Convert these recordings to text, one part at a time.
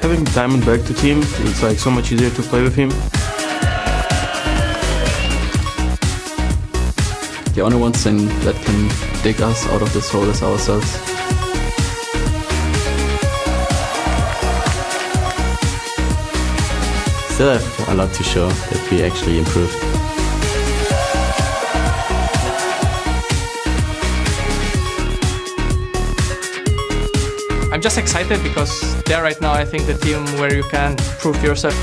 Having Diamondback to team, it's like so much easier to play with him. The only one thing that can dig us out of this hole is ourselves. Still have a lot to show that we actually improved. I'm just excited because they're right now, I think, the team where you can prove yourself.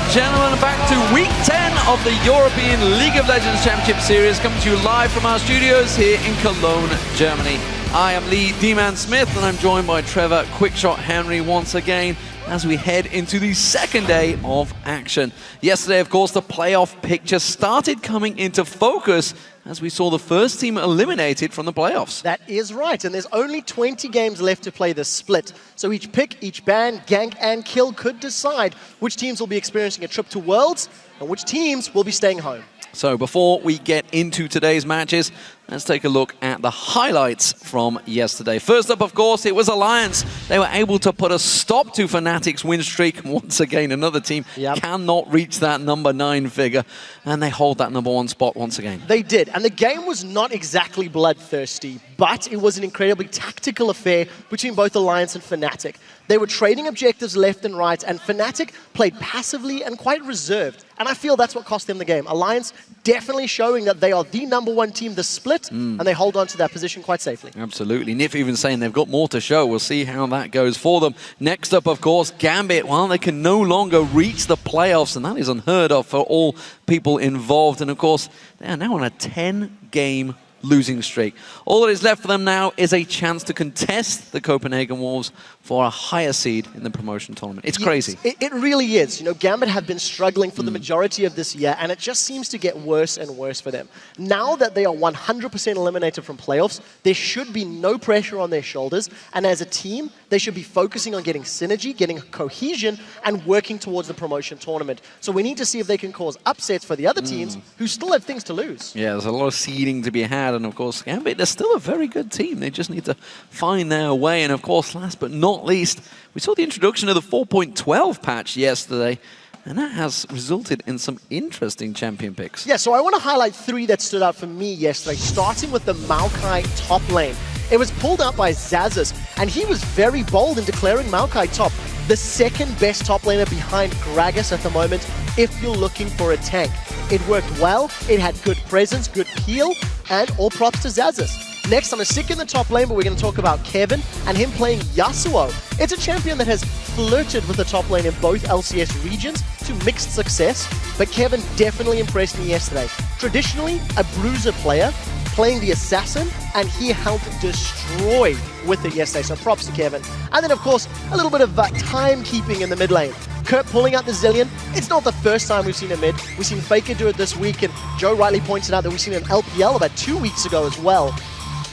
gentlemen, back to week 10 of the European League of Legends Championship Series, coming to you live from our studios here in Cologne, Germany. I am Lee D-Man Smith, and I'm joined by Trevor Quickshot Henry once again as we head into the second day of action. Yesterday, of course, the playoff picture started coming into focus as we saw the first team eliminated from the playoffs. That is right, and there's only 20 games left to play this split. So each pick, each ban, gank, and kill could decide which teams will be experiencing a trip to Worlds and which teams will be staying home. So before we get into today's matches, let's take a look at the highlights from yesterday. First up, of course, it was Alliance. They were able to put a stop to Fnatic's win streak. Once again, another team cannot reach that number 9 figure, and they hold that number 1 spot once again. They did, and the game was not exactly bloodthirsty, but it was an incredibly tactical affair between both Alliance and Fnatic. They were trading objectives left and right, and Fnatic played passively and quite reserved. And I feel that's what cost them the game. Alliance definitely showing that they are the number 1 team this split, and they hold on to that position quite safely. Absolutely. Nif even saying they've got more to show. We'll see how that goes for them. Next up, of course, Gambit. Well, they can no longer reach the playoffs, and that is unheard of for all people involved. And of course, they are now on a 10-game losing streak. All that is left for them now is a chance to contest the Copenhagen Wolves for a higher seed in the promotion tournament. It's crazy. It really is. You know, Gambit have been struggling for the majority of this year, and it just seems to get worse and worse for them. Now that they are 100% eliminated from playoffs, there should be no pressure on their shoulders, and as a team, they should be focusing on getting synergy, getting cohesion, and working towards the promotion tournament. So we need to see if they can cause upsets for the other teams who still have things to lose. Yeah, there's a lot of seeding to be had, and of course, Gambit, they're still a very good team. They just need to find their way, and of course, last but not least, we saw the introduction of the 4.12 patch yesterday, and that has resulted in some interesting champion picks. Yeah, so I want to highlight 3 that stood out for me yesterday, starting with the Maokai top lane. It was pulled out by Xaxus, and he was very bold in declaring Maokai top, the second best top laner behind Gragas at the moment, if you're looking for a tank. It worked well, it had good presence, good peel, and all props to Xaxus. Next, I'm going to stick in the top lane, but we're going to talk about Kevin and him playing Yasuo. It's a champion that has flirted with the top lane in both LCS regions to mixed success, but Kevin definitely impressed me yesterday. Traditionally, a bruiser player, playing the assassin, and he helped destroy with it yesterday, so props to Kevin. And then, of course, a little bit of timekeeping in the mid lane. Kurt pulling out the Zillion. It's not the first time we've seen a mid. We've seen Faker do it this week, and Joe rightly pointed out that we've seen an LPL about 2 weeks ago as well.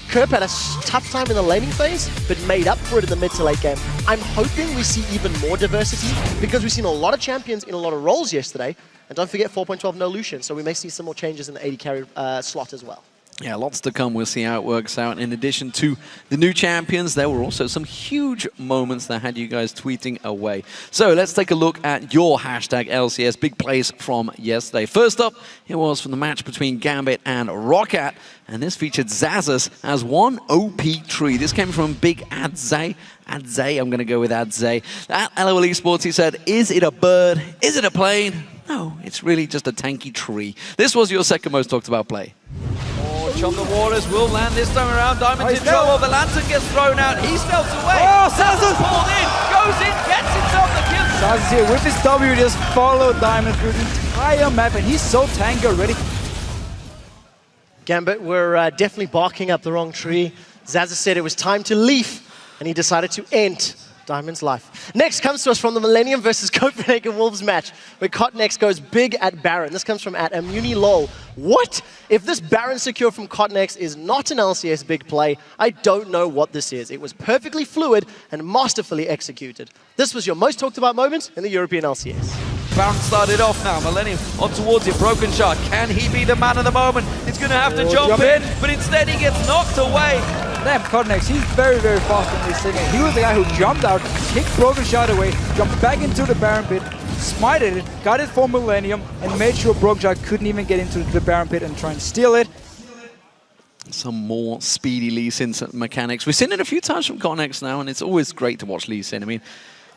Kurt had a tough time in the laning phase, but made up for it in the mid to late game. I'm hoping we see even more diversity, because we've seen a lot of champions in a lot of roles yesterday. And don't forget 4.12 no Lucian, so we may see some more changes in the AD carry slot as well. Yeah, lots to come. We'll see how it works out. In addition to the new champions, there were also some huge moments that had you guys tweeting away. So let's take a look at your hashtag LCS big plays from yesterday. First up, it was from the match between Gambit and Roccat, and this featured Xaxus as one OP tree. This came from Big Adzay. Adzay, I'm going to go with Adzay. At LOL Esports, he said, "Is it a bird? Is it a plane? No, it's really just a tanky tree." This was your second most talked about play. On the waters will land this time around. Diamond's in trouble. The lantern gets thrown out. He stealths away. Oh, Xaxus pulled in, goes in, gets himself the kill. Xaxus here with his W just followed Diamond through the entire map, and he's so tanky already. Gambit were definitely barking up the wrong tree. Xaxus said it was time to leave, and he decided to end Diamond's life. Next comes to us from the Millennium versus Copenhagen Wolves match, where Cotnex goes big at Baron. This comes from at ImmuniLol. What? If this Baron secure from Cotnex is not an LCS big play, I don't know what this is. It was perfectly fluid and masterfully executed. This was your most talked about moment in the European LCS. Baron started off now. Millennium on towards it. Broken Shard. Can he be the man of the moment? He's going to have to jump in, but instead he gets knocked away. Damn, Cotnex, he's very, very fast in this thing. He was the guy who jumped out, kicked Broken Shard away, jumped back into the Baron pit, smited it, got it for Millennium, and made sure Broken Shard couldn't even get into the Baron pit and try and steal it. Some more speedy Lee Sin mechanics. We've seen it a few times from Cotnex now, and it's always great to watch Lee Sin. I mean,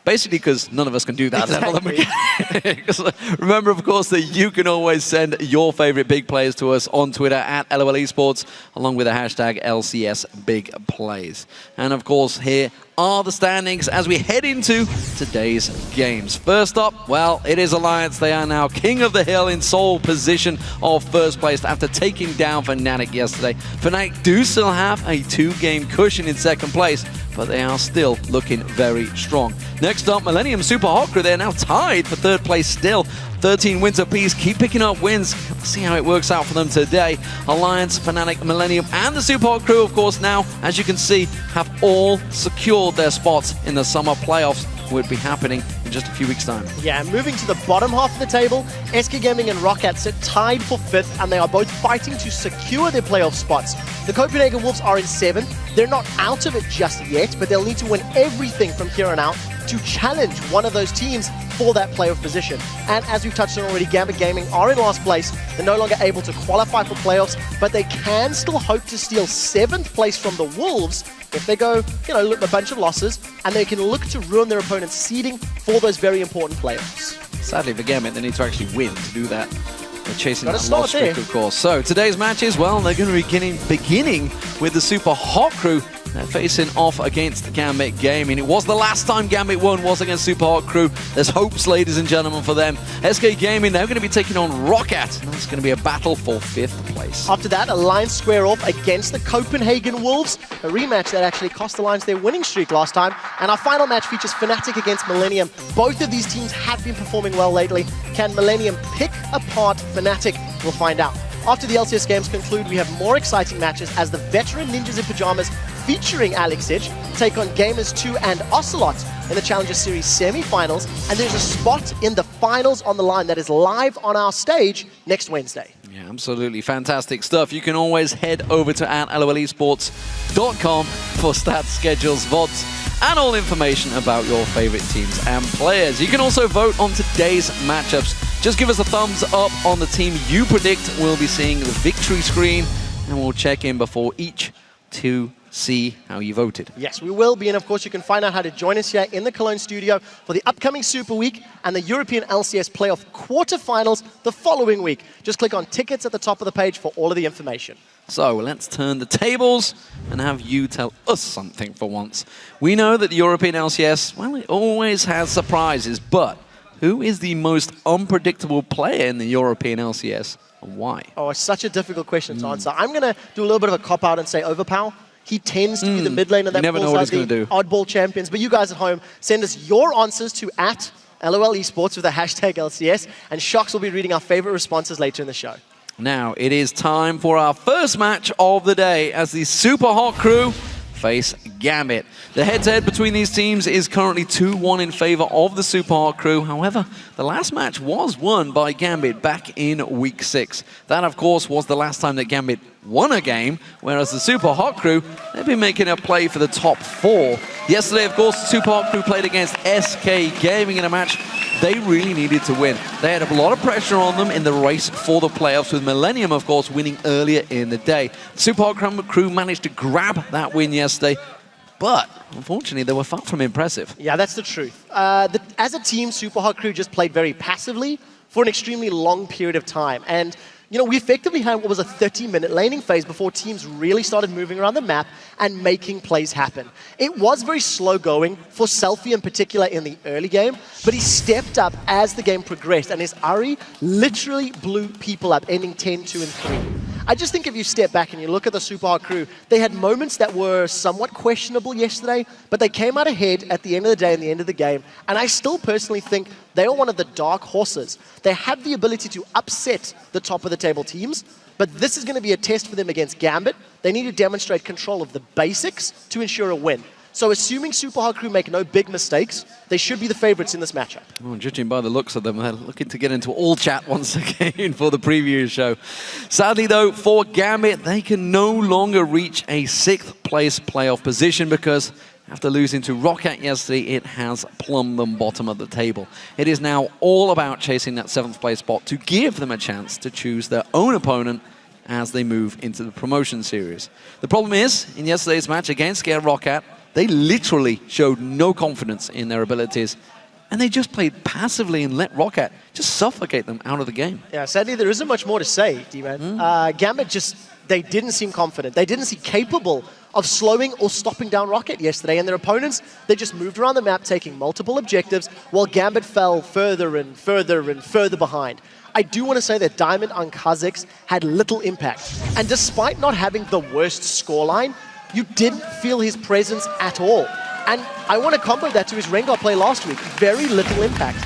Basically because none of us can do that level of mechanics. Remember, of course, that you can always send your favorite big plays to us on Twitter at LOL Esports, along with the hashtag LCS Big Plays. And of course, here are the standings as we head into today's games. First up, well, it is Alliance. They are now king of the hill in sole position of first place after taking down Fnatic yesterday. Fnatic do still have a 2-game cushion in second place, but they are still looking very strong. Next up, Millennium Super Hot Crew. They're now tied for third place still. 13 wins apiece, keep picking up wins. See how it works out for them today. Alliance, Fnatic, Millennium, and the Super Hot Crew, of course, now, as you can see, have all secured their spots in the summer playoffs, would be happening in just a few weeks' time. Yeah, moving to the bottom half of the table, SK Gaming and Rocket sit tied for 5th, and they are both fighting to secure their playoff spots. The Copenhagen Wolves are in 7th. They're not out of it just yet, but they'll need to win everything from here on out to challenge one of those teams for that playoff position. And as we've touched on already, Gambit Gaming are in last place. They're no longer able to qualify for playoffs, but they can still hope to steal 7th place from the Wolves if they go, a bunch of losses, and they can look to ruin their opponent's seeding for those very important playoffs. Sadly for Gambit, they need to actually win to do that. They're chasing that start loss streak, of course. So today's matches, well, they're going to be beginning with the Super Hot Crew. They're facing off against Gambit Gaming. It was the last time Gambit won was against Super Hot Crew. There's hopes, ladies and gentlemen, for them. SK Gaming, they're going to be taking on Rocket. And that's going to be a battle for 5th place. After that, Alliance square off against the Copenhagen Wolves. A rematch that actually cost Alliance their winning streak last time. And our final match features Fnatic against Millennium. Both of these teams have been performing well lately. Can Millennium pick apart Fnatic? We'll find out. After the LCS games conclude, we have more exciting matches as the veteran Ninjas in Pajamas featuring Alex Itch take on Gamers 2 and Ocelot in the Challenger Series semi-finals, and there's a spot in the finals on the line that is live on our stage next Wednesday. Yeah, absolutely fantastic stuff. You can always head over to @lolesports.com for stats, schedules, VODs, and all information about your favorite teams and players. You can also vote on today's matchups. Just give us a thumbs up on the team you predict. We'll be seeing the victory screen, and we'll check in before each to see how you voted. Yes, we will be, and of course you can find out how to join us here in the Cologne studio for the upcoming Super Week and the European LCS playoff quarterfinals the following week. Just click on tickets at the top of the page for all of the information. So let's turn the tables and have you tell us something for once. We know that the European LCS, well, it always has surprises, but who is the most unpredictable player in the European LCS and why? Oh, it's such a difficult question to answer. I'm going to do a little bit of a cop-out and say Overpower. He tends to be the mid lane of that oddball champions. But you guys at home, send us your answers to @LOL Esports with the hashtag LCS, and Shocks will be reading our favorite responses later in the show. Now, it is time for our first match of the day as the Super Hot Crew face Gambit. The head-to-head between these teams is currently 2-1 in favor of the Super Hot Crew. However, the last match was won by Gambit back in Week 6. That, of course, was the last time that Gambit won a game, whereas the Super Hot Crew, they've been making a play for the top 4. Yesterday, of course, the Super Hot Crew played against SK Gaming in a match they really needed to win. They had a lot of pressure on them in the race for the playoffs, with Millennium, of course, winning earlier in the day. The Super Hot Crew managed to grab that win yesterday, but unfortunately, they were far from impressive. Yeah, that's the truth. As a team, Super Hot Crew just played very passively for an extremely long period of time. And we effectively had what was a 30-minute laning phase before teams really started moving around the map and making plays happen. It was very slow going for Selfie in particular in the early game, but he stepped up as the game progressed, and his Ahri literally blew people up, ending 10-2 and 3. I just think if you step back and you look at the Super Hot Crew, they had moments that were somewhat questionable yesterday, but they came out ahead at the end of the day and the end of the game, and I still personally think they are one of the dark horses. They have the ability to upset the top of the table teams, but this is going to be a test for them against Gambit. They need to demonstrate control of the basics to ensure a win. So assuming Super Hot Crew make no big mistakes, they should be the favorites in this matchup. Well, judging by the looks of them, they're looking to get into all chat once again for the preview show. Sadly, though, for Gambit, they can no longer reach a 6th place playoff position because after losing to Rocket yesterday, it has plumbed them bottom of the table. It is now all about chasing that 7th place spot to give them a chance to choose their own opponent as they move into the promotion series. The problem is, in yesterday's match against Rocket, They literally showed no confidence in their abilities, and they just played passively and let Roccat just suffocate them out of the game. Yeah, sadly, there isn't much more to say, D-Man. Gambit just, they didn't seem confident. They didn't seem capable of slowing or stopping down Roccat yesterday, and their opponents, they just moved around the map, taking multiple objectives, while Gambit fell further and further and further behind. I do want to say that Diamond on Kha'Zix had little impact, and despite not having the worst scoreline, you didn't feel his presence at all. And I want to combo that to his Rengar play last week. Very little impact.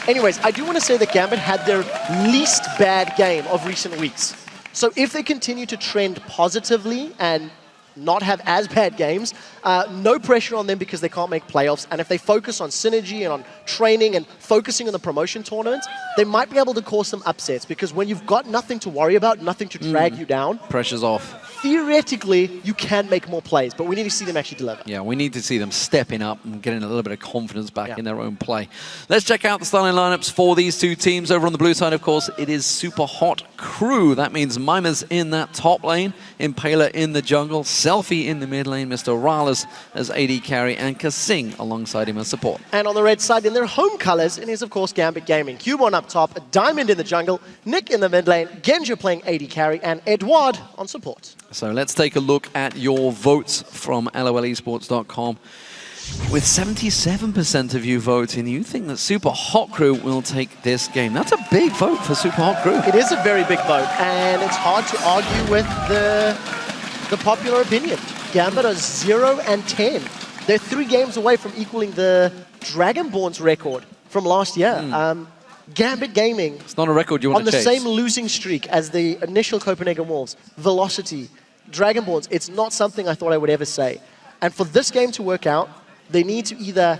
Anyways, I do want to say that Gambit had their least bad game of recent weeks. So if they continue to trend positively and not have as bad games, no pressure on them because they can't make playoffs. And if they focus on synergy and on training and focusing on the promotion tournaments, they might be able to cause some upsets, because when you've got nothing to worry about, nothing to drag you down, pressure's off. Theoretically, you can make more plays, but we need to see them actually deliver. Yeah, we need to see them stepping up and getting a little bit of confidence back in their own play. Let's check out the starting lineups for these two teams. Over on the blue side, of course, it is Super Hot Crew. That means Mima's in that top lane, Impaler in the jungle, Selfie in the mid lane, Mr. Rales as AD carry, and Kasing alongside him as support. And on the red side, in their home colors, it is, of course, Gambit Gaming. Cubone up top, Diamond in the jungle, Nick in the mid lane, Genja playing AD carry, and Edouard on support. So let's take a look at your votes from LOLesports.com. With 77% of you voting, you think that Super Hot Crew will take this game. That's a big vote for Super Hot Crew. It is a very big vote, and it's hard to argue with the popular opinion. Gambit are 0-10. They're 3 games away from equaling the Dragonborn's record from last year. Gambit Gaming, it's not a record you want to chase. On the same losing streak as the initial Copenhagen Wolves, Velocity, Dragonborns, it's not something I thought I would ever say. And for this game to work out, they need to either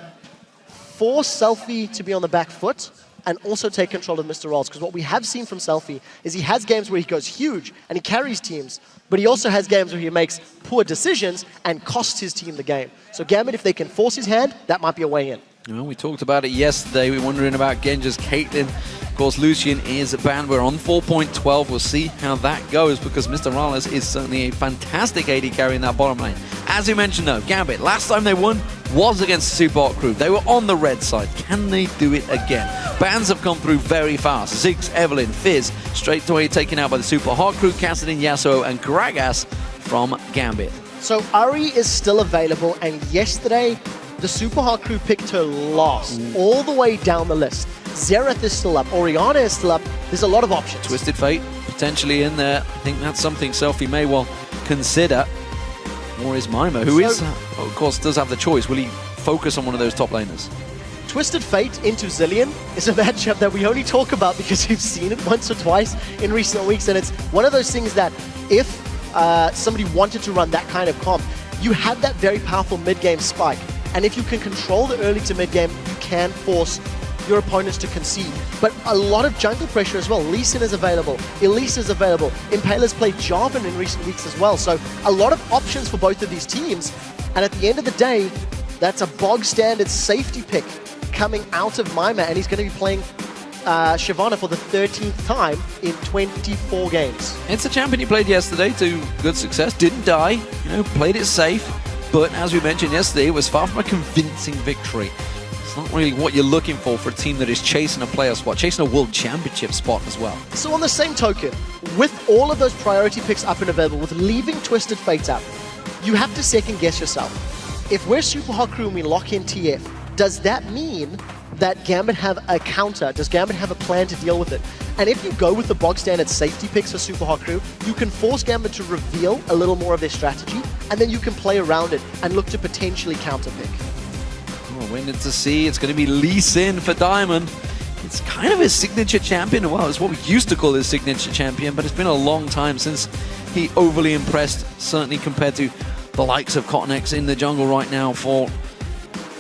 force Selfie to be on the back foot and also take control of Mr. Rolls. Because what we have seen from Selfie is he has games where he goes huge and he carries teams, but he also has games where he makes poor decisions and costs his team the game. So Gambit, if they can force his hand, that might be a way in. Well, we talked about it yesterday. We were wondering about Genja's Caitlyn. Of course, Lucian is banned. We're on 4.12. We'll see how that goes, because Mr. Rales is certainly a fantastic AD carry in that bottom lane. As you mentioned, though, Gambit, last time they won was against the Super Hot Crew. They were on the red side. Can they do it again? Bans have come through very fast. Ziggs, Evelyn, Fizz, straight away taken out by the Super Hot Crew, Kassadin, Yasuo, and Gragas from Gambit. So Ari is still available, and yesterday, the Super Hot Crew picked her last, all the way down the list. Xerath is still up, Orianna is still up. There's a lot of options. Twisted Fate potentially in there. I think that's something Selfie may well consider. Or is Mima, who is, of course, does have the choice. Will he focus on one of those top laners? Twisted Fate into Zillion is a matchup that we only talk about because we've seen it once or twice in recent weeks, and it's one of those things that if somebody wanted to run that kind of comp, you have that very powerful mid-game spike. And if you can control the early to mid-game, you can force your opponents to concede. But a lot of jungle pressure as well. Lee Sin is available. Elise is available. Impaler's played Jarvan in recent weeks as well. So a lot of options for both of these teams. And at the end of the day, that's a bog-standard safety pick coming out of Mima. And he's going to be playing Shyvana for the 13th time in 24 games. It's a champion he played yesterday to good success. Didn't die. Played it safe. But as we mentioned yesterday, it was far from a convincing victory. It's not really what you're looking for a team that is chasing a playoff spot, chasing a world championship spot as well. So on the same token, with all of those priority picks up and available, with leaving Twisted Fate out, you have to second guess yourself. If we're Super Hot Crew and we lock in TF, does that mean that Gambit have a counter? Does Gambit have a plan to deal with it? And if you go with the bog standard safety picks for Super Hot Crew, you can force Gambit to reveal a little more of their strategy, and then you can play around it and look to potentially counter pick. Well, waiting to see. It's going to be Lee Sin for Diamond. It's kind of his signature champion. Well, it's what we used to call his signature champion, but it's been a long time since he overly impressed, certainly compared to the likes of Cotton X in the jungle right now for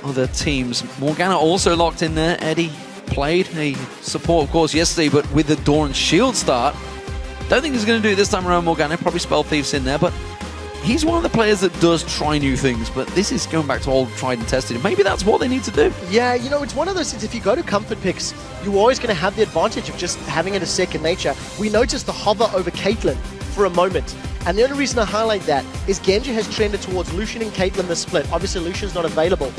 other teams. Morgana also locked in there. Eddie played a support, of course, yesterday, but with the Dawn Shield start, don't think he's going to do it this time around. Morgana, probably Spell Thieves in there, but he's one of the players that does try new things, but this is going back to old tried and tested. Maybe that's what they need to do. Yeah, it's one of those things. If you go to comfort picks, you're always going to have the advantage of just having it as second nature. We noticed the hover over Caitlyn for a moment, And the only reason I highlight that is Genji has trended towards Lucian and Caitlyn this split. Obviously, Lucian's not available.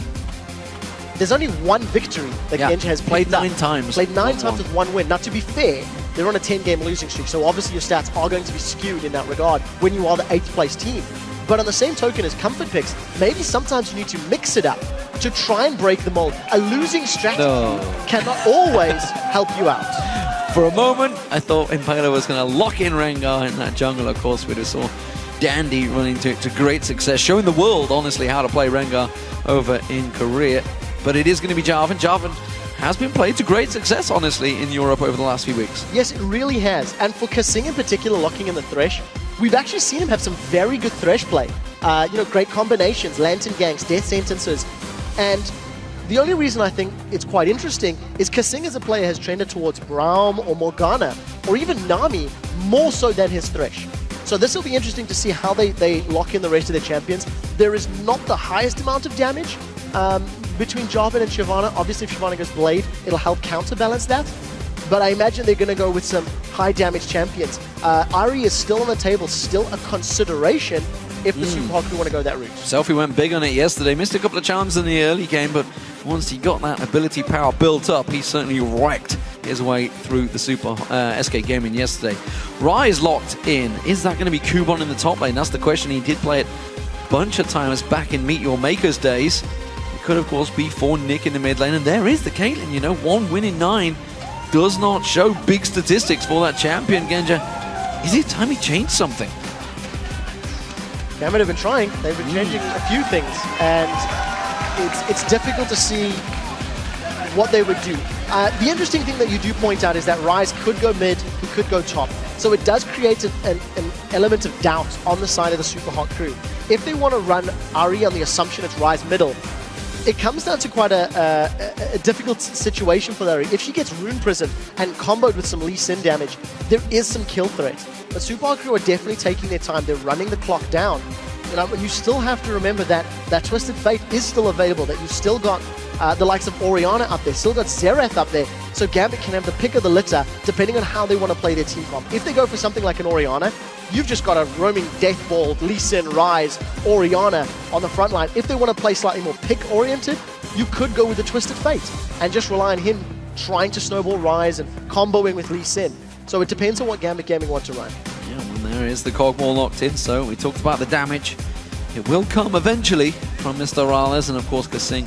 There's only one victory that Genji has played 9 times. Played 9 times with 1 win. Now, to be fair, they're on a 10-game losing streak, so obviously your stats are going to be skewed in that regard when you are the 8th place team. But on the same token as comfort picks, maybe sometimes you need to mix it up to try and break the mold. A losing strategy cannot always help you out. For a moment, I thought Impala was going to lock in Rengar in that jungle. Of course, we just saw Dandy running to great success, showing the world, honestly, how to play Rengar over in Korea. But it is going to be Jarvan. Jarvan has been played to great success, honestly, in Europe over the last few weeks. Yes, it really has. And for Kasing in particular, locking in the Thresh, we've actually seen him have some very good Thresh play. You know, great combinations, Lantern Ganks, Death Sentences. And the only reason I think it's quite interesting is Kasing as a player has trended towards Braum or Morgana, or even Nami, more so than his Thresh. So this will be interesting to see how they lock in the rest of their champions. There is not the highest amount of damage between Jarvan and Shyvana. Obviously, if Shyvana goes Blade, it'll help counterbalance that. But I imagine they're going to go with some high damage champions. Ahri is still on the table, still a consideration if the Super Hot Crew want to go that route. Selfie went big on it yesterday, missed a couple of chances in the early game, but once he got that ability power built up, he certainly wrecked his way through the Super SK Gaming yesterday. Rise locked in. Is that going to be Kubon in the top lane? That's the question. He did play it a bunch of times back in Meet Your Makers days. It could, of course, be for Nick in the mid lane, and there is the Caitlyn, you know, 1 win in 9 does not show big statistics for that champion. Genja, is it time he changed something? Gambit have been trying. They've been changing a few things, and it's difficult to see what they would do. The interesting thing that you do point out is that Rise could go mid, he could go top. So it does create an element of doubt on the side of the Super Hot Crew. If they want to run Ahri on the assumption it's Rise middle, it comes down to quite a difficult situation for Ahri. If she gets Rune Prison and comboed with some Lee Sin damage, there is some kill threat. But Super Hot Crew are definitely taking their time. They're running the clock down. And you still have to remember that Twisted Fate is still available, that you've still got the likes of Orianna up there, still got Xerath up there, so Gambit can have the pick of the litter depending on how they want to play their team comp. If they go for something like an Orianna, you've just got a roaming Death Ball, Lee Sin, Rise, Orianna on the front line. If they want to play slightly more pick-oriented, you could go with the Twisted Fate and just rely on him trying to snowball Rise and comboing with Lee Sin. So it depends on what Gambit Gaming want to run. Yeah, well, there is the Cogmore locked in, so we talked about the damage. It will come eventually from Mr. Rales, and of course Kasing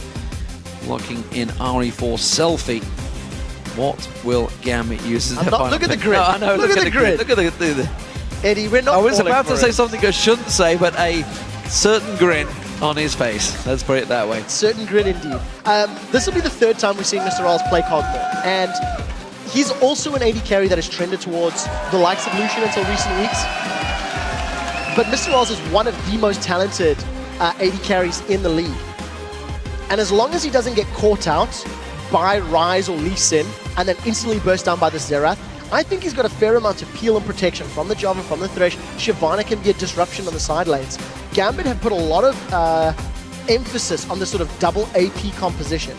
locking in Ahri for Selfie. What will Gambit use as their final look at the pick? grid. No, I know, Look at the grid. Look at the Eddie, we're not I was falling about to for say it. something I shouldn't say, but a certain grin on his face. Let's put it that way. Certain grid indeed. This will be the 3rd time we've seen Mr. Rales play Cogmore, and he's also an AD carry that has trended towards the likes of Lucian until recent weeks. But Mr. Rales is one of the most talented AD carries in the league. And as long as he doesn't get caught out by Rise or Lee Sin and then instantly burst down by the Xerath, I think he's got a fair amount of peel and protection from the Jarvan, from the Thresh. Shyvana can be a disruption on the side lanes. Gambit have put a lot of emphasis on this sort of double AP composition.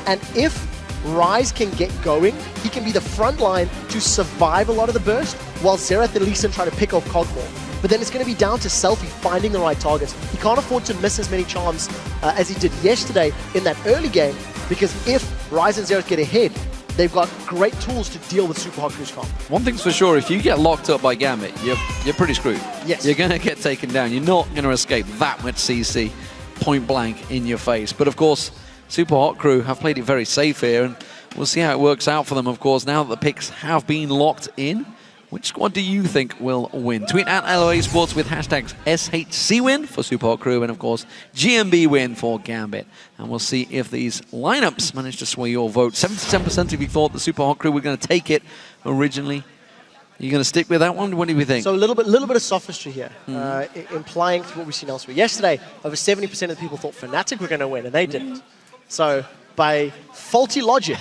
And if Rise can get going, he can be the front line to survive a lot of the burst, while Xerath and Lee Sin try to pick off Cogmore. But then it's going to be down to Selfie finding the right targets. He can't afford to miss as many charms as he did yesterday in that early game, because if Rise and Xerath get ahead, they've got great tools to deal with Super Hot Crew's comp. One thing's for sure, if you get locked up by Gambit, you're pretty screwed. Yes. You're going to get taken down. You're not going to escape that much CC point blank in your face. But of course, Super Hot Crew have played it very safe here, and we'll see how it works out for them, of course, now that the picks have been locked in. Which squad do you think will win? Tweet at LOA Sports with hashtags SHCWin for Super Hot Crew and, of course, GMB win for Gambit. And we'll see if these lineups manage to sway your vote. 77% of you thought the Super Hot Crew were going to take it originally. Are you going to stick with that one? What do we think? So a little bit of sophistry here, implying through what we've seen elsewhere. Yesterday, over 70% of the people thought Fnatic were going to win, and they didn't. So by faulty logic...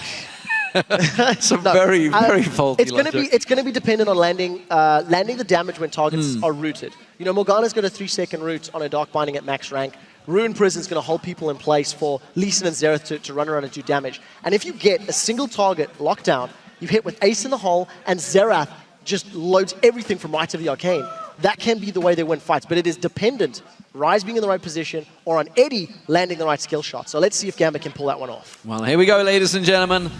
Some very faulty logic. It's going to be dependent on landing the damage when targets are rooted. You know, Morgana's got a 3-second root on a Dark Binding at max rank. Rune Prison's going to hold people in place for Lee Sin and Xerath to run around and do damage. And if you get a single target locked down, you've hit with Ace in the hole, and Xerath just loads everything from right to the arcane, that can be the way they win fights. But it is dependent, Rise being in the right position, or on Eddie landing the right skill shot. So let's see if Gambit can pull that one off. Well, here we go, ladies and gentlemen.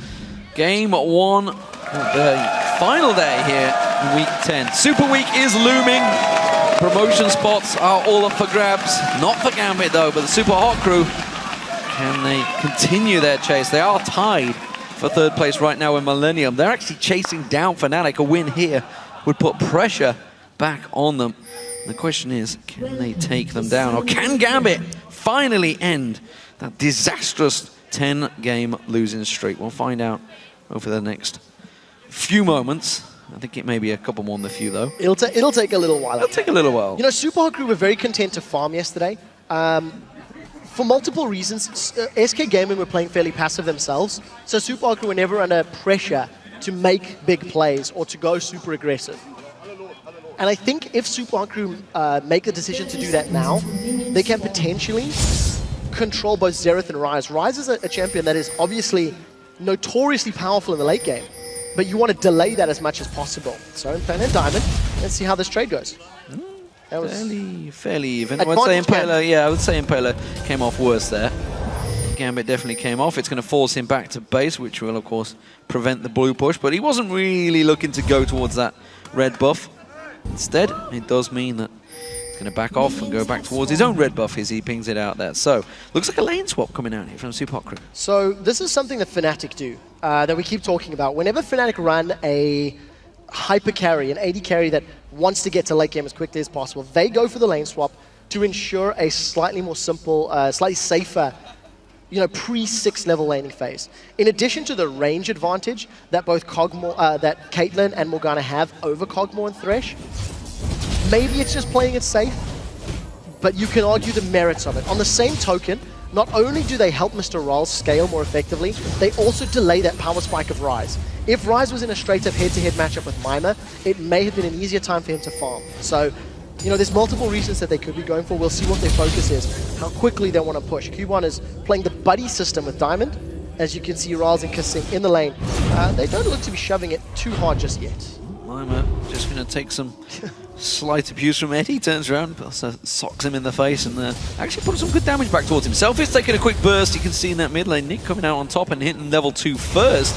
Game 1, the final day here in Week 10. Super Week is looming. Promotion spots are all up for grabs. Not for Gambit, though, but the Super Hot Crew, can they continue their chase? They are tied for 3rd place right now in Millennium. They're actually chasing down Fnatic. A win here would put pressure back on them. The question is, can they take them down? Or can Gambit finally end that disastrous 10-game losing streak? We'll find out over the next few moments. I think it may be a couple more than a few, though. It'll take a little while. It'll take a little while. You know, Super Hot Crew were very content to farm yesterday. For multiple reasons, SK Gaming were playing fairly passive themselves, so Super Hot Crew were never under pressure to make big plays or to go super aggressive. And I think if Super Hot Crew make the decision to do that now, they can potentially control both Xerath and Rise. Rise is a champion that is obviously notoriously powerful in the late game, but you want to delay that as much as possible. So in Plan and Diamond, let's see how this trade goes. That was fairly even. I would say Impaler came off worse there. Gambit definitely came off. It's going to force him back to base, which will, of course, prevent the blue push. But he wasn't really looking to go towards that red buff. Instead, it does mean that he's going to back off and go back towards his own red buff as he pings it out there. So, looks like a lane swap coming out here from Super Hot Crew. So, this is something that Fnatic do, that we keep talking about. Whenever Fnatic run a hyper carry, an AD carry that wants to get to late game as quickly as possible, they go for the lane swap to ensure a slightly more simple, slightly safer, pre-6th level laning phase. In addition to the range advantage that both that Caitlyn and Morgana have over Kog'Maw and Thresh, maybe it's just playing it safe, but you can argue the merits of it. On the same token, not only do they help Mr. Rolls scale more effectively, they also delay that power spike of Rise. If Rise was in a straight-up head-to-head matchup with Mima, it may have been an easier time for him to farm. So, there's multiple reasons that they could be going for. We'll see what their focus is, how quickly they want to push. Cubone is playing the buddy system with Diamond. As you can see, Riles and Kassim in the lane. They don't look to be shoving it too hard just yet. Mima just going to take some slight abuse from Eddie. Turns around, socks him in the face, and actually put some good damage back towards himself. He's taking a quick burst. You can see in that mid lane, Nick coming out on top and hitting level 2 first.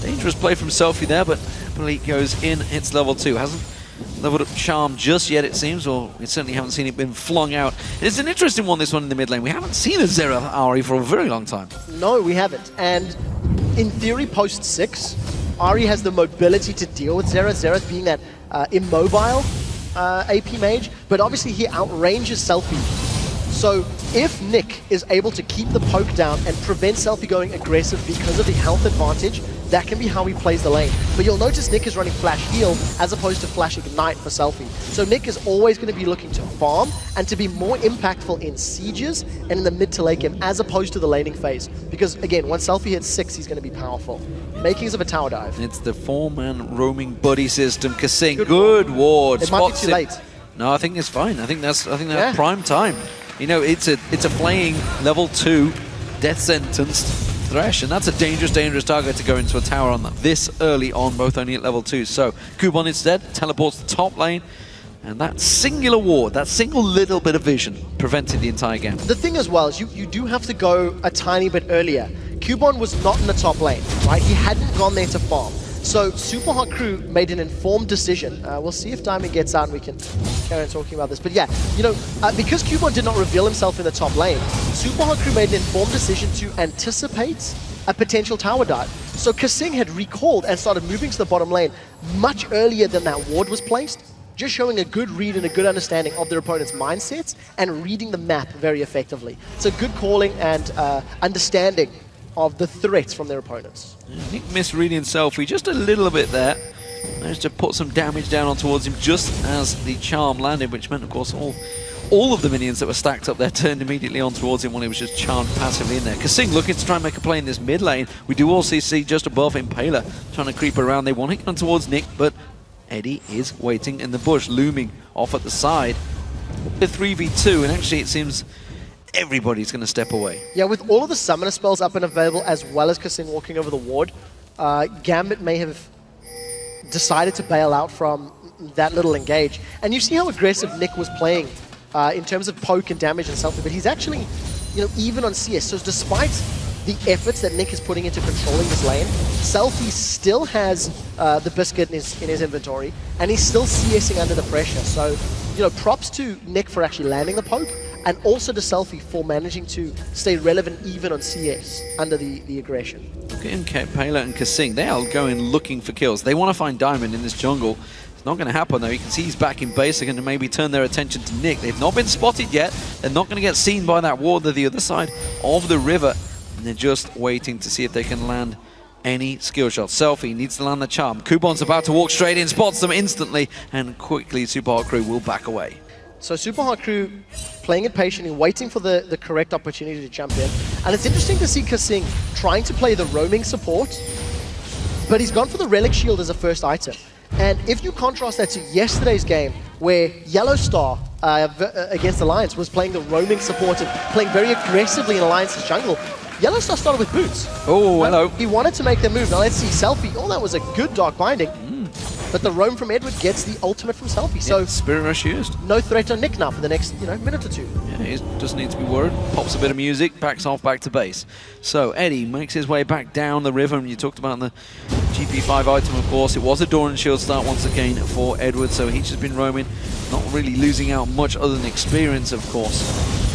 Dangerous play from Selfie there, but happily goes in, hits level 2. Hasn't leveled up Charm just yet, it seems, or we certainly haven't seen it been flung out. It's an interesting one, this one in the mid lane. We haven't seen a Xerath Ahri for a very long time. No, we haven't. And in theory, post 6, Ahri has the mobility to deal with Xerath. Xerath being that immobile AP mage, but obviously he outranges Selfie. So if Nick is able to keep the poke down and prevent Selfie going aggressive because of the health advantage, that can be how he plays the lane. But you'll notice Nick is running Flash Heal as opposed to Flash Ignite for Selfie. So Nick is always going to be looking to farm and to be more impactful in sieges and in the mid to late game as opposed to the laning phase. Because again, once Selfie hits 6, he's going to be powerful. Makings of a tower dive. It's the 4-man roaming buddy system. Kassim, good ward. It might be too late. No, I think it's fine. I think that's prime time. It's a flaying level 2 death sentenced Thresh, and that's a dangerous target to go into a tower on this early on, both only at level 2. So Cubone instead teleports to top lane, and that singular ward, that single little bit of vision prevented the entire game. The thing as well is you do have to go a tiny bit earlier. Cubone was not in the top lane, right? He hadn't gone there to farm. So Super Hot Crew made an informed decision. We'll see if Diamond gets out and we can carry on talking about this. But yeah, because Cubone did not reveal himself in the top lane, Super Hot Crew made an informed decision to anticipate a potential tower dive. So Kassim had recalled and started moving to the bottom lane much earlier than that ward was placed, just showing a good read and a good understanding of their opponent's mindsets and reading the map very effectively. So good calling and understanding of the threats from their opponents. Nick misreading Selfie just a little bit there. Managed to put some damage down on towards him just as the charm landed, which meant, of course, all of the minions that were stacked up there turned immediately on towards him when he was just charmed passively in there. Kassim looking to try and make a play in this mid lane. We do also see just above Impaler trying to creep around. They want to come towards Nick, but Eddie is waiting in the bush, looming off at the side. The 3v2, and actually it seems everybody's going to step away. Yeah, with all of the summoner spells up and available, as well as Kassim walking over the ward, Gambit may have decided to bail out from that little engage. And you see how aggressive Nick was playing in terms of poke and damage and Selfie, but he's actually, even on CS. So despite the efforts that Nick is putting into controlling this lane, Selfie still has the biscuit in his inventory, and he's still CSing under the pressure. So, props to Nick for actually landing the poke, and also to Selfie for managing to stay relevant even on CS under the aggression. Look at Pela and Kasing. They are going looking for kills. They want to find Diamond in this jungle. It's not going to happen though. You can see he's back in base. They're going to maybe turn their attention to Nick. They've not been spotted yet. They're not going to get seen by that ward to the other side of the river. And they're just waiting to see if they can land any skill shots. Selfie needs to land the charm. Kubon's about to walk straight in, spots them instantly, and quickly Super Hot Crew will back away. So Super Hot Crew playing it patiently, waiting for the correct opportunity to jump in. And it's interesting to see Kasing trying to play the roaming support, but he's gone for the Relic Shield as a first item. And if you contrast that to yesterday's game, where Yellow Star against Alliance was playing the roaming support and playing very aggressively in Alliance's jungle, Yellow Star started with boots. Oh, hello. He wanted to make the move. Now let's see, Selfie. Oh, that was a good Dark Binding. But the roam from Edward gets the ultimate from Selfie. So yeah, Spirit Rush used. No threat on Nick now for the next minute or two. Yeah, he doesn't need to be worried. Pops a bit of music, backs off back to base. So Eddie makes his way back down the river, and you talked about the GP5 item, of course. It was a Door and Shield start once again for Edward, so he's just been roaming, not really losing out much other than experience, of course,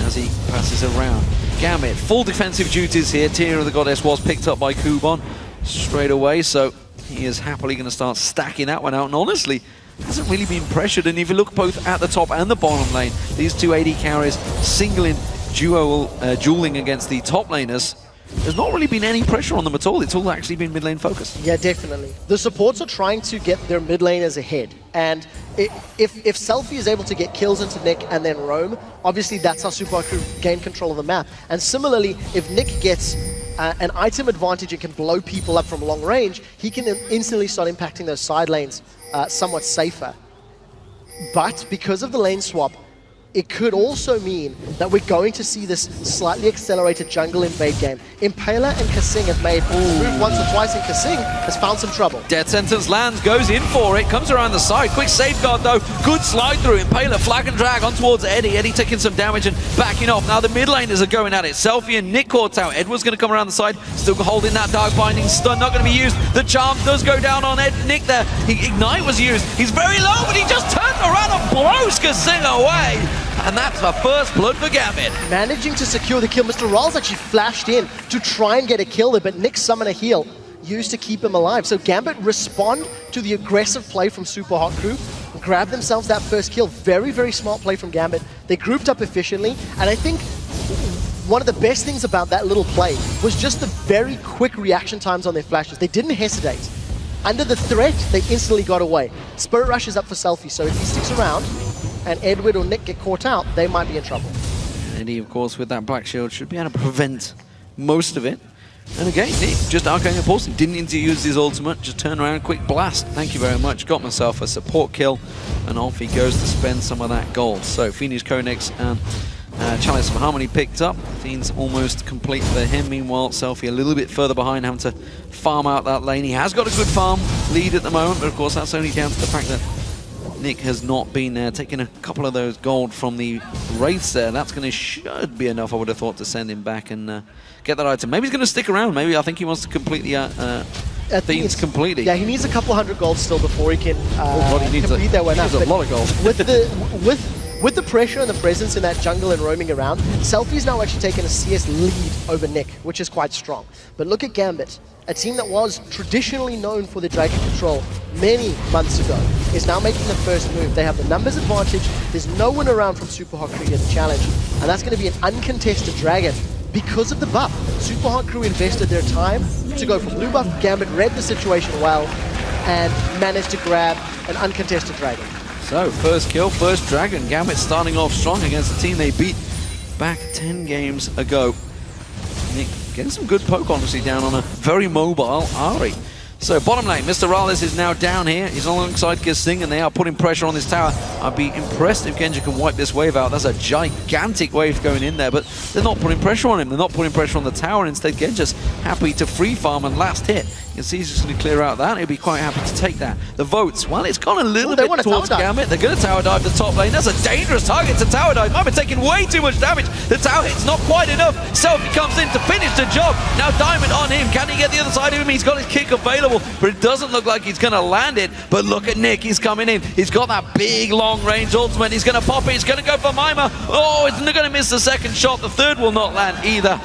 as he passes around. Gambit, full defensive duties here. Tear of the Goddess was picked up by Kubon straight away, so he is happily going to start stacking that one out, and honestly, hasn't really been pressured. And if you look both at the top and the bottom lane, these two AD carries singling, dueling against the top laners, there's not really been any pressure on them at all. It's all actually been mid lane focused. Yeah, definitely. The supports are trying to get their mid laners ahead, and if Selfie is able to get kills into Nick and then roam, obviously that's how Super Hot Crew gain control of the map. And similarly, if Nick gets an item advantage and can blow people up from long range, he can instantly start impacting those side lanes somewhat safer. But because of the lane swap, it could also mean that we're going to see this slightly accelerated jungle invade game. Impala and Kasing have made move once or twice, and Kasing has found some trouble. Death Sentence lands, goes in for it, comes around the side. Quick safeguard though, good slide through. Impala flag and drag on towards Eddie. Eddie taking some damage and backing off. Now the mid laners are going at it. Selfie and Nick caught out. Edward's going to come around the side, still holding that Dark Binding stun, not going to be used. The charm does go down on Nick there. Ignite was used. He's very low, but he just turned around and blows Kasing away. And that's the first blood for Gambit. Managing to secure the kill. Mr. Rolls actually flashed in to try and get a kill there, but Nick summon a heal used to keep him alive. So Gambit respond to the aggressive play from Super Hot Crew, grab themselves that first kill. Very, very smart play from Gambit. They grouped up efficiently, and I think one of the best things about that little play was just the very quick reaction times on their flashes. They didn't hesitate. Under the threat, they instantly got away. Spirit Rush is up for Selfie, so if he sticks around and Edward or Nick get caught out, they might be in trouble. Eddie, of course, with that Black Shield, should be able to prevent most of it. And again, Nick just Arcane Impulsing, didn't need to use his ultimate, just turn around, quick blast. Thank you very much, got myself a support kill, and off he goes to spend some of that gold. So Phoenix Conex and Chalice of Harmony picked up. Fiend's almost complete for him. Meanwhile, Selfie a little bit further behind, having to farm out that lane. He has got a good farm lead at the moment, but of course that's only down to the fact that Nick has not been there, taking a couple of those gold from the Wraiths there. That's going to should be enough, I would have thought, to send him back and get that item. Maybe he's going to stick around. Maybe I think he wants to complete the Fiends completely. Yeah, he needs a couple hundred gold still before he can complete that one up. He needs a lot of gold. With the pressure and the presence in that jungle and roaming around, Selfie's now actually taken a CS lead over Nick, which is quite strong. But look at Gambit, a team that was traditionally known for their Dragon Control many months ago, is now making the first move. They have the numbers advantage, there's no one around from Super Hot Crew to challenge, and that's going to be an uncontested Dragon because of the buff. Super Hot Crew invested their time to go for blue buff. Gambit read the situation well and managed to grab an uncontested Dragon. So, first kill, first Dragon. Gambit starting off strong against a team they beat back 10 games ago. Nick getting some good poke, honestly, down on a very mobile Ari. So, bottom lane, Mr. Rallis is now down here. He's alongside Kasing, and they are putting pressure on this tower. I'd be impressed if Genji can wipe this wave out. That's a gigantic wave going in there, but they're not putting pressure on him. They're not putting pressure on the tower. Instead, Genji's happy to free farm, and last hit can see he's just going to clear out that. He'll be quite happy to take that. The votes, well, it's gone a little bit towards Gambit. They're going to tower dive the top lane. That's a dangerous target to tower dive. Might be taking way too much damage. The tower hit's not quite enough. Selfie comes in to finish the job. Now Diamond on him. Can he get the other side of him? He's got his kick available, but it doesn't look like he's going to land it. But look at Nick. He's coming in. He's got that big long-range ultimate. He's going to pop it. He's going to go for Mima. Oh, he's going to miss the second shot. The third will not land either.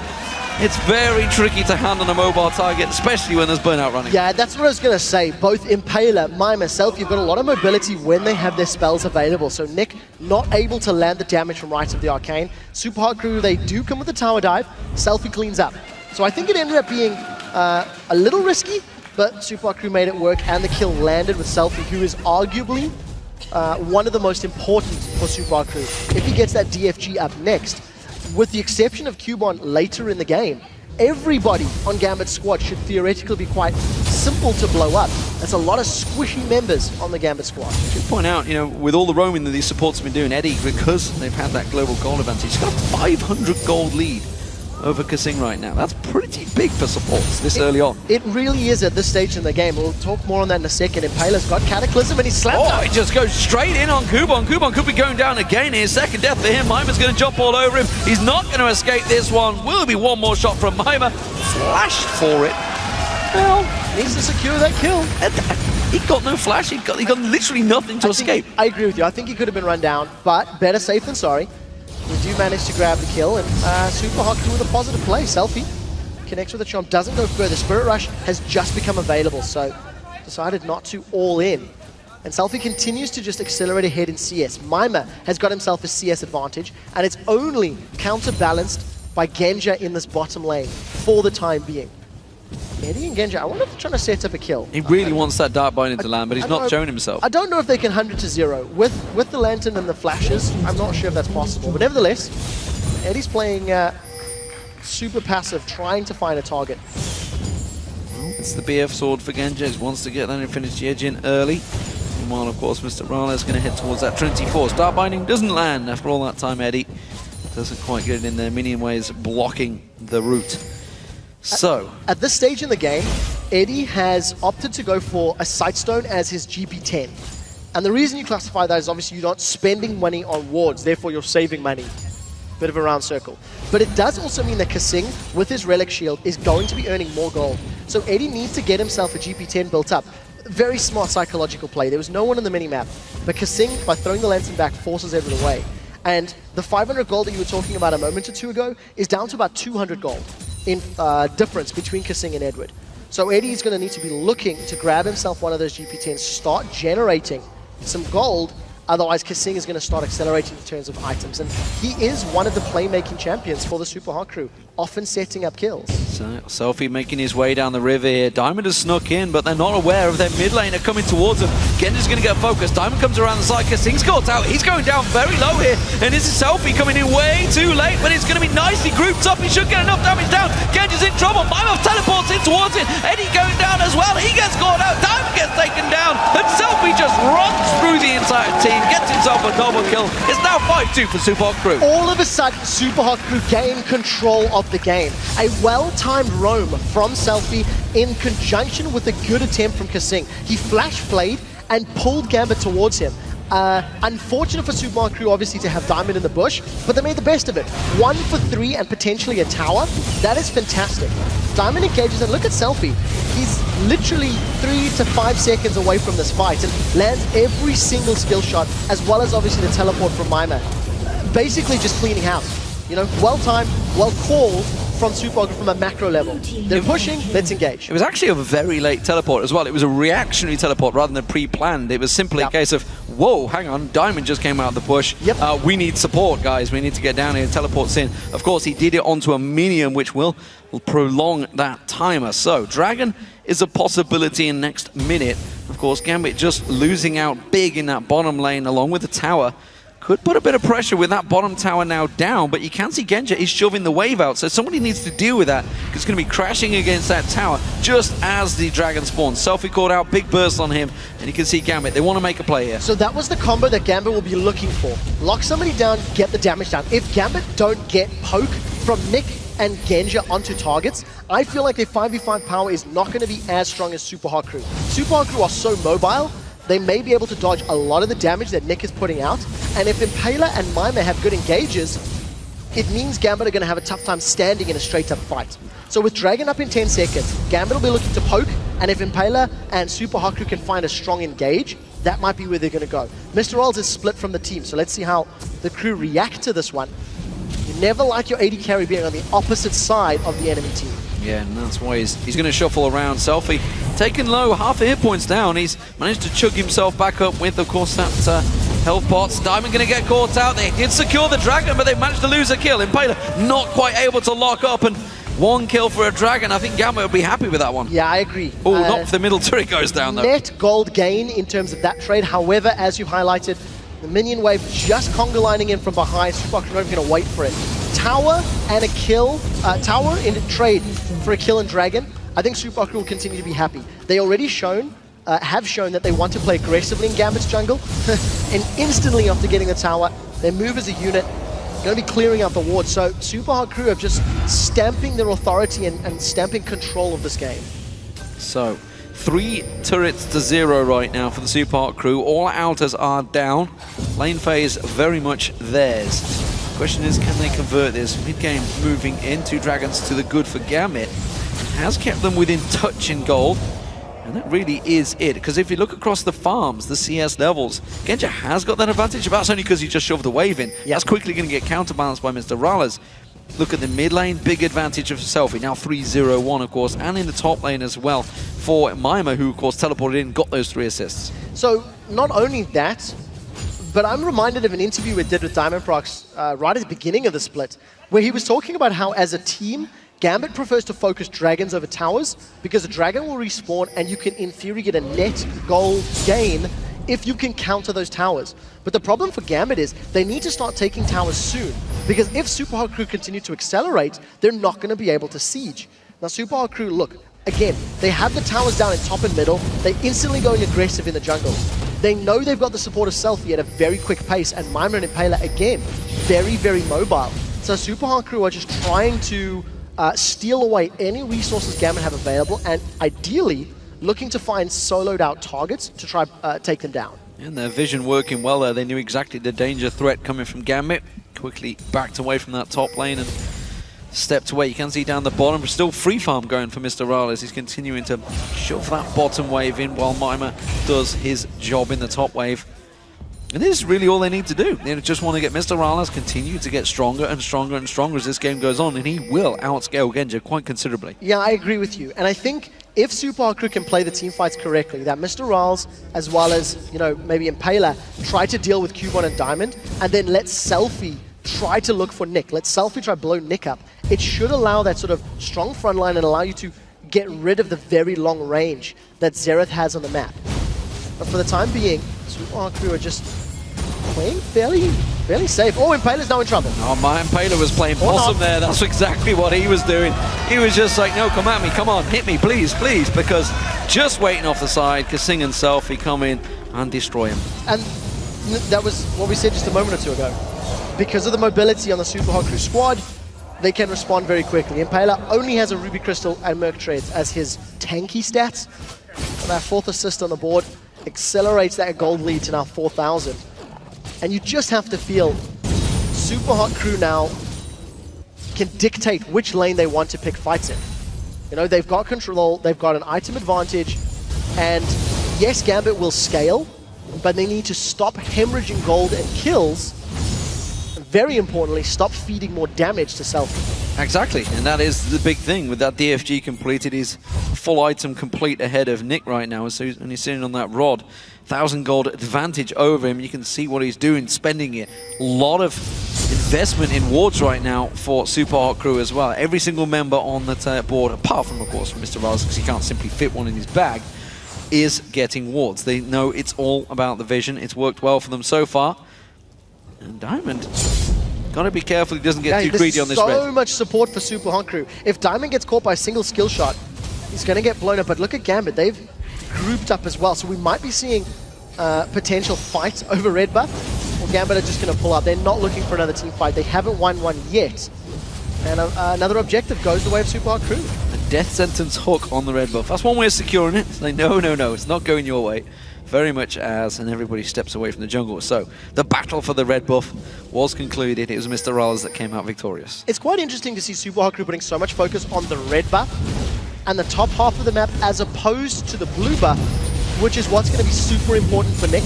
It's very tricky to hand on a mobile target, especially when there's burnout running. Yeah, that's what I was going to say. Both Impaler, Mima, Selfie have got a lot of mobility when they have their spells available. So Nick not able to land the damage from Rites of the Arcane. Super Hard Crew, they do come with the tower dive. Selfie cleans up. So I think it ended up being a little risky, but Super Hard Crew made it work and the kill landed with Selfie, who is arguably one of the most important for Super Hard Crew. If he gets that DFG up next, with the exception of Cubon later in the game, everybody on Gambit's squad should theoretically be quite simple to blow up. There's a lot of squishy members on the Gambit squad. Should point out, you know, with all the roaming that these supports have been doing, Eddie, because they've had that global gold advantage, he's got a 500 gold lead over Kasing right now. That's pretty big for supports this early on. It really is at this stage in the game. We'll talk more on that in a second. Impaler's got Cataclysm and he's slapped up. He just goes straight in on Kubon. Kubon could be going down again here. Second death for him. Mima's going to jump all over him. He's not going to escape this one. Will there be one more shot from Mima? Flashed for it. Well, needs to secure that kill. He got no flash. He got literally nothing to escape. I agree with you. I think he could have been run down, but better safe than sorry. We do manage to grab the kill, and Super Hot Crew with a positive play. Selfie connects with the chomp, doesn't go further. Spirit Rush has just become available, so decided not to all in. And Selfie continues to just accelerate ahead in CS. Mima has got himself a CS advantage, and it's only counterbalanced by Genja in this bottom lane for the time being. Eddie and Genja, I wonder if they're trying to set up a kill. He really wants that Dark Binding to land, but he's not shown himself. I don't know if they can 100 to 0. With the Lantern and the flashes, I'm not sure if that's possible. But nevertheless, Eddie's playing super passive, trying to find a target. It's the BF sword for Genja. He wants to get that Infinity Edge in early. Meanwhile, of course, Mr. Rana is going to head towards that Trinity Force. Dark Binding doesn't land after all that time, Eddie. Doesn't quite get it in there. Minion Waves blocking the route. So, at this stage in the game, Eddie has opted to go for a Sightstone as his GP10. And the reason you classify that is obviously you're not spending money on wards, therefore you're saving money. Bit of a round circle. But it does also mean that Kasing, with his Relic Shield, is going to be earning more gold. So Eddie needs to get himself a GP10 built up. Very smart psychological play. There was no one on the minimap. But Kasing, by throwing the Lantern back, forces everyone away. And the 500 gold that you were talking about a moment or two ago is down to about 200 gold. In difference between Kasing and Edward. So Eddie is going to need to be looking to grab himself one of those GP10s, start generating some gold, otherwise Kasing is going to start accelerating in terms of items. And he is one of the playmaking champions for the Super Hot Crew, often setting up kills. So, Selfie making his way down the river here. Diamond has snuck in, but they're not aware of their mid laner coming towards him. Genja's going to get focused. Diamond comes around the side. Kasing's caught out. He's going down very low here. And this is Selfie coming in way too late, but it's going to be nicely grouped up. He should get enough damage down. Genja's in trouble. Mima teleports in towards it. Eddie going down as well. He gets caught out. Diamond gets taken down. And Selfie just runs through the entire team, gets himself a double kill. It's now 5-2 for Super Hot Crew. All of a sudden, Super Hot Crew gain control of the game. A well-timed roam from Selfie in conjunction with a good attempt from Kasing. He flash flayed and pulled Gambit towards him. Unfortunate for Super Hot Crew, obviously, to have Diamond in the bush, but they made the best of it. 1 for 3 and potentially a tower. That is fantastic. Diamond engages, and look at Selfie. He's literally 3 to 5 seconds away from this fight and lands every single skill shot, as well as obviously the teleport from Mima. Basically just cleaning house. You know, well-timed, well-called from Super Hot Crew from a macro level. They're pushing, let's engage. It was actually a very late teleport as well. It was a reactionary teleport rather than pre-planned. It was simply a case of, whoa, hang on, Diamond just came out of the bush. We need support, guys. We need to get down here. Teleports in. Of course, he did it onto a minion, which will prolong that timer. So, Dragon is a possibility in next minute. Of course, Gambit just losing out big in that bottom lane along with the tower. Could put a bit of pressure with that bottom tower now down, but you can see Genja is shoving the wave out, so somebody needs to deal with that. It's going to be crashing against that tower just as the dragon spawns. Selfie caught out, big burst on him, and you can see Gambit. They want to make a play here. So that was the combo that Gambit will be looking for. Lock somebody down, get the damage down. If Gambit don't get poke from Nick and Genja onto targets, I feel like their 5v5 power is not going to be as strong as Super Hard Crew. Super Hard Crew are so mobile, they may be able to dodge a lot of the damage that Nick is putting out, and if Impaler and Mima have good engages, it means Gambit are going to have a tough time standing in a straight-up fight. So with Dragon up in 10 seconds, Gambit will be looking to poke, and if Impaler and Super Hard Crew can find a strong engage, that might be where they're going to go. Mr. Rolls is split from the team, so let's see how the crew react to this one. You never like your AD carry being on the opposite side of the enemy team. Yeah, and that's why he's going to shuffle around. Selfie taken low, half a hit points down. He's managed to chug himself back up with, of course, that health pots. Diamond going to get caught out. They did secure the Dragon, but they managed to lose a kill. Impaler not quite able to lock up, and one kill for a Dragon. I think Gambit would be happy with that one. Yeah, I agree. Oh, not if the middle turret goes down, though. Net gold gain in terms of that trade. However, as you highlighted, the minion wave just conga lining in from behind. Super Hard Crew not even going to wait for it. Tower and a kill. Tower in trade for a kill and Dragon. I think Super Hard Crew will continue to be happy. They already have shown that they want to play aggressively in Gambit's jungle. And instantly after getting the tower, they move as a unit. Going to be clearing out the ward. So Super Hard Crew are just stamping their authority and stamping control of this game. So 3 turrets to 0 right now for the Super Hard Crew. All outers are down. Lane phase very much theirs. Question is, can they convert this? Mid-game moving in. 2 dragons to the good for Gambit. Has kept them within touch in gold. And that really is it. Because if you look across the farms, the CS levels, Genja has got that advantage. But that's only because he just shoved the wave in. That's quickly going to get counterbalanced by Mr. Rallas. Look at the mid lane, big advantage of Selfie. Now 3-0-1, of course, and in the top lane as well for Mima, who, of course, teleported in, got those 3 assists. So not only that, but I'm reminded of an interview we did with Diamond Prox right at the beginning of the split, where he was talking about how, as a team, Gambit prefers to focus dragons over towers because a dragon will respawn and you can, in theory, get a net gold gain if you can counter those towers. But the problem for Gambit is they need to start taking towers soon, because if Super Hard Crew continue to accelerate, they're not going to be able to siege. Now, Super Hard Crew, look, again, they have the towers down in top and middle. They're instantly going aggressive in the jungle. They know they've got the support of Selfie at a very quick pace, and Mima and Impaler, again, very, very mobile. So Super Hard Crew are just trying to steal away any resources Gambit have available, and ideally looking to find soloed out targets to try take them down. And their vision working well there. They knew exactly the danger threat coming from Gambit. Quickly backed away from that top lane and stepped away. You can see down the bottom, but still free farm going for Mr. Rallas. He's continuing to shove that bottom wave in while Mima does his job in the top wave. And this is really all they need to do. They just want to get Mr. Rallas continue to get stronger and stronger and stronger as this game goes on, and he will outscale Genja quite considerably. Yeah, I agree with you. And I think if Super Hard Crew can play the team fights correctly, that Mr. Rallas, as well as, you know, maybe Impaler, try to deal with Cubone and Diamond, and then let Selfie try to look for Nick. Let Selfie try to blow Nick up. It should allow that sort of strong front line and allow you to get rid of the very long range that Xerath has on the map. But for the time being, Super Hard Crew are just playing fairly safe. Oh, Impaler's now in trouble. Oh, my Impaler was playing possum there. That's exactly what he was doing. He was just like, no, come at me, come on, hit me, please, please, because just waiting off the side, Kasing and Selfie come in and destroy him. And that was what we said just a moment or two ago. Because of the mobility on the Super Hard Crew squad, they can respond very quickly. Impaler only has a Ruby Crystal and Merc Treads as his tanky stats. And that 4th assist on the board accelerates that gold lead to now 4,000. And you just have to feel Super Hard Crew now can dictate which lane they want to pick fights in. You know, they've got control, they've got an item advantage, and yes, Gambit will scale, but they need to stop hemorrhaging gold and kills. And very importantly, stop feeding more damage to Selfie. Exactly, and that is the big thing. With that DFG completed, he's full item complete ahead of Nick right now, so and he's sitting on that rod. 1,000 gold advantage over him. You can see what he's doing, spending it. A lot of investment in wards right now for Super Hard Crew as well. Every single member on the board, apart from, of course, from Mr. Rallas, because he can't simply fit one in his bag, is getting wards. They know it's all about the vision. It's worked well for them so far. And Diamond, gotta be careful he doesn't get too greedy on this red. So much support for Super Hard Crew. If Diamond gets caught by a single skill shot, he's gonna get blown up. But look at Gambit, they've grouped up as well. So we might be seeing potential fight over red buff. Or Gambit are just gonna pull out. They're not looking for another team fight. They haven't won one yet. And another objective goes the way of Super Hot Crew. A death sentence hook on the red buff. That's one way of securing it. It's like, no, no, no, it's not going your way. Very much as, and everybody steps away from the jungle. So the battle for the red buff was concluded. It was Mr. Ralls that came out victorious. It's quite interesting to see Super Hot Crew putting so much focus on the red buff and the top half of the map as opposed to the blue buff, which is what's going to be super important for Nick.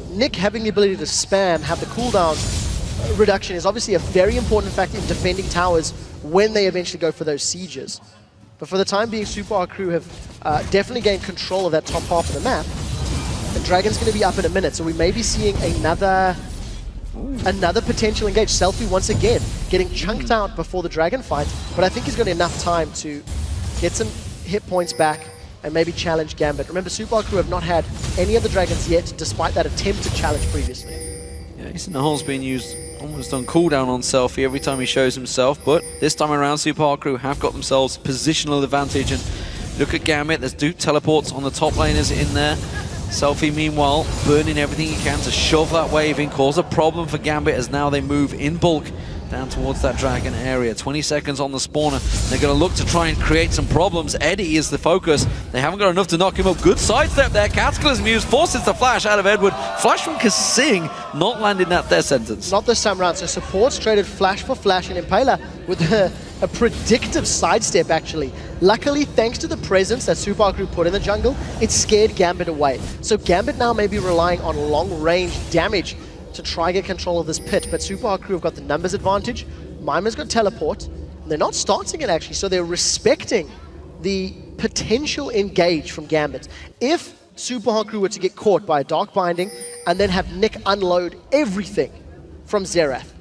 Nick having the ability to spam, have the cooldown reduction is obviously a very important factor in defending towers when they eventually go for those sieges. But for the time being, Super Hot Crew have definitely gained control of that top half of the map. And Dragon's going to be up in a minute, so we may be seeing another potential engage. Selfie once again getting chunked out before the Dragon fight, but I think he's got enough time to get some hit points back and maybe challenge Gambit. Remember, Super Hot Crew have not had any of the Dragons yet, despite that attempted challenge previously. Yeah, Ace in the Hole's being used almost on cooldown on Selfie every time he shows himself, but this time around Super Hot Crew have got themselves positional advantage. And look at Gambit, there's Duke teleports on the top laners in there. Selfie meanwhile burning everything he can to shove that wave in, cause a problem for Gambit as now they move in bulk down towards that Dragon area. 20 seconds on the spawner. They're going to look to try and create some problems. Eddie is the focus. They haven't got enough to knock him up. Good sidestep there. Cataclysm used, forces the flash out of Edward. Flash from Kasing, not landing that death sentence. Not this time around. So supports traded flash for flash and Impaler with a predictive sidestep actually. Luckily, thanks to the presence that Super Hot Crew put in the jungle, it scared Gambit away. So Gambit now may be relying on long-range damage to try and get control of this pit, but Super Hot Crew have got the numbers advantage. Mimer's got teleport. They're not starting it actually, so they're respecting the potential engage from Gambit. If Super Hot Crew were to get caught by a Dark Binding and then have Nick unload everything from Xerath,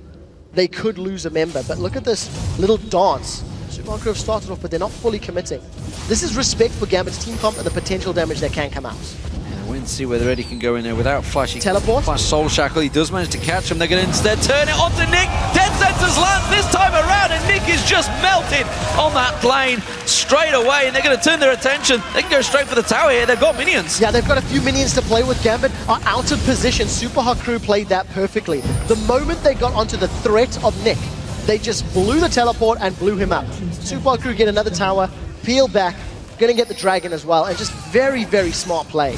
they could lose a member. But look at this little dance. Super Hot Crew have started off, but they're not fully committing. This is respect for Gambit's team comp and the potential damage that can come out. Wait and see whether Eddie can go in there without flashing. Teleport. Flash Soul Shackle. He does manage to catch him. They're going to instead turn it onto Nick. Death Sentence lands this time around, and Nick is just melted on that plane straight away. And they're going to turn their attention. They can go straight for the tower here. They've got minions. Yeah, they've got a few minions to play with. Gambit are out of position. Super Hot Crew played that perfectly. The moment they got onto the threat of Nick, they just blew the teleport and blew him up. Super Hot Crew get another tower, peel back, going to get the Dragon as well, and just very, very smart play.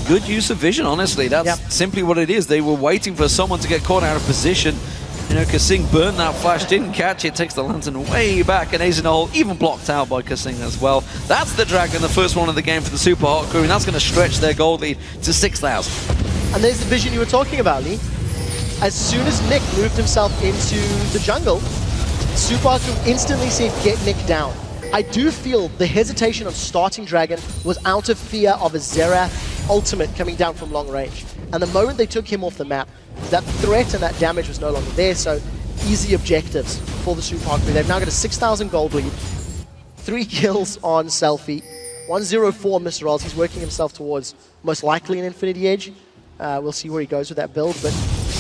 Good use of vision, honestly. That's simply what it is. They were waiting for someone to get caught out of position. You know, Kasing burned that flash, didn't catch it, takes the lantern way back, and Ace in the Hole even blocked out by Kasing as well. That's the Dragon, the first one of the game for the Super Hot Crew, and that's going to stretch their gold lead to 6,000. And there's the vision you were talking about, Lee. As soon as Nick moved himself into the jungle, Super Hot Crew instantly said, get Nick down. I do feel the hesitation on starting Dragon was out of fear of a Xerath ultimate coming down from long range. And the moment they took him off the map, that threat and that damage was no longer there, so easy objectives for the Super Hot Crew. They've now got a 6,000 gold lead, 3 kills on Selfie, 104 Mr. Rolls. He's working himself towards most likely an Infinity Edge. We'll see where he goes with that build, but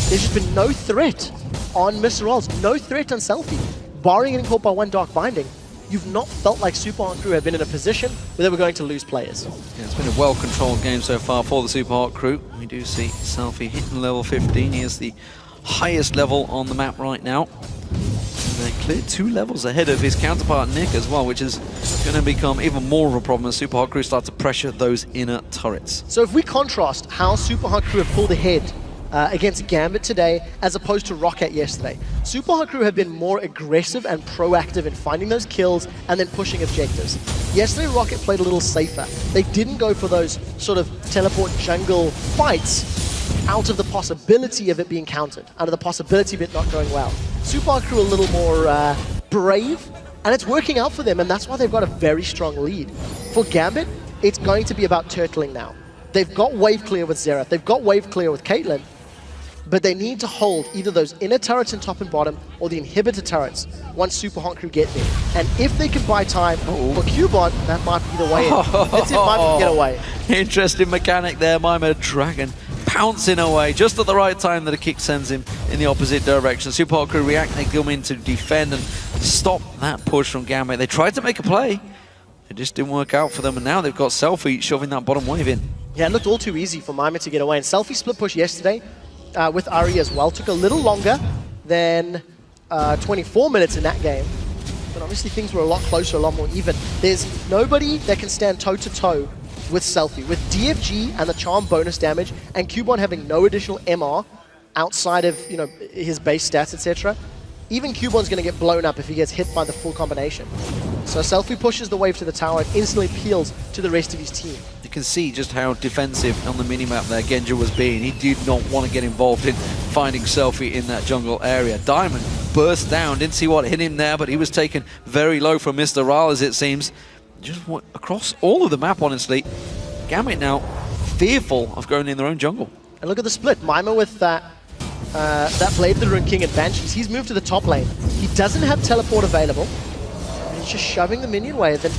there's just been no threat on Mr. Rolls, no threat on Selfie. Barring getting caught by one Dark Binding, you've not felt like Super Hot Crew have been in a position where they were going to lose players. Yeah, it's been a well-controlled game so far for the Super Hot Crew. We do see Selfie hitting level 15. He is the highest level on the map right now. And they're cleared 2 levels ahead of his counterpart Nick as well, which is going to become even more of a problem as Super Hot Crew start to pressure those inner turrets. So if we contrast how Super Hot Crew have pulled ahead against Gambit today as opposed to Rocket yesterday, Super Hot Crew have been more aggressive and proactive in finding those kills and then pushing objectives. Yesterday Rocket played a little safer. They didn't go for those sort of teleport jungle fights out of the possibility of it being countered, out of the possibility of it not going well. Super Hot Crew a little more brave, and it's working out for them, and that's why they've got a very strong lead. For Gambit, it's going to be about turtling now. They've got wave clear with Xerath, they've got wave clear with Caitlyn, but they need to hold either those inner turrets in top and bottom or the inhibitor turrets once Super Hot Crew get there. And if they can buy time for Cubot, that might be the way in. That's it, might get away. Interesting mechanic there, Mima Dragon pouncing away just at the right time that a kick sends him in the opposite direction. Super Hot Crew react, they come in to defend and stop that push from Gambit. They tried to make a play, it just didn't work out for them, and now they've got Selfie shoving that bottom wave in. Yeah, it looked all too easy for Mima to get away, and Selfie split push yesterday with Ari as well took a little longer than 24 minutes in that game. But obviously things were a lot closer, a lot more even. There's nobody that can stand toe-to-toe with Selfie. With DFG and the Charm bonus damage, and Cubon having no additional MR outside of his base stats, etc., even Cubon's going to get blown up if he gets hit by the full combination. So Selfie pushes the wave to the tower and instantly peels to the rest of his team. You can see just how defensive on the minimap there Genja was being. He did not want to get involved in finding Selfie in that jungle area. Diamond burst down, didn't see what hit him there, but he was taken very low from Mr. Ral, as it seems. Just went across all of the map, honestly. Gambit now fearful of going in their own jungle. And look at the split. Mima with that Blade of the Rune King and Banshees. He's moved to the top lane. He doesn't have teleport available. And he's just shoving the minion way. Then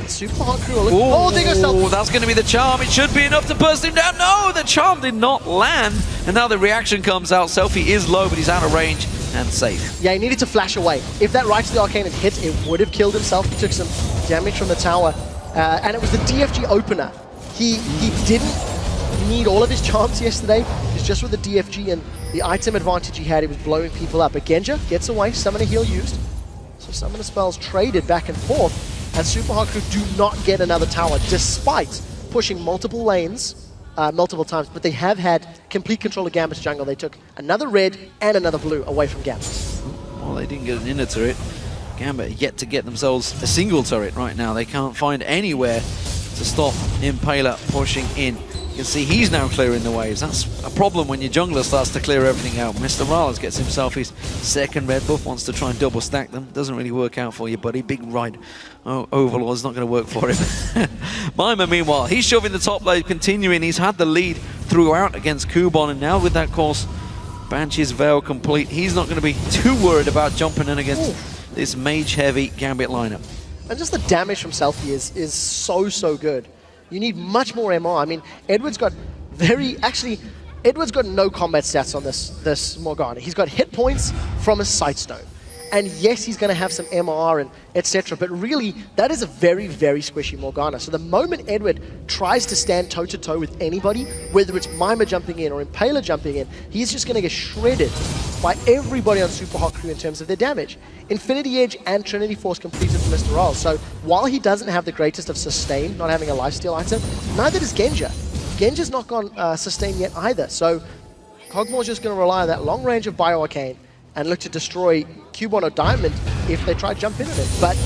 Super Hot Crew are looking. Oh, there goes Selfie. That's going to be the charm. It should be enough to burst him down. No, the charm did not land. And now the reaction comes out. Selfie is low, but he's out of range and safe. Yeah, he needed to flash away. If that Rise to the Arcane had hit, it would have killed himself. He took some damage from the tower. And it was the DFG opener. He didn't need all of his charms yesterday. It's just with the DFG and the item advantage he had, he was blowing people up. But Genja gets away, Summoner Heal used. So Summoner spells traded back and forth. And Super Hot Crew do not get another tower, despite pushing multiple lanes multiple times. But they have had complete control of Gambit's jungle. They took another red and another blue away from Gambit. Well, they didn't get an inner turret. Gambit yet to get themselves a single turret right now. They can't find anywhere to stop Impaler pushing in. You can see he's now clearing the waves. That's a problem when your jungler starts to clear everything out. Mr. Rales gets himself his second red buff, wants to try and double stack them. Doesn't really work out for you, buddy. Big ride. Oh, Overlord's not going to work for him. Mima, meanwhile, he's shoving the top lane, continuing. He's had the lead throughout against Kubon, and now with that course, Banshee's Veil complete. He's not going to be too worried about jumping in against this mage-heavy Gambit lineup. And just the damage from Selfie is so good. You need much more MR. I mean, Edward's got no combat stats on this Morgana. He's got hit points from a Sightstone. And yes, he's going to have some MR and etc. But really, that is a very, very squishy Morgana. So the moment Edward tries to stand toe-to-toe with anybody, whether it's Mima jumping in or Impaler jumping in, he's just going to get shredded by everybody on Super Hot Crew in terms of their damage. Infinity Edge and Trinity Force completed for Mr. Ral. So while he doesn't have the greatest of sustain, not having a lifesteal item, neither does Genja. Genja's not gone sustain yet either. So Kog'Maw's just going to rely on that long range of Bio Arcane and look to destroy Cubon or Diamond if they try to jump into it. But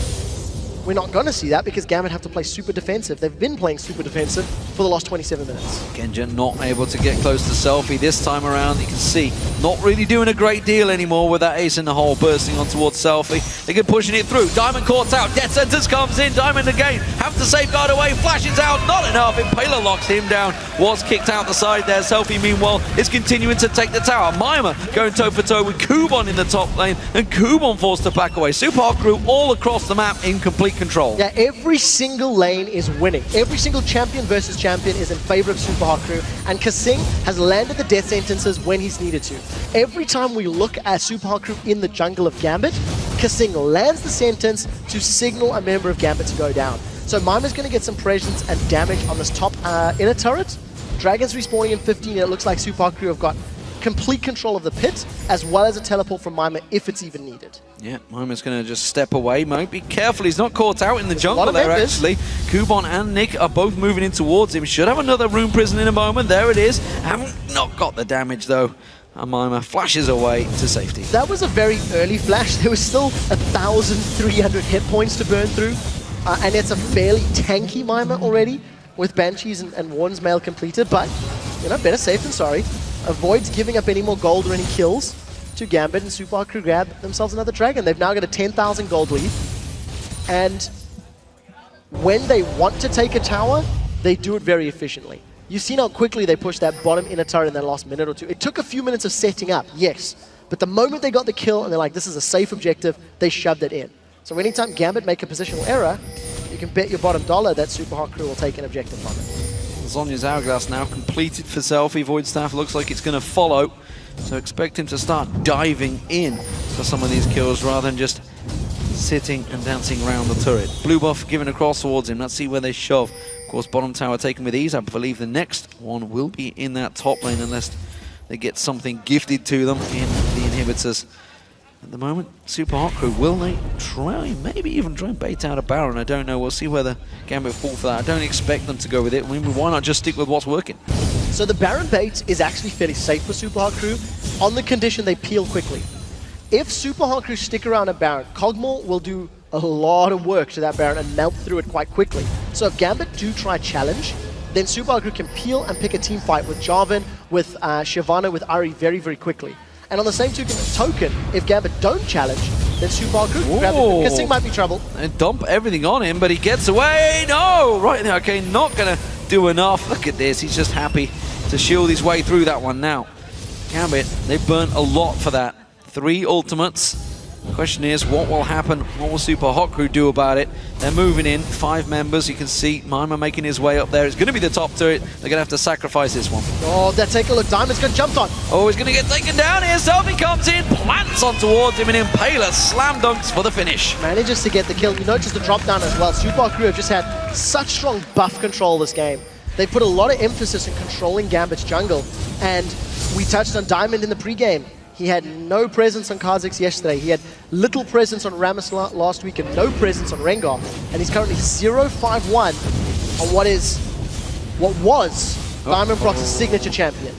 we're not going to see that because Gambit have to play super defensive. They've been playing super defensive for the last 27 minutes. Genja not able to get close to Selfie this time around. You can see not really doing a great deal anymore with that ace in the hole bursting on towards Selfie. They get pushing it through. Diamond caught out. Death Sentence comes in. Diamond again. Have to safeguard away. Flashes out. Not enough. Impaler locks him down. Was kicked out the side there. Selfie, meanwhile, is continuing to take the tower. Mima going toe-for-toe with Kubon in the top lane. And Kubon forced to back away. Super Hot Crew all across the map in complete control. Yeah, every single lane is winning. Every single champion versus champion is in favor of Super Hot Crew, and Kasing has landed the death sentences when he's needed to. Every time we look at Super Hot Crew in the jungle of Gambit, Kasing lands the sentence to signal a member of Gambit to go down. So Mima's going to get some presence and damage on this top inner turret. Dragons respawning in 15, and it looks like Super Hot Crew have got complete control of the pit, as well as a teleport from Mima if it's even needed. Yeah, Mima's going to just step away. Might be careful, he's not caught out in the jungle there, actually. Kubon and Nick are both moving in towards him. Should have another rune prison in a moment. There it is. Haven't not got the damage, though. And Mima flashes away to safety. That was a very early flash. There was still 1,300 hit points to burn through. And it's a fairly tanky Mima already, with Banshees and Warden's Mail completed. But, you know, better safe than sorry. Avoids giving up any more gold or any kills to Gambit, and Super Hot Crew grab themselves another dragon. They've now got a 10,000 gold lead. And when they want to take a tower, they do it very efficiently. You've seen how quickly they pushed that bottom inner turret in the last minute or two. It took a few minutes of setting up, yes. But the moment they got the kill and they're like, this is a safe objective, they shoved it in. So anytime Gambit make a positional error, you can bet your bottom dollar that Super Hot Crew will take an objective from it. Zhonya's Hourglass now completed for Selfie. Void Staff looks like it's going to follow. So expect him to start diving in for some of these kills rather than just sitting and dancing around the turret. Blue buff given across towards him. Let's see where they shove. Of course, bottom tower taken with ease. I believe the next one will be in that top lane unless they get something gifted to them in the inhibitors. At the moment, Super Hot Crew, will they try, maybe even try and bait out a Baron? I don't know. We'll see whether Gambit fall for that. I don't expect them to go with it. I mean, why not just stick with what's working? So the Baron bait is actually fairly safe for Super Hot Crew on the condition they peel quickly. If Super Hot Crew stick around a Baron, Kog'Maw will do a lot of work to that Baron and melt through it quite quickly. So if Gambit do try challenge, then Super Hot Crew can peel and pick a team fight with Jarvan, with Shyvana, with Ahri very, very quickly. And on the same token, if Gambit don't challenge, then Super Hot Crew can grab it. Kissing might be trouble. And dump everything on him, but he gets away. No! Right there, okay, not going to do enough. Look at this, he's just happy to shield his way through that one now. Gambit, they've burnt a lot for that. 3 ultimates. The question is, what will happen? What will Super Hot Crew do about it? They're moving in, 5 members. You can see Mima making his way up there. It's going to be the top turret. They're going to have to sacrifice this one. Oh, take a look. Diamond's got jumped on. Oh, he's going to get taken down here. Selfie comes in, plants on towards him, and Impaler slam dunks for the finish. Manages to get the kill. You notice the drop down as well. Super Hot Crew have just had such strong buff control this game. They put a lot of emphasis in controlling Gambit's jungle. And we touched on Diamond in the pregame. He had no presence on Kha'Zix yesterday. He had little presence on Rammus last week and no presence on Rengar. And he's currently 0-5-1 on what was Diamond Prox's signature champion.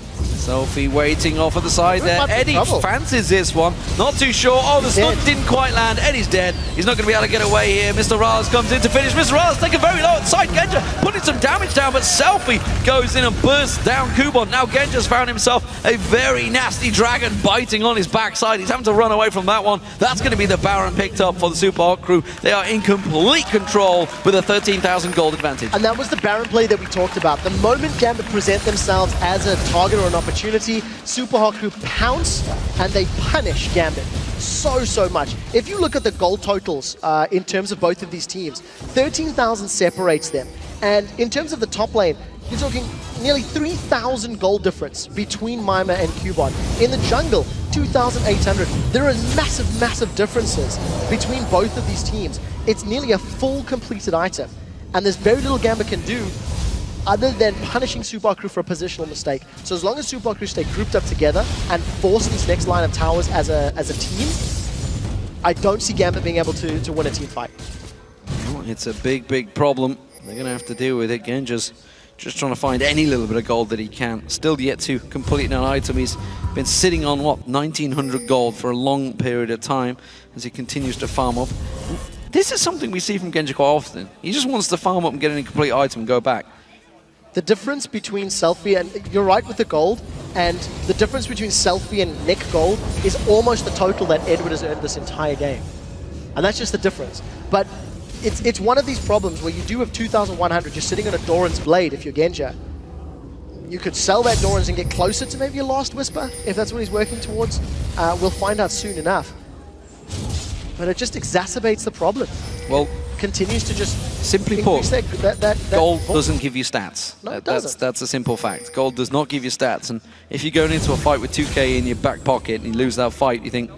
Selfie waiting off at the side there. Eddie fancies this one. Not too sure. Oh, the stun didn't quite land. Eddie's dead. He's not going to be able to get away here. Mr. Raz comes in to finish. Mr. Raz taken very low at side. Genja putting some damage down, but Selfie goes in and bursts down Kubon. Now Genja's found himself a very nasty dragon biting on his backside. He's having to run away from that one. That's going to be the Baron picked up for the Super Hot Crew. They are in complete control with a 13,000 gold advantage. And that was the Baron play that we talked about. The moment Gambit present themselves as a target or an opportunity, Super Hot Crew pounce and they punish Gambit so much. If you look at the gold totals in terms of both of these teams, 13,000 separates them. And in terms of the top lane, you're talking nearly 3,000 gold difference between Mima and Cubon. In the jungle, 2,800. There are massive differences between both of these teams. It's nearly a full completed item. And there's very little Gambit can do other than punishing Super Hot Crew for a positional mistake. So as long as Super Hot Crew stay grouped up together and force this next line of towers as a team, I don't see Gambit being able to win a team fight. It's a big problem. They're going to have to deal with it. Genja's just trying to find any little bit of gold that he can. Still yet to complete an item. He's been sitting on, what, 1,900 gold for a long period of time as he continues to farm up. This is something we see from Genja quite often. He just wants to farm up and get an incomplete item and go back. The difference between Selfie and, you're right with the gold, and the difference between Selfie and Nick gold is almost the total that Edward has earned this entire game. And that's just the difference. But it's one of these problems where you do have 2,100 just sitting on a Doran's blade if you're Genja. You could sell that Doran's and get closer to maybe a Last Whisper, if that's what he's working towards. We'll find out soon enough. But it just exacerbates the problem. Well, continues to just simply put, that gold doesn't give you stats. No, it doesn't. That's a simple fact. Gold does not give you stats. And if you're going into a fight with 2k in your back pocket and you lose that fight, you think,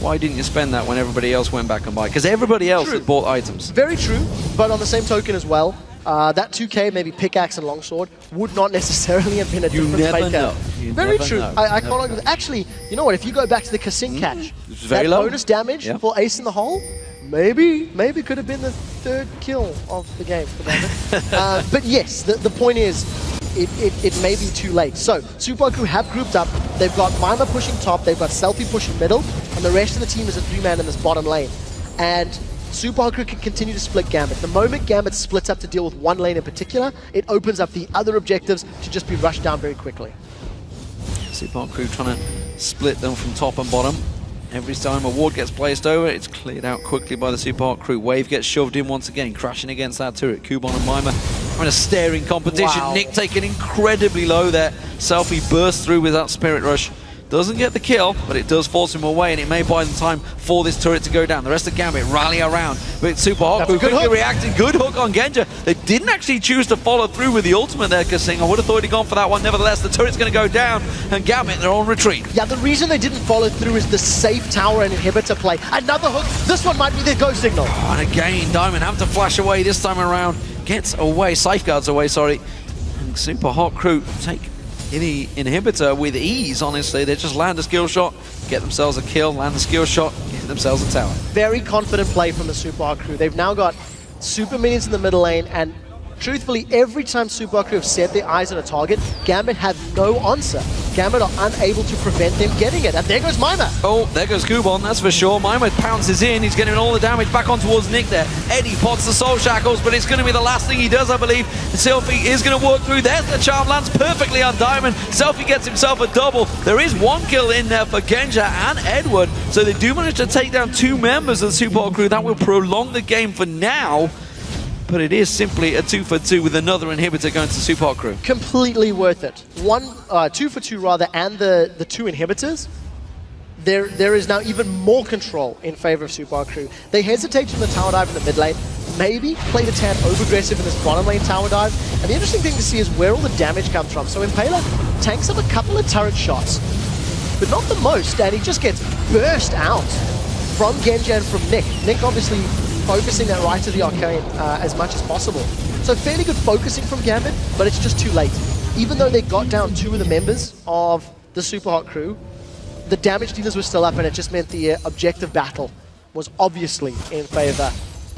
why didn't you spend that when everybody else went back and buy? Because everybody else had bought items. Very true, but on the same token as well, that 2k, maybe pickaxe and longsword, would not necessarily have been a different maker. Very true. I can't argue with. Actually, you know what? If you go back to the Kassin catch, that bonus damage for Ace in the hole, maybe could have been the 3rd kill of the game for David. But yes, the point is, it may be too late. So, Super Hot Crew have grouped up. They've got Mima pushing top, they've got Selfie pushing middle, and the rest of the team is a 3-man in this bottom lane. And Super Hot Crew can continue to split Gambit. The moment Gambit splits up to deal with one lane in particular, it opens up the other objectives to just be rushed down very quickly. Super Hot Crew trying to split them from top and bottom. Every time a ward gets placed over, it's cleared out quickly by the Super Hot Crew. Wave gets shoved in once again, crashing against that turret. Kubon and Mima are in a staring competition. Wow. Nick taken incredibly low there. Selfie bursts through with that Spirit Rush. Doesn't get the kill, but it does force him away, and it may buy them time for this turret to go down. The rest of Gambit rally around, but Super Hot Crew quickly reacting. Good hook on Genja. They didn't actually choose to follow through with the ultimate there, Kassin. I would have thought he'd gone for that one. Nevertheless, the turret's going to go down, and Gambit, they're on retreat. Yeah, the reason they didn't follow through is the safe tower and inhibitor play. Another hook. This one might be their go signal. Oh, and again, Diamond have to flash away this time around. Gets away, safeguards away, sorry. And Super Hot Crew take any inhibitor with ease, honestly. They just land a skill shot, get themselves a kill, land a skill shot, get themselves a tower. Very confident play from the Super Hot crew. They've now got super minions in the middle lane, and truthfully, every time Super Hot crew have set their eyes on a target, Gambit have no answer. Gambit are unable to prevent them getting it, and there goes Mima. Oh, there goes Kubon, that's for sure. Mima pounces in, he's getting all the damage back on towards Nick there. Eddie pots the Soul Shackles, but it's going to be the last thing he does, I believe. Selfie is going to work through. There's the charm, lands perfectly on Diamond. Selfie gets himself a double. There is one kill in there for Genja and Edward, so they do manage to take down 2 members of the Super Hot crew. That will prolong the game for now. But it is simply a 2-for-2 with another inhibitor going to the Super Hot crew. Completely worth it. 2-for-2 rather, and the 2 inhibitors. There is now even more control in favor of Super Hot crew. They hesitate from the tower dive in the mid lane, maybe played a tad over-aggressive in this bottom lane tower dive. And the interesting thing to see is where all the damage comes from. So Impaler tanks up a couple of turret shots, but not the most, and he just gets burst out from Genja and from Nick. Nick obviously focusing that right to the arcane as much as possible. So fairly good focusing from Gambit, but it's just too late. Even though they got down 2 of the members of the Super Hot crew, the damage dealers were still up, and it just meant the objective battle was obviously in favor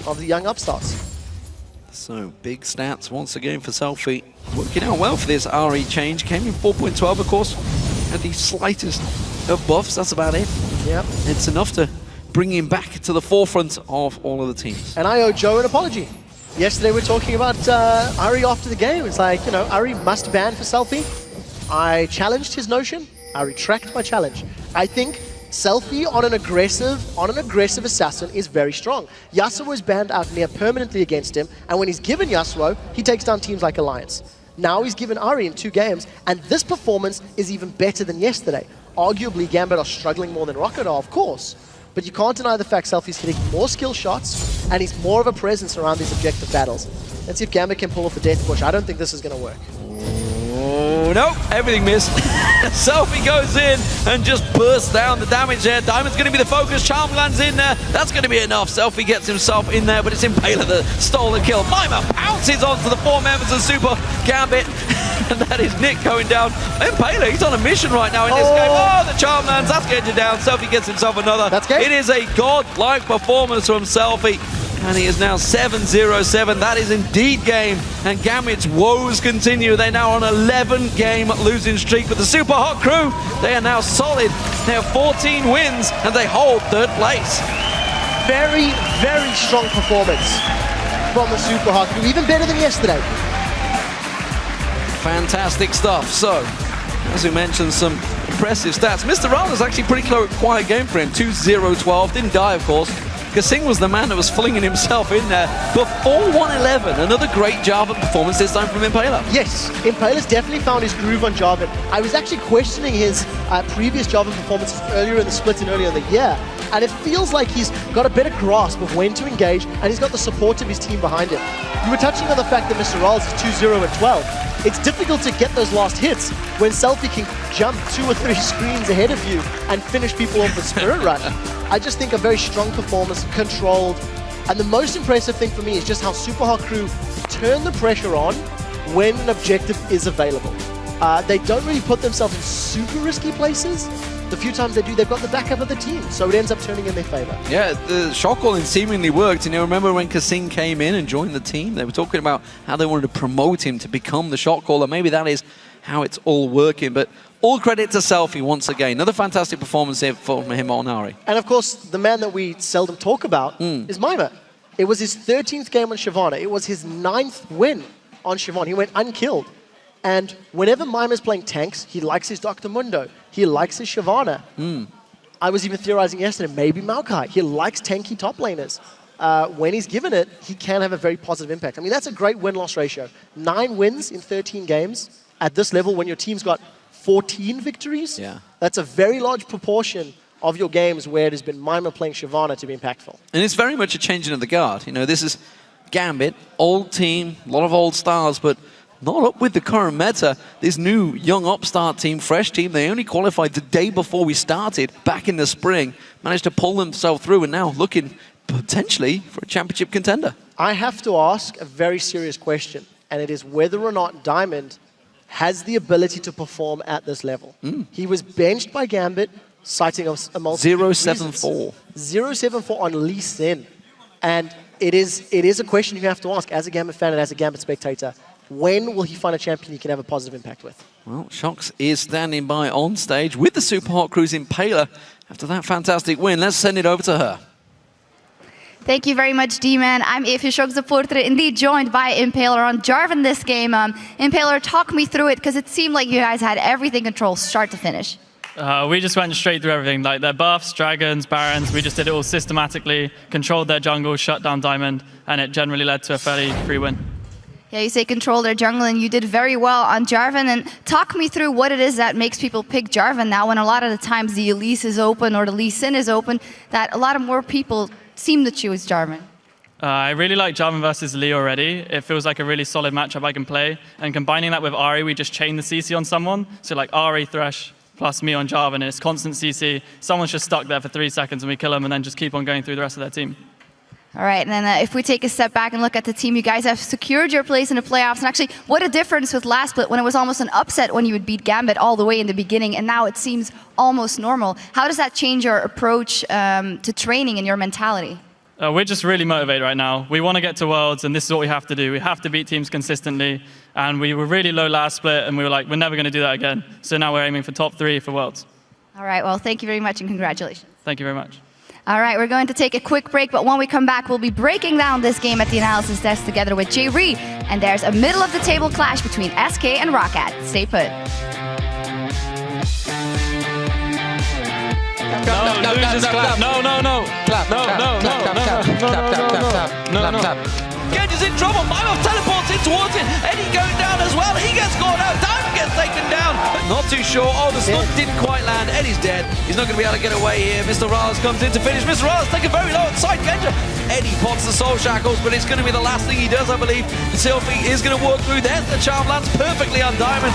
of the young upstarts. So, big stats once again for Selfie. Working out well for this RE change. Came in 4.12, of course. Had the slightest of buffs, that's about it. Yeah. It's enough to bring him back to the forefront of all of the teams. And I owe Joe an apology. Yesterday we were talking about Ari after the game. It's like, you know, Ari must ban for Selfie. I challenged his notion. I retract my challenge. I think Selfie on an aggressive assassin is very strong. Yasuo is banned out near permanently against him, and when he's given Yasuo, he takes down teams like Alliance. Now he's given Ari in 2 games, and this performance is even better than yesterday. Arguably, Gambit are struggling more than Rocket are, of course. But you can't deny the fact Selfie's hitting more skill shots, and he's more of a presence around these objective battles. Let's see if Gambit can pull off the death push. I don't think this is going to work. Oh, no, everything missed. Selfie goes in and just bursts down the damage there. Diamond's going to be the focus. Charm lands in there. That's going to be enough. Selfie gets himself in there, but it's Impaler that stole the kill. Mima pounces onto the 4 members of Super Gambit. And that is Nick going down. Impaler, he's on a mission right now in this game. Oh, the charm lands. That's getting down. Selfie gets himself another. That's game. It is a godlike performance from Selfie. And he is now 7-0-7. That is indeed game. And Gambit's woes continue. They're now on 11-game losing streak. But the Super Hot crew, they are now solid. They have 14 wins, and they hold 3rd place. Very, very strong performance from the Super Hot crew. Even better than yesterday. Fantastic stuff. So, as we mentioned, some impressive stats. Mr. Rana's actually pretty quiet game for him. 2-0-12. Didn't die, of course. Kasing was the man that was flinging himself in there. But 4-1-11, another great Jarvan performance, this time from Impaler. Yes, Impaler's definitely found his groove on Jarvan. I was actually questioning his previous Jarvan performances earlier in the split and earlier in the year, and it feels like he's got a better grasp of when to engage, and he's got the support of his team behind him. You were touching on the fact that Mr. Rolls is 2-0-12. It's difficult to get those last hits when Selfie can jump 2 or 3 screens ahead of you and finish people off the Spirit Run. I just think a very strong performance, controlled, and the most impressive thing for me is just how Super Hot crew turn the pressure on when an objective is available. They don't really put themselves in super risky places. The few times they do, they've got the backup of the team, so it ends up turning in their favor. Yeah, the shot calling seemingly worked. You know, remember when Kasing came in and joined the team? They were talking about how they wanted to promote him to become the shot caller. Maybe that is how it's all working, but all credit to Selfie once again. Another fantastic performance here from him on Ari. And of course, the man that we seldom talk about is Mima. It was his 13th game on Shyvana. It was his 9th win on Shyvana. He went unkilled. And whenever Mima's playing tanks, he likes his Dr. Mundo. He likes his Shyvana. I was even theorizing yesterday, maybe Maokai. He likes tanky top laners. When he's given it, he can have a very positive impact. I mean, that's a great win-loss ratio. 9 wins in 13 games at this level when your team's got 14 victories. Yeah. That's a very large proportion of your games where it has been Mima playing Shyvana to be impactful. And it's very much a changing of the guard. You know, this is Gambit, old team, a lot of old stars, but not up with the current meta. This new young upstart team, fresh team, they only qualified the day before we started, back in the spring, managed to pull themselves through and now looking potentially for a championship contender. I have to ask a very serious question, and it is whether or not Diamond has the ability to perform at this level. He was benched by Gambit, citing a multiple 0-7-4. 0-7-4 on Lee Sin. And it is a question you have to ask as a Gambit fan and as a Gambit spectator. When will he find a champion he can have a positive impact with? Well, Shox is standing by on stage with the Super Hot Cruise Impaler after that fantastic win. Let's send it over to her. Thank you very much, D-Man. I'm EUCS supporter, indeed joined by Impaler on Jarvan this game. Impaler, talk me through it, because it seemed like you guys had everything controlled start to finish. We just went straight through everything, like their buffs, dragons, barons. We just did it all systematically, controlled their jungle, shut down Diamond, and it generally led to a fairly free win. Yeah, you say control their jungle, and you did very well on Jarvan. And talk me through what it is that makes people pick Jarvan now, when a lot of the times the Elise is open or the Lee Sin is open, that a lot of more people seem to choose Jarvan. I really like Jarvan versus Lee already. It feels like a really solid matchup I can play. And combining that with Ahri, we just chain the CC on someone. So like Ahri, Thresh, plus me on Jarvan, and it's constant CC. Someone's just stuck there for 3 seconds and we kill them and then just keep on going through the rest of their team. All right, and then if we take a step back and look at the team, you guys have secured your place in the playoffs. And actually, what a difference with last split, when it was almost an upset when you would beat Gambit all the way in the beginning, and now it seems almost normal. How does that change your approach to training and your mentality? We're just really motivated right now. We want to get to Worlds, and this is what we have to do. We have to beat teams consistently. And we were really low last split, and we were like, we're never going to do that again. So now we're aiming for top 3 for Worlds. All right, well, thank you very much, and congratulations. Thank you very much. All right, we're going to take a quick break, but when we come back, we'll be breaking down this game at the analysis desk together with Jay Ree, and there's a middle-of-the-table clash between SK and Roccat. Stay put. No, losers clap. No. Clap. Genji's in trouble. Milo teleports in towards it. Eddie going down as well. He gets caught out. Diamond gets taken down. Not too sure. Oh, the stun didn't quite land. Eddie's dead. He's not going to be able to get away here. Mr. Riles comes in to finish. Mr. Riles taken very low inside Genji. Eddie pots the soul shackles, but it's going to be the last thing he does, I believe. Sylphie is going to walk through. There's the charm, lands perfectly on Diamond.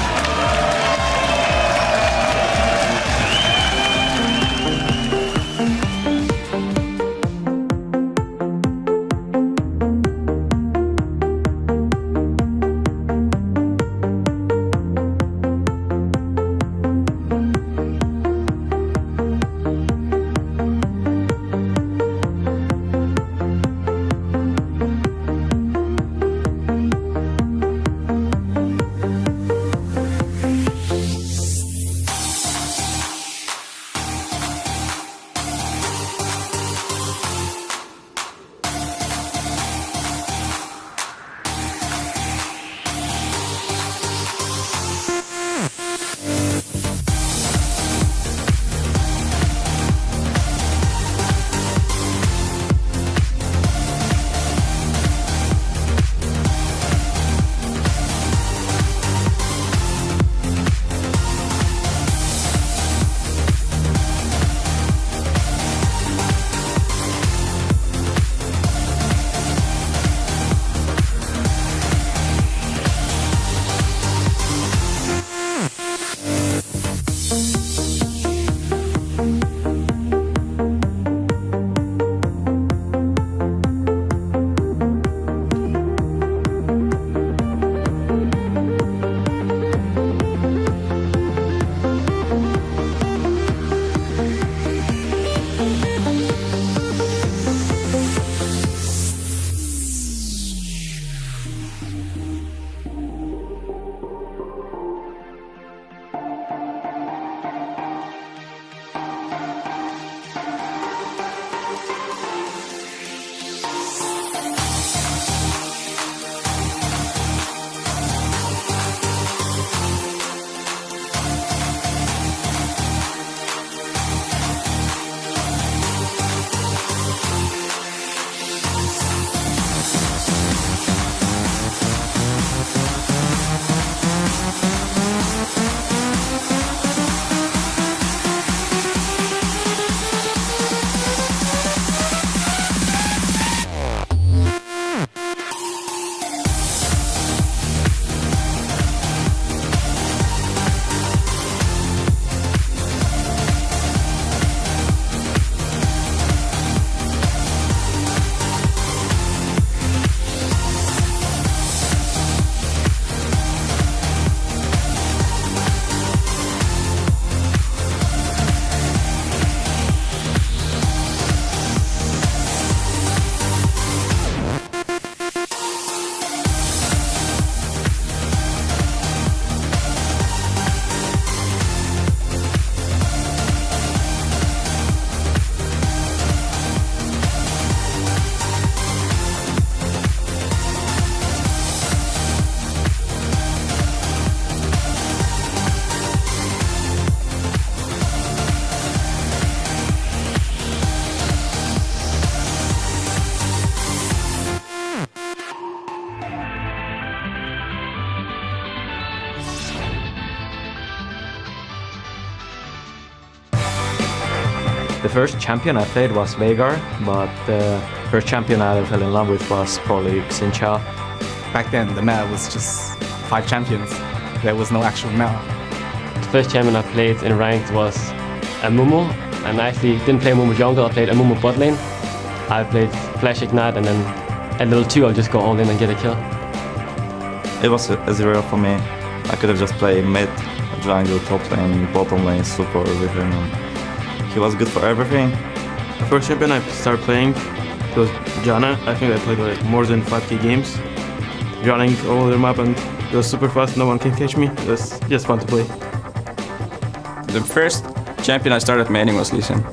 The first champion I played was Veigar, but the first champion I fell in love with was probably Xincha. Back then, the meta was just 5 champions. There was no actual meta. The first champion I played in ranked was Amumu, and I actually didn't play Amumu jungle, I played Amumu bot lane. I played Flash Ignite, and then at level 2 I'll just go all in and get a kill. It was a 0 for me. I could have just played mid, jungle, top lane, bottom lane, support, everything. He was good for everything. The first champion I started playing was Janna. I think I played like more than 5k games. Running all over the map, and it was super fast, no one can catch me. It was just fun to play. The first champion I started maining was Lee Sin.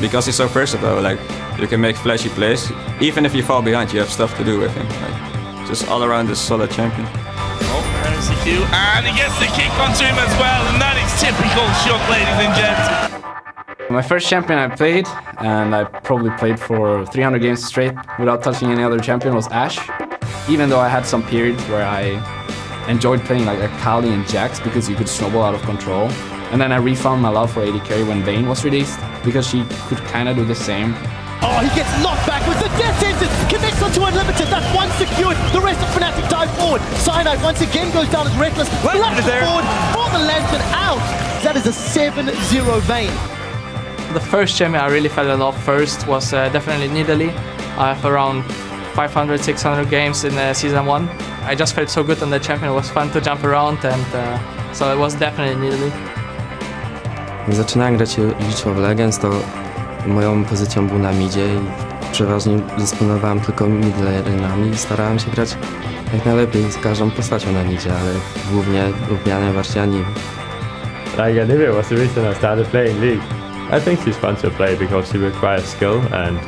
Because he's so versatile, like you can make flashy plays. Even if you fall behind, you have stuff to do with him. Like, just all around a solid champion. MCQ, and he gets the kick onto him as well, and that is typical Shock, ladies and gents. My first champion I played, and I probably played for 300 games straight without touching any other champion, was Ashe. Even though I had some periods where I enjoyed playing like Akali and Jax because you could snowball out of control. And then I refound my love for AD carry when Vayne was released because she could kind of do the same. Oh, he gets knocked back with the death sentence. Connects onto Unlimited. That's one secured. The rest of Fnatic dive forward. Cyanide once again goes down as Reckless. Flashes forward for the Lantern out. That is a 7-0 Vayne. The first champion I really fell in love first was definitely Nidalee. I have around 500, 600 games in Season 1. I just felt so good on the champion. It was fun to jump around, and so it was definitely Nidalee. Jak zaczynałem grać League of Legends, to moją pozycją był na midzie i przeważnie dysponowałem tylko mid lane'ami i starałem się grać jak najlepiej z każdą postacią na midzie, ale głównie lubiałem właśnie Anivę. Like Anivia was the reason I started playing League. I think she's fun to play because she requires skill and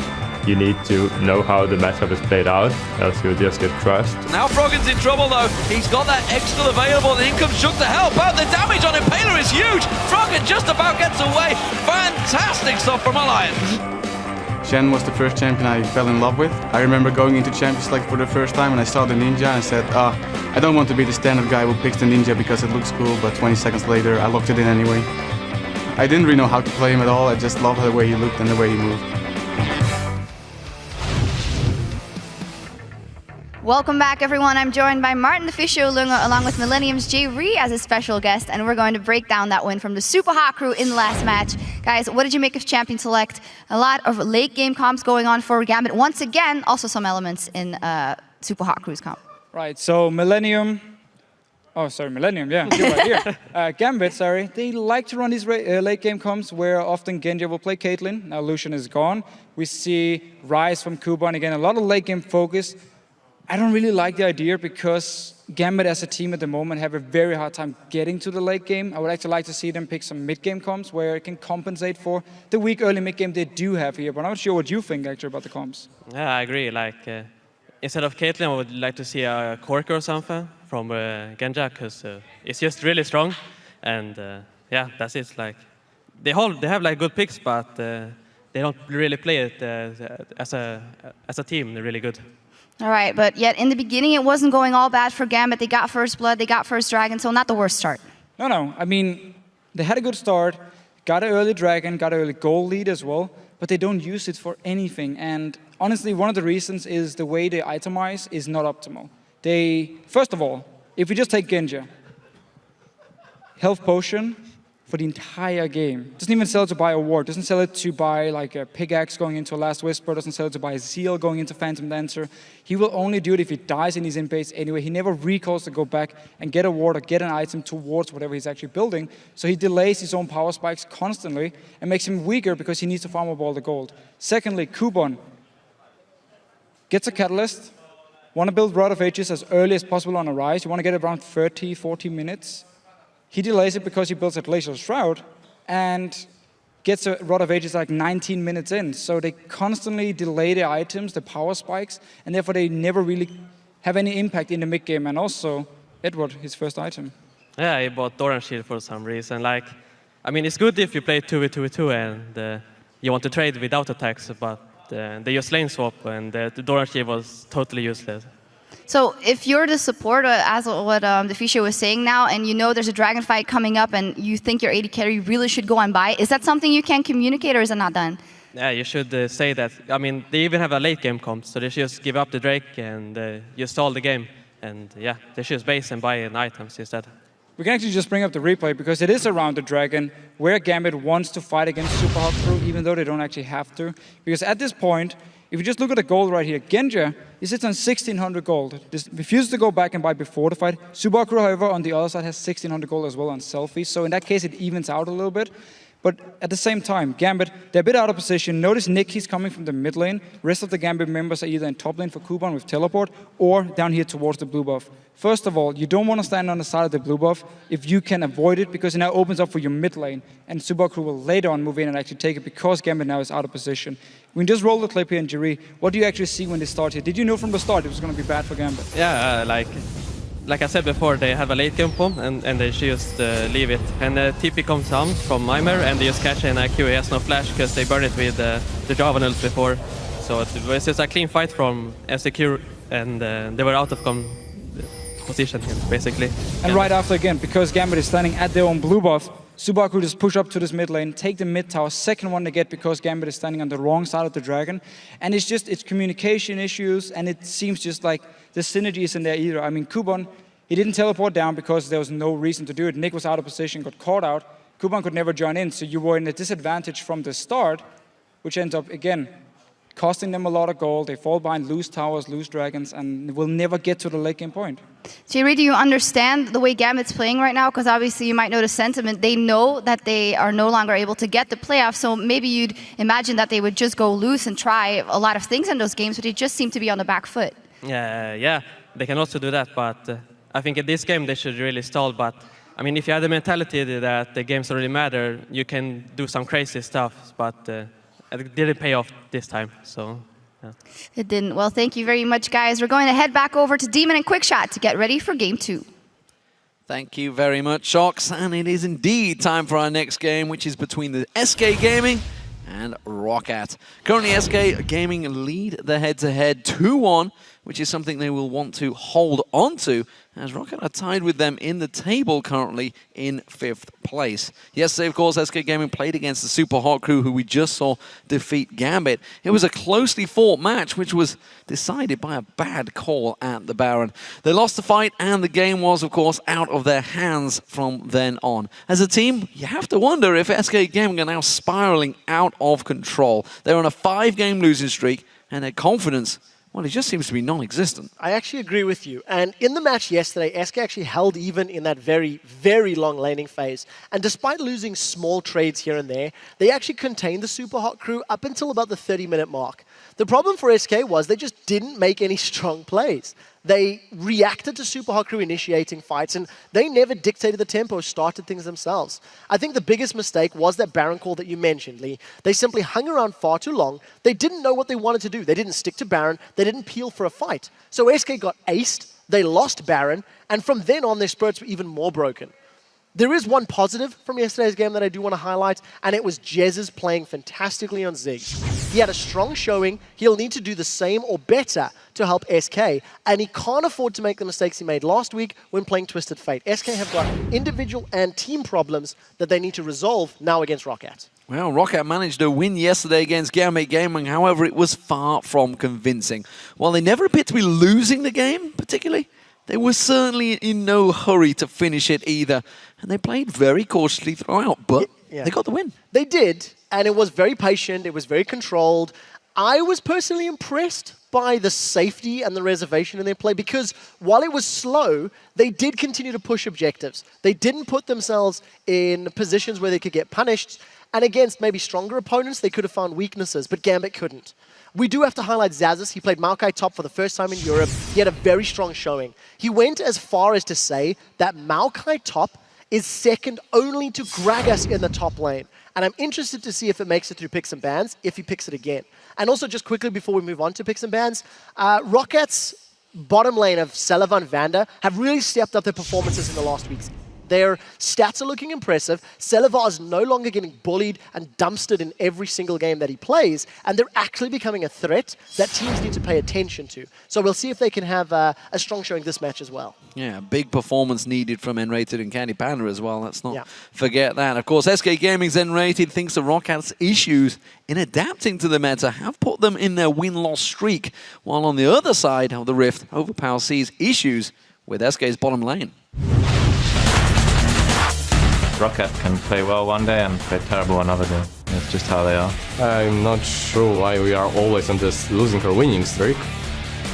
you need to know how the matchup is played out, else you'll just get crushed. Now Froggen's in trouble though. He's got that X still available, and in comes Shook to help out. The damage on Impaler is huge. Froggen just about gets away. Fantastic stuff from Alliance. Shen was the first champion I fell in love with. I remember going into Champions League for the first time and I saw the ninja and I said, I don't want to be the standard guy who picks the ninja because it looks cool, but 20 seconds later I locked it in anyway. I didn't really know how to play him at all, I just loved the way he looked and the way he moved. Welcome back, everyone. I'm joined by Martin the Fisher Lunga along with Millennium's Jay Ree as a special guest, and we're going to break down that win from the Super Hot crew in the last match. Guys, what did you make of Champion Select? A lot of late game comps going on for Gambit. Once again, also some elements in Super Hot crew's comp. Right, so Millennium, yeah, you're right here. Gambit, sorry, they like to run these late game comps where often Genji will play Caitlyn. Now Lucian is gone. We see Ryze from Kuban, again, a lot of late game focus. I don't really like the idea because Gambit as a team at the moment have a very hard time getting to the late game. I would actually like to see them pick some mid-game comps where it can compensate for the weak early mid-game they do have here. But I'm not sure what you think actually about the comps. Yeah, I agree. Like instead of Caitlyn, I would like to see a Corker or something from Genja because it's just really strong. And yeah, that's it. Like they have like good picks, but they don't really play it as a team. They're really good. All right, but yet in the beginning it wasn't going all bad for Gambit. They got first blood, they got first dragon, so not the worst start. No. I mean, they had a good start, got an early dragon, got an early goal lead as well, but they don't use it for anything. And honestly, one of the reasons is the way they itemize is not optimal. First of all, if we just take Genja, health potion for the entire game. Doesn't even sell it to buy a ward, doesn't sell it to buy like a pickaxe going into a Last Whisper, doesn't sell it to buy a Zeal going into Phantom Dancer. He will only do it if he dies in his in-base anyway. He never recalls to go back and get a ward or get an item towards whatever he's actually building. So he delays his own power spikes constantly and makes him weaker because he needs to farm up all the gold. Secondly, Kuban gets a Catalyst, want to build Rod of Ages as early as possible on a Rise. You want to get around 30, 40 minutes. He delays it because he builds a Glacial Shroud and gets a Rod of Ages like 19 minutes in. So they constantly delay the items, the power spikes, and therefore they never really have any impact in the mid game. And also, Edward, his first item. Yeah, he bought Doran Shield for some reason. Like, I mean, it's good if you play 2v2v2 and you want to trade without attacks, but they use lane swap and the Doran Shield was totally useless. So if you're the support, as what the Fischer was saying now, and you know there's a dragon fight coming up and you think your AD carry really should go on by, is that something you can communicate or is it not done? Yeah, you should say that. I mean, they even have a late game comp, so they should just give up the Drake and just stall the game. And yeah, they should just base and buy items instead. We can actually just bring up the replay because it is around the dragon where Gambit wants to fight against Super Hot Crew, even though they don't actually have to. Because at this point, if you just look at the gold right here, Genja, he sits on 1,600 gold. Just refuses to go back and buy before the fight. Super Hot Crew, however, on the other side has 1,600 gold as well on selfies. So in that case, it evens out a little bit. But at the same time, Gambit, they're a bit out of position. Notice Nick, he's coming from the mid lane. Rest of the Gambit members are either in top lane for Kuban with teleport or down here towards the blue buff. First of all, you don't want to stand on the side of the blue buff if you can avoid it because it now opens up for your mid lane. And Subaru will later on move in and actually take it because Gambit now is out of position. We can just roll the clip here in Jiri. What do you actually see when they start here? Did you know from the start it was going to be bad for Gambit? Yeah, like I said before, they have a late game pump and they should just leave it. And TP comes down from Mimer and they just catch an IQ. He has no flash because they burned it with the Javan ult before. So it was just a clean fight from SQ and they were out of position here, basically. And right after again, because Gambit is standing at their own blue buff, Subaru just push up to this mid lane, take the mid tower, second one they get because Gambit is standing on the wrong side of the dragon. And it's communication issues, and it seems just like the synergy isn't there either. I mean, Kuban, he didn't teleport down because there was no reason to do it. Nick was out of position, got caught out. Kuban could never join in, so you were in a disadvantage from the start, which ends up, again, costing them a lot of gold. They fall behind, lose towers, lose dragons, and will never get to the late game point. Jerry, do you understand the way Gambit's playing right now? Because obviously you might know the sentiment. They know that they are no longer able to get the playoffs, so maybe you'd imagine that they would just go loose and try a lot of things in those games, but they just seem to be on the back foot. Yeah, they can also do that, but I think in this game they should really stall. But I mean, if you have the mentality that the games don't really matter, you can do some crazy stuff, but it didn't pay off this time, so... Yeah. It didn't. Well, thank you very much, guys. We're going to head back over to Demon and Quickshot to get ready for Game 2. Thank you very much, Shox. And it is indeed time for our next game, which is between the SK Gaming and Roccat. Currently, SK Gaming lead the head-to-head 2-1, which is something they will want to hold on to, as Roccat are tied with them in the table currently in 5th place. Yesterday, of course, SK Gaming played against the Super Hot Crew, who we just saw defeat Gambit. It was a closely fought match, which was decided by a bad call at the Baron. They lost the fight, and the game was, of course, out of their hands from then on. As a team, you have to wonder if SK Gaming are now spiraling out of control. They're on a 5-game losing streak, and their confidence, well, it just seems to be non-existent. I actually agree with you. And in the match yesterday, SK actually held even in that very, very long laning phase. And despite losing small trades here and there, they actually contained the Super Hot Crew up until about the 30-minute mark. The problem for SK was they just didn't make any strong plays. They reacted to Super Hot Crew initiating fights, and they never dictated the tempo or started things themselves. I think the biggest mistake was that Baron call that you mentioned, Lee. They simply hung around far too long. They didn't know what they wanted to do. They didn't stick to Baron. They didn't peel for a fight. So SK got aced, they lost Baron, and from then on, their spirits were even more broken. There is one positive from yesterday's game that I do want to highlight, and it was Jez's playing fantastically on Ziggs. He had a strong showing. He'll need to do the same or better to help SK, and he can't afford to make the mistakes he made last week when playing Twisted Fate. SK have got individual and team problems that they need to resolve now against Roccat. Well, Roccat managed a win yesterday against Gambit Gaming. However, it was far from convincing. While they never appeared to be losing the game, particularly, they were certainly in no hurry to finish it either. And they played very cautiously throughout, but they got the win. They did, and it was very patient. It was very controlled. I was personally impressed by the safety and the reservation in their play because while it was slow, they did continue to push objectives. They didn't put themselves in positions where they could get punished. And against maybe stronger opponents, they could have found weaknesses, but Gambit couldn't. We do have to highlight Zazas. He played Maokai top for the first time in Europe. He had a very strong showing. He went as far as to say that Maokai top is second only to Gragas in the top lane. And I'm interested to see if it makes it through picks and bans, if he picks it again. And also, just quickly before we move on to picks and bans, Rockat's bottom lane of Sullivan Vander have really stepped up their performances in the last weeks. Their stats are looking impressive. Selevar is no longer getting bullied and dumpstered in every single game that he plays, and they're actually becoming a threat that teams need to pay attention to. So we'll see if they can have a strong showing this match as well. Yeah, big performance needed from N-Rated and Candy Panda as well. Let's not forget that. Of course, SK Gaming's N-Rated thinks the Rockat's issues in adapting to the meta have put them in their win-loss streak, while on the other side of the rift, Overpower sees issues with SK's bottom lane. Rocket can play well one day and play terrible another day. That's just how they are. I'm not sure why we are always on this losing or winning streak,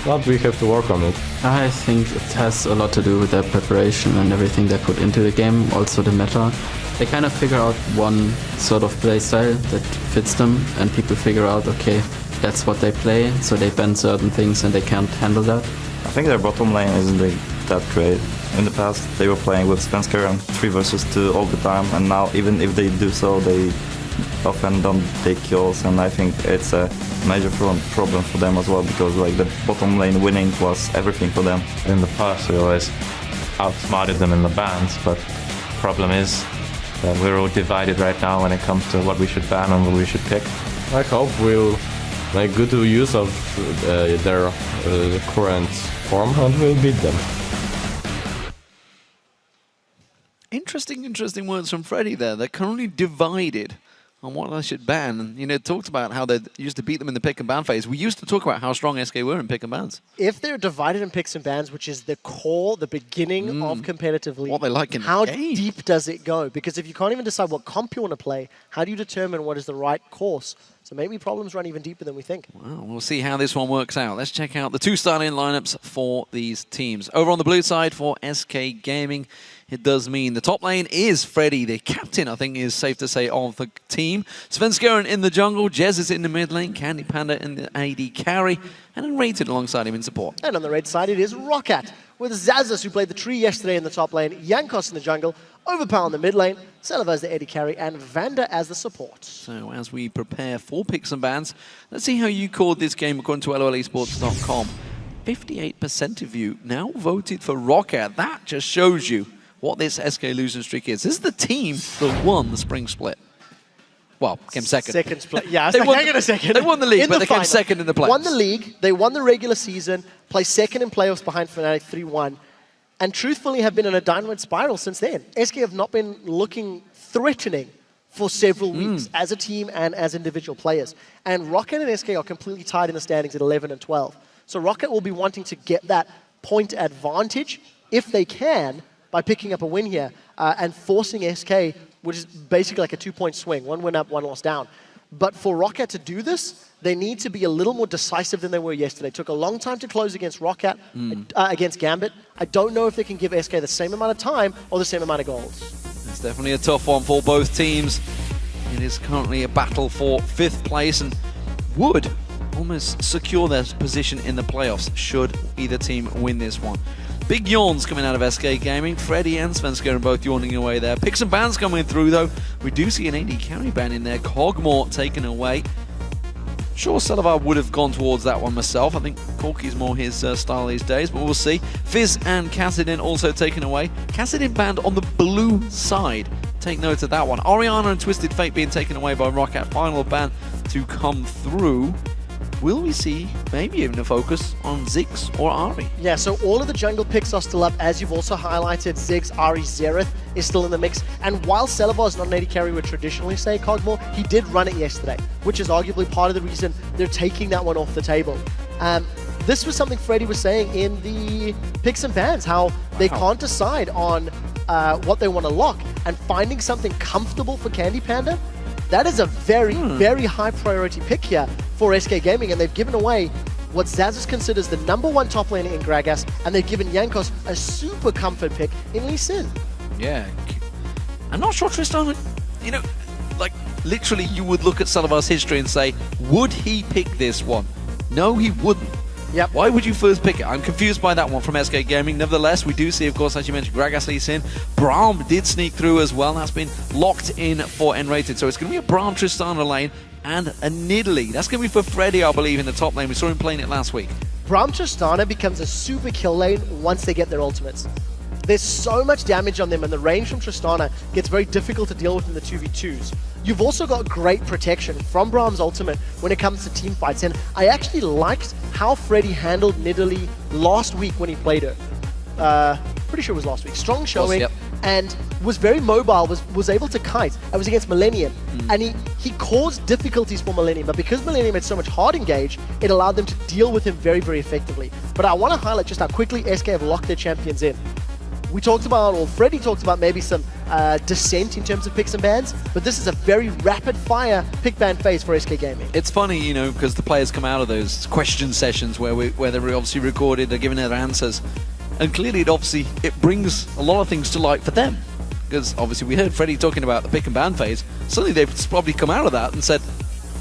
but we have to work on it. I think it has a lot to do with their preparation and everything they put into the game, also the meta. They kind of figure out one sort of play style that fits them, and people figure out, okay, that's what they play, so they ban certain things and they can't handle that. I think their bottom lane isn't that great. In the past, they were playing with Svenskar and 3 versus 2 all the time, and now even if they do so, they often don't take kills, and I think it's a major problem for them as well, because like the bottom lane winning was everything for them. In the past, we always outsmarted them in the bans, but the problem is that we're all divided right now when it comes to what we should ban and what we should pick. I hope we'll make good use of their current form and we'll beat them. Interesting words from Freddy there. They're currently divided on what I should ban. And, you know, talked about how they used to beat them in the pick and ban phase. We used to talk about how strong SK were in pick and bans. If they're divided in picks and bans, which is the core, the beginning of competitive league, what they like in how the game. deep does it go? Because if you can't even decide what comp you want to play, how do you determine what is the right course? So maybe problems run even deeper than we think. Well, we'll see how this one works out. Let's check out the 2 starting lineups for these teams. Over on the blue side for SK Gaming, it does mean the top lane is Freddy, the captain, I think is safe to say, of the team. Svenskeren in the jungle, Jez is in the mid lane, Candy Panda in the AD carry, and N-Rated alongside him in support. And on the red side, it is Rocket, with Zazas, who played the tree yesterday in the top lane, Jankos in the jungle, Overpower in the mid lane, Selevar as the AD carry, and Vanda as the support. So as we prepare for picks and bans, let's see how you called this game according to LOLesports.com. 58% of you now voted for Rocket. That just shows you what this SK losing streak is. This is the team that won the spring split. Well, came second. Second split. Yeah, hang on a second. They won the league, but they came second in the playoffs. Won the league, they won the regular season, placed second in playoffs behind Fnatic 3-1, and truthfully have been in a downward spiral since then. SK have not been looking threatening for several weeks as a team and as individual players. And Rocket and SK are completely tied in the standings at 11 and 12. So Rocket will be wanting to get that point advantage, if they can, by picking up a win here and forcing SK, which is basically like a 2-point swing, 1 win up, 1 loss down. But for Rocket to do this, they need to be a little more decisive than they were yesterday. It took a long time to close against Rocket, against Gambit. I don't know if they can give SK the same amount of time or the same amount of goals. It's definitely a tough one for both teams. It is currently a battle for 5th place and would almost secure their position in the playoffs should either team win this one. Big yawns coming out of SK Gaming. Freddy and Svenskeren both yawning away there. Picks and bans coming through though. We do see an AD carry ban in there. Cogmore taken away. Sure, Selevar would have gone towards that one myself. I think Corky's more his style these days, but we'll see. Fizz and Kassadin also taken away. Kassadin banned on the blue side. Take note of that one. Orianna and Twisted Fate being taken away by Rocket. Final ban to come through. Will we see maybe even a focus on Ziggs or Ahri? Yeah, so all of the jungle picks are still up, as you've also highlighted. Ziggs, Ahri, Xerath is still in the mix. And while Selevar is not an AD carry would traditionally say Cogmore, he did run it yesterday, which is arguably part of the reason they're taking that one off the table. This was something Freddy was saying in the picks and bans, how they can't decide on what they want to lock, and finding something comfortable for Candy Panda, that is a very, very high priority pick here for SK Gaming, and they've given away what Zazas considers the #1 top laner in Gragas, and they've given Jankos a super comfort pick in Lee Sin. Yeah. I'm not sure Tristan, you know, like literally you would look at Selevar's history and say, would he pick this one? No, he wouldn't. Yep. Why would you first pick it? I'm confused by that one from SK Gaming. Nevertheless, we do see, of course, as you mentioned, Gragas Lee Sin. Braum did sneak through as well. That's been locked in for N-Rated. So it's going to be a Braum Tristana lane and a Nidalee. That's going to be for Freddy, I believe, in the top lane. We saw him playing it last week. Braum Tristana becomes a super kill lane once they get their ultimates. There's so much damage on them, and the range from Tristana gets very difficult to deal with in the 2v2s. You've also got great protection from Brahm's ultimate when it comes to team fights, and I actually liked how Freddy handled Nidalee last week when he played her. Pretty sure it was last week. Strong showing, yep. and was very mobile, was able to kite. It was against Millennium, and he caused difficulties for Millennium, but because Millennium had so much hard engage, it allowed them to deal with him very, very effectively. But I want to highlight just how quickly SK have locked their champions in. We talked about, or Freddy talked about maybe some dissent in terms of picks and bans, but this is a very rapid-fire pick-ban phase for SK Gaming. It's funny, you know, because the players come out of those question sessions where they're obviously recorded, they're giving their answers, and clearly it brings a lot of things to light for them. Because obviously we heard Freddy talking about the pick and ban phase, suddenly they've probably come out of that and said,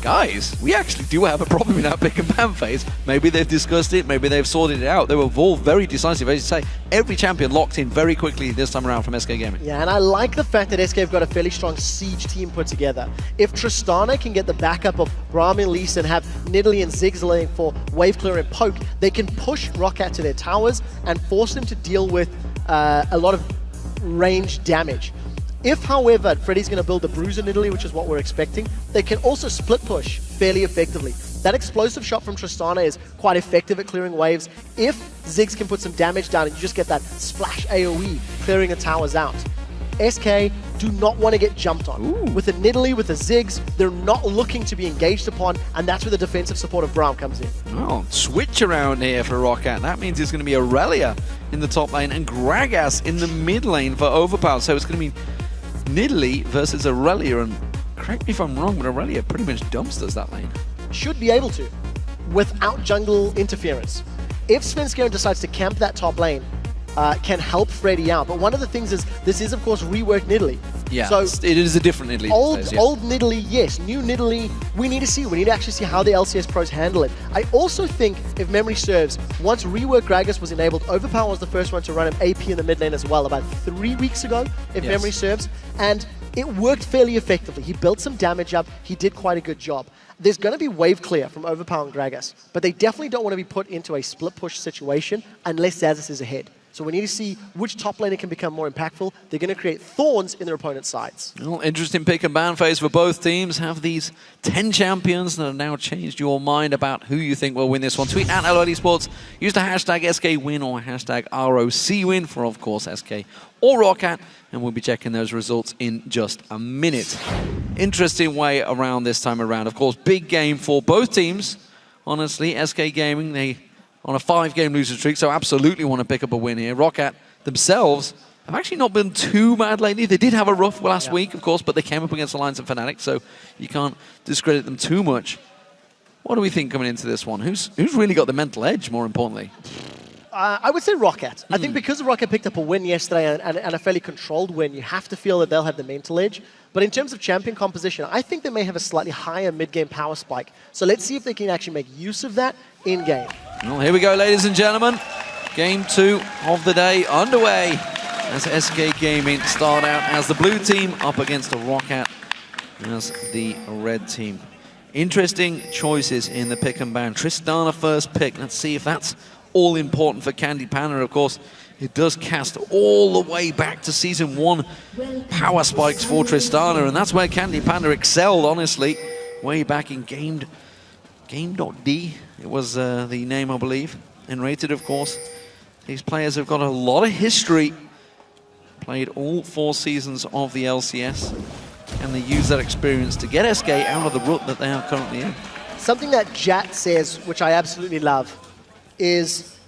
guys, we actually do have a problem in our pick and ban phase. Maybe they've discussed it, maybe they've sorted it out. They were all very decisive, as you say. Every champion locked in very quickly this time around from SK Gaming. Yeah, and I like the fact that SK have got a fairly strong siege team put together. If Tristana can get the backup of Braum and Lise and have Nidalee and Ziggs laying for wave clear and poke, they can push Roccat to their towers and force them to deal with a lot of range damage. If, however, Freddy's going to build the Bruiser Nidalee, which is what we're expecting, they can also split push fairly effectively. That explosive shot from Tristana is quite effective at clearing waves. If Ziggs can put some damage down and you just get that splash AoE clearing the towers out. SK do not want to get jumped on. Ooh. With a Nidalee, with a Ziggs, they're not looking to be engaged upon, and that's where the defensive support of Braum comes in. Oh, switch around here for Roccat. That means it's going to be Aurelia in the top lane and Gragas in the mid lane for Overpower. So it's going to be Nidalee versus Aurelia, and correct me if I'm wrong, but Aurelia pretty much dumpsters that lane. Should be able to, without jungle interference. If Svenskeren decides to camp that top lane, can help Freddy out. But one of the things is, this is of course reworked Nidalee. Yeah, so it is a different Nidalee. Old Nidalee, yes. New Nidalee, we need to see. We need to actually see how the LCS pros handle it. I also think, if memory serves, once rework Gragas was enabled, Overpower was the first one to run an AP in the mid lane as well, about 3 weeks ago, if memory serves. And it worked fairly effectively. He built some damage up. He did quite a good job. There's going to be wave clear from Overpower and Gragas, but they definitely don't want to be put into a split push situation unless Zazas is ahead. So we need to see which top laner can become more impactful. They're going to create thorns in their opponent's sides. Well, interesting pick and ban phase for both teams. Have these 10 champions that have now changed your mind about who you think will win this one. Tweet at LOL Esports. Use the hashtag SKWin or hashtag ROCWin for, of course, SK or Roccat. And we'll be checking those results in just a minute. Interesting way around this time around. Of course, big game for both teams. Honestly, SK Gaming, they on a 5-game losing streak, so absolutely want to pick up a win here. Roccat themselves have actually not been too bad lately. They did have a rough last week, of course, but they came up against Alliance and Fnatic, so you can't discredit them too much. What do we think coming into this one? Who's really got the mental edge, more importantly? I would say Roccat. I think because Roccat picked up a win yesterday and a fairly controlled win, you have to feel that they'll have the mental edge. But in terms of champion composition, I think they may have a slightly higher mid-game power spike. So let's see if they can actually make use of that in-game. Well, here we go, ladies and gentlemen. Game 2 of the day underway as SK Gaming start out as the blue team up against the Roccat as the red team. Interesting choices in the pick and ban. Tristana first pick. Let's see if that's all important for Candy Panda. Of course, it does cast all the way back to Season 1 power spikes for Tristana, and that's where Candy Panda excelled, honestly, way back in Game.D. It was the name, I believe. And rated, of course. These players have got a lot of history. Played all 4 seasons of the LCS. And they use that experience to get SK out of the rut that they are currently in. Something that Jat says, which I absolutely love, is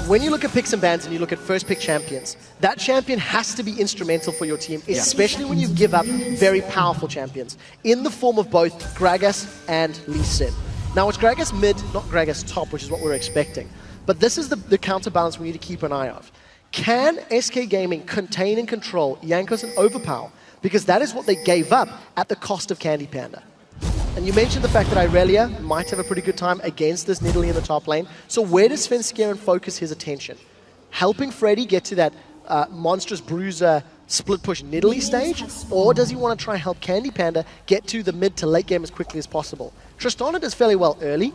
when you look at picks and bans and you look at first pick champions, that champion has to be instrumental for your team, especially when you give up very powerful champions, in the form of both Gragas and Lee Sin. Now it's Gragas mid, not Gragas top, which is what we're expecting. But this is the counterbalance we need to keep an eye of. Can SK Gaming contain and control Jankos and Overpower? Because that is what they gave up at the cost of Candy Panda. And you mentioned the fact that Aurelia might have a pretty good time against this Nidalee in the top lane. So where does Svenskeren focus his attention? Helping Freddy get to that monstrous bruiser split push Nidalee stage? Or does he want to try and help Candy Panda get to the mid to late game as quickly as possible? Tristana does fairly well early,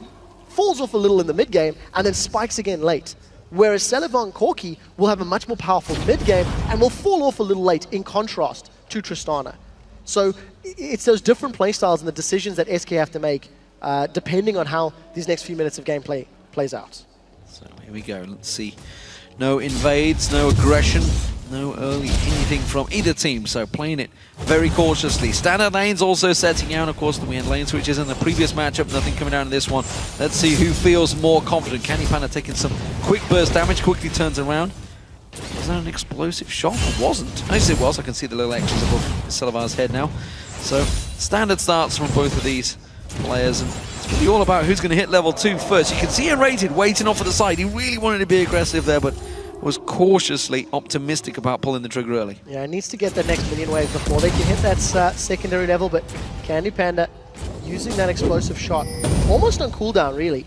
falls off a little in the mid game, and then spikes again late. Whereas Celevan Corki will have a much more powerful mid-game and will fall off a little late in contrast to Tristana. So it's those different playstyles and the decisions that SK have to make depending on how these next few minutes of gameplay plays out. So here we go, let's see. No invades, no aggression, no early anything from either team, so playing it very cautiously. Standard lanes also setting out, of course, we had lane switches in the previous matchup, nothing coming out in this one. Let's see who feels more confident. Candypanda taking some quick burst damage, quickly turns around. Was that an explosive shot? It wasn't. Yes, it was. I can see the little X's above Celevar's head now. So, standard starts from both of these players, and it's really all about who's going to hit level 2 first. You can see Unrated waiting off to the side. He really wanted to be aggressive there, but was cautiously optimistic about pulling the trigger early. Yeah, he needs to get that next minion wave before they can hit that secondary level, but Candypanda using that explosive shot, almost on cooldown really,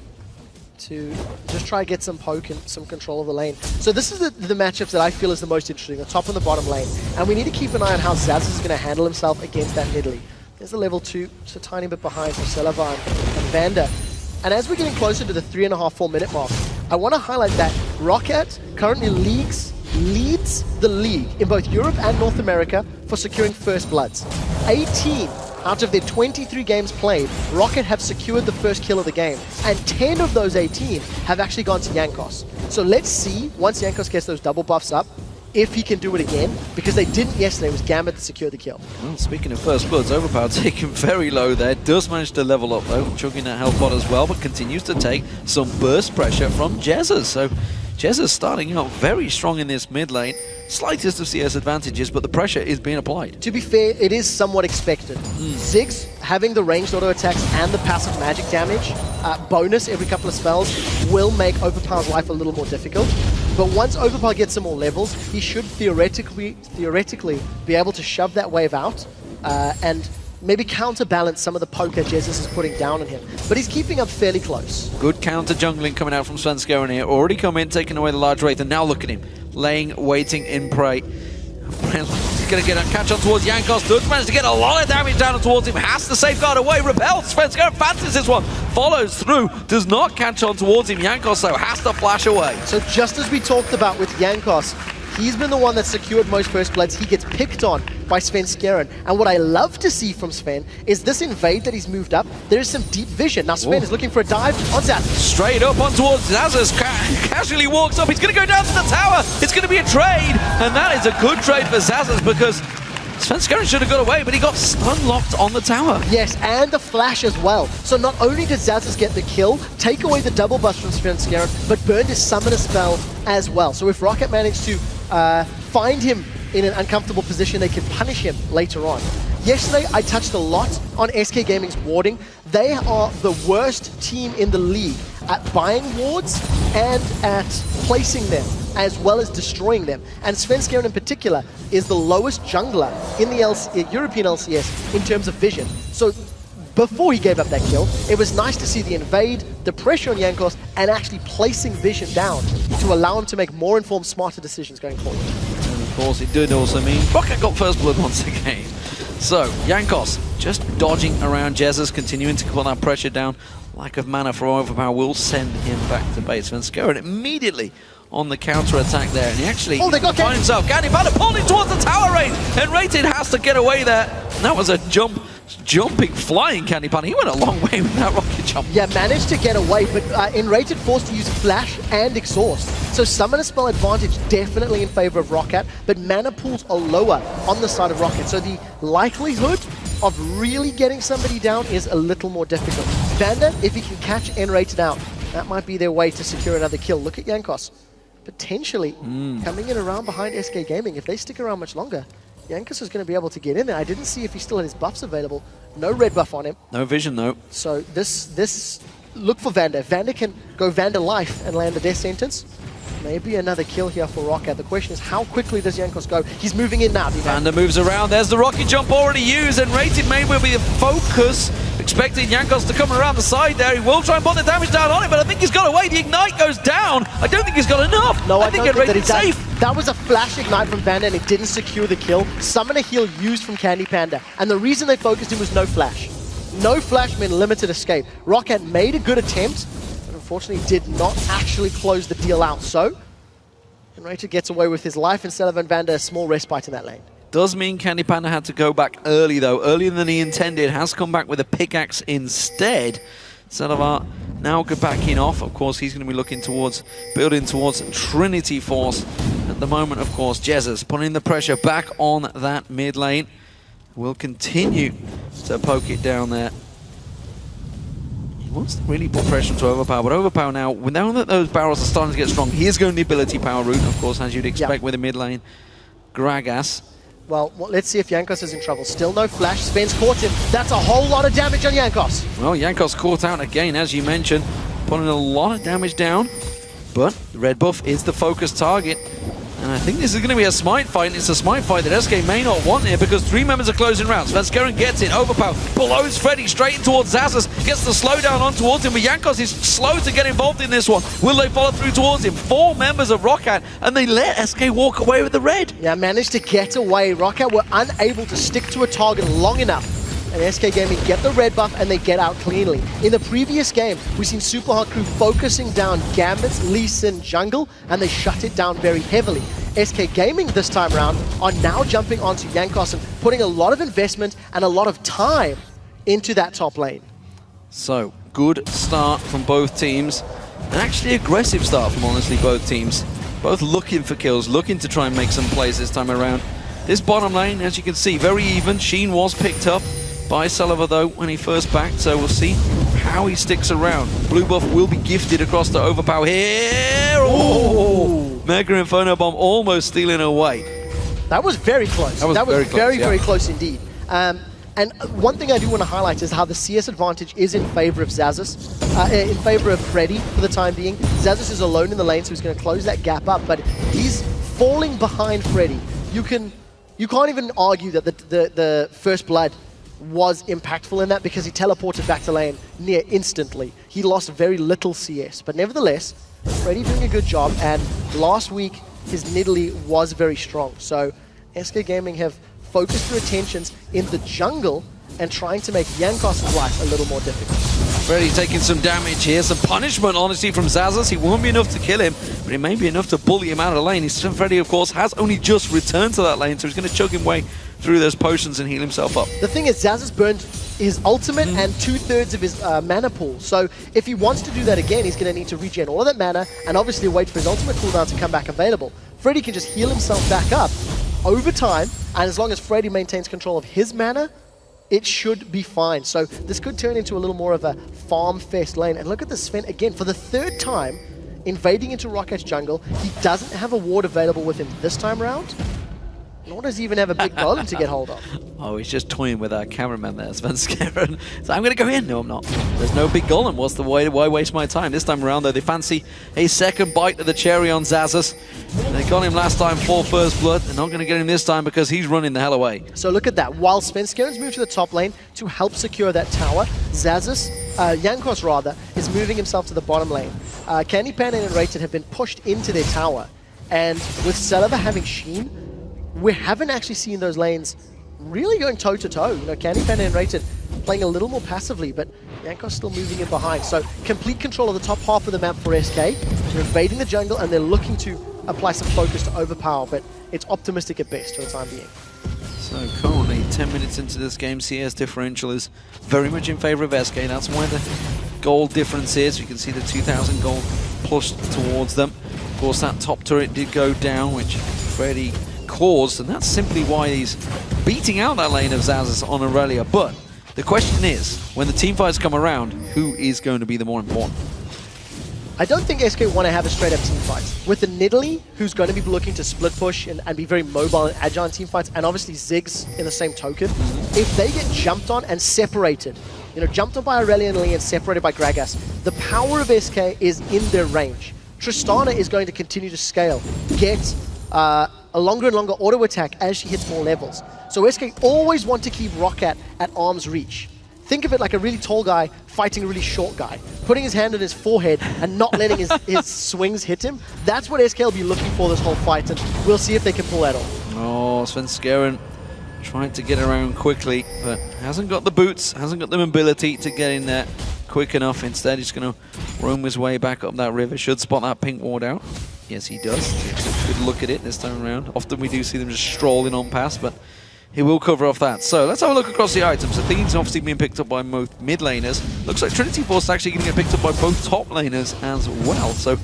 to just try to get some poke and some control of the lane. So this is the matchups that I feel is the most interesting, the top and the bottom lane. And we need to keep an eye on how Zaz is going to handle himself against that mid lane. There's a level 2, just a tiny bit behind for Celevan and Vanda. And as we're getting closer to the 3.5, 4 minute mark, I want to highlight that Rocket currently leads the league in both Europe and North America for securing first bloods. 18 out of their 23 games played, Rocket have secured the first kill of the game, and 10 of those 18 have actually gone to Jankos. So let's see, once Jankos gets those double buffs up, if he can do it again, because they didn't yesterday. It was Gambit that secured the kill. Well, speaking of first bloods, Overpower taken very low there. Does manage to level up though, chugging that health pot as well, but continues to take some burst pressure from Jezzas. So Jezzas starting out very strong in this mid lane. Slightest of CS advantages, but the pressure is being applied. To be fair, it is somewhat expected. Ziggs having the ranged auto attacks and the passive magic damage bonus every couple of spells will make Overpower's life a little more difficult. But once Overpower gets some more levels, he should theoretically be able to shove that wave out and maybe counterbalance some of the poke that Jesus is putting down on him. But he's keeping up fairly close. Good counter jungling coming out from Svenskeren here. Already come in, taking away the large wraith, and now look at him. Laying, waiting in prey. He's going to get a catch on towards Jankos. Does manage to get a lot of damage down towards him. Has to safeguard away. Repel. Svenskeren fancies this one. Follows through. Does not catch on towards him. Jankos, though, has to flash away. So just as we talked about with Jankos, he's been the one that secured most first bloods. He gets picked on by Svenskeren. And what I love to see from Sven is this invade that he's moved up. There is some deep vision. Now Sven is looking for a dive on Zaz. Straight up on towards Zazas. Casually walks up. He's going to go down to the tower. It's going to be a trade. And that is a good trade for Zazas because Svenskeren should have got away, but he got unlocked on the tower. Yes, and the flash as well. So not only did Zazas get the kill, take away the double bust from Svenskeren, but burned his summoner spell as well. So if Rocket managed to find him in an uncomfortable position, they can punish him later on. Yesterday, I touched a lot on SK Gaming's warding. They are the worst team in the league at buying wards and at placing them, as well as destroying them. And Svenskeren in particular is the lowest jungler in the European LCS in terms of vision. So before he gave up that kill, it was nice to see the invade, the pressure on Jankos, and actually placing vision down to allow him to make more informed, smarter decisions going forward. And of course, it did also mean Rocket got first blood once again. So, Jankos just dodging around Jezzas, continuing to put that pressure down. Lack of mana for Overpower will send him back to base. Svenskeren immediately on the counter-attack there, and he actually finds himself. Candypanda pulled him towards the tower range, and Rated has to get away there. And that was a jumping, flying Candypanda. He went a long way with that rocket jump. Yeah, managed to get away, but Enrated forced to use Flash and Exhaust. So Summoner Spell advantage definitely in favor of Rocket, but mana pools are lower on the side of Rocket. So the likelihood of really getting somebody down is a little more difficult. Vanda, if he can catch Enrated out, that might be their way to secure another kill. Look at Jankos. Potentially coming in around behind SK Gaming. If they stick around much longer, Jankos is going to be able to get in there. I didn't see if he still had his buffs available. No red buff on him. No vision, though. So this look for Vanda. Vanda can go Vanda life and land a death sentence. Maybe another kill here for Rocket. The question is, how quickly does Jankos go? He's moving in now. Vanda moves around. There's the rocket jump already used, and Rated may will be the focus. Expecting Jankos to come around the side there. He will try and put the damage down on it, but I think he's got away. The ignite goes down. I don't think he's got enough. No, I think don't think that Rated's safe. That was a flash ignite from Vanda, and it didn't secure the kill. Summoner heal used from Candypanda, and the reason they focused him was no flash. No flash meant limited escape. Rocket made a good attempt, but unfortunately did not actually close the deal out. So, Ro4 gets away with his life instead of Vander a small respite in that lane. Does mean Candy Panda had to go back early, though. Earlier than he intended. Has come back with a pickaxe instead. Salavar now backing off. Of course, he's going to be looking towards, building towards Trinity Force. At the moment, of course, Jesus putting the pressure back on that mid lane. Will continue to poke it down there. He wants to really put pressure to Overpower, but Overpower now, now that those barrels are starting to get strong, he is going the ability power route, of course, as you'd expect with a mid lane. Gragas. Well, let's see if Jankos is in trouble. Still no flash. Sven's caught him. That's a whole lot of damage on Jankos. Well, Jankos caught out again, as you mentioned, putting a lot of damage down. But red buff is the focus target. And I think this is going to be a smite fight. It's a smite fight that SK may not want here because 3 members are closing rounds. Svenskeren gets it. Overpower blows Freddy straight towards Zazas. Gets the slowdown on towards him. But Jankos is slow to get involved in this one. Will they follow through towards him? 4 members of Roccat, and they let SK walk away with the red. Yeah, managed to get away. Roccat were unable to stick to a target long enough. And SK Gaming get the red buff and they get out cleanly. In the previous game, we've seen Super Hard Crew focusing down Gambit's Lee Sin jungle, and they shut it down very heavily. SK Gaming this time around are now jumping onto Jankos and putting a lot of investment and a lot of time into that top lane. So, good start from both teams. An actually aggressive start from honestly both teams. Both looking for kills, looking to try and make some plays this time around. This bottom lane, as you can see, very even. Sheen was picked up by Sullivan though when he first backed, so we'll see how he sticks around. Blue buff will be gifted across to Overpower here. Oh! Mega Inferno Bomb almost stealing away. That was very close. That was very close indeed. And one thing I do want to highlight is how the CS advantage is in favor of Zazas, in favor of Freddy for the time being. Zazas is alone in the lane, so he's going to close that gap up, but he's falling behind Freddy. You can't even argue that the first blood was impactful in that because he teleported back to lane near instantly. He lost very little CS, but nevertheless, Freddy doing a good job, and last week his Nidalee was very strong. So SK Gaming have focused their attentions in the jungle and trying to make Jankos' life a little more difficult. Freddy taking some damage here, some punishment honestly from Zazas. He won't be enough to kill him, but it may be enough to bully him out of the lane. Freddy, of course, has only just returned to that lane, so he's going to chug him way through those potions and heal himself up. The thing is, Zazas burned his ultimate and 2/3 of his mana pool. So if he wants to do that again, he's going to need to regen all of that mana and obviously wait for his ultimate cooldown to come back available. Freddy can just heal himself back up over time, and as long as Freddy maintains control of his mana, it should be fine. So this could turn into a little more of a farm fest lane. And look at the Sven again, for the 3rd time, invading into Rocket's jungle. He doesn't have a ward available with him this time around. Nor does he even have a big golem to get hold of. Oh, he's just toying with our cameraman there, Svenskeren. So I'm going to go in. No, I'm not. There's no big golem. What's the way? Why waste my time? This time around, though, they fancy a second bite of the cherry on Zazas. They got him last time for first blood. They're not going to get him this time because he's running the hell away. So look at that. While Svenskeren's moved to the top lane to help secure that tower, Zazas, Jankos rather, is moving himself to the bottom lane. Candy Panda and Rated have been pushed into their tower. And with Salava having Sheen, we haven't actually seen those lanes really going toe-to-toe. You know, Candy Panda and Rated playing a little more passively, but Jankos still moving in behind. So complete control of the top half of the map for SK. They're invading the jungle and they're looking to apply some focus to Overpower, but it's optimistic at best for the time being. So currently 10 minutes into this game, CS differential is very much in favor of SK. That's why the gold difference is. You can see the 2,000 gold pushed towards them. Of course, that top turret did go down, which Freddy caused, and that's simply why he's beating out that lane of Zazas on Aurelia. But the question is, when the team fights come around, who is going to be the more important? I don't think SK want to have a straight-up team fight. With the Nidalee, who's going to be looking to split push and be very mobile and agile in team fights, and obviously Ziggs in the same token, if they get jumped on and separated, you know, jumped on by Aurelia and Lee and separated by Gragas, the power of SK is in their range. Tristana is going to continue to scale, get a longer and longer auto attack as she hits more levels. So SK always want to keep Roccat at arm's reach. Think of it like a really tall guy fighting a really short guy, putting his hand on his forehead and not letting his swings hit him. That's what SK will be looking for this whole fight, and we'll see if they can pull that off. Oh, Svenskeren trying to get around quickly, but hasn't got the boots, hasn't got the mobility to get in there quick enough. Instead, he's going to roam his way back up that river. Should spot that pink ward out. Yes, he does. Good look at it this time around. Often we do see them just strolling on past, but he will cover off that. So let's have a look across the items. Athene's obviously being picked up by both mid laners. Looks like Trinity Force is actually going to get picked up by both top laners as well. So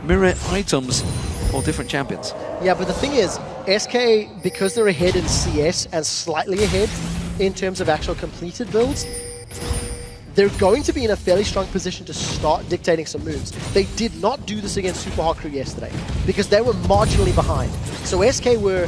mirror items for different champions. Yeah, but the thing is, SK, because they're ahead in CS and slightly ahead in terms of actual completed builds, they're going to be in a fairly strong position to start dictating some moves. They did not do this against Super Hot Crew yesterday because they were marginally behind. So SK were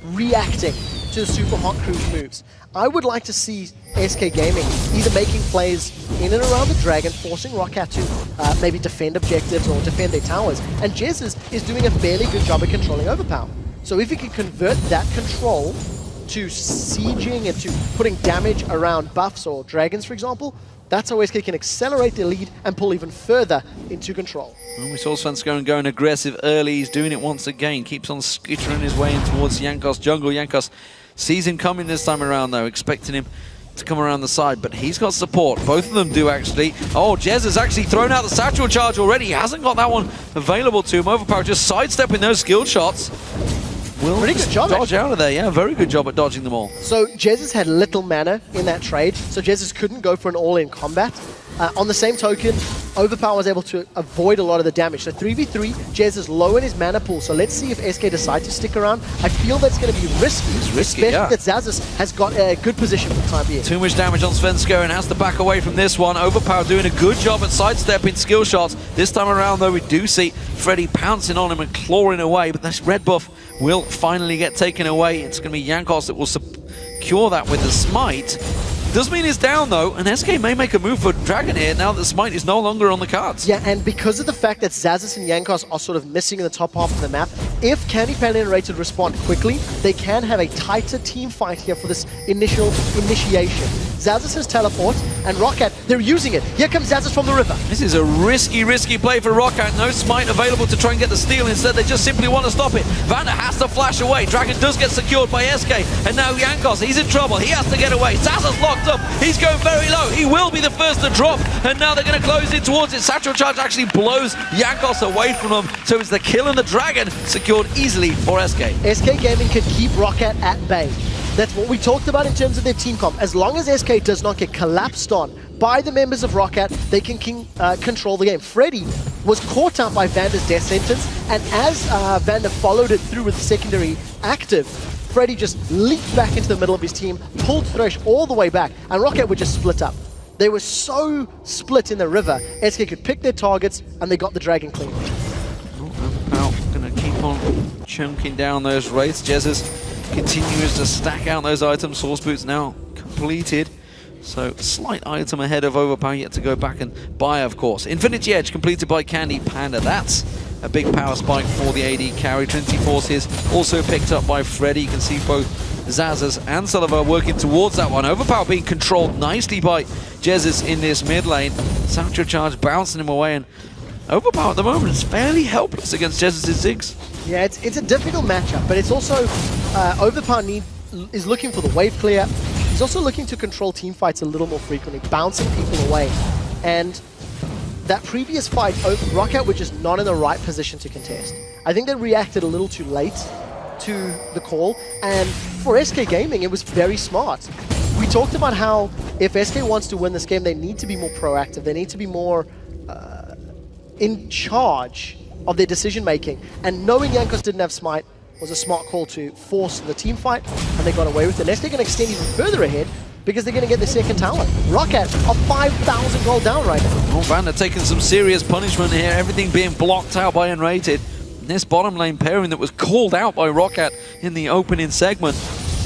reacting to Super Hot Crew's moves. I would like to see SK Gaming either making plays in and around the Dragon, forcing Roccat to maybe defend objectives or defend their towers. And Jez is doing a fairly good job at controlling Overpower. So if he can convert that control to sieging and to putting damage around buffs or dragons, for example, that's how SK can accelerate their lead and pull even further into control. Well, we saw Svenska going aggressive early. He's doing it once again. Keeps on skittering his way in towards Jankos jungle. Jankos sees him coming this time around, though, expecting him to come around the side, but he's got support. Both of them do, actually. Oh, Jez has actually thrown out the satchel charge already. He hasn't got that one available to him. Overpower just sidestepping those skilled shots. Will pretty good job, dodge out of there. Yeah, very good job at dodging them all. So Jez had little mana in that trade, so Jez couldn't go for an all-in combat. On the same token, Overpower was able to avoid a lot of the damage. So 3v3, Jez is low in his mana pool, so let's see if SK decide to stick around. I feel that's going to be risky, especially that Zazas has got a good position for the time being. Too much damage on Svenska and has to back away from this one. Overpower doing a good job at sidestepping skill shots. This time around, though, we do see Freddy pouncing on him and clawing away, but this red buff will finally get taken away. It's going to be Jankos that will secure that with the smite. Does mean he's down, though, and SK may make a move for Dragon here now that Smite is no longer on the cards. Yeah, and because of the fact that Zazas and Jankos are sort of missing in the top half of the map, if Candy Paladin and Rated respond quickly, they can have a tighter team fight here for this initiation. Zazas has teleport, and Roccat, they're using it. Here comes Zazas from the river. This is a risky play for Roccat. No Smite available to try and get the steal. Instead, they just simply want to stop it. Vander has to flash away. Dragon does get secured by SK, and now Jankos, he's in trouble. He has to get away. Zazas locked up. He's going very low. He will be the first to drop, and now they're going to close in towards it. Satchel Charge actually blows Jankos away from him, so it's the kill and the Dragon secured easily for SK. SK Gaming can keep Roccat at bay. That's what we talked about in terms of their team comp. As long as SK does not get collapsed on by the members of Roccat, they can control the game. Freddy was caught out by Vander's death sentence, and as Vander followed it through with the secondary active, Freddy just leaped back into the middle of his team, pulled Thresh all the way back, and Roccat would just split up. They were so split in the river, SK could pick their targets, and they got the Dragon clean. Now, gonna keep on chunking down those wraiths. Jez's continues to stack out those items. Source Boots now completed. So, slight item ahead of Overpower, yet to go back and buy, of course. Infinity Edge completed by Candy Panda. That's a big power spike for the AD carry. Trinity Force is also picked up by Freddy. You can see both Zazas and Sullivan working towards that one. Overpower being controlled nicely by Jezis in this mid lane. Satchel Charge bouncing him away, and Overpower at the moment is fairly helpless against Jezis' Ziggs. Yeah, it's a difficult matchup, but it's also Overpower is looking for the wave clear. He's also looking to control team fights a little more frequently, bouncing people away. And that previous fight, Roccat were just not in the right position to contest. I think they reacted a little too late to the call, and for SK Gaming, it was very smart. We talked about how if SK wants to win this game, they need to be more proactive. They need to be more in charge of their decision-making. And knowing Jankos didn't have Smite was a smart call to force the team fight, and they got away with it. Next, they're going to extend even further ahead because they're going to get the second tower. Roccat are 5,000 gold down right now. Oh, Vander taking some serious punishment here. Everything being blocked out by Unrated. This bottom lane pairing that was called out by Roccat in the opening segment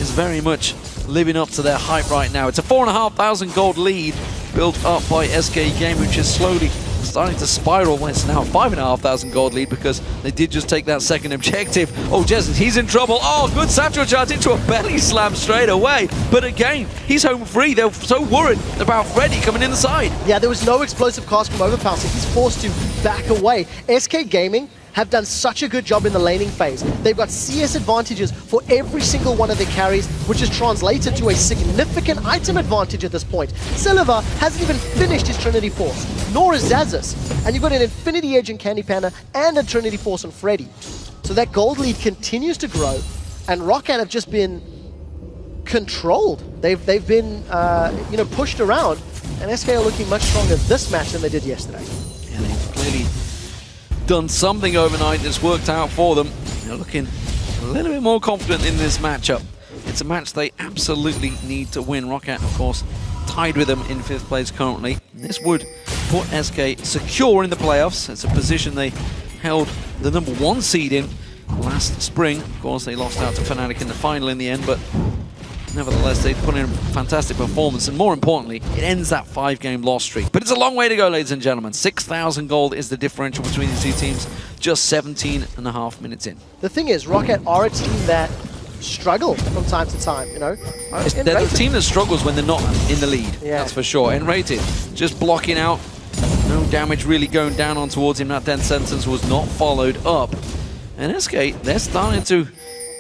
is very much living up to their hype right now. It's a 4,500 gold lead built up by SK Game, which is slowly starting to spiral. Well, it's now 5,500 gold lead because they did just take that second objective. Oh, Jez, he's in trouble. Oh, good satchel charge into a belly slam straight away. But again, he's home free. They're so worried about Freddy coming in the side. Yeah, there was no explosive cast from Overpower, so he's forced to back away. SK Gaming have done such a good job in the laning phase. They've got CS advantages for every single one of their carries, which is translated to a significant item advantage at this point. Silver hasn't even finished his Trinity Force, nor is Xazus. And you've got an Infinity Edge in Candy Panda and a Trinity Force on Freddy. So that gold lead continues to grow, and Roccat have just been controlled. They've been you know, pushed around, and SK are looking much stronger this match than they did yesterday. And they've clearly done something overnight that's worked out for them. They're looking a little bit more confident in this matchup. It's a match they absolutely need to win. Roccat, of course, tied with them in 5th place currently. This would put SK secure in the playoffs. It's a position they held the #1 seed in last spring. Of course, they lost out to Fnatic in the final in the end, but nevertheless, they put in a fantastic performance, and more importantly, it ends that 5-game loss streak. But it's a long way to go, ladies and gentlemen. 6,000 gold is the differential between the two teams, just 17.5 minutes in. The thing is, Roccat are a team that struggle from time to time, you know? They're the team that struggles when they're not in the lead, that's for sure. N-Rated, just blocking out, no damage really going down on towards him. That death sentence was not followed up. And SK, they're starting to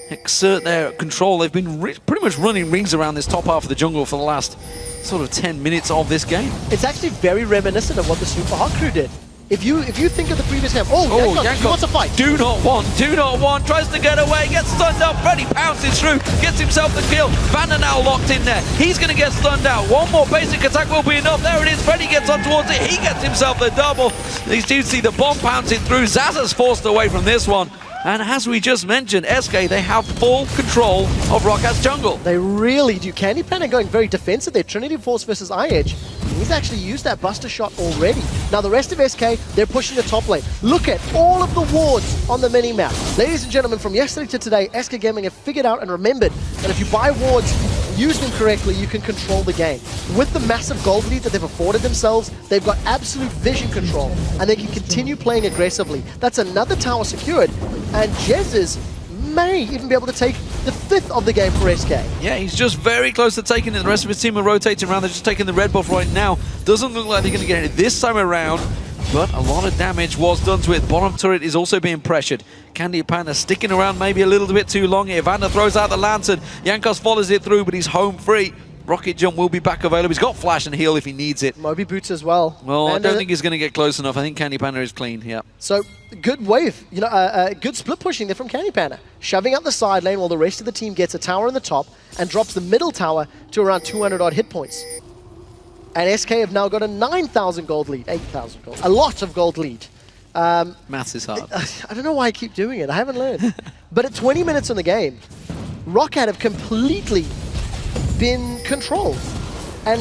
exert their control. They've been pretty much running rings around this top half of the jungle for the last sort of 10 minutes of this game. It's actually very reminiscent of what the Super Hot crew did. If you think of the previous game, Jankos wants a fight. Do not want, tries to get away, gets stunned up, Freddy pounces through, gets himself the kill. Vander now locked in there, he's going to get stunned out. One more basic attack will be enough. There it is, Freddy gets on towards it, he gets himself the double. These dudes see the bomb pouncing through, Zaza's forced away from this one. And as we just mentioned, SK, they have full control of Rockat's jungle. They really do. Candy Panda going very defensive there. Trinity Force versus iEdge. He's actually used that buster shot already. Now the rest of SK, they're pushing the top lane. Look at all of the wards on the mini-map. Ladies and gentlemen, from yesterday to today, SK Gaming have figured out and remembered that if you buy wards, use them correctly, you can control the game. With the massive gold lead that they've afforded themselves, they've got absolute vision control, and they can continue playing aggressively. That's another tower secured, and Jesus may even be able to take the 5th of the game for SK. Yeah, he's just very close to taking it. The rest of his team are rotating around. They're just taking the red buff right now. Doesn't look like they're going to get it this time around, but a lot of damage was done to it. Bottom turret is also being pressured. Candy Panda sticking around maybe a little bit too long here. Vander throws out the lantern. Jankos follows it through, but he's home free. Rocket Jump will be back available. He's got flash and heal if he needs it. Moby Boots as well. Well, and I don't think he's going to get close enough. I think Candy Panda is clean, yeah. So, good wave. You know, good split pushing there from Candy Panda. Shoving up the side lane while the rest of the team gets a tower in the top and drops the middle tower to around 200 odd hit points. And SK have now got a 9,000 gold lead. 8,000 gold. A lot of gold lead. Maths is hard. I don't know why I keep doing it. I haven't learned. But at 20 minutes in the game, Roccat have completely been controlled. And,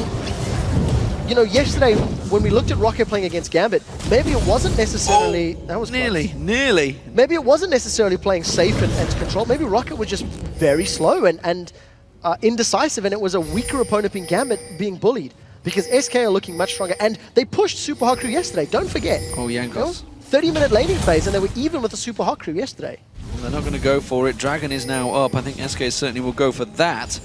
you know, yesterday when we looked at Roccat playing against Gambit, maybe it wasn't necessarily... that was nearly. Maybe it wasn't necessarily playing safe and controlled. Maybe Roccat was just very slow and indecisive, and it was a weaker opponent being Gambit being bullied. Because SK are looking much stronger, and they pushed Super Hot Crew yesterday, don't forget. Oh, Jankos. 30-minute laning phase, and they were even with the Super Hot Crew yesterday. Well, they're not going to go for it. Dragon is now up. I think SK certainly will go for that.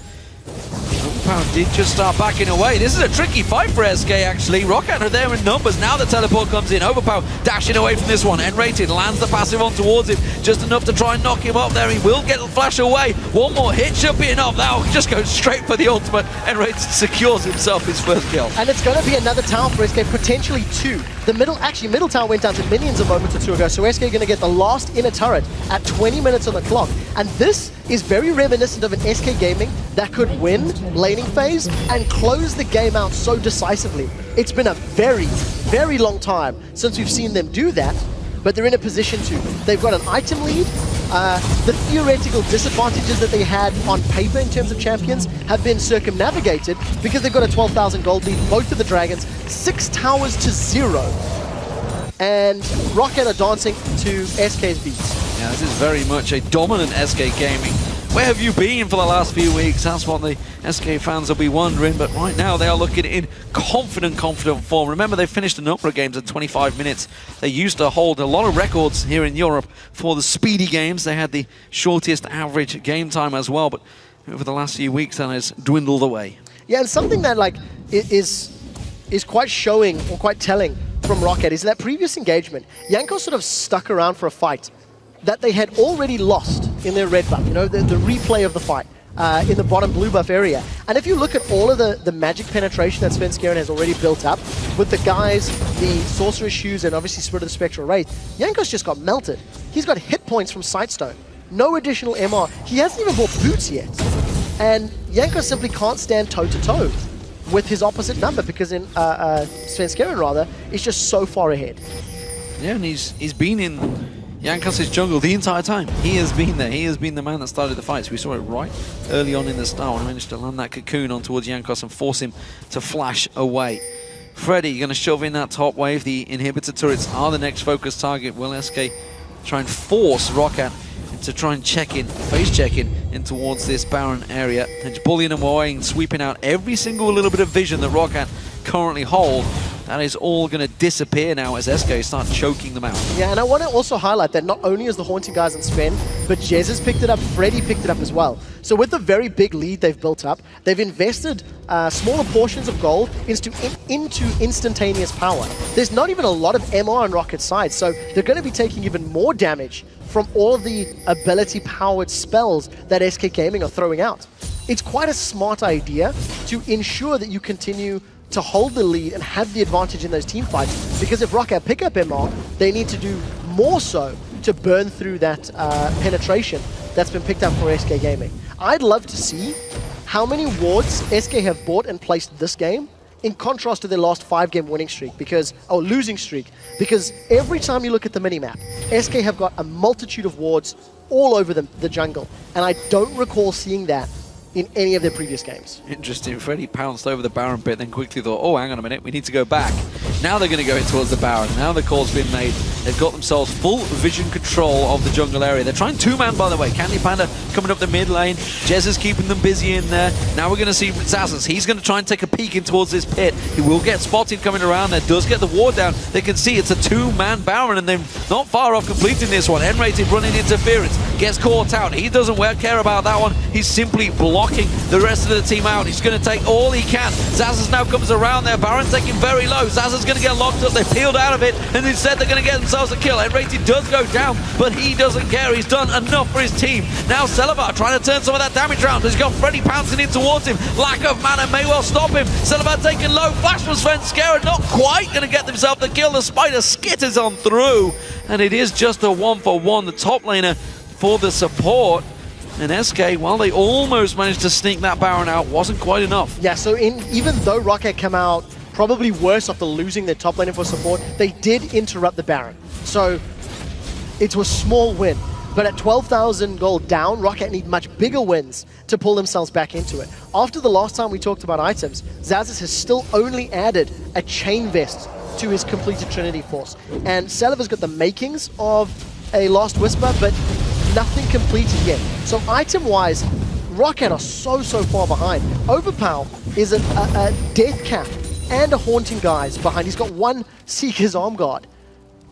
Overpower did just start backing away. This is a tricky fight for SK, actually. Roccat are there in numbers. Now the teleport comes in. Overpower dashing away from this one. N-Rated lands the passive on towards him. Just enough to try and knock him up there. He will get the flash away. One more hit should be enough. Now just goes straight for the ultimate. N-Rated secures himself his first kill. And it's going to be another tower for SK, potentially 2. The middle tower went down to minions a moment or two ago, so SK are going to get the last inner turret at 20 minutes on the clock. And this is very reminiscent of an SK Gaming that could win laning phase and close the game out so decisively. It's been a very, very long time since we've seen them do that, but they're in a position to. They've got an item lead. The theoretical disadvantages that they had on paper in terms of champions have been circumnavigated because they've got a 12,000 gold lead, both of the Dragons, 6 towers to 0. And Roccat are dancing to SK's beats. Yeah, this is very much a dominant SK Gaming. Where have you been for the last few weeks? That's what the SK fans will be wondering, but right now they are looking in confident form. Remember, they finished a number of games at 25 minutes. They used to hold a lot of records here in Europe for the speedy games. They had the shortest average game time as well, but over the last few weeks that has dwindled away. Yeah, and something that like is quite showing or quite telling from Rocket is that previous engagement, Jankos sort of stuck around for a fight that they had already lost in their red buff, you know, the replay of the fight in the bottom blue buff area. And if you look at all of the magic penetration that Svenskeren has already built up, with the guys, the Sorcerer's Shoes, and obviously Spirit of the Spectral Wraith, Jankos just got melted. He's got hit points from Sightstone, no additional MR. He hasn't even bought boots yet. And Jankos simply can't stand toe-to-toe with his opposite number, because in Svenskeren rather is just so far ahead. Yeah, and he's been in Jankos' jungle the entire time. He has been there. He has been the man that started the fights. We saw it right early on in the start when he managed to land that cocoon on towards Jankos and force him to flash away. Freddy going to shove in that top wave. The inhibitor turrets are the next focus target. Will SK try and force Rocket to try and face check in towards this Baron area. And just bullying him away and sweeping out every single little bit of vision that Rocket currently hold. That is all going to disappear now as SK start choking them out. Yeah, and I want to also highlight that not only is the Haunting guys on Sven, but Jez has picked it up, Freddy picked it up as well. So with the very big lead they've built up, they've invested smaller portions of gold into instantaneous power. There's not even a lot of MR on Rocket's side, so they're going to be taking even more damage from all of the ability-powered spells that SK Gaming are throwing out. It's quite a smart idea to ensure that you continue to hold the lead and have the advantage in those team fights, because if Rocket pick up MR, they need to do more so to burn through that penetration that's been picked up for SK Gaming. I'd love to see how many wards SK have bought and placed this game in contrast to their last 5-game winning streak, losing streak, because every time you look at the minimap, SK have got a multitude of wards all over the jungle, and I don't recall seeing that in any of their previous games. Interesting. Freddy pounced over the Baron bit, then quickly thought, oh, hang on a minute, we need to go back. Now they're going to go in towards the Baron. Now the call's been made. They've got themselves full vision control of the jungle area. They're trying two-man, by the way. Candy Panda coming up the mid lane. Jez is keeping them busy in there. Now we're going to see Zazas. He's going to try and take a peek in towards this pit. He will get spotted coming around there. Does get the ward down. They can see it's a two-man Baron, and they're not far off completing this one. N-rated running interference. Gets caught out. He doesn't care about that one. He's simply blocking the rest of the team out. He's going to take all he can. Zazas now comes around there. Baron taking very low. Zazas going to get locked up. They peeled out of it, and instead they're going to get themselves a kill. N-rated does go down, but he doesn't care. He's done enough for his team. Now Celabar trying to turn some of that damage around. He's got Freddy pouncing in towards him. Lack of mana may well stop him. Celabar taking low. Flash from Svenskeren. Not quite going to get themselves the kill. The Spider skitters on through, and it is just a 1-for-1. The top laner for the support. And SK, well, they almost managed to sneak that Baron out. Wasn't quite enough. Yeah, so even though Rocket come out probably worse after losing their top laner for support, they did interrupt the Baron. So it was a small win. But at 12,000 gold down, Rocket need much bigger wins to pull themselves back into it. After the last time we talked about items, Zazas has still only added a chain vest to his completed Trinity Force. And Celabar's got the makings of a Last Whisper, but nothing completed yet. So item-wise, Rocket are so far behind. Overpow is a Death Cap and a Haunting guys behind. He's got one Seeker's Arm Guard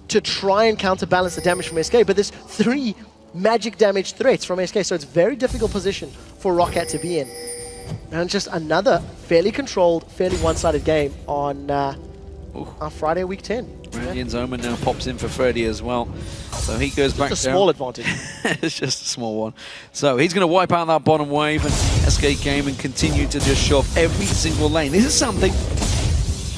to try and counterbalance the damage from SK, but there's 3 magic damage threats from SK, so it's a very difficult position for Rocket to be in. And just another fairly controlled, fairly one-sided game on Friday, week 10. Radiant's Omen now pops in for Freddy as well. So he goes back down. It's a small advantage. It's just a small one. So he's going to wipe out that bottom wave, and SK Gaming continue to just shove every single lane. This is something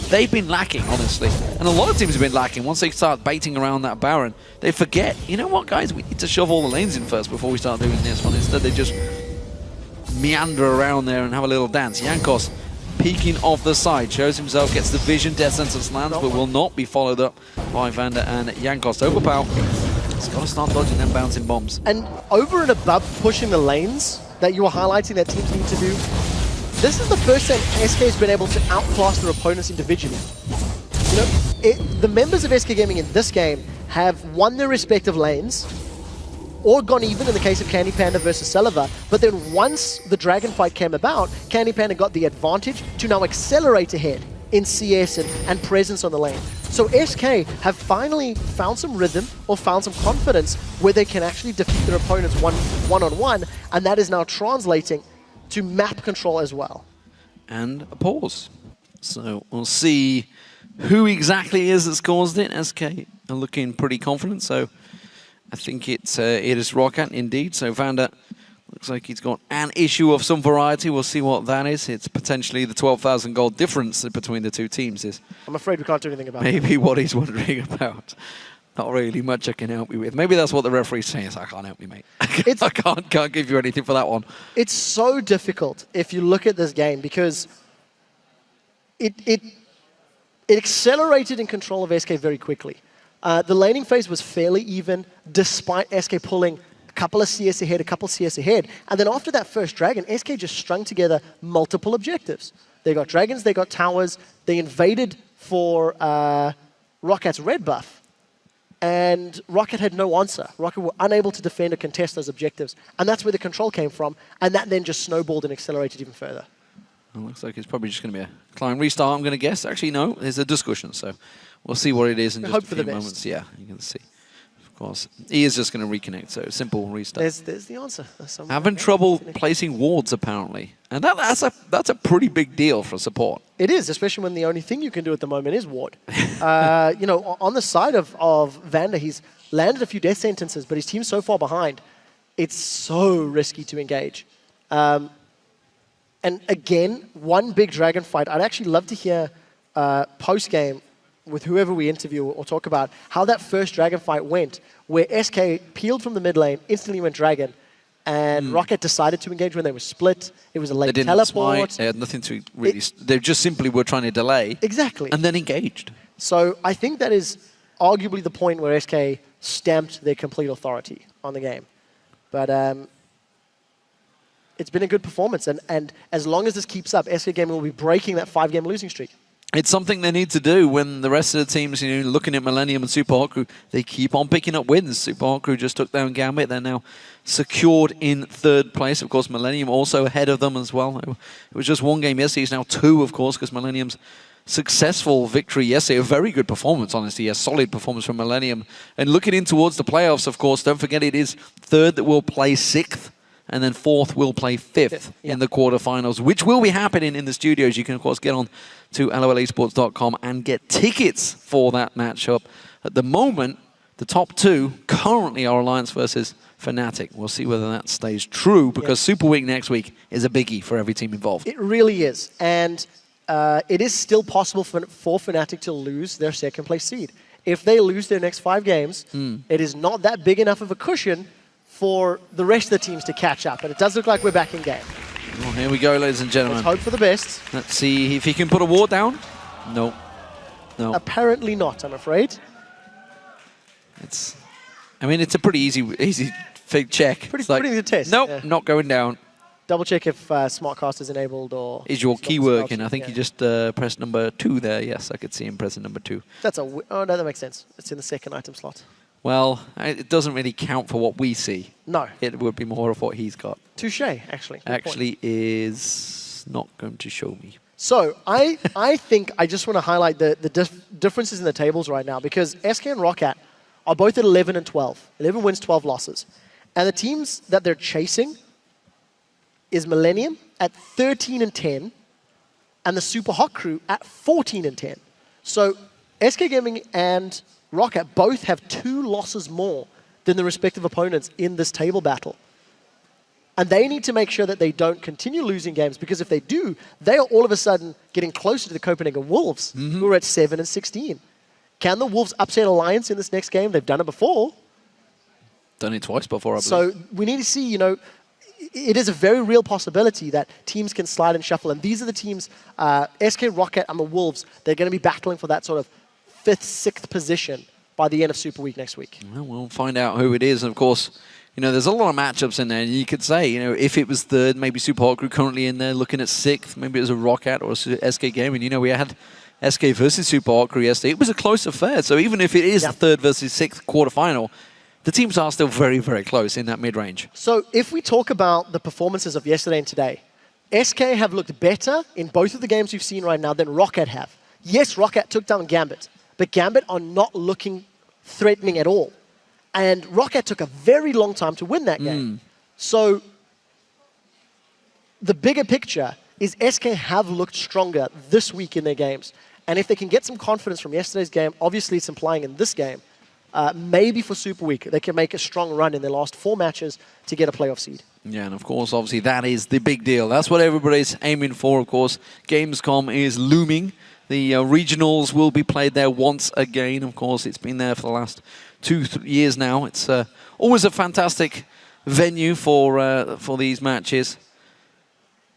they've been lacking, honestly. And a lot of teams have been lacking. Once they start baiting around that Baron, they forget, you know what, guys, we need to shove all the lanes in first before we start doing this one. Instead, they just meander around there and have a little dance. Jankos peeking off the side, shows himself, gets the vision, Death Sentence lands, but will not be followed up by Vander and Jankos. Overpower, he's got to start dodging them bouncing bombs. And over and above pushing the lanes that you were highlighting that teams need to do, this is the first time SK has been able to outclass their opponents individually. You know, the members of SK Gaming in this game have won their respective lanes, or gone even in the case of Candy Panda versus Celabar, but then once the Dragon fight came about, Candy Panda got the advantage to now accelerate ahead in CS and presence on the lane. So SK have finally found some rhythm or found some confidence where they can actually defeat their opponents one-on-one, and that is now translating to map control as well. And a pause. So we'll see who exactly is that's caused it. SK are looking pretty confident, so I think it is Rocket indeed. So Vander looks like he's got an issue of some variety. We'll see what that is. It's potentially the 12,000 gold difference between the two teams is. I'm afraid we can't do anything about it. Maybe what he's wondering about. Not really much I can help you with. Maybe that's what the referee's saying. I can't help you, mate. I can't give you anything for that one. It's so difficult if you look at this game because it accelerated in control of SK very quickly. The laning phase was fairly even, despite SK pulling a couple of CS ahead, a couple CS ahead. And then after that first dragon, SK just strung together multiple objectives. They got dragons, they got towers, they invaded for Rocket's red buff. And Rocket had no answer. Rocket were unable to defend or contest those objectives. And that's where the control came from. And that then just snowballed and accelerated even further. It looks like it's probably just going to be a client restart, I'm going to guess. Actually, no, there's a discussion. So we'll see what it is in just a few moments. Yeah, you can see. Of course. He is just going to reconnect, so simple restart. There's the answer. Having trouble placing wards, apparently. And that's a pretty big deal for support. It is, especially when the only thing you can do at the moment is ward. You know, on the side of Vander, he's landed a few death sentences, but his team's so far behind, it's so risky to engage. And again, one big dragon fight. I'd actually love to hear post-game with whoever we interview or talk about how that first dragon fight went, where SK peeled from the mid lane, instantly went dragon, and Rocket decided to engage when they were split. It was a late teleport. They had nothing to really... They just simply were trying to delay. Exactly. And then engaged. So I think that is arguably the point where SK stamped their complete authority on the game. But it's been a good performance. And as long as this keeps up, SK Gaming will be breaking that 5-game losing streak. It's something they need to do when the rest of the teams, you know, looking at Millennium and Super Hot Crew, they keep on picking up wins. Super Hot Crew just took down Gambit. They're now secured in 3rd place. Of course, Millennium also ahead of them as well. It was just 1 game yesterday. It's now 2, of course, because Millennium's successful victory yesterday. A very good performance, honestly. A solid performance from Millennium. And looking in towards the playoffs, of course, don't forget it is 3rd that will play 6th. And then 4th will play 5th in the quarterfinals, which will be happening in the studios. You can, of course, get on to lolesports.com and get tickets for that matchup. At the moment, the top 2 currently are Alliance versus Fnatic. We'll see whether that stays true, because Super Week next week is a biggie for every team involved. It really is. And it is still possible for Fnatic to lose their 2nd place seed. If they lose their next 5 games, it is not that big enough of a cushion for the rest of the teams to catch up. And it does look like we're back in game. Well, here we go, ladies and gentlemen. Let's hope for the best. Let's see if he can put a ward down. No. No. Apparently not, I'm afraid. I mean, it's a pretty easy fake check. Pretty easy to test. Nope, not going down. Double check if Smartcast is enabled or... Is your key working? I think you just pressed number 2 there. Yes, I could see him pressing number 2. That's oh no, that makes sense. It's in the 2nd item slot. Well, it doesn't really count for what we see. No. It would be more of what he's got. Touche, actually. Actually is not going to show me. So, I think I just want to highlight the differences in the tables right now, because SK and Rocket are both at 11 and 12. 11 wins, 12 losses. And the teams that they're chasing is Millennium at 13 and 10, and the Super Hot Crew at 14 and 10. So, SK Gaming and Rocket both have 2 losses more than the respective opponents in this table battle. And they need to make sure that they don't continue losing games, because if they do, they are all of a sudden getting closer to the Copenhagen Wolves, who are at 7 and 16. Can the Wolves upset Alliance in this next game? They've done it before. Done it twice before, I believe. So we need to see, you know, it is a very real possibility that teams can slide and shuffle. And these are the teams, SK Rocket and the Wolves, they're going to be battling for that sort of 5th, 6th position by the end of Super Week next week. Well, we'll find out who it is. And of course, you know, there's a lot of matchups in there. And you could say, you know, if it was 3rd, maybe Super Hot Crew currently in there looking at 6th, maybe it was a Rocket or a SK Gaming. You know, we had SK versus Super Hot Crew yesterday. It was a close affair. So even if it is the 3rd versus 6th quarterfinal, the teams are still very, very close in that mid-range. So if we talk about the performances of yesterday and today, SK have looked better in both of the games we've seen right now than Rocket have. Yes, Rocket took down Gambit, but Gambit are not looking threatening at all. And Rocket took a very long time to win that game. So the bigger picture is SK have looked stronger this week in their games. And if they can get some confidence from yesterday's game, obviously it's implying in this game, maybe for Super Week, they can make a strong run in their last 4 matches to get a playoff seed. Yeah, and of course, obviously, that is the big deal. That's what everybody's aiming for, of course. Gamescom is looming. The regionals will be played there once again. Of course, it's been there for the last 2 years now. It's always a fantastic venue for these matches.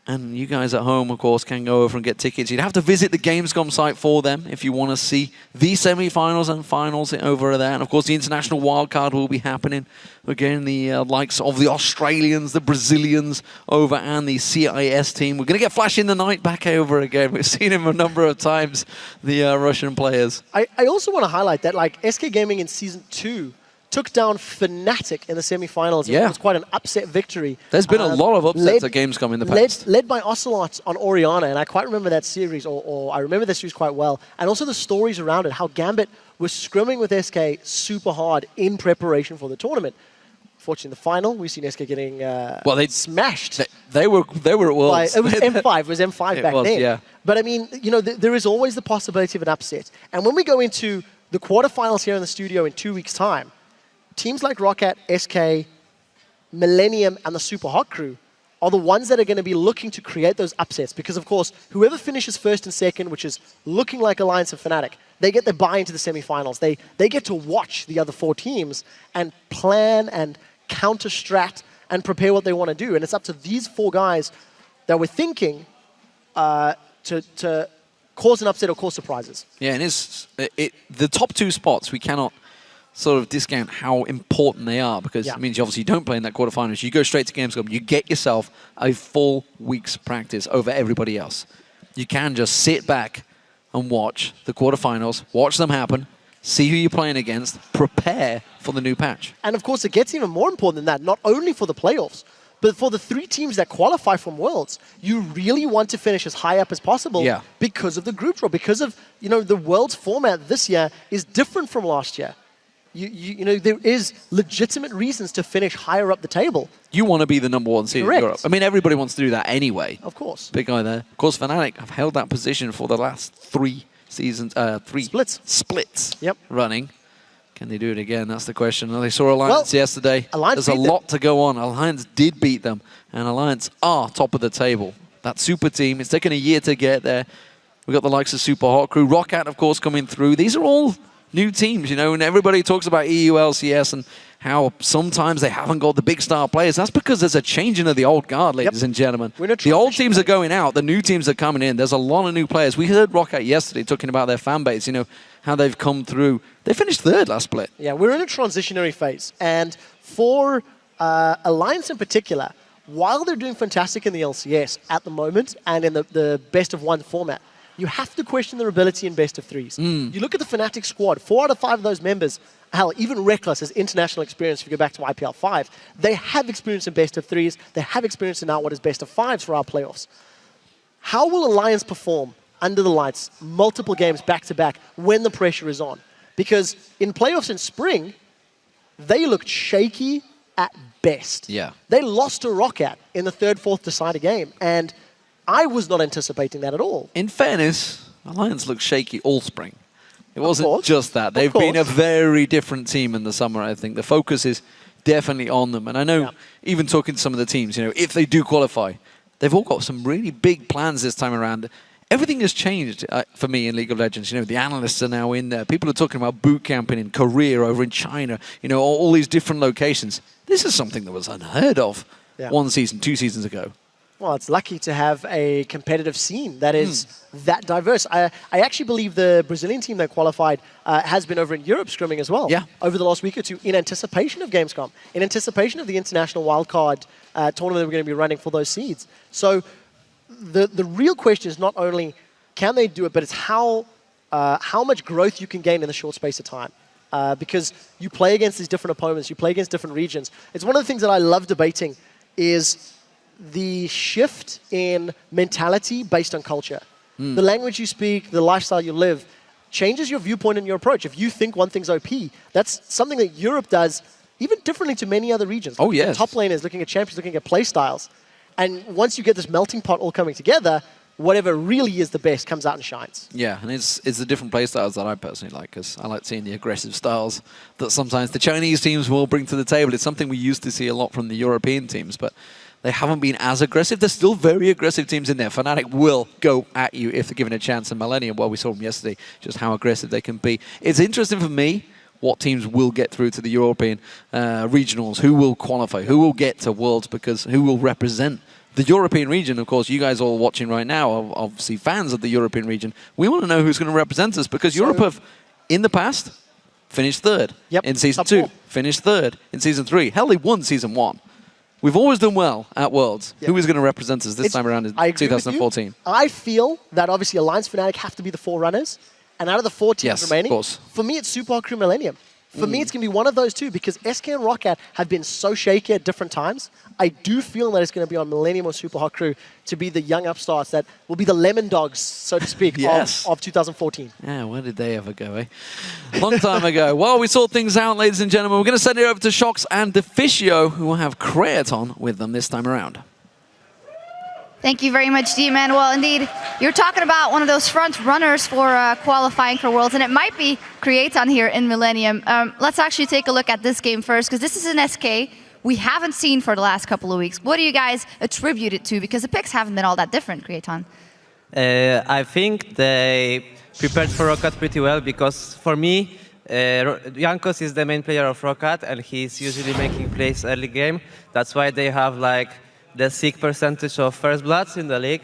And you guys at home, of course, can go over and get tickets. You'd have to visit the Gamescom site for them if you want to see the semi-finals and finals over there. And, of course, the international wildcard will be happening. Again, the likes of the Australians, the Brazilians over, and the CIS team. We're going to get Flash in the Night back over again. We've seen him a number of times, the Russian players. I also want to highlight that, like, SK Gaming in Season 2 took down Fnatic in the semi-finals. Yeah. It was quite an upset victory. There's been a lot of upsets at Gamescom in the past. Led by Ocelot on Oriana, and I quite remember that series, or I remember that series quite well. And also the stories around it, how Gambit was scrimming with SK super hard in preparation for the tournament. Fortunately, in the final, we've seen SK getting smashed. They were at Worlds. It was M5. It was M5 back then. Yeah. But I mean, you know, there is always the possibility of an upset. And when we go into the quarterfinals here in the studio in 2 weeks' time, teams like Roccat, SK, Millennium, and the Super Hot crew are the ones that are going to be looking to create those upsets. Because, of course, whoever finishes first and second, which is looking like Alliance and Fnatic, they get their buy into the semifinals. They get to watch the other 4 teams and plan and counter-strat and prepare what they want to do. And it's up to these 4 guys that we're thinking to cause an upset or cause surprises. Yeah, and the top 2 spots, we cannot sort of discount how important they are, because it means you obviously don't play in that quarterfinals. You go straight to Gamescom. You get yourself a full week's practice over everybody else. You can just sit back and watch the quarterfinals, watch them happen, see who you're playing against, prepare for the new patch. And of course, it gets even more important than that, not only for the playoffs, but for the 3 teams that qualify from Worlds. You really want to finish as high up as possible because of the group draw, because of, you know, the Worlds format this year is different from last year. You know, there is legitimate reasons to finish higher up the table. You want to be the #1 seed in Europe. I mean, everybody wants to do that anyway. Of course. Big guy there. Of course, Fnatic have held that position for the last 3 seasons, 3 splits running. Can they do it again? That's the question. They saw Alliance yesterday. There's a lot to go on. Alliance did beat them, and Alliance are top of the table. That super team, it's taken a year to get there. We've got the likes of Super Hot Crew, Roccat, of course, coming through. These are all new teams, you know, and everybody talks about EU LCS and how sometimes they haven't got the big star players. That's because there's a changing of the old guard, ladies and gentlemen. The old teams are going out, the new teams are coming in. There's a lot of new players. We heard Roccat yesterday talking about their fan base, you know, how they've come through. They finished 3rd last split. Yeah, we're in a transitionary phase. And for Alliance in particular, while they're doing fantastic in the LCS at the moment and in the best-of-1 format, you have to question their ability in best-of-3s. You look at the Fnatic squad, 4 out of 5 of those members, hell, even Reckless has international experience if you go back to IPL 5. They have experience in best-of-3s. They have experience in now what is best-of-5s for our playoffs. How will Alliance perform under the lights, multiple games back-to-back, when the pressure is on? Because in playoffs in spring, they looked shaky at best. Yeah. They lost to Roccat in the 3rd, 4th decider game, and I was not anticipating that at all. In fairness, Alliance looked shaky all spring. It wasn't just that. They've been a very different team in the summer, I think. The focus is definitely on them. And I know, even talking to some of the teams, you know, if they do qualify, they've all got some really big plans this time around. Everything has changed for me in League of Legends. You know, the analysts are now in there. People are talking about boot camping in Korea, over in China, you know, all these different locations. This is something that was unheard of 1 season, 2 seasons ago. Well, it's lucky to have a competitive scene that is that diverse. I actually believe the Brazilian team that qualified has been over in Europe scrimming as well over the last week or 2 in anticipation of Gamescom, in anticipation of the international wildcard tournament that we're going to be running for those seeds. So the real question is not only can they do it, but it's how much growth you can gain in the short space of time. Because you play against these different opponents, you play against different regions. It's one of the things that I love debating is the shift in mentality based on culture. The language you speak, the lifestyle you live, changes your viewpoint and your approach. If you think one thing's OP, that's something that Europe does even differently to many other regions. Oh, yes. Top laners, looking at champions, looking at play styles. And once you get this melting pot all coming together, whatever really is the best comes out and shines. Yeah, and it's the different play styles that I personally like, because I like seeing the aggressive styles that sometimes the Chinese teams will bring to the table. It's something we used to see a lot from the European teams, but they haven't been as aggressive. There's still very aggressive teams in there. Fnatic will go at you if they're given a chance. And Millennium, well, we saw them yesterday, just how aggressive they can be. It's interesting for me what teams will get through to the European regionals, who will qualify, who will get to Worlds, because who will represent the European region. Of course, you guys all watching right now are obviously fans of the European region. We want to know who's going to represent us, because Europe have, in the past, finished third. In Season 2, finished third. In Season 3, hell, they won Season 1. We've always done well at Worlds. Who is going to represent us this time around in 2014? I feel that obviously Alliance Fnatic have to be the forerunners. And out of the 4 teams remaining, for me, it's Super Crew Millennium. For me, it's going to be one of those two, because SK and Roccat have been so shaky at different times. I do feel that it's going to be on Millennium or Super Hot Crew to be the young upstarts that will be the lemon dogs, so to speak, of 2014. Yeah, where did they ever go, eh? Long time ago. Well, we sort things out, ladies and gentlemen. We're going to send it over to Shox and Deficio, who will have Creaton with them this time around. Thank you very much, D-Man. Well, indeed, you're talking about one of those front runners for qualifying for Worlds, and it might be Creaton here in Millennium. Let's actually take a look at this game first, because this is an SK we haven't seen for the last couple of weeks. What do you guys attribute it to? Because the picks haven't been all that different, Creaton. I think they prepared for Roccat pretty well, because for me, Jankos is the main player of Roccat, and he's usually making plays early game. That's why they have like the sick percentage of first bloods in the league,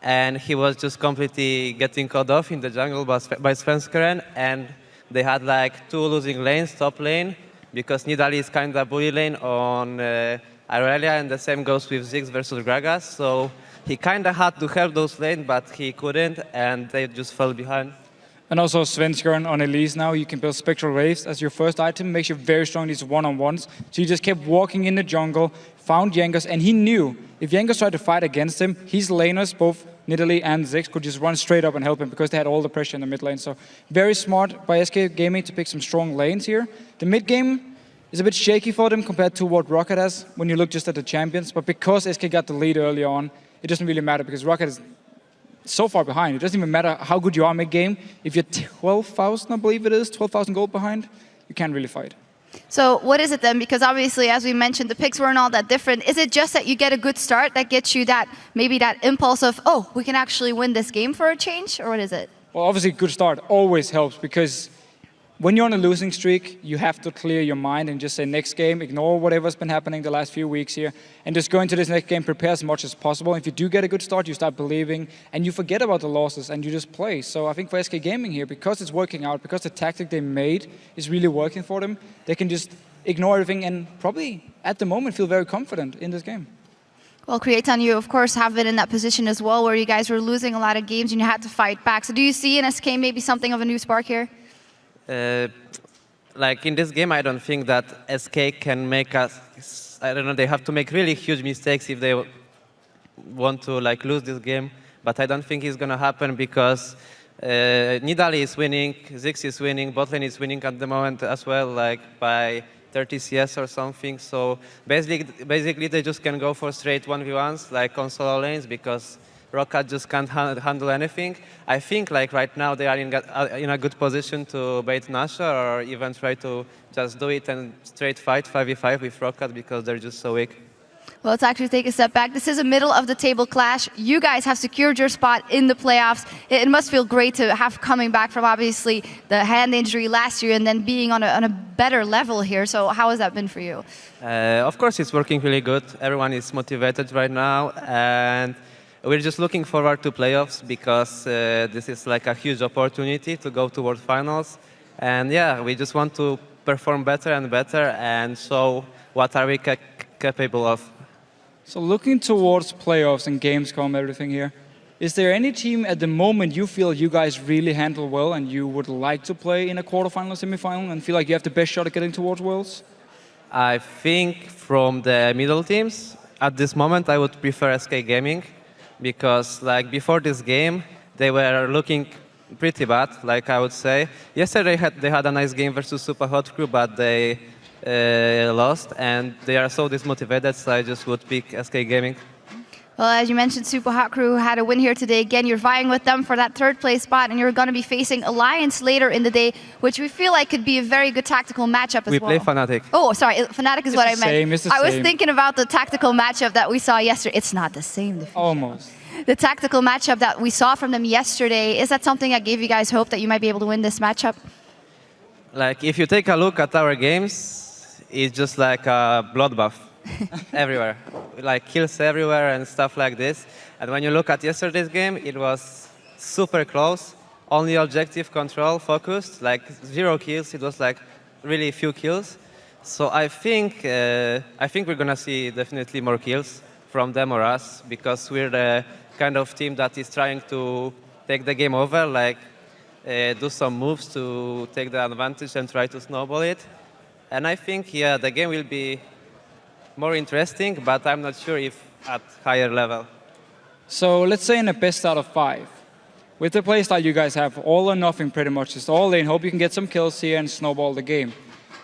and he was just completely getting cut off in the jungle by Svenskeren, and they had like 2 losing lanes, top lane, because Nidalee is kind of bully lane on Irelia, and the same goes with Ziggs versus Gragas, so he kind of had to help those lanes, but he couldn't, and they just fell behind. And also Svenskeren on Elise now, you can build Spectral Waves as your first item, makes you very strong in these one-on-ones. So he just kept walking in the jungle, found Jankos, and he knew if Jankos tried to fight against him, his laners, both Nidalee and Ziggs, could just run straight up and help him, because they had all the pressure in the mid lane. So very smart by SK Gaming to pick some strong lanes here. The mid game is a bit shaky for them compared to what Roccat has when you look just at the champions, but because SK got the lead early on, it doesn't really matter, because Roccat is so far behind. It doesn't even matter how good you are mid-game. If you're 12,000, I believe it is, 12,000 gold behind, you can't really fight. So what is it then? Because obviously, as we mentioned, the picks weren't all that different. Is it just that you get a good start that gets you that, maybe that impulse of, oh, we can actually win this game for a change? Or what is it? Well, obviously, a good start always helps, because when you're on a losing streak, you have to clear your mind and just say next game, ignore whatever's been happening the last few weeks here, and just go into this next game, prepare as much as possible. If you do get a good start, you start believing, and you forget about the losses, and you just play. So I think for SK Gaming here, because it's working out, because the tactic they made is really working for them, they can just ignore everything and probably, at the moment, feel very confident in this game. Well, Creaton, you of course have been in that position as well, where you guys were losing a lot of games and you had to fight back. So do you see in SK maybe something of a new spark here? Like in this game, I don't think that SK can make us, I don't know, they have to make really huge mistakes if they want to like lose this game, but I don't think it's going to happen, because Nidalee is winning, Ziggs is winning, botlane is winning at the moment as well, like by 30 CS or something, so basically they just can go for straight 1v1s like on solo lanes, because Roccat just can't handle anything. I think like right now they are in a good position to bait Nasha, or even try to just do it and straight fight 5v5 with Roccat, because they're just so weak. Well, let's actually take a step back. This is a middle of the table clash. You guys have secured your spot in the playoffs. It must feel great to have coming back from obviously the hand injury last year and then being on a better level here. So how has that been for you? Of course, it's working really good. Everyone is motivated right now, and we're just looking forward to playoffs, because this is like a huge opportunity to go to World Finals. And yeah, we just want to perform better and better and show what are we capable of. So looking towards playoffs and Gamescom, everything here, is there any team at the moment you feel you guys really handle well and you would like to play in a quarterfinal or semifinal and feel like you have the best shot at getting towards Worlds? I think from the middle teams, at this moment I would prefer SK Gaming, because like before this game, they were looking pretty bad, like I would say. Yesterday they had a nice game versus Super Hot Crew, but they lost, and they are so dismotivated, so I just would pick SK Gaming. Well, as you mentioned, Super Hot Crew had a win here today. Again, you're vying with them for that third place spot, and you're going to be facing Alliance later in the day, which we feel like could be a very good tactical matchup as well. We play Fnatic. Oh, sorry, Fnatic is what I meant. It's the I was same. thinking about the tactical matchup that we saw yesterday. It's not the same. Almost. The tactical matchup that we saw from them yesterday, is that something that gave you guys hope that you might be able to win this matchup? Like, if you take a look at our games, it's just like a bloodbath everywhere. Like, kills everywhere and stuff like this. And when you look at yesterday's game, it was super close. Only objective control focused, like 0 kills. It was like really few kills. So I think we're gonna see definitely more kills from them or us, because we're the kind of team that is trying to take the game over, like do some moves to take the advantage and try to snowball it. And I think, yeah, the game will be more interesting, but I'm not sure if at higher level. So let's say in a best out of 5. With the playstyle you guys have, all or nothing pretty much, just all in, hope you can get some kills here and snowball the game.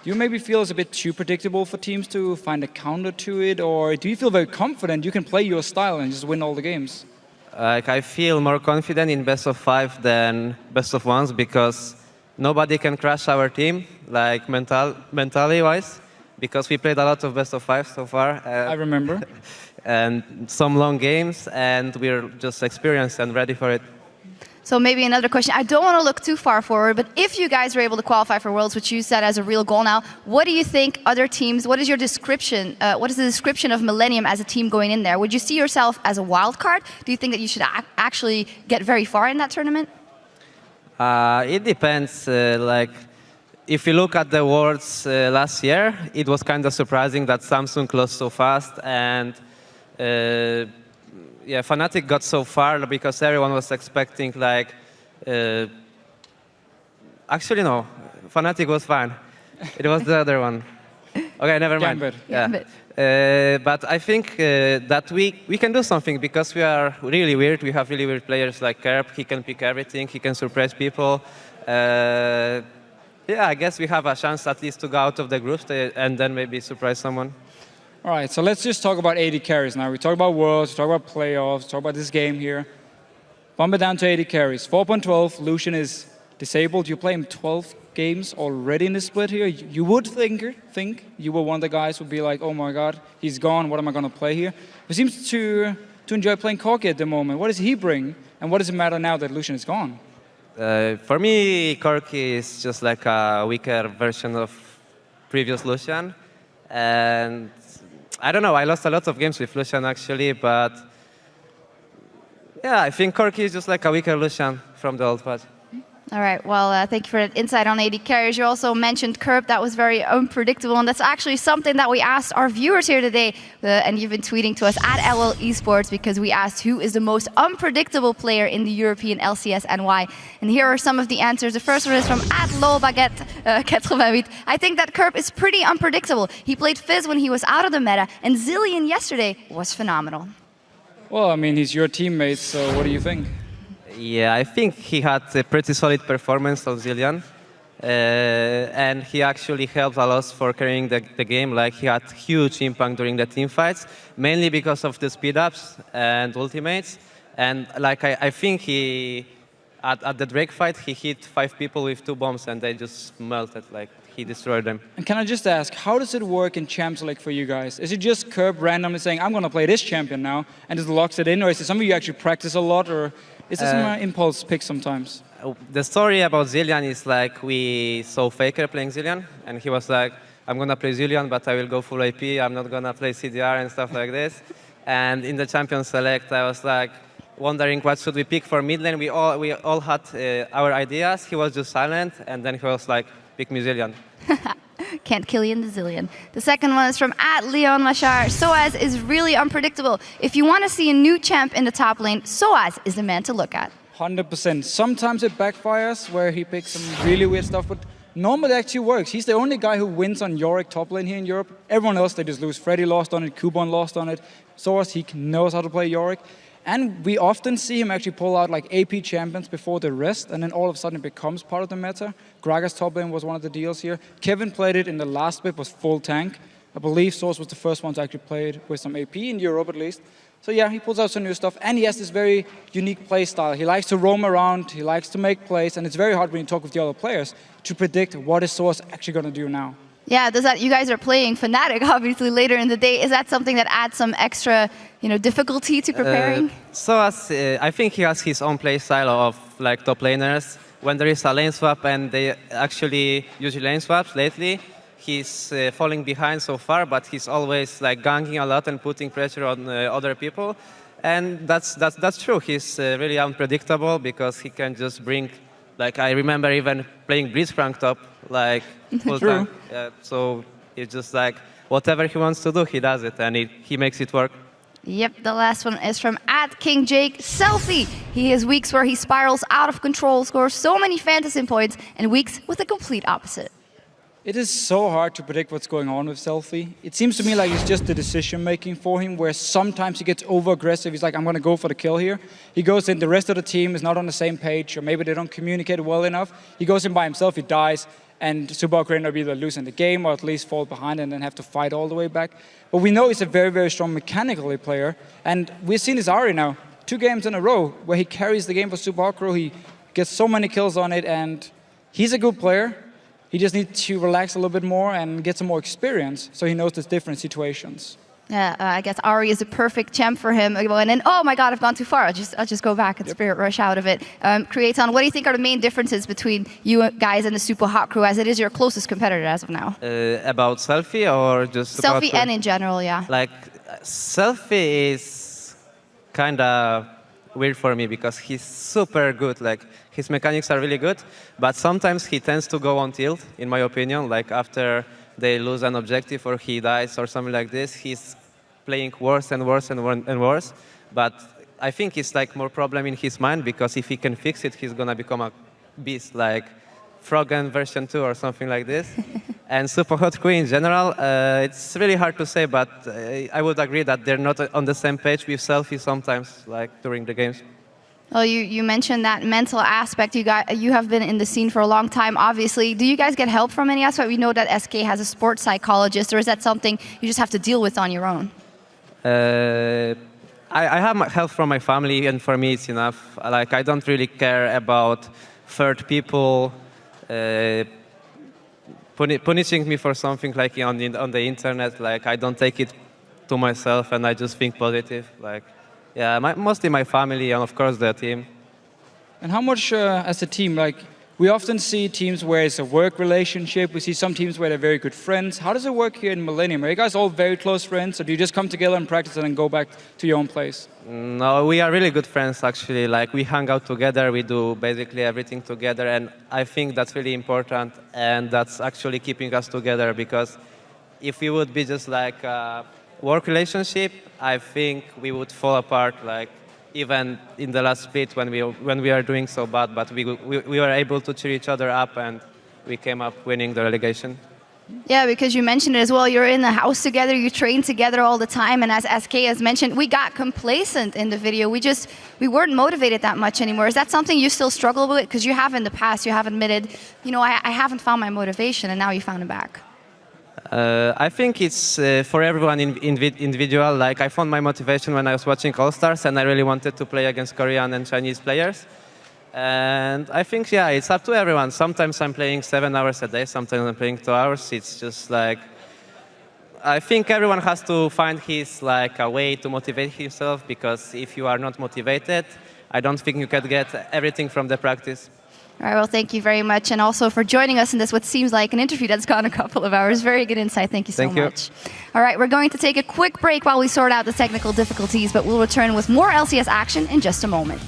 Do you maybe feel it's a bit too predictable for teams to find a counter to it, or do you feel very confident you can play your style and just win all the games? Like, I feel more confident in best of 5 than best of 1s, because nobody can crush our team, like mentally wise, because we played a lot of best of 5 so far. I remember. And some long games, and we're just experienced and ready for it. So maybe another question. I don't want to look too far forward, but if you guys were able to qualify for Worlds, which you set as a real goal now, what do you think other teams, what is your description, what is the description of Millennium as a team going in there? Would you see yourself as a wild card? Do you think that you should actually get very far in that tournament? It depends. Like, if you look at the Worlds last year, it was kind of surprising that Samsung closed so fast, and yeah, Fnatic got so far because everyone was expecting, like, actually no, Fnatic was fine. It was the other one. Okay, never mind. Gambit. Yeah. But I think that we can do something, because we are really weird. We have really weird players like Kerp. He can pick everything. He can surprise people. Yeah, I guess we have a chance at least to go out of the groups and then maybe surprise someone. All right, so let's just talk about 80 carries now. We talk about Worlds, we talk about playoffs, talk about this game here. Bump it down to 80 carries. 4.12, Lucian is disabled. You play him 12 games already in the split here. You would think you were one of the guys who would be like, oh my god, he's gone, what am I going to play here? He seems to enjoy playing Corki at the moment. What does he bring, and what does it matter now that Lucian is gone? For me, Corki is just like a weaker version of previous Lucian. And I don't know, I lost a lot of games with Lucian actually, but yeah, I think Corki is just like a weaker Lucian from the old patch. All right, well, thank you for that insight on 80 carries. You also mentioned Kerp, that was very unpredictable, and that's actually something that we asked our viewers here today, and you've been tweeting to us at LL Esports, because we asked who is the most unpredictable player in the European LCS and why. And here are some of the answers. The first one is from @LolBaguette88. I think that Kerp is pretty unpredictable. He played Fizz when he was out of the meta, and Zilean yesterday was phenomenal. Well, I mean, he's your teammate, so what do you think? Yeah, I think he had a pretty solid performance on Zilean. And he actually helped a lot for carrying the game. Like, he had huge impact during the team fights, mainly because of the speed-ups and ultimates. And like, I think he, at the Drake fight, he hit 5 people with 2 bombs, and they just melted. Like, he destroyed them. And can I just ask, how does it work in Champs League for you guys? Is it just Kerp randomly saying, I'm going to play this champion now, and just locks it in? Or is it something you actually practice a lot? Or is this an impulse pick sometimes? The story about Zilean is like, we saw Faker playing Zilean, and he was like, I'm going to play Zilean, but I will go full AP. I'm not going to play CDR and stuff like this. And in the Champion Select, I was like, wondering what should we pick for mid lane. We all had our ideas. He was just silent, and then he was like, pick me Zilean. Can't kill you in the Zilean. The second one is from @LeonMachar. Soaz is really unpredictable. If you want to see a new champ in the top lane, Soaz is the man to look at. 100%. Sometimes it backfires where he picks some really weird stuff, but normally it actually works. He's the only guy who wins on Yorick top lane here in Europe. Everyone else, they just lose. Freddy lost on it, Kubon lost on it. Soaz, he knows how to play Yorick. And we often see him actually pull out like AP champions before the rest, and then all of a sudden it becomes part of the meta. Gragas top lane was one of the deals here. Kevin played it in the last bit, was full tank. I believe Source was the first one to actually play it with some AP in Europe at least. So yeah, he pulls out some new stuff, and he has this very unique play style. He likes to roam around, he likes to make plays, and it's very hard when you talk with the other players to predict what is Source actually going to do now. Yeah, does that, you guys are playing Fnatic obviously later in the day. Is that something that adds some extra, difficulty to preparing? I think he has his own play style of like top laners. When there is a lane swap and they actually use lane swaps lately, he's falling behind so far, but he's always like ganking a lot and putting pressure on other people. And that's true. He's really unpredictable because he can just bring, like I remember even playing Blitzcrank top, like full time. So it's just like whatever he wants to do, he does it, and he makes it work. Yep, the last one is from @KingJake. Selfie. He has weeks where he spirals out of control, scores so many fantasy points, and weeks with the complete opposite. It is so hard to predict what's going on with Selfie. It seems to me like it's just the decision-making for him, where sometimes he gets over-aggressive. He's like, I'm going to go for the kill here. He goes in, the rest of the team is not on the same page, or maybe they don't communicate well enough. He goes in by himself, he dies, and Super Ukraine will either lose in the game or at least fall behind and then have to fight all the way back. But we know he's a very, very strong mechanically player, and we've seen this already now. 2 games in a row where he carries the game for Super Hawk. He gets so many kills on it, and he's a good player. He just needs to relax a little bit more and get some more experience so he knows there's different situations. Yeah, I guess Ari is a perfect champ for him. And then, oh my God, I've gone too far. I'll just go back and Spirit Rush out of it. Creaton, what do you think are the main differences between you guys and the Super Hot crew, as it is your closest competitor as of now? About Selfie or just Selfie and in general, yeah. Like, Selfie is kind of weird for me because he's super good. Like, his mechanics are really good, but sometimes he tends to go on tilt, in my opinion. Like, after they lose an objective or he dies or something like this, he's playing worse and worse and worse. But I think it's like more problem in his mind, because if he can fix it, he's gonna become a beast, like Froggen version 2 or something like this. And Super Hot Crew in general, it's really hard to say, but I would agree that they're not on the same page with Selfie sometimes, like during the games. Well, you mentioned that mental aspect. You have been in the scene for a long time, obviously. Do you guys get help from any aspect? We know that SK has a sports psychologist, or is that something you just have to deal with on your own? I have help from my family, and for me it's enough. Like, I don't really care about third people punishing me for something like on the internet. Like, I don't take it to myself, and I just think positive. Like, yeah, mostly my family and, of course, the team. And how much, as a team, like, we often see teams where it's a work relationship. We see some teams where they're very good friends. How does it work here in Millennium? Are you guys all very close friends, or do you just come together and practice and then go back to your own place? No, we are really good friends, actually. Like, we hang out together, we do basically everything together, and I think that's really important, and that's actually keeping us together, because if we would be just like a work relationship, I think we would fall apart, like, even in the last split when we are doing so bad, but we were able to cheer each other up, and we came up winning the relegation. Yeah, because you mentioned it as well, you're in the house together, you train together all the time, and as SK has mentioned, we got complacent in the video. We weren't motivated that much anymore. Is that something you still struggle with? Because you have in the past, you have admitted, I haven't found my motivation, and now you found it back. I think it's for everyone individual. Like, I found my motivation when I was watching All-Stars, and I really wanted to play against Korean and Chinese players. And I think, yeah, it's up to everyone. Sometimes I'm playing 7 hours a day, sometimes I'm playing 2 hours. It's just like, I think everyone has to find his, like, a way to motivate himself, because if you are not motivated, I don't think you can get everything from the practice. All right, well, thank you very much, and also for joining us in this, what seems like an interview that's gone a couple of hours. Very good insight. Thank you so much. All right, we're going to take a quick break while we sort out the technical difficulties, but we'll return with more LCS action in just a moment.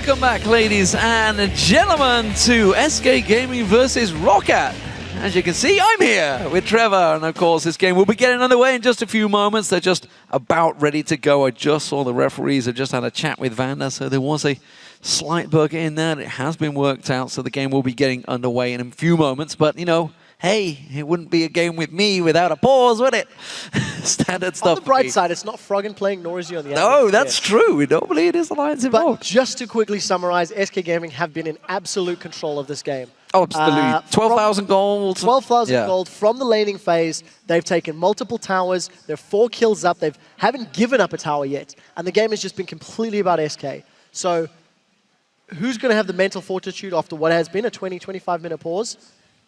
Welcome back, ladies and gentlemen, to SK Gaming versus Ro4. As you can see, I'm here with Trevor, and of course this game will be getting underway in just a few moments. They're just about ready to go. I just saw the referees have just had a chat with Vanda, so there was a slight bug in there. It has been worked out, so the game will be getting underway in a few moments. But, you know, hey, it wouldn't be a game with me without a pause, would it? Standard stuff. On the bright side, it's not Froggen playing, nor is he on the No, that's true. Normally it is Alliance involved. But just to quickly summarize, SK Gaming have been in absolute control of this game. Oh, absolutely. 12,000 gold. 12,000 gold from the laning phase. They've taken multiple towers. They're 4 kills up. They haven't given up a tower yet. And the game has just been completely about SK. So who's going to have the mental fortitude after what has been a 20-25 minute pause?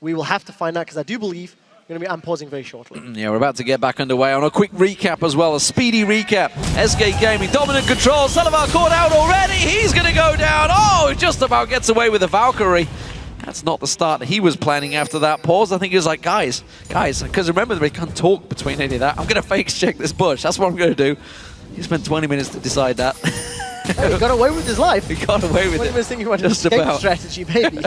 We will have to find out, because I do believe we're going to be unpausing very shortly. Yeah, we're about to get back underway on a quick recap as well, a speedy recap. SK Gaming, dominant control. Salavar caught out already. He's going to go down. Oh, he just about gets away with the Valkyrie. That's not the start he was planning after that pause. I think he was like, guys, because remember, they can't talk between any of that. I'm going to fake check this bush. That's what I'm going to do. He spent 20 minutes to decide that. Hey, he got away with his life. He got away with it. He was thinking about an escape strategy, maybe.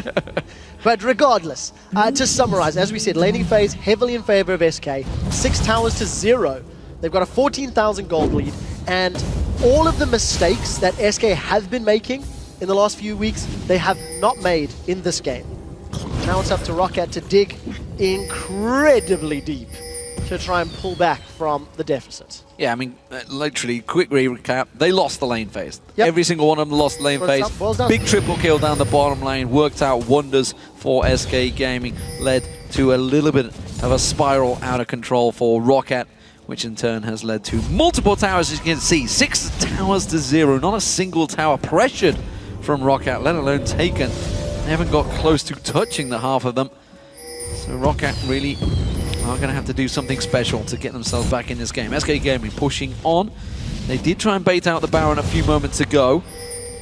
But regardless, to summarize, as we said, laning phase heavily in favor of SK. 6 towers to 0. They've got a 14,000 gold lead. And all of the mistakes that SK have been making in the last few weeks, they have not made in this game. Now it's up to Ro4 to dig incredibly deep to try and pull back from the deficit. Yeah, I mean, literally, quick recap. They lost the lane phase. Yep. Every single one of them lost the lane phase. Big triple kill down the bottom lane. Worked out wonders for SK Gaming. Led to a little bit of a spiral out of control for Ro4, which in turn has led to multiple towers, as you can see. 6 towers to 0. Not a single tower pressured from Ro4, let alone taken. They haven't got close to touching the half of them. So Ro4 really are going to have to do something special to get themselves back in this game. SK Gaming pushing on. They did try and bait out the Baron a few moments ago,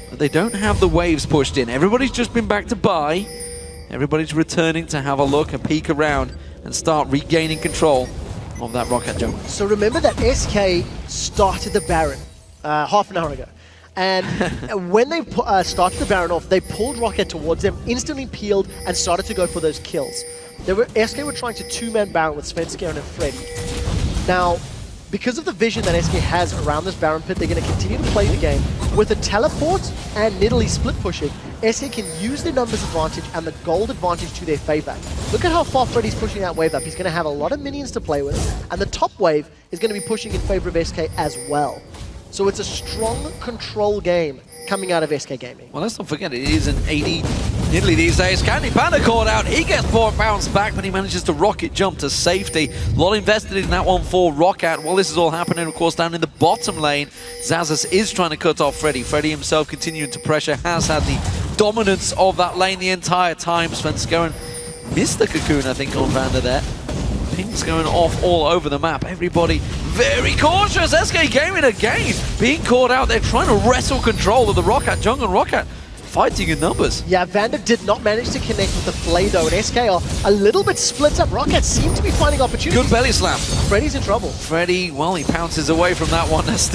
but they don't have the waves pushed in. Everybody's just been back to buy. Everybody's returning to have a look, a peek around, and start regaining control of that Ro4 jungle. So remember that SK started the Baron half an hour ago. And when they started the Baron off, they pulled Ro4 towards them, instantly peeled, and started to go for those kills. SK were trying to 2-man Baron with Svenskeren and Freddy. Now, because of the vision that SK has around this Baron pit, they're going to continue to play the game. With the teleport and Nidalee split pushing, SK can use their numbers advantage and the gold advantage to their favor. Look at how far Freddy's pushing that wave up. He's going to have a lot of minions to play with, and the top wave is going to be pushing in favor of SK as well. So it's a strong control game coming out of SK Gaming. Well, let's not forget, it is an 80 Nidalee these days. Candy Panda caught out. He gets 4 bounce back, but he manages to rocket jump to safety. A lot invested in that one for Ro4. Well, this is all happening, of course, down in the bottom lane. Xaxus is trying to cut off Freddy. Freddy himself continuing to pressure, has had the dominance of that lane the entire time. Svenskeren missed the cocoon, I think, on Vanda there. Ping's going off all over the map. Everybody very cautious. SK Gaming again being caught out. They're trying to wrestle control of the Ro4 jungle. Ro4 fighting in numbers. Yeah, Vanda did not manage to connect with the Flado, and SK are a little bit split up. Ro4 seem to be finding opportunities. Good belly slam. Freddy's in trouble. Freddy, well, he pounces away from that one. That's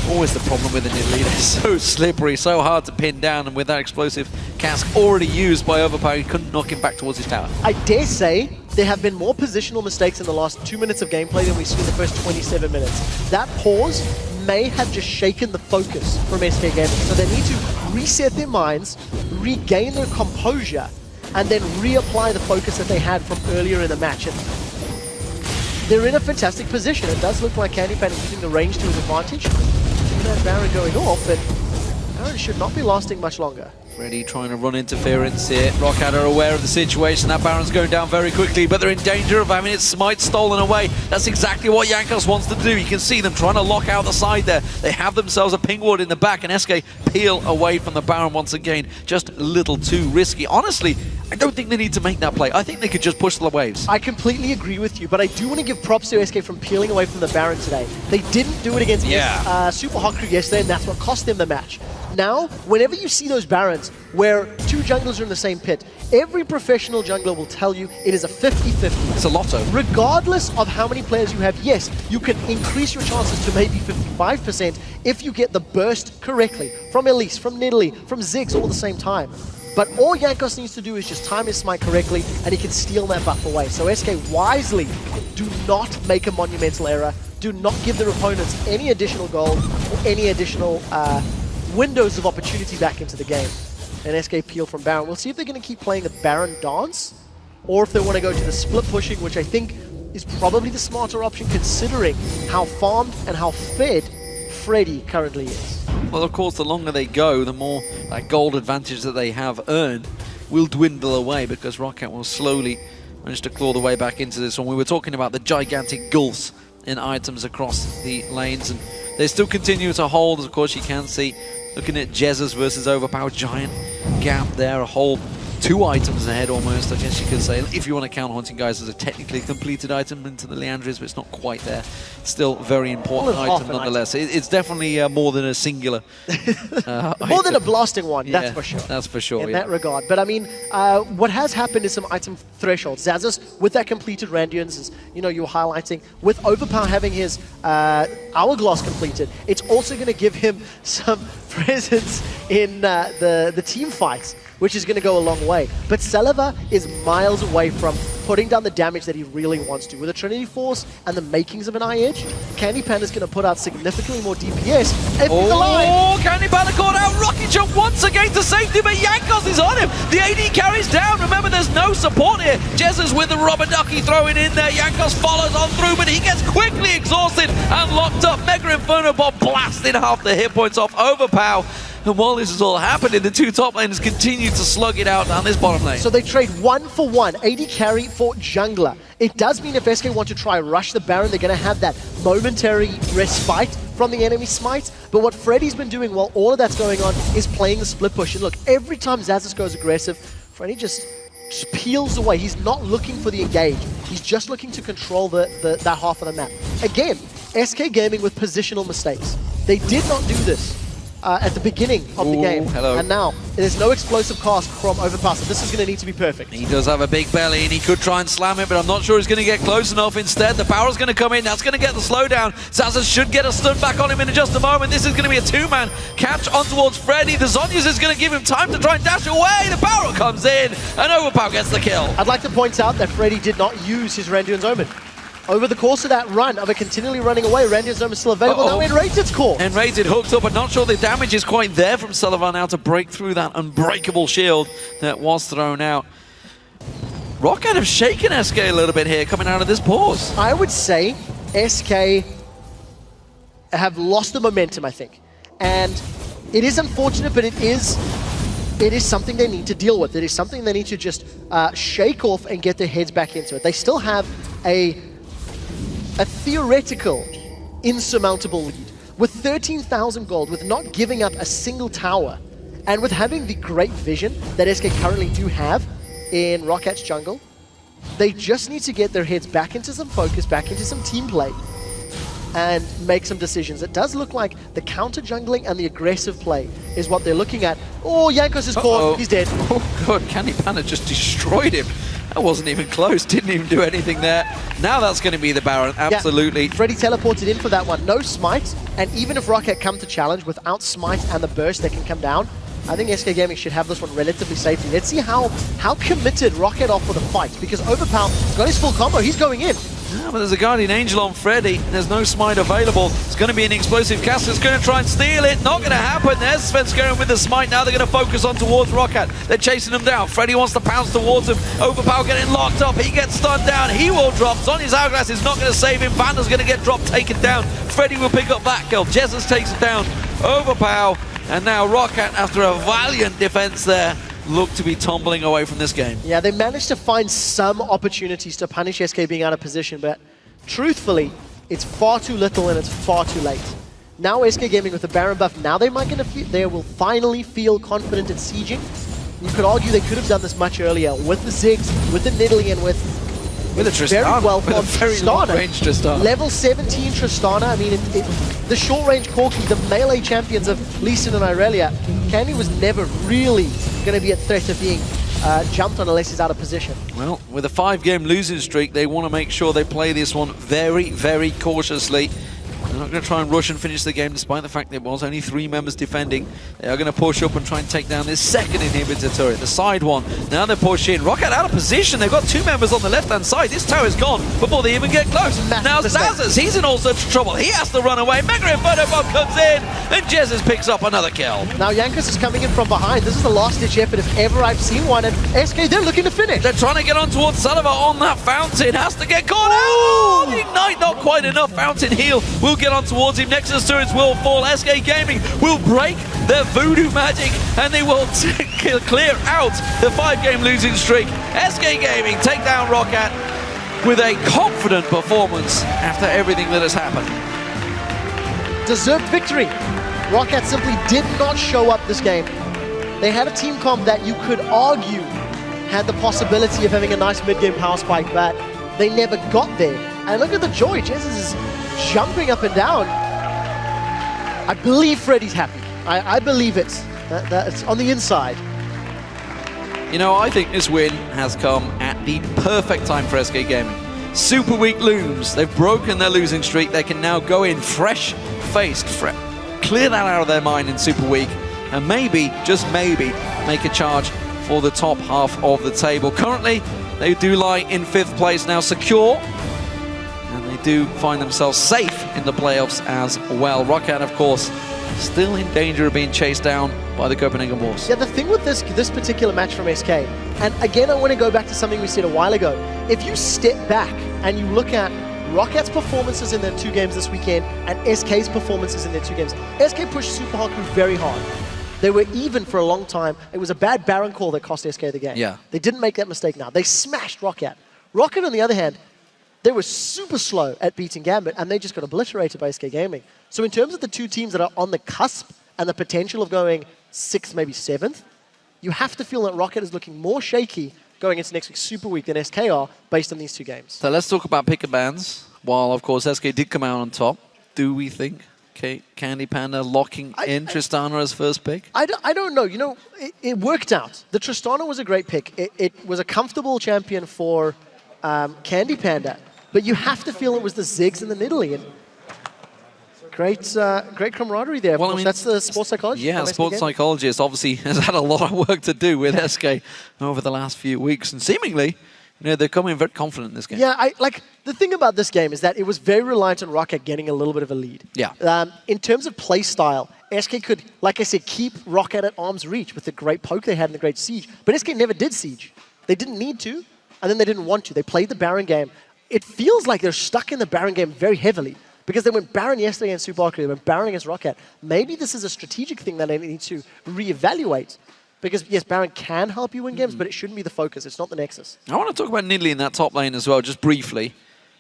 always the problem with the Nidalee. They're so slippery, so hard to pin down, and with that explosive cask already used by Overpower, he couldn't knock him back towards his tower. I dare say there have been more positional mistakes in the last 2 minutes of gameplay than we've seen in the first 27 minutes. That pause may have just shaken the focus from SK Gaming, so they need to reset their minds, regain their composure, and then reapply the focus that they had from earlier in the match. And they're in a fantastic position. It does look like Candy Pan is using the range to his advantage. That Baron going off, but Baron should not be lasting much longer. Freddy trying to run interference here. Ro4 are aware of the situation. That Baron's going down very quickly, but they're in danger of having its smite stolen away. That's exactly what Jankos wants to do. You can see them trying to lock out the side there. They have themselves a ping ward in the back, and SK peel away from the Baron once again. Just a little too risky. Honestly, I don't think they need to make that play. I think they could just push the waves. I completely agree with you, but I do want to give props to SK from peeling away from the Baron today. They didn't do it against Super Hot Crew yesterday, and that's what cost them the match. Now, whenever you see those Barons where two junglers are in the same pit, every professional jungler will tell you it is a 50-50. It's a lotto. Regardless of how many players you have, yes, you can increase your chances to maybe 55% if you get the burst correctly from Elise, from Nidalee, from Ziggs all at the same time. But all Jankos needs to do is just time his smite correctly and he can steal that buff away. So SK wisely do not make a monumental error. Do not give their opponents any additional gold or any additional windows of opportunity back into the game. And SK peel from Baron. We'll see if they're going to keep playing the Baron dance or if they want to go to the split pushing, which I think is probably the smarter option considering how farmed and how fed Freddy currently is. Well, of course, the longer they go, the more that gold advantage that they have earned will dwindle away because Rocket will slowly manage to claw the way back into this one. We were talking about the gigantic gulfs in items across the lanes, and they still continue to hold, as of course you can see. Looking at Jesus versus Overpowered, giant gap there, a whole 2 items ahead almost, I guess you could say, if you want to count Haunting Guys as a technically completed item into the Leandris, but it's not quite there. Still very important item nonetheless. It's definitely more than a singular More than a blasting one, yeah, that's for sure. That's for sure, in that regard. But I mean, what has happened is some item thresholds. Xaxus, with that completed Randuins, as you know, you were highlighting, with Overpower having his Hourglass completed, it's also going to give him some presence in the team fights, which is going to go a long way. But Celaver is miles away from putting down the damage that he really wants to. With a Trinity Force and the makings of an Eye Edge, Candy Panda's going to put out significantly more DPS if he's alive. Oh, Candy Panda caught out. Rocket jump once again to safety, but Jankos is on him. The AD carries down. Remember, there's no support here. Jesus with the rubber ducky throwing in there. Jankos follows on through, but he gets quickly exhausted and locked up. Mega Inferno Bomb blasted half the hit points off Overpower. And while this is all happening, the 2 top laners continue to slug it out down this bottom lane. So they trade 1 for 1, AD carry for jungler. It does mean if SK want to try rush the Baron, they're going to have that momentary respite from the enemy smites. But what Freddy's been doing while all of that's going on is playing the split push. And look, every time Xaxus goes aggressive, Freddy just peels away. He's not looking for the engage. He's just looking to control that half of the map. Again, SK Gaming with positional mistakes. They did not do this at the beginning of the game. Hello. And now, there's no explosive cast from Overpass. So this is going to need to be perfect. He does have a big belly, and he could try and slam it, but I'm not sure he's going to get close enough. Instead, the power's going to come in. That's going to get the slowdown. Xaxus should get a stun back on him in just a moment. This is going to be a 2-man catch on towards Freddy. The Zhonya's is going to give him time to try and dash away. The power comes in, and Overpower gets the kill. I'd like to point out that Freddy did not use his Randuin's Omen. Over the course of that run of it continually running away, Randuin's Omen is still available. Now Enrated's caught. Enrated hooked up, but not sure the damage is quite there from Sullivan now to break through that unbreakable shield that was thrown out. Rocket have shaken SK a little bit here coming out of this pause. I would say SK have lost the momentum, I think. And it is unfortunate, but it is something they need to deal with. It is something they need to just shake off and get their heads back into it. They still have a theoretical insurmountable lead. With 13,000 gold, with not giving up a single tower, and with having the great vision that SK currently do have in Rocket's jungle, they just need to get their heads back into some focus, back into some team play, and make some decisions. It does look like the counter jungling and the aggressive play is what they're looking at. Oh, Jankos is caught. He's dead. Oh god, Candy Panda just destroyed him. That wasn't even close, didn't even do anything there. Now that's going to be the Baron, absolutely. Yeah. Freddy teleported in for that one. No smite, and even if Rocket come to challenge without smite and the burst, they can come down. I think SK Gaming should have this one relatively safely. Let's see how committed Rocket are for the fight, because Overpower got his full combo. He's going in. Yeah, but there's a Guardian Angel on Freddy. There's no smite available. It's going to be an explosive cast. It's going to try and steal it. Not going to happen. There's Svenskeren with the smite. Now they're going to focus on towards Rocket. They're chasing him down. Freddy wants to pounce towards him. Overpower getting locked up. He gets stunned down. He will drop. Sonya's Hourglass is not going to save him. Panda's going to get dropped, taken down. Freddy will pick up that kill. Jesus takes it down. Overpower. And now Rocket, after a valiant defense there, look to be tumbling away from this game. Yeah, they managed to find some opportunities to punish SK being out of position, but truthfully, it's far too little and it's far too late. Now SK Gaming with the Baron buff, now they will finally feel confident in sieging. You could argue they could have done this much earlier with the Ziggs, with the Nidalee, and with With a Very Tristana. well With a from very long-range Tristana. Level 17 Tristana. I mean, the short-range Corki, the melee champions of Lee Sin and Irelia, Candy was never really going to be a threat of being jumped on unless he's out of position. Well, with a 5-game losing streak, they want to make sure they play this one very, very cautiously. They're not going to try and rush and finish the game, despite the fact there was only 3 members defending. They are going to push up and try and take down this second inhibitor turret, the side one. Now they're pushing. Rocket out of position. They've got 2 members on the left-hand side. This tower's gone before they even get close. Now Zazas, he's in all sorts of trouble. He has to run away. Mega Inferno Bomb comes in, and Jesus picks up another kill. Now Yankus is coming in from behind. This is the last-ditch effort if ever I've seen one, and SK, they're looking to finish. They're trying to get on towards Sullivan on that Fountain. Has to get caught out. Oh, Ignite, not quite enough. Fountain heal will get on towards him. Nexus turrets will fall. SK Gaming will break their voodoo magic, and they will clear out the 5-game losing streak. SK Gaming take down Rocket with a confident performance after everything that has happened. Deserved victory. Rocket simply did not show up this game. They had a team comp that you could argue had the possibility of having a nice mid-game power spike, but they never got there. And look at the joy. Jesus is jumping up and down. I believe Freddy's happy. I believe it. That's on the inside. You know, I think this win has come at the perfect time for SK Gaming. Super Week looms. They've broken their losing streak. They can now go in fresh-faced, clear that out of their mind in Super Week, and maybe, just maybe, make a charge for the top half of the table. Currently, they do lie in 5th place now, secure, and they do find themselves safe in the playoffs as well. Rocket, of course, still in danger of being chased down by the Copenhagen Wolves. Yeah, the thing with this particular match from SK, and again, I want to go back to something we said a while ago. If you step back and you look at Rocket's performances in their 2 games this weekend and SK's performances in their 2 games, SK pushed Super Haku very hard. They were even for a long time. It was a bad Baron call that cost SK the game. Yeah. They didn't make that mistake now. They smashed Rocket. Rocket, on the other hand, they were super slow at beating Gambit, and they just got obliterated by SK Gaming. So in terms of the 2 teams that are on the cusp and the potential of going 6th, maybe 7th, you have to feel that Rocket is looking more shaky going into next week's Super Week than SK are based on these 2 games. So let's talk about pick and bans. While, of course, SK did come out on top, do we think Candy Panda locking in Tristana as first pick? I don't know. You know, it worked out. The Tristana was a great pick. It was a comfortable champion for Candy Panda, but you have to feel it was the Ziggs and the Nidalee. And great camaraderie there. Well, I mean, that's the sports psychologist. Yeah, sports psychologist obviously has had a lot of work to do with SK over the last few weeks, and seemingly, you know, they're coming very confident in this game. Yeah, the thing about this game is that it was very reliant on Rocket getting a little bit of a lead. Yeah. In terms of play style, SK could, like I said, keep Rocket at arm's reach with the great poke they had in the great siege, but SK never did siege. They didn't need to, and then they didn't want to. They played the Baron game. It feels like they're stuck in the Baron game very heavily because they went Baron yesterday against Super Arcade, they went Baron against Rocket. Maybe this is a strategic thing that they need to reevaluate. Because, yes, Baron can help you win games, but it shouldn't be the focus. It's not the nexus. I want to talk about Nidalee in that top lane as well, just briefly.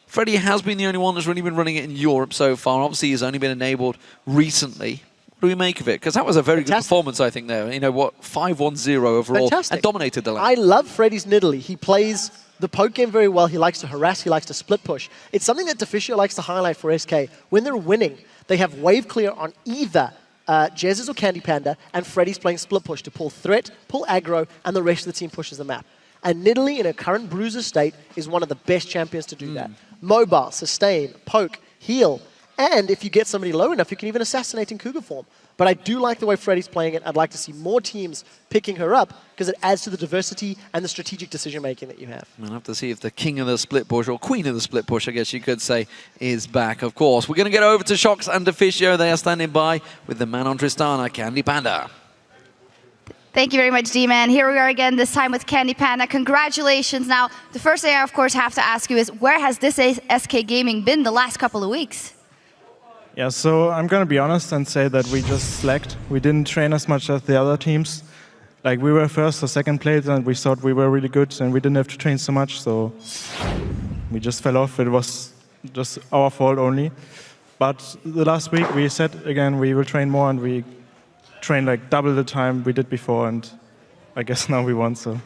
Freddy has been the only one that's really been running it in Europe so far. Obviously, he's only been enabled recently. What do we make of it? Because that was a very good performance, I think, there. You know, what, 5-1-0 overall. Fantastic. And dominated the lane. I love Freddy's Nidalee. He plays the poke game very well. He likes to harass. He likes to split push. It's something that Deficio likes to highlight for SK. When they're winning, they have wave clear on either Jez's or Candy Panda, and Freddy's playing split push to pull threat, pull aggro, and the rest of the team pushes the map. And Nidalee, in her current bruiser state, is one of the best champions to do that. Mobile, sustain, poke, heal, and if you get somebody low enough, you can even assassinate in Cougar form. But I do like the way Freddy's playing it. I'd like to see more teams picking her up because it adds to the diversity and the strategic decision-making that you have. We'll have to see if the king of the split push, or queen of the split push, I guess you could say, is back, of course. We're going to get over to Shox and Deficio. They are standing by with the man on Tristana, Candy Panda. Thank you very much, D-Man. Here we are again, this time with Candy Panda. Congratulations. Now, the first thing I, of course, have to ask you is, where has this SK Gaming been the last couple of weeks? Yeah, so I'm going to be honest and say that we just slacked. We didn't train as much as the other teams. Like, we were first or second place, and we thought we were really good, and we didn't have to train so much, so we just fell off. It was just our fault only. But the last week, we said, again, we will train more, and we trained like double the time we did before, and I guess now we won, so.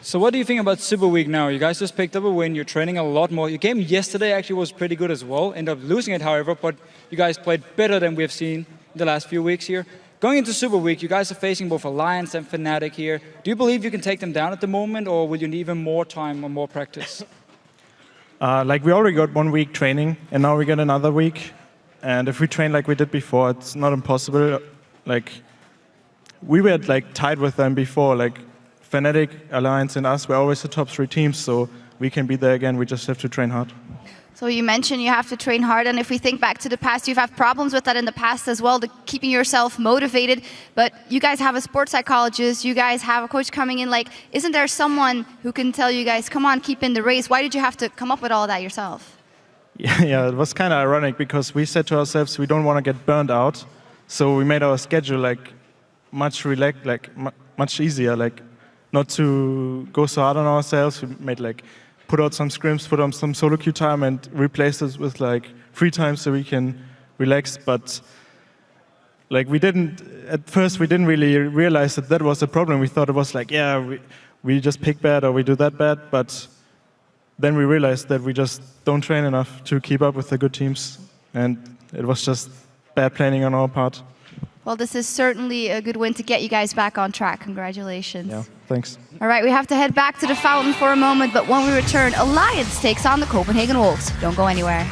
So what do you think about Super Week now? You guys just picked up a win. You're training a lot more. Your game yesterday actually was pretty good as well. Ended up losing it, however, but you guys played better than we've seen in the last few weeks here. Going into Super Week, you guys are facing both Alliance and Fnatic here. Do you believe you can take them down at the moment, or will you need even more time or more practice? Like we already got 1 week training, and now we get another week. And if we train like we did before, it's not impossible. Like we were like tied with them before. Like Fnatic, Alliance, and us were always the top 3 teams, so we can be there again. We just have to train hard. So you mentioned you have to train hard, and if we think back to the past, you've had problems with that in the past as well, keeping yourself motivated. But you guys have a sports psychologist, you guys have a coach coming in. Like, isn't there someone who can tell you guys, come on, keep in the race? Why did you have to come up with all that yourself? Yeah, it was kind of ironic because we said to ourselves we don't want to get burned out, so we made our schedule like much relaxed, like much easier, like not to go so hard on ourselves. We made like put out some scrims, put on some solo queue time, and replace it with like free time so we can relax. But like at first we didn't really realize that that was a problem. We thought it was like, yeah, we just pick bad or we do that bad. But then we realized that we just don't train enough to keep up with the good teams. And it was just bad planning on our part. Well, this is certainly a good win to get you guys back on track. Congratulations. Yeah, thanks. All right, we have to head back to the fountain for a moment, but when we return, Alliance takes on the Copenhagen Wolves. Don't go anywhere.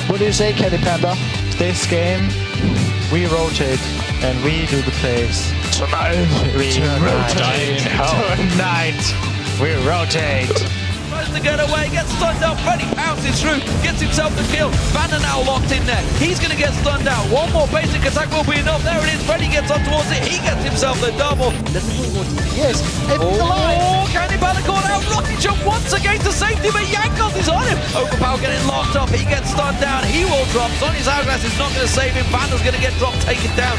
What do you say, Kelly Panda? This game, we rotate and we do the plays. Tonight, we rotate. Tonight, we rotate. Tries to get away, gets stunned out. Freddy bounces through, gets himself the kill. Banner now locked in there. He's going to get stunned out. One more basic attack will be enough. There it is. Freddy gets on towards it. He gets himself the double. Yes, Candy Banner caught out. Rocket jump once again to safety, but Jankos is on him. Overpower getting locked up. He gets stunned down. He will drop. Sonny's Hourglass is not going to save him. Banner's going to get dropped, taken down.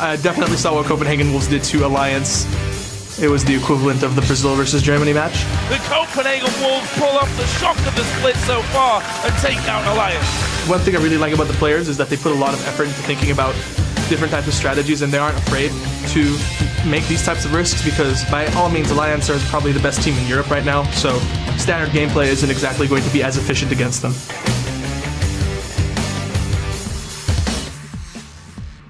I definitely saw what Copenhagen Wolves did to Alliance. It was the equivalent of the Brazil versus Germany match. The Copenhagen Wolves pull off the shock of the split so far and take out Alliance. One thing I really like about the players is that they put a lot of effort into thinking about different types of strategies, and they aren't afraid to make these types of risks because by all means Alliance are probably the best team in Europe right now, so standard gameplay isn't exactly going to be as efficient against them.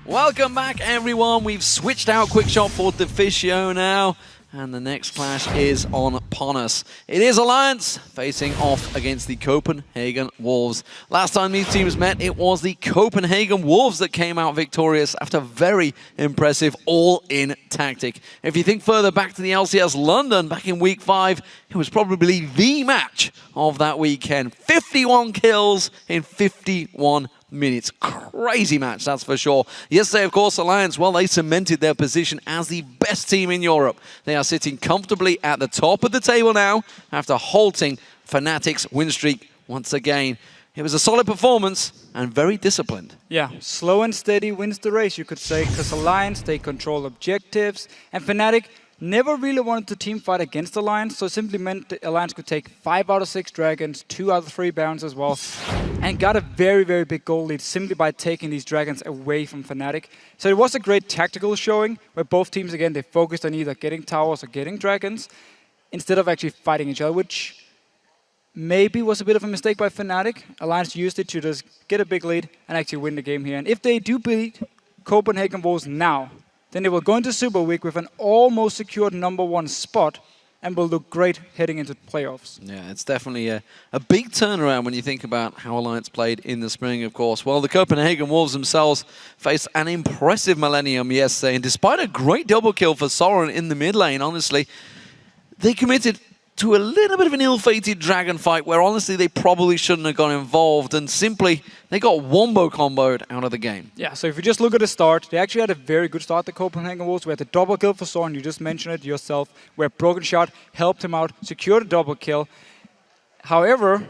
Welcome back, everyone. We've switched out Quickshot for Deficio now, and the next clash is upon us. It is Alliance facing off against the Copenhagen Wolves. Last time these teams met, it was the Copenhagen Wolves that came out victorious after a very impressive all-in tactic. If you think further back to the LCS London back in week 5, it was probably the match of that weekend. 51 kills in 51 minutes. Crazy match, that's for sure. Yesterday, of course, Alliance, well, they cemented their position as the best team in Europe. They are sitting comfortably at the top of the table now after halting Fnatic's win streak once again. It was a solid performance and very disciplined. Yeah, slow and steady wins the race, you could say, because Alliance, they control objectives, and Fnatic never really wanted to team fight against Alliance, so it simply meant that Alliance could take 5 out of 6 dragons, 2 out of 3 barons as well, and got a very, very big goal lead simply by taking these dragons away from Fnatic. So it was a great tactical showing, where both teams, again, they focused on either getting towers or getting dragons, instead of actually fighting each other, which maybe was a bit of a mistake by Fnatic. Alliance used it to just get a big lead and actually win the game here. And if they do beat Copenhagen Wolves now, then they will go into Super Week with an almost secured #1 spot and will look great heading into the playoffs. Yeah, it's definitely a big turnaround when you think about how Alliance played in the spring, of course. Well, the Copenhagen Wolves themselves faced an impressive Millennium yesterday, and despite a great double kill for Soren in the mid lane, honestly, they committed to a little bit of an ill-fated dragon fight where honestly they probably shouldn't have got involved, and simply they got wombo comboed out of the game. Yeah, so if you just look at the start, they actually had a very good start, the Copenhagen Wolves. We had the double kill for Soren, you just mentioned it yourself, where Broken Shot helped him out, secured a double kill. However,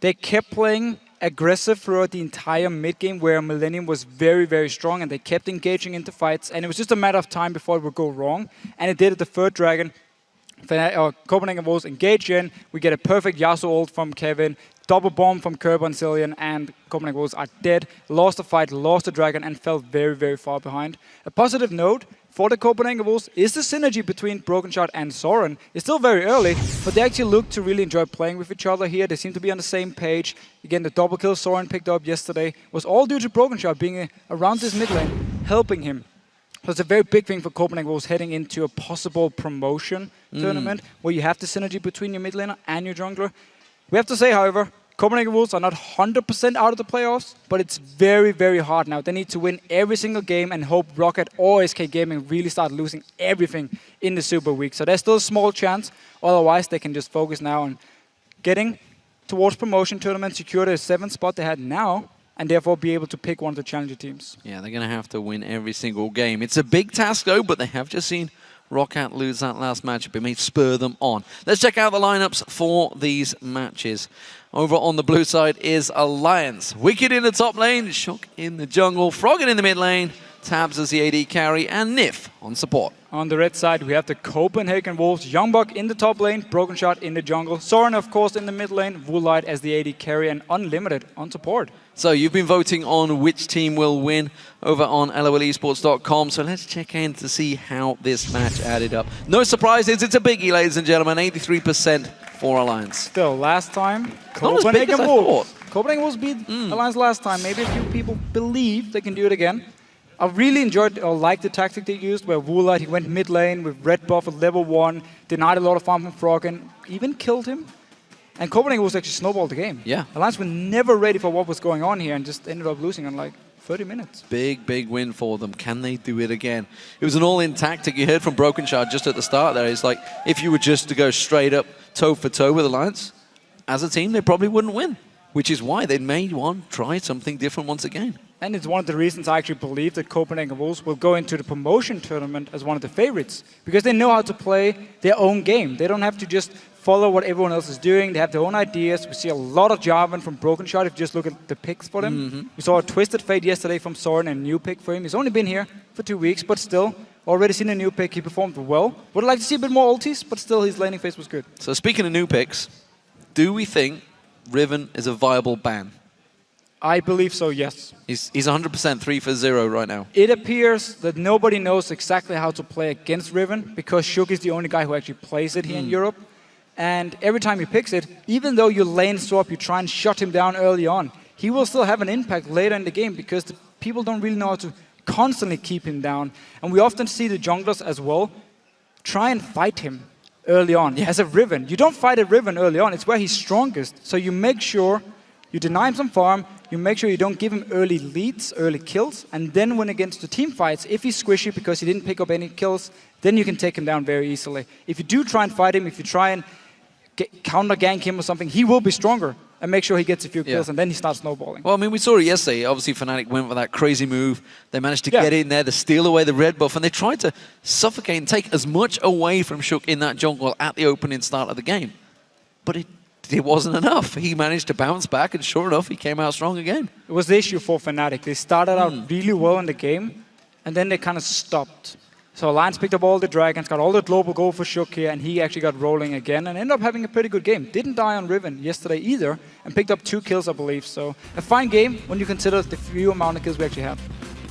they kept playing aggressive throughout the entire mid game, where Millennium was very, very strong, and they kept engaging into fights, and it was just a matter of time before it would go wrong, and it did at the third dragon. Copenhagen Wolves engage in, we get a perfect Yasuo ult from Kevin, double bomb from Kerb on Cillian, and Copenhagen Wolves are dead, lost the fight, lost the dragon, and fell very, very far behind. A positive note for the Copenhagen Wolves is the synergy between Broken Shot and Soren. It's still very early, but they actually look to really enjoy playing with each other here. They seem to be on the same page. Again, the double kill Soren picked up yesterday was all due to Broken Shot being around this mid lane, helping him. So it's a very big thing for Copenhagen Wolves heading into a possible promotion tournament where you have the synergy between your mid laner and your jungler. We have to say, however, Copenhagen Wolves are not 100% out of the playoffs, but it's very, very hard now. They need to win every single game and hope Rocket or SK Gaming really start losing everything in the Super Week. So there's still a small chance. Otherwise, they can just focus now on getting towards promotion tournament, secure the 7th spot they had now, and therefore be able to pick one of the challenger teams. Yeah, they're going to have to win every single game. It's a big task, though, but they have just seen Roccat lose that last matchup. It may spur them on. Let's check out the lineups for these matches. Over on the blue side is Alliance. Wicked in the top lane, Shock in the jungle, Froggen in the mid lane, Tabs as the AD carry, and Nif on support. On the red side, we have the Copenhagen Wolves, Youngbuck in the top lane, Broken Shot in the jungle, Soren, of course, in the mid lane, Woolite as the AD carry, and Unlimited on support. So you've been voting on which team will win over on lolesports.com. So let's check in to see how this match added up. No surprises, it's a biggie, ladies and gentlemen. 83% for Alliance. Still, last time, Copenhagen Wolves. Copenhagen Wolves beat Alliance last time. Maybe a few people believe they can do it again. I really enjoyed or liked the tactic they used, where Woolite, he went mid lane with red buff at level 1, denied a lot of farm from Froggen, even killed him. And Copenhagen was actually snowballed the game. Yeah. Alliance were never ready for what was going on here and just ended up losing in like 30 minutes. Big, big win for them. Can they do it again? It was an all-in tactic. You heard from Broken Shard just at the start there. It's like, if you were just to go straight up toe for toe with Alliance, as a team, they probably wouldn't win. Which is why they made one try something different once again. And it's one of the reasons I actually believe that Copenhagen Wolves will go into the promotion tournament as one of the favorites. Because they know how to play their own game. They don't have to just follow what everyone else is doing. They have their own ideas. We see a lot of Jarvan from Broken Shot if you just look at the picks for them. We saw a Twisted Fate yesterday from Soren and a new pick for him. He's only been here for 2 weeks, but still, already seen a new pick. He performed well. Would like to see a bit more ultis, but still his laning phase was good. So speaking of new picks, do we think Riven is a viable ban? I believe so, yes. He's 100% 3 for 0 right now. It appears that nobody knows exactly how to play against Riven because Shook is the only guy who actually plays it here in Europe. And every time he picks it, even though you lane swap, you try and shut him down early on, he will still have an impact later in the game because the people don't really know how to constantly keep him down. And we often see the junglers as well try and fight him early on as a Riven. You don't fight a Riven early on, it's where he's strongest. So you make sure you deny him some farm, you make sure you don't give him early leads, early kills, and then when against the team fights, if he's squishy because he didn't pick up any kills, then you can take him down very easily. If you do try and fight him, if you try and counter gank him or something, he will be stronger and make sure he gets a few kills and then he starts snowballing. Well, I mean, we saw it yesterday. Obviously, Fnatic went for that crazy move. They managed to get in there to steal away the red buff, and they tried to suffocate and take as much away from Shook in that jungle at the opening start of the game. But it wasn't enough. He managed to bounce back, and sure enough, he came out strong again. It was the issue for Fnatic. They started out really well in the game, and then they kind of stopped. So Alliance picked up all the dragons, got all the global gold for Shook here, and he actually got rolling again and ended up having a pretty good game. Didn't die on Riven yesterday either, and picked up 2 kills, I believe. So a fine game when you consider the few amount of kills we actually had.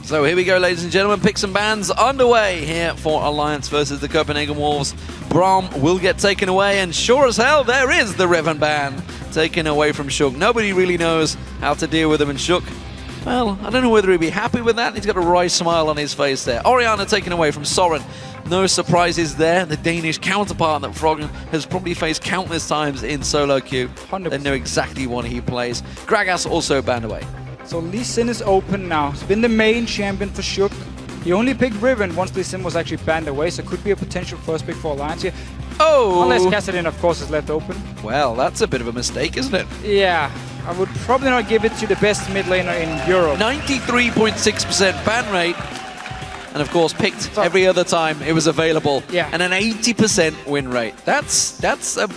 So here we go, ladies and gentlemen. Picks and bans underway here for Alliance versus the Copenhagen Wolves. Braum will get taken away, and sure as hell, there is the Riven ban taken away from Shook. Nobody really knows how to deal with him, and Shook, well, I don't know whether he'd be happy with that. He's got a wry smile on his face there. Orianna taken away from Soren. No surprises there. The Danish counterpart that Froggen has probably faced countless times in solo queue. 100%. They know exactly what he plays. Gragas also banned away. So Lee Sin is open now. He's been the main champion for Shook. He only picked Riven once Lee Sin was actually banned away, so could be a potential first pick for Alliance here. Oh! Unless Kassadin, of course, is left open. Well, that's a bit of a mistake, isn't it? Yeah. I would probably not give it to the best mid laner in Europe. 93.6% ban rate. And of course, picked every other time it was available. Yeah. And an 80% win rate. That's a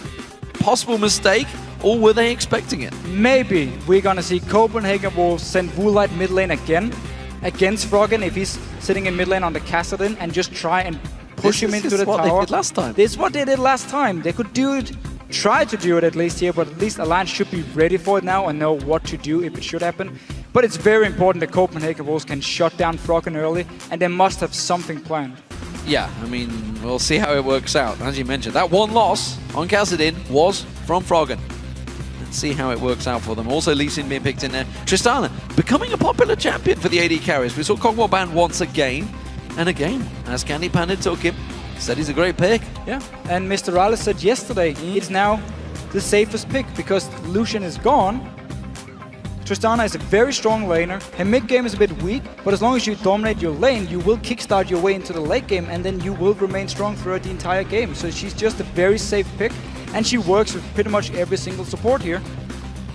possible mistake, or were they expecting it? Maybe we're gonna see Copenhagen will send Woolite mid lane again against Froggen if he's sitting in mid lane on the Kassadin and just try and push him into the tower. This is what they did last time. This is what they did last time. They could do it, try to do it at least here, but at least Alliance should be ready for it now and know what to do if it should happen. But it's very important that Copenhagen Wolves can shut down Froggen early, and they must have something planned. Yeah, I mean, we'll see how it works out. As you mentioned, that one loss on Kassadin was from Froggen. Let's see how it works out for them. Also, Lee Sin being picked in there. Tristana becoming a popular champion for the AD carries. We saw Kog'Maw banned once again and again, as Candy Panda took him. Said he's a great pick. Yeah, and Mr. Alice said yesterday it's now the safest pick because Lucian is gone. Tristana is a very strong laner. Her mid game is a bit weak, but as long as you dominate your lane, you will kickstart your way into the late game, and then you will remain strong throughout the entire game. So she's just a very safe pick, and she works with pretty much every single support here.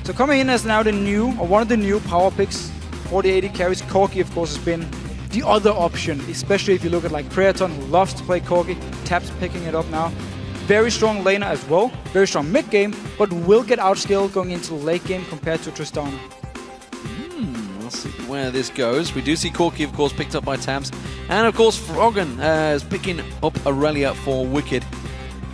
So coming in as now the new, or one of the new power picks for the AD carries, Corki of course has been the other option, especially if you look at like Creaton, who loves to play Corki. Tap's picking it up now. Very strong laner as well, very strong mid game, but will get outskilled going into the late game compared to Tristana. We'll see where this goes. We do see Corki, of course, picked up by Tabs. And, of course, Froggen is picking up Aurelia for Wicked.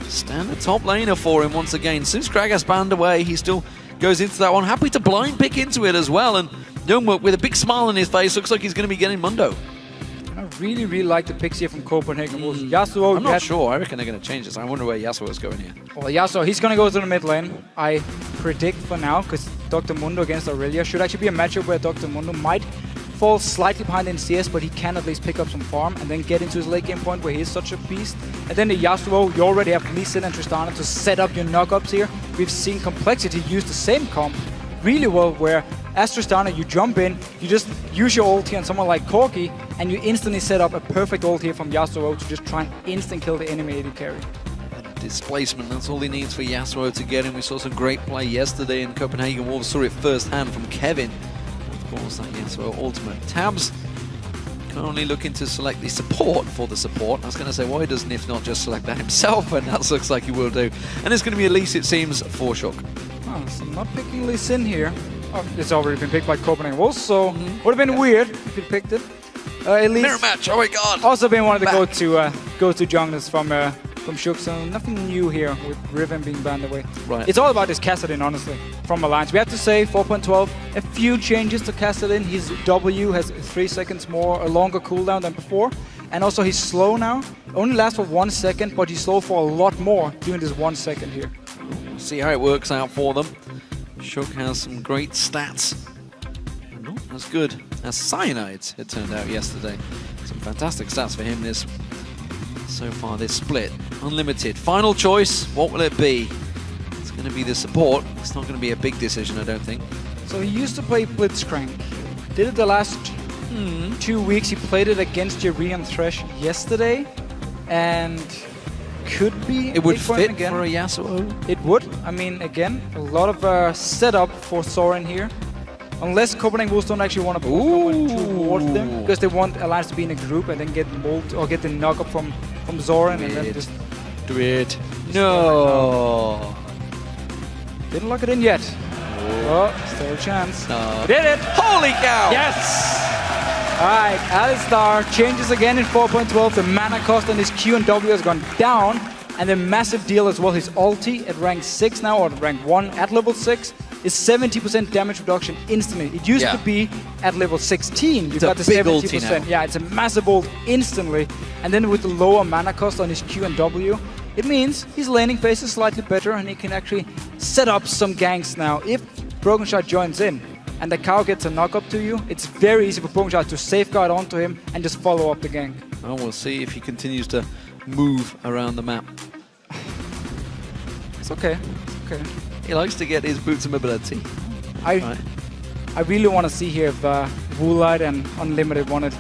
Standard top laner for him once again. Since Gragas banned away, he still goes into that one. Happy to blind pick into it as well. And Youngwook, with a big smile on his face, looks like he's going to be getting Mundo. I really, really like the picks here from Copenhagen. Yasuo, I'm not sure. I reckon they're going to change this. I wonder where Yasuo is going here. Well, Yasuo, he's going to go to the mid lane. I predict for now, because Dr. Mundo against Aurelia should actually be a matchup where Dr. Mundo might fall slightly behind in CS, but he can at least pick up some farm and then get into his late game point where he is such a beast. And then the Yasuo, you already have Lee Sin and Tristana to set up your knockups here. We've seen Complexity use the same comp really well, where as Tristana, you jump in, you just use your ulti on someone like Corki, and you instantly set up a perfect ult here from Yasuo to just try and instant kill the enemy AD carry. Displacement, that's all he needs for Yasuo to get him. We saw some great play yesterday in Copenhagen Wolves, saw it firsthand from Kevin. Of course, that Yasuo ultimate. Tabs currently looking to select the support for the support. I was going to say, why does Nif not just select that himself? And that looks like he will do. And it's going to be Elise, it seems, for Shook. Oh, so not picking Lee Sin here. Oh, it's already been picked by Copenhagen Wolves, so would have been weird if he picked it. Elise, mirror match, oh my god! Also been wanted to go to junglers from Shook, so nothing new here with Riven being banned away. Right. It's all about his Kassadin, honestly, from Alliance. We have to say 4.12, a few changes to Kassadin. His W has 3 seconds more, a longer cooldown than before. And also he's slow now. Only lasts for 1 second, but he's slow for a lot more during this 1 second here. See how it works out for them. Shook has some great stats. Not as good as Cyanides, it turned out yesterday. Some fantastic stats for him so far this split. Unlimited. Final choice, what will it be? It's going to be the support. It's not going to be a big decision, I don't think. So he used to play Blitzcrank. Did it the last 2 weeks. He played it against Jirian Thresh yesterday. And could be it would fit again. For a Yasuo? It would. I mean, again, a lot of setup for Soren here. Unless Copenhagen Wolves don't actually want to pull someone towards them, because they want Alliance to be in a group and then get molt or get the knockup from Zoran and then just do it. No. Didn't lock it in yet. Oh, still a chance. No. Did it! Holy cow! Yes! Alright, Alistar changes again in 4.12. The mana cost on his Q and W has gone down. And the massive deal as well, his ulti at rank 6 now, or rank 1 at level 6, is 70% damage reduction instantly. It used to be at level 16, you got the 70%. Yeah, it's a massive ult instantly. And then with the lower mana cost on his Q and W, it means his laning phase is slightly better and he can actually set up some ganks now. If Broken Shot joins in and the cow gets a knock up to you, it's very easy for Broken Shot to safeguard onto him and just follow up the gank. Well, we'll see if he continues to move around the map. It's okay. It's okay. He likes to get his boots of mobility. I really want to see here if Woolite and Unlimited want to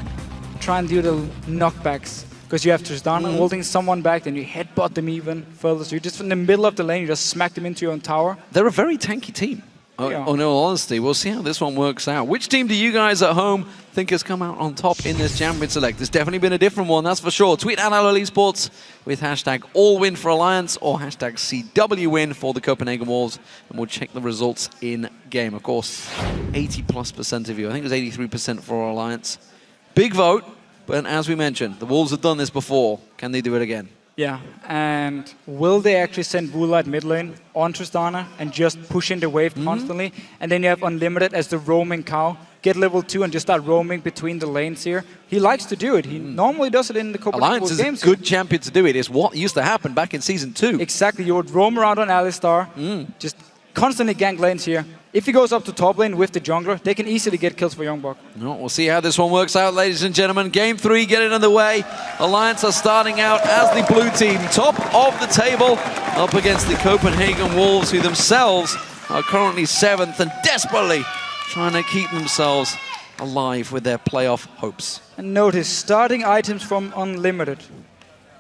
try and do the knockbacks. Because you have Tristana holding someone back, then you headbutt them even further. So you're just in the middle of the lane, you just smack them into your own tower. They're a very tanky team. In all honesty, we'll see how this one works out. Which team do you guys at home think has come out on top in this Champion Select? There's definitely been a different one, that's for sure. Tweet at LOL Esports with hashtag AllWin for Alliance or hashtag CWWin for the Copenhagen Wolves, and we'll check the results in game. Of course, 80+% of you. I think it was 83% for Alliance. Big vote, but as we mentioned, the Wolves have done this before. Can they do it again? Yeah, and will they actually send Woolite mid lane on Tristana and just push in the wave constantly? And then you have Unlimited as the roaming cow. Get level 2 and just start roaming between the lanes here. He likes to do it. He normally does it in the Copenhagen Alliance games. is a good champion to do it. It's what used to happen back in Season 2. Exactly. You would roam around on Alistar, just constantly gank lanes here. If he goes up to top lane with the jungler, they can easily get kills for Youngbok. No, we'll see how this one works out, ladies and gentlemen. Game 3 getting underway. Alliance are starting out as the blue team, top of the table, up against the Copenhagen Wolves, who themselves are currently 7th and desperately trying to keep themselves alive with their playoff hopes. And notice, starting items from Unlimited.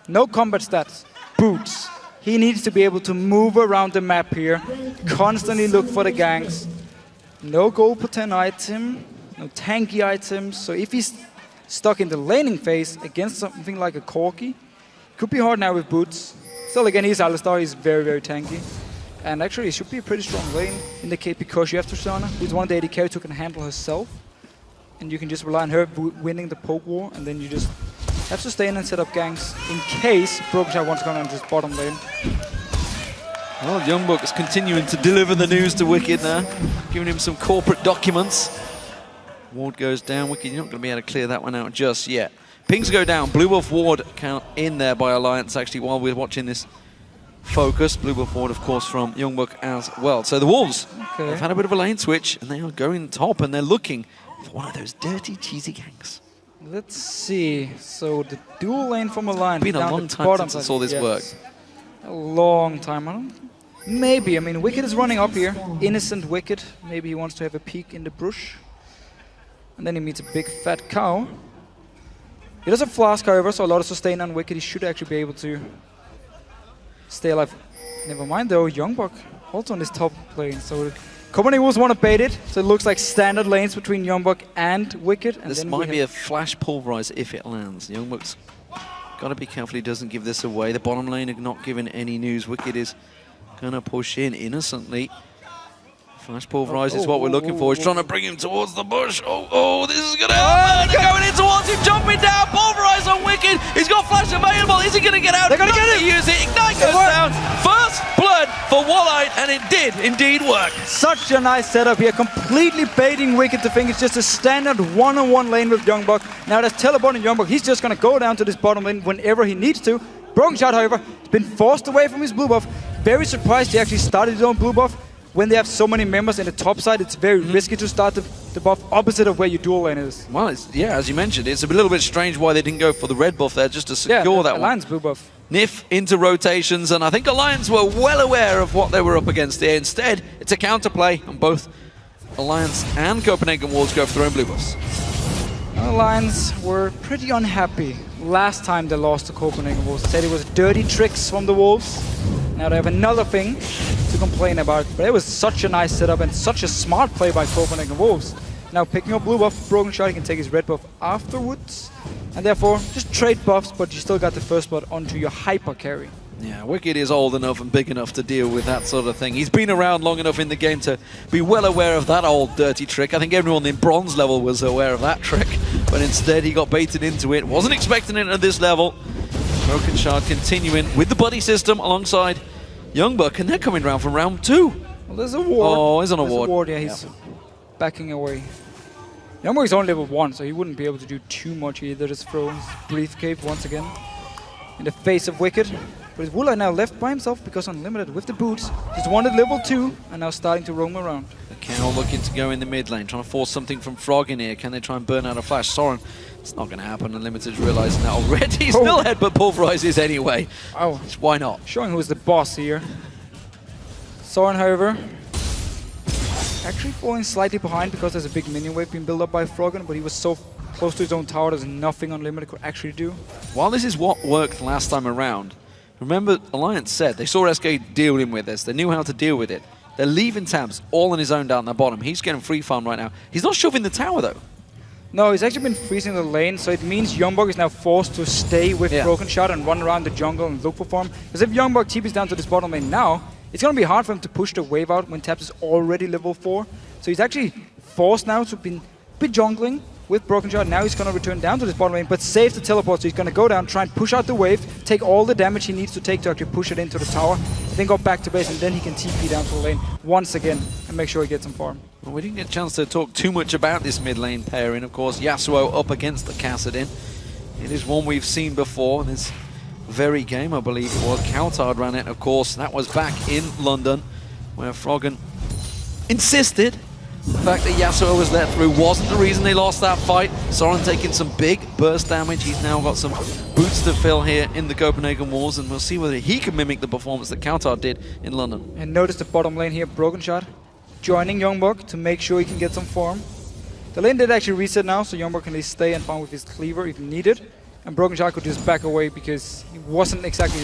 No combat stats, boots. He needs to be able to move around the map here, constantly look for the ganks. No gold per 10 item, no tanky items. So if he's stuck in the laning phase against something like a Corki, could be hard now with boots. Still, again, he's Alistar, he's very, very tanky. And actually, it should be a pretty strong lane in the case because you have Tristana, who's one of the AD carries who can handle herself. And you can just rely on her winning the poke war, and then you just have to stay in and set up ganks in case Broken Shot wants to come on just bottom lane. Well, Youngbok is continuing to deliver the news to Wicked now, giving him some corporate documents. Ward goes down. Wicked, you're not going to be able to clear that one out just yet. Pings go down. Blue Wolf Ward count in there by Alliance, actually, while we're watching this focus. Blue Wolf Ward, of course, from Youngbok as well. So the Wolves have had a bit of a lane switch, and they are going top, and they're looking for one of those dirty, cheesy ganks. Let's see. So the dual lane from Alliance. It's been a long time since I saw this work. A long time. Maybe. I mean, Wicked is running up here. Innocent Wicked. Maybe he wants to have a peek in the bush. And then he meets a big fat cow. He does have Flask, however, so a lot of sustain on Wicked. He should actually be able to stay alive. Never mind, though. Youngbok also on this top lane. So Copenhagen Wolves want to bait it, so it looks like standard lanes between Youngbuck and Wicked. And This then might be a flash pulverize if it lands. Youngbuck's got to be careful he doesn't give this away. The bottom lane are not giving any news. Wicked is going to push in innocently. Flash pulverize is what we're looking for. He's trying to bring him towards the bush. Oh, this is going to happen. They're going in towards him, jumping down. Pulverize on Wicked. He's got flash available. Is he going to get out? They're going to get it. Use it. Ignite goes down. First blood for Walleye, and it did indeed work. Such a nice setup here. Completely baiting Wicked to think it's just a standard one-on-one lane with Youngbuck. Now there's teleporting Youngbuck. He's just going to go down to this bottom lane whenever he needs to. Broken Shot, however, has been forced away from his blue buff. Very surprised he actually started his own blue buff. When they have so many members in the top side, it's very risky to start the buff opposite of where your dual lane is. Well, yeah, as you mentioned, it's a little bit strange why they didn't go for the red buff there just to secure that Alliance one. blue buff. Nif into rotations, and I think Alliance were well aware of what they were up against here. Instead, it's a counterplay, and both Alliance and Copenhagen Wolves go for their own blue buffs. Alliance were pretty unhappy last time they lost to Copenhagen Wolves. They said it was dirty tricks from the Wolves. Now they have another thing to complain about, but it was such a nice setup and such a smart play by Copenhagen Wolves. Now picking up blue buff, Broken Shot, he can take his red buff afterwards, and therefore just trade buffs, but you still got the first blood onto your hyper carry. Yeah, Wicked is old enough and big enough to deal with that sort of thing. He's been around long enough in the game to be well aware of that old dirty trick. I think everyone in bronze level was aware of that trick, but instead he got baited into it. Wasn't expecting it at this level. Broken Shard continuing with the buddy system alongside Youngbuck, and they're coming round from round 2. Well, there's a ward. Oh, he's on a There's ward. A ward. Yeah, he's backing away. Youngbuck is only level 1, so he wouldn't be able to do too much either. Just throw his Brief Cape once again in the face of Wicked. But is Wula now left by himself because Unlimited with the boots. Just wanted level 2 and now starting to roam around. The Cow looking to go in the mid lane, trying to force something from Frog in here. Can they try and burn out a flash? Soren, it's not going to happen. Unlimited's realising that already. Still headbutt pulverizes anyway. Oh, why not? Showing who's the boss here. Soren, however, actually falling slightly behind because there's a big minion wave being built up by Froggen, but he was so close to his own tower, there's nothing Unlimited could actually do. While this is what worked last time around, remember Alliance said they saw SK dealing with this. They knew how to deal with it. They're leaving tabs all on his own down the bottom. He's getting free farm right now. He's not shoving the tower though. No, he's actually been freezing the lane, so it means Youngbuck is now forced to stay with Broken Shot and run around the jungle and look for farm. Because if Youngbuck TPs down to this bottom lane now, it's going to be hard for him to push the wave out when Tabs is already level 4. So he's actually forced now to be jungling with Broken Shot. Now he's going to return down to this bottom lane, but save the teleport, so he's going to go down, try and push out the wave, take all the damage he needs to take to actually push it into the tower, then go back to base, and then he can TP down to the lane once again and make sure he gets some farm. Well, we didn't get a chance to talk too much about this mid lane pairing. Of course, Yasuo up against the Kassadin. It is one we've seen before in this very game, I believe it was. Coutard ran it, of course. That was back in London, where Froggen insisted the fact that Yasuo was let through wasn't the reason they lost that fight. Soren taking some big burst damage. He's now got some boots to fill here in the Copenhagen Wolves, and we'll see whether he can mimic the performance that Coutard did in London. And notice the bottom lane here, Broken Shot, joining Youngbuck to make sure he can get some farm. The lane did actually reset now, so Youngbuck can at least stay and farm with his cleaver if needed. And Broken Shot could just back away because he wasn't exactly...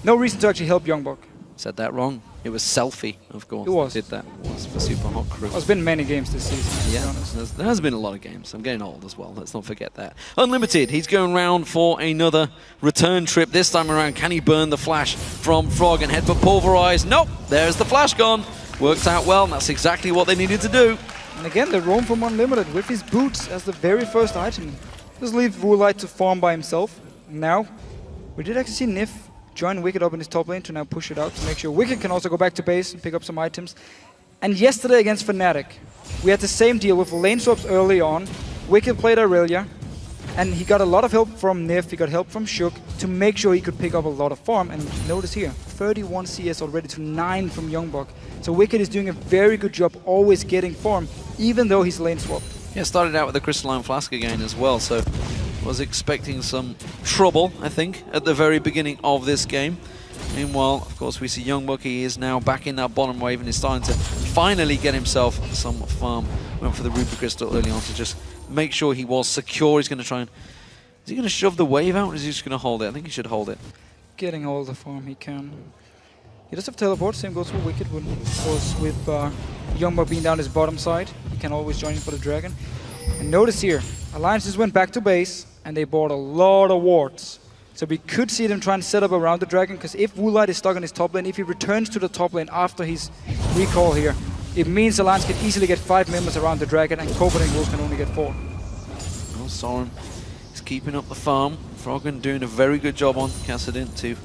No reason to actually help Youngbuck. Said that wrong. It was Selfie, of course. It was. Did that. It was for Super Hot Crew. Well, there's been many games this season, to be honest. There has been a lot of games. I'm getting old as well. Let's not forget that. Unlimited, he's going round for another return trip. This time around, can he burn the flash from Frog and head for Pulverize? Nope, there's the flash gone. Worked out well, and that's exactly what they needed to do. And again, the roam from Unlimited with his boots as the very first item. Just leave Woolite to farm by himself. Now, we did actually see Nif join Wicked up in his top lane to now push it out to make sure Wicked can also go back to base and pick up some items. And yesterday against Fnatic, we had the same deal with lane swaps early on. Wicked played Aurelia, and he got a lot of help from Nif, he got help from Shook to make sure he could pick up a lot of farm. And notice here, 31 CS already to 9 from Youngbuck. So Wicked is doing a very good job always getting farm, even though he's lane swapped. Yeah, started out with the Crystalline Flask again as well, so was expecting some trouble, I think, at the very beginning of this game. Meanwhile, of course, we see Youngbuck. He is now back in that bottom wave and is starting to finally get himself some farm. Went for the Ruby Crystal early on to just make sure he was secure. He's going to try and... Is he going to shove the wave out, or is he just going to hold it? I think he should hold it. Getting all the farm he can. He does have teleport, same goes for Wicked, when, of course, with Youngbuck being down his bottom side. He can always join in for the Dragon. And notice here, Alliance just went back to base, and they bought a lot of wards. So we could see them trying to set up around the Dragon, because if Woolite is stuck on his top lane, if he returns to the top lane after his recall here, it means Alliance can easily get 5 members around the Dragon, and Copenhagen Wolves can only get 4. Well, Soren is keeping up the farm. Froggen doing a very good job on Kassadin to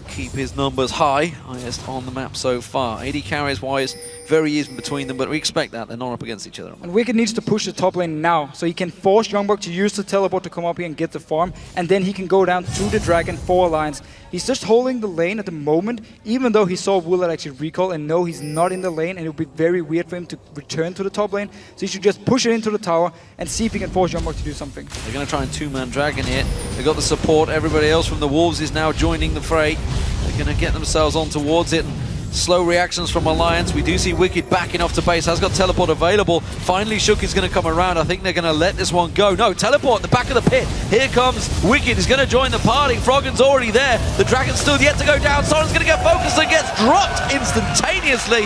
keep his numbers high, highest on the map so far. 80 carries wise, very even between them, but we expect that. They're not up against each other. And Wicked needs to push the top lane now, so he can force Youngbuck to use the teleport to come up here and get the farm, and then he can go down to the Dragon for Alliance. He's just holding the lane at the moment, even though he saw Woolite actually recall and know he's not in the lane, and it would be very weird for him to return to the top lane. So he should just push it into the tower and see if he can force Youngbuck to do something. They're going to try and two-man Dragon here. They've got the support. Everybody else from the Wolves is now joining the fray. They're going to get themselves on towards it. Slow reactions from Alliance. We do see Wicked backing off to base. Has got teleport available. Finally, Shook is going to come around. I think they're going to let this one go. No, teleport at the back of the pit. Here comes Wicked. He's going to join the party. Froggen's already there. The Dragon's still yet to go down. Soren's going to get focused and gets dropped instantaneously.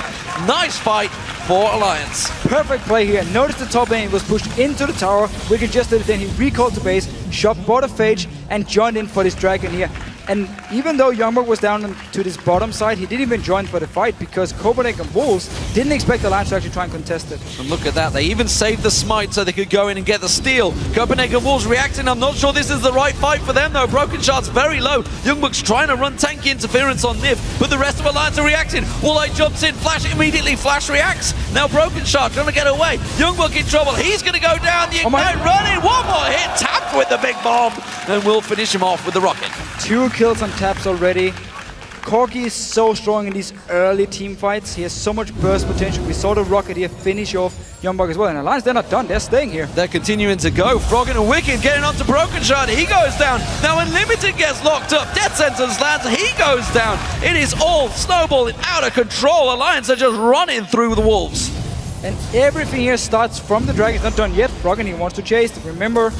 Nice fight for Alliance. Perfect play here. Notice the top lane was pushed into the tower. Wicked just did it then. He recalled to base, shot bought a Phage, and joined in for this Dragon here. And even though Youngbuck was down to this bottom side, he didn't even join for the fight because Copenhagen Wolves didn't expect Alliance to actually try and contest it. And look at that, they even saved the smite so they could go in and get the steal. Copenhagen Wolves reacting. I'm not sure this is the right fight for them though. Broken Shard's very low. Youngbuck's trying to run tanky interference on Nif, but the rest of Alliance are reacting. Woolite jumps in, Flash immediately, Flash reacts. Now Broken Shard trying to get away. Youngbuck in trouble, he's going to go down. The Ignite running, one more hit, tapped with the big bomb, and we'll finish him off with the rocket. 2 kills on taps already. Corki is so strong in these early team fights. He has so much burst potential. We saw the rocket here finish off Youngbuck as well. And Alliance, they're not done. They're staying here. They're continuing to go. Froggen and Wicked getting onto Broken Shard. He goes down. Now Unlimited gets locked up. Death Sentence lands. He goes down. It is all snowballing out of control. Alliance are just running through the Wolves. And everything here starts from the Dragon. It's not done yet. Froggen, he wants to chase. Remember,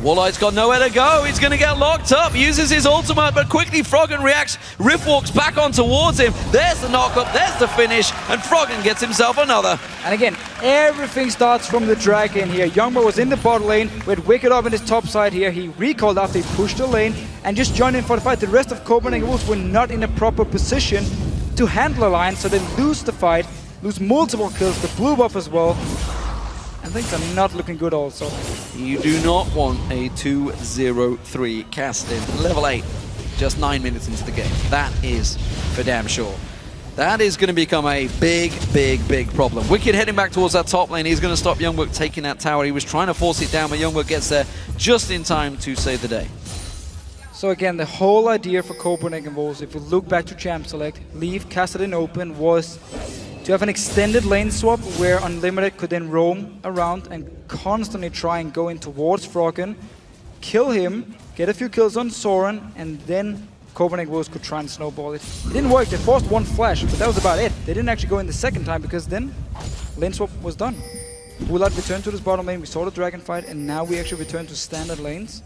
Woolite's got nowhere to go. He's going to get locked up. Uses his ultimate, but quickly Froggen reacts. Rift walks back on towards him. There's the knock-up. There's the finish. And Froggen gets himself another. And again, everything starts from the Dragon here. Youngbuck was in the bot lane with Wicked up in his top side here. He recalled after he pushed the lane and just joined in for the fight. The rest of Copenhagen Wolves were not in a proper position to handle Alliance, so they lose the fight, lose multiple kills, the blue buff as well. And things are not looking good also. You do not want a 2-0-3 Kassadin. Level 8, just 9 minutes into the game. That is for damn sure. That is going to become a big, big, big problem. Wicked heading back towards that top lane. He's going to stop Youngbuck taking that tower. He was trying to force it down, but Youngbuck gets there just in time to save the day. So again, the whole idea for Copenhagen Wolves, if we look back to Champ Select, leave Kassadin open, was to have an extended lane swap where Unlimited could then roam around and constantly try and go in towards Froggen, kill him, get a few kills on Soren, and then Copenhagen Wolves could try and snowball it. It didn't work, they forced one flash, but that was about it. They didn't actually go in the second time because then lane swap was done. Woolite returned to this bottom lane, we saw the Dragon fight, and now we actually return to standard lanes.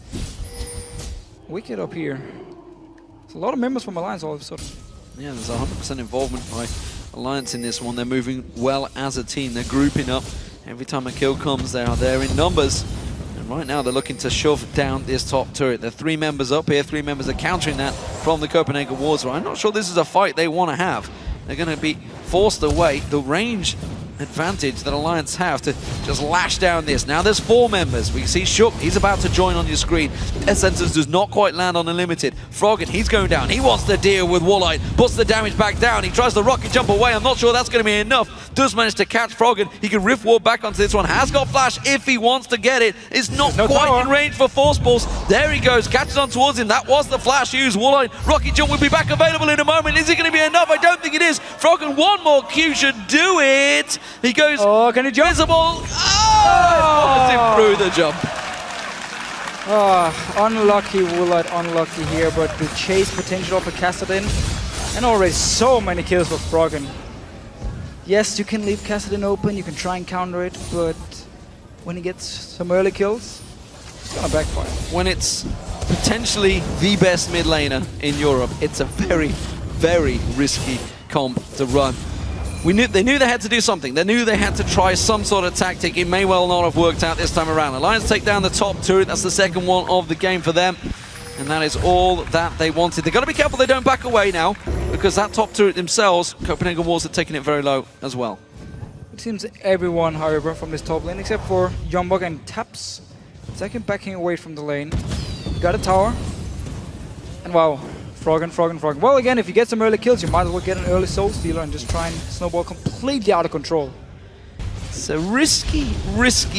Wicked up here. There's a lot of members from Alliance all of a sudden. Yeah, there's 100% involvement by Alliance in this one. They're moving well as a team. They're grouping up. Every time a kill comes, they are there in numbers. And right now, they're looking to shove down this top turret. There are 3 members up here. 3 members are countering that from the Copenhagen Wolves. I'm not sure this is a fight they want to have. They're going to be forced away. The range advantage that Alliance have to just lash down this. Now there's 4 members. We see Shook, he's about to join on your screen. Death Sentence does not quite land on Unlimited. Froggen, he's going down. He wants to deal with Woolite. Puts the damage back down. He tries to rocket jump away. I'm not sure that's going to be enough. Does manage to catch Froggen. He can rift wall back onto this one. Has got flash if he wants to get it. It's not quite in range for Force Pulse. There he goes. Catches on towards him. That was the flash used. Woolite, rocket jump will be back available in a moment. Is it going to be enough? I don't think it is. Froggen, one more Q should do it. He goes. Oh, can he jump? Visible. Oh, through the jump. Unlucky Woolite, unlucky here, but the chase potential for Kassadin, and already so many kills for Froggen. Yes, you can leave Kassadin open, you can try and counter it, but when he gets some early kills, it's gonna backfire. When it's potentially the best mid laner in Europe, it's a very, very risky comp to run. They knew they had to do something. They knew they had to try some sort of tactic. It may well not have worked out this time around. Alliance take down the top turret. That's the second one of the game for them. And that is all that they wanted. They've got to be careful they don't back away now, because that top turret themselves, Copenhagen Wolves, are taking it very low as well. It seems everyone, however, from this top lane, except for Youngbug and Taps, second backing away from the lane. Got a tower. And wow, Froggen. Well, again, if you get some early kills, you might as well get an early Soul Stealer and just try and snowball completely out of control. It's a risky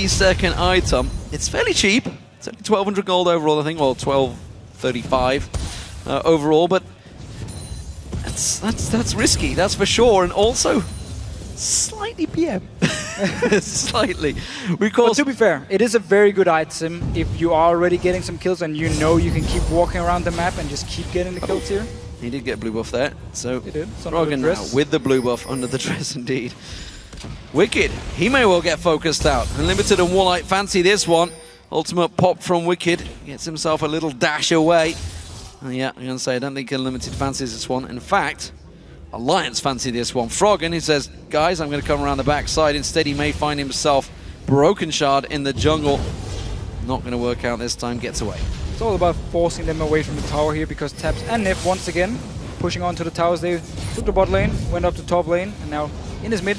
second item. It's fairly cheap. It's only 1,200 gold overall, I think. Well, 1,235 overall, but that's risky, that's for sure. And also, slightly PM. Slightly. But to be fair, it is a very good item if you are already getting some kills and you know you can keep walking around the map and just keep getting the kills here. He did get blue buff there, so he did. Froggen now with the blue buff under the dress indeed. Wicked, he may well get focused out. Unlimited and Warlight fancy this one. Ultimate pop from Wicked, gets himself a little dash away. Yeah, I'm gonna say I don't think Unlimited fancies this one. In fact, Alliance fancy this one. Froggen, he says, guys, I'm going to come around the backside. Instead, he may find himself Broken Shard in the jungle. Not going to work out this time, gets away. It's all about forcing them away from the tower here, because Taps and Nif, once again, pushing onto the towers. They took the bot lane, went up to top lane, and now in his mid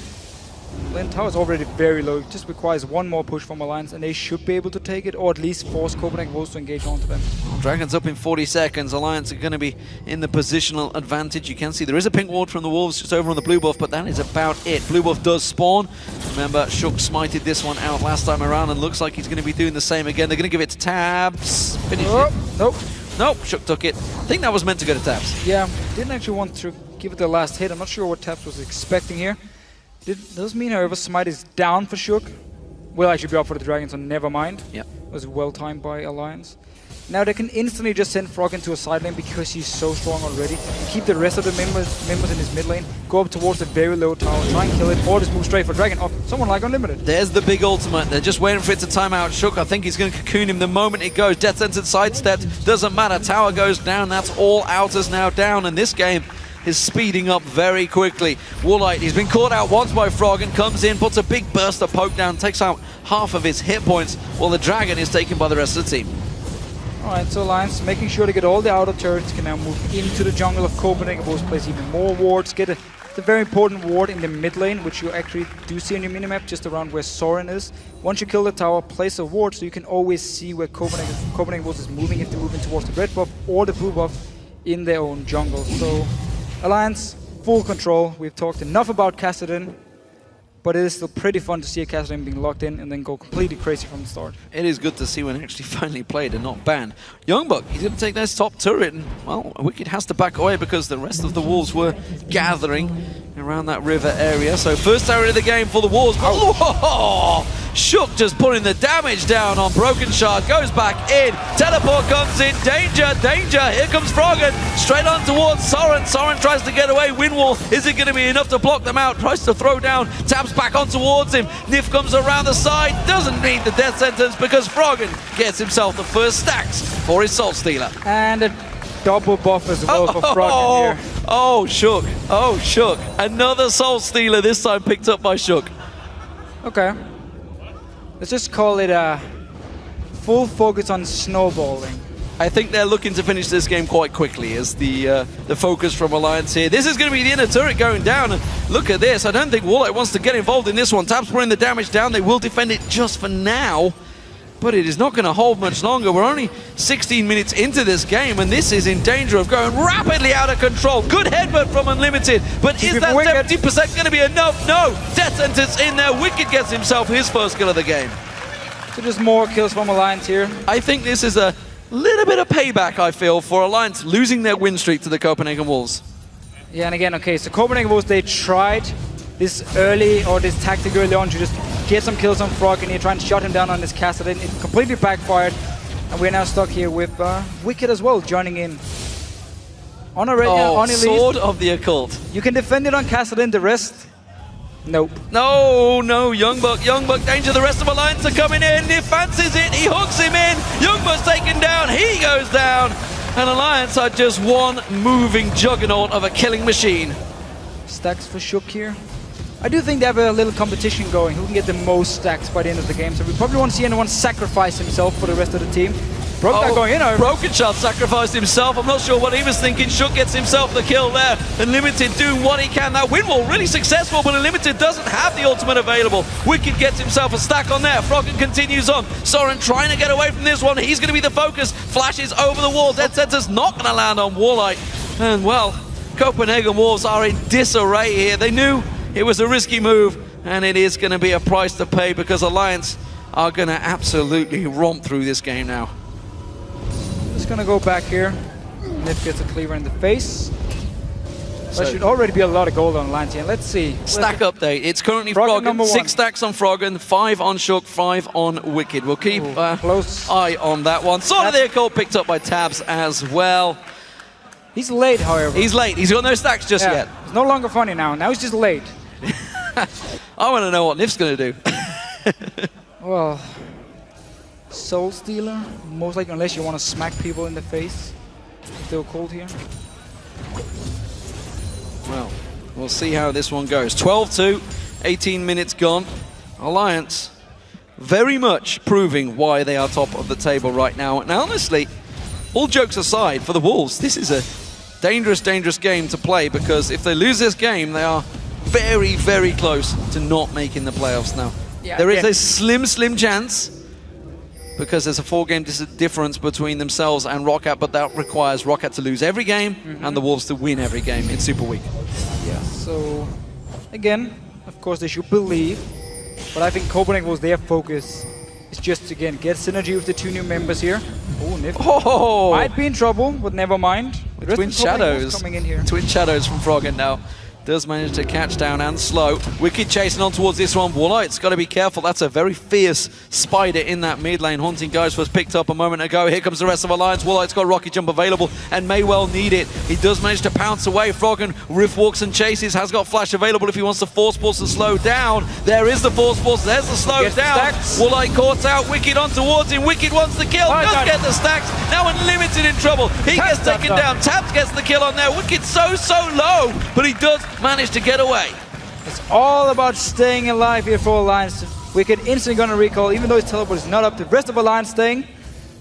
lane tower is already very low. It just requires one more push from Alliance, and they should be able to take it, or at least force Copenhagen Wolves to engage onto them. Dragons up in 40 seconds. Alliance are going to be in the positional advantage. You can see there is a pink ward from the Wolves just over on the blue buff, but that is about it. Blue buff does spawn. Remember, Shook smited this one out last time around, and looks like he's going to be doing the same again. They're going to give it to Tabs. Finish it. Nope, Shook took it. I think that was meant to go to Tabs. Yeah, didn't actually want to give it the last hit. I'm not sure what Tabs was expecting here. Does mean, however, Smite is down for Shook. Will actually be up for the Dragons, so never mind. Yep. It was well timed by Alliance. Now they can instantly just send Froggen to a side lane because he's so strong already. Keep the rest of the members in his mid lane. Go up towards the very low tower, try and kill it, or just move straight for Dragon off someone like Unlimited. There's the big ultimate. They're just waiting for it to time out. Shook, I think he's going to cocoon him the moment it goes. Death Sentence sidestepped. Doesn't matter. Tower goes down. That's all outers now down. And this game is speeding up very quickly. Warlight, he's been caught out once by Froggen, comes in, puts a big burst of poke down, takes out half of his hit points, while the Dragon is taken by the rest of the team. Alright, so Alliance making sure to get all the outer turrets, can now move into the jungle of Copenhagen, both place even more wards, get a very important ward in the mid lane, which you actually do see on your minimap, just around where Soren is. Once you kill the tower, place a ward so you can always see where Copenhagen Wolves is moving, if they're moving towards the red buff or the blue buff in their own jungle. So Alliance, full control. We've talked enough about Kassadin, but it is still pretty fun to see a Kassadin being locked in and then go completely crazy from the start. It is good to see when actually finally played and not banned. Youngbug, he's going to take this top turret, and, well, Wicked has to back away because the rest of the Wolves were gathering around that river area. So first tower of the game for the Wolves. Oh, Shook just putting the damage down on Broken Shard, goes back in, teleport comes in, danger, here comes Froggen, straight on towards Soren. Soren tries to get away, Windwall, is it going to be enough to block them out? Tries to throw down, taps back on towards him, Nif comes around the side, doesn't need the death sentence because Froggen gets himself the first stacks for his Soul Stealer. And a double buff as well for Froggen here. Oh, Shook, another Soul Stealer, this time picked up by Shook. Okay. Let's just call it a full focus on snowballing. I think they're looking to finish this game quite quickly as the focus from Alliance here. This is going to be the inner turret going down, and look at this. I don't think Warlight wants to get involved in this one. Taps putting the damage down. They will defend it just for now, but it is not going to hold much longer. We're only 16 minutes into this game, and this is in danger of going rapidly out of control. Good headbutt from Unlimited, but is that 70% going to be enough? No! Death Sentence in there. Wicked gets himself his first kill of the game. So just more kills from Alliance here. I think this is a little bit of payback, I feel, for Alliance losing their win streak to the Copenhagen Wolves. Yeah, and again, okay, so Copenhagen Wolves, they tried this early, or this tactic early on to just get some kills on Froggen here, try and shut him down on this Kassadin. It completely backfired, and we're now stuck here with Wicked as well, joining in. On Elise, Sword of the Occult. You can defend it on Kassadin, the rest, nope. No, Youngbug, danger, the rest of Alliance are coming in. He fancies it, he hooks him in. Youngbug's taken down, he goes down. And Alliance are just one moving juggernaut of a killing machine. Stacks for Shook here. I do think they have a little competition going. Who can get the most stacks by the end of the game? So we probably won't see anyone sacrifice himself for the rest of the team. Broke going in. Broken Shot sacrificed himself. I'm not sure what he was thinking. Shook gets himself the kill there. Unlimited doing what he can. That win wall really successful, but Unlimited doesn't have the ultimate available. Wicked gets himself a stack on there. Froggen continues on. Soren trying to get away from this one. He's going to be the focus. Flashes over the wall. Dead Center's not going to land on Warlight. And well, Copenhagen Wolves are in disarray here. They knew it was a risky move, and it is going to be a price to pay because Alliance are going to absolutely romp through this game now. Just gonna go back here. Nif gets a cleaver in the face. That should already be a lot of gold on Alliance here. Let's see. Stack update. It's currently Froggen. 6 stacks on Froggen, 5 on Shook, 5 on Wicked. We'll keep close eye on that one. Sword of the Occult picked up by Tabs as well. He's late, however. He's late. He's got no stacks just yet. It's no longer funny now. Now he's just late. I want to know what Nif's going to do. Well, Soul Stealer, most likely, unless you want to smack people in the face. Still cold here. Well, we'll see how this one goes. 12-2, 18 minutes gone. Alliance very much proving why they are top of the table right now. And honestly, all jokes aside, for the Wolves, this is a dangerous, dangerous game to play because if they lose this game, they are very, very close to not making the playoffs now. Yeah, there is a slim, slim chance because there's a 4-game difference between themselves and Roccat, but that requires Roccat to lose every game and the Wolves to win every game in Super Week. Yeah, so again, of course they should believe, but I think Copenhagen was their focus. It's just, again, get synergy with the 2 new members here. Oh, Nif might be in trouble, but never mind. The Twin Shadows coming in here. Twin Shadows from Froggen now. Does manage to catch down and slow. Wicked chasing on towards this one. Warlight's got to be careful. That's a very fierce spider in that mid lane. Haunting Ghost was picked up a moment ago. Here comes the rest of Alliance. Warlight's got Rocket Jump available and may well need it. He does manage to pounce away. Froggen riff walks and chases. Has got Flash available if he wants to Force Pulse to slow down. There is the Force Pulse. There's the slow down. Warlight caught out. Wicked on towards him. Wicked wants the kill. Does get the stacks. Now Unlimited in trouble. He gets taken down. Tabs gets the kill on there. Wicked so low, but he does manage to get away. It's all about staying alive here for Alliance. Wicked instantly gonna recall, even though his teleport is not up. The rest of Alliance staying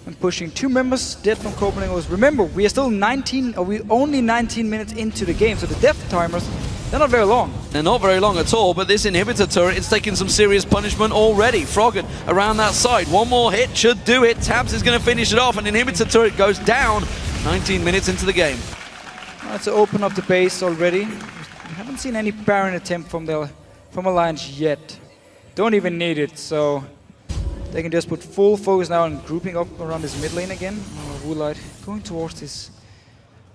and pushing 2 members dead from Copenhagen. Remember, we are still we're only 19 minutes into the game, so the death timers, they're not very long. They're not very long at all, but this inhibitor turret, it's taking some serious punishment already. Froggen around that side. One more hit should do it. Tabs is going to finish it off, and inhibitor turret goes down 19 minutes into the game. Let's open up the base already. We haven't seen any Baron attempt from Alliance yet. Don't even need it, so they can just put full focus now on grouping up around this mid lane again. Woolite going towards this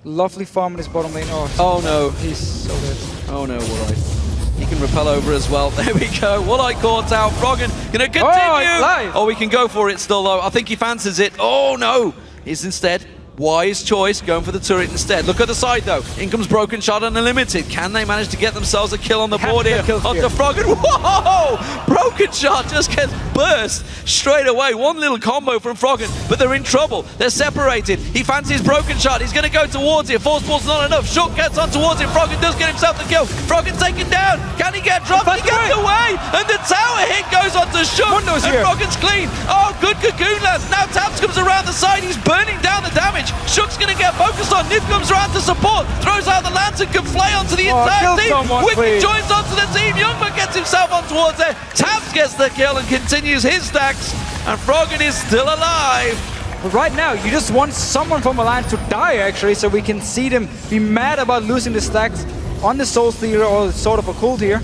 lovely farm in his bottom lane. Oh no. He's so dead. Oh no, Woolite. He can repel over as well. There we go. Woolite caught out. Froggen gonna continue. Oh, we can go for it still though. I think he fancies it. Oh no. He's instead wise choice, going for the turret instead. Look at the side though. In comes Broken Shot and Unlimited. Can they manage to get themselves a kill on the board here? Onto Froggen. Whoa! Broken Shot just gets burst straight away. One little combo from Froggen, but they're in trouble. They're separated. He fancies Broken Shot. He's going to go towards it. Force Pulse not enough. Shook gets on towards it. Froggen does get himself the kill. Froggen taken down. Can he get dropped? He gets away! And the tower hit goes onto Shook. And Froggen's clean. Oh, good Cocoon lands. Now Tabs comes around the side. He's burning down the damage. Shook's gonna get focused on. Nif comes around to support. Throws out the lantern. Can flay onto the entire team. Wicked joins onto the team. Youngman gets himself on towards there. Tabs gets the kill and continues his stacks. And Froggen is still alive. But right now, you just want someone from Alliance to die, actually, so we can see them be mad about losing the stacks on the Soul Stealer or sort of a cult here.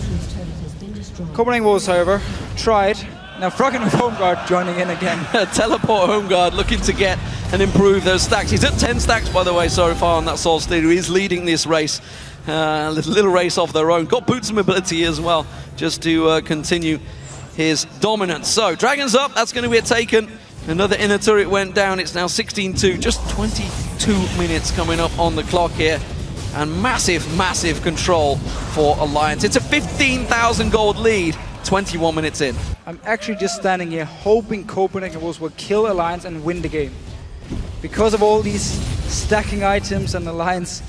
Copenhagen Wolves, however, tried. Now Froggen with Home Guard joining in again. Teleport Home Guard looking to get and improve those stacks. He's at 10 stacks, by the way, so far on that Soul Stealer. He's leading this race. A little race of their own. Got boots and mobility as well, just to continue his dominance. So, Dragons up. That's going to be a taken. Another inner turret went down. It's now 16-2. Just 22 minutes coming up on the clock here. And massive, massive control for Alliance. It's a 15,000 gold lead. 21 minutes in. I'm actually just standing here hoping Copenhagen Wolves will kill Alliance and win the game. Because of all these stacking items, and Alliance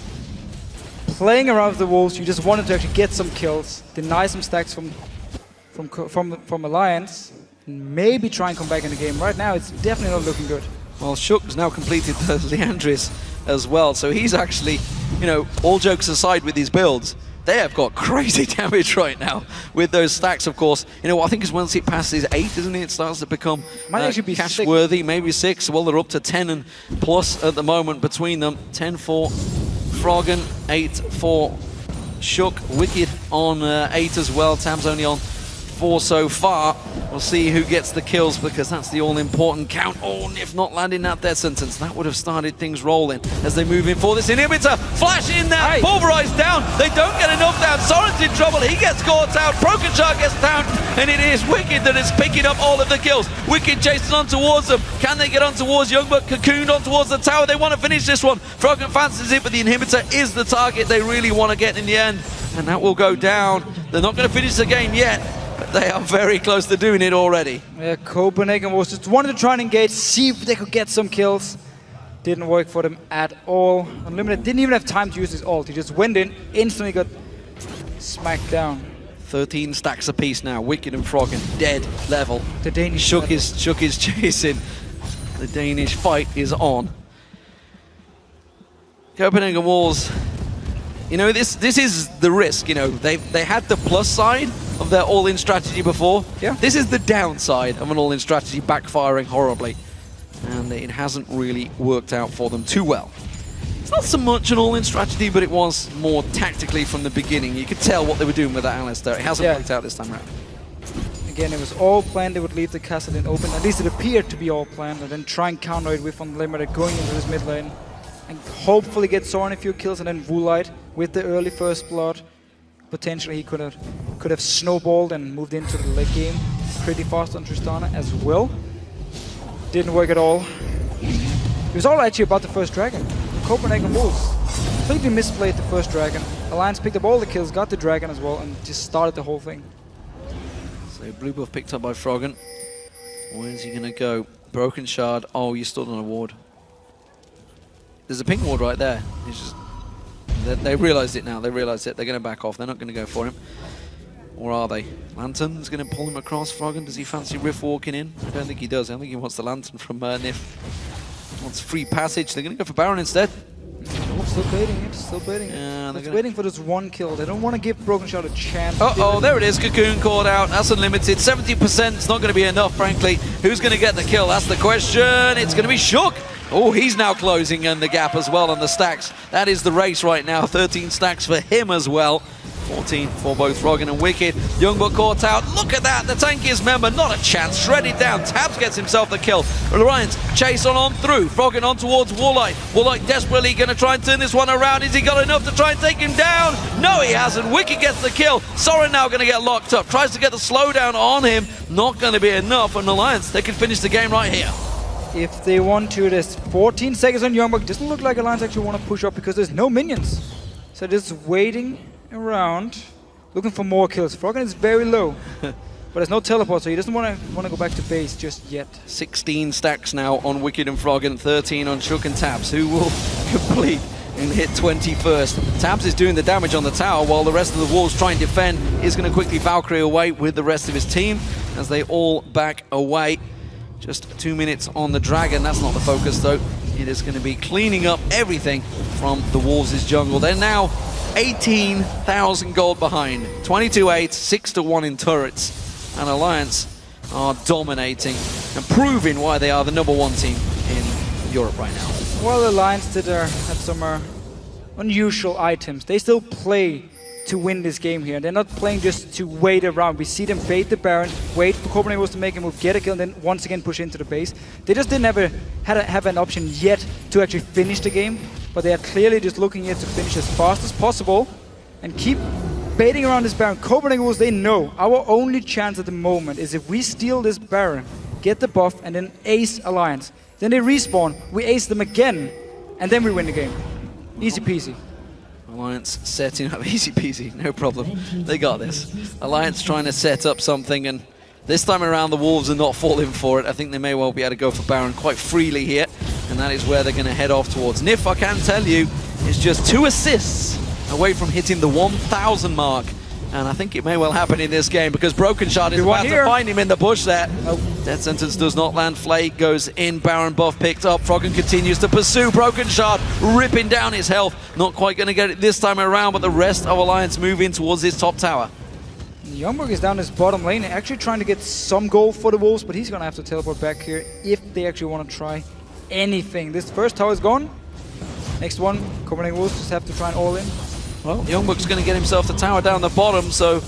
playing around with the Wolves. You just wanted to actually get some kills, deny some stacks from Alliance, and maybe try and come back in the game. Right now, it's definitely not looking good. Well, Shook has now completed the Leandris as well, so he's actually, you know, all jokes aside with his builds, they have got crazy damage right now with those stacks, of course. You know, I think it's once it passes 8, isn't it? It starts to become Might actually be cash-worthy, maybe 6. Well, they're up to 10 and plus at the moment between them. 10 for Froggen, 8 for Shook. Wicked on 8 as well. Tab's only on 4 so far. We'll see who gets the kills, because that's the all-important count. Oh, if not landing that death sentence, that would have started things rolling as they move in for this inhibitor. Flash in there, pulverized down. They don't get enough down. Soren's in trouble. He gets caught out. Broken Shark gets down, and it is Wicked that is picking up all of the kills. Wicked chasing on towards them. Can they get on towards Youngbuck? Cocooned on towards the tower. They want to finish this one. Froggen fancies it, but the inhibitor is the target they really want to get in the end, and that will go down. They're not going to finish the game yet, but they are very close to doing it already. Yeah, Copenhagen was just wanted to try and engage, see if they could get some kills. Didn't work for them at all. Unlimited didn't even have time to use his ult. He just went in, instantly got smacked down. 13 stacks apiece now. Wicked and Froggen dead level. The Danish Shook is chasing. The Danish fight is on. Copenhagen Wolves. You know, this is the risk. You know, they had the plus side of their all-in strategy before. Yeah. This is the downside of an all-in strategy backfiring horribly, and it hasn't really worked out for them too well. It's not so much an all-in strategy, but it was more tactically from the beginning. You could tell what they were doing with that Alistair. It hasn't worked out this time around. Again, it was all planned. They would leave the castle in open. At least it appeared to be all planned, and then try and counter it with Unlimited going into this mid lane, and hopefully get Soren a few kills, and then Woolite with the early first blood. Potentially he could have snowballed and moved into the late game pretty fast on Tristana as well. Didn't work at all. It was all actually about the first dragon. Copenhagen Wolves completely misplayed the first dragon. Alliance picked up all the kills, got the dragon as well, and just started the whole thing. So blue buff picked up by Froggen. Where's he gonna go? Broken Shard. Oh, you stood on a ward. There's a pink ward right there. He's just... They realised it now. They realised it. They're going to back off. They're not going to go for him. Or are they? Lantern's going to pull him across. Froggen, does he fancy Riff walking in? I don't think he does. I think he wants the Lantern from Nif. Wants free passage. They're going to go for Baron instead. Still baiting it. Still baiting it. Yeah, they're waiting for this one kill. They don't want to give Broken Shot a chance. Uh-oh, there it is. Cocoon caught out. That's Unlimited. 70%. It's not going to be enough, frankly. Who's going to get the kill? That's the question. It's going to be Shook. Oh, he's now closing in the gap as well on the stacks. That is the race right now. 13 stacks for him as well. 14 for both Froggen and Wicked. Youngbuck caught out. Look at that. The tankiest member, not a chance. Shredded down. Tabs gets himself the kill. Alliance chase on through. Froggen on towards Woolite. Woolite desperately going to try and turn this one around. Has he got enough to try and take him down? No, he hasn't. Wicked gets the kill. Soren now going to get locked up. Tries to get the slowdown on him. Not going to be enough. And Alliance, they can finish the game right here. If they want to, there's 14 seconds on Youngbuck. Doesn't look like Alliance actually want to push up because there's no minions. So just waiting around, looking for more kills. Froggen is very low, but there's no teleport, so he doesn't want to go back to base just yet. 16 stacks now on Wicked and Froggen, 13 on Shook and Tabs, who will complete and hit 21st. Tabs is doing the damage on the tower while the rest of the Wolves try and defend. He's going to quickly Valkyrie away with the rest of his team as they all back away. Just 2 minutes on the Dragon. That's not the focus, though. It is going to be cleaning up everything from the Wolves' jungle. They're now 18,000 gold behind. 22-8, 6-1 in turrets. And Alliance are dominating and proving why they are the #1 team in Europe right now. Well, Alliance did have some unusual items. They still play to win this game here. They're not playing just to wait around. We see them bait the Baron, wait for Copenhagen to make a move, get a kill, and then once again push into the base. They just didn't have an option yet to actually finish the game, but they are clearly just looking here to finish as fast as possible and keep baiting around this Baron. Copenhagen Wolves, they know our only chance at the moment is if we steal this Baron, get the buff, and then ace Alliance. Then they respawn, we ace them again, and then we win the game. Easy peasy. Alliance setting up, easy peasy, no problem. They got this. Alliance trying to set up something, and this time around the Wolves are not falling for it. I think they may well be able to go for Baron quite freely here. and that is where they're going to head off towards. Nif, I can tell you, is just 2 assists away from hitting the 1,000 mark. And I think it may well happen in this game because Broken Shard is about to find him in the bush there. Death Sentence does not land. Flake goes in. Baron buff picked up. Froggen continues to pursue. Broken Shard ripping down his health. Not quite going to get it this time around, but the rest of Alliance move in towards his top tower. Youngberg is down his bottom lane, actually trying to get some gold for the Wolves, but he's going to have to teleport back here if they actually want to try anything. This first tower is gone. Next one, Copenhagen Wolves just have to try and all in. Well, Youngberg's going to get himself the tower down the bottom, so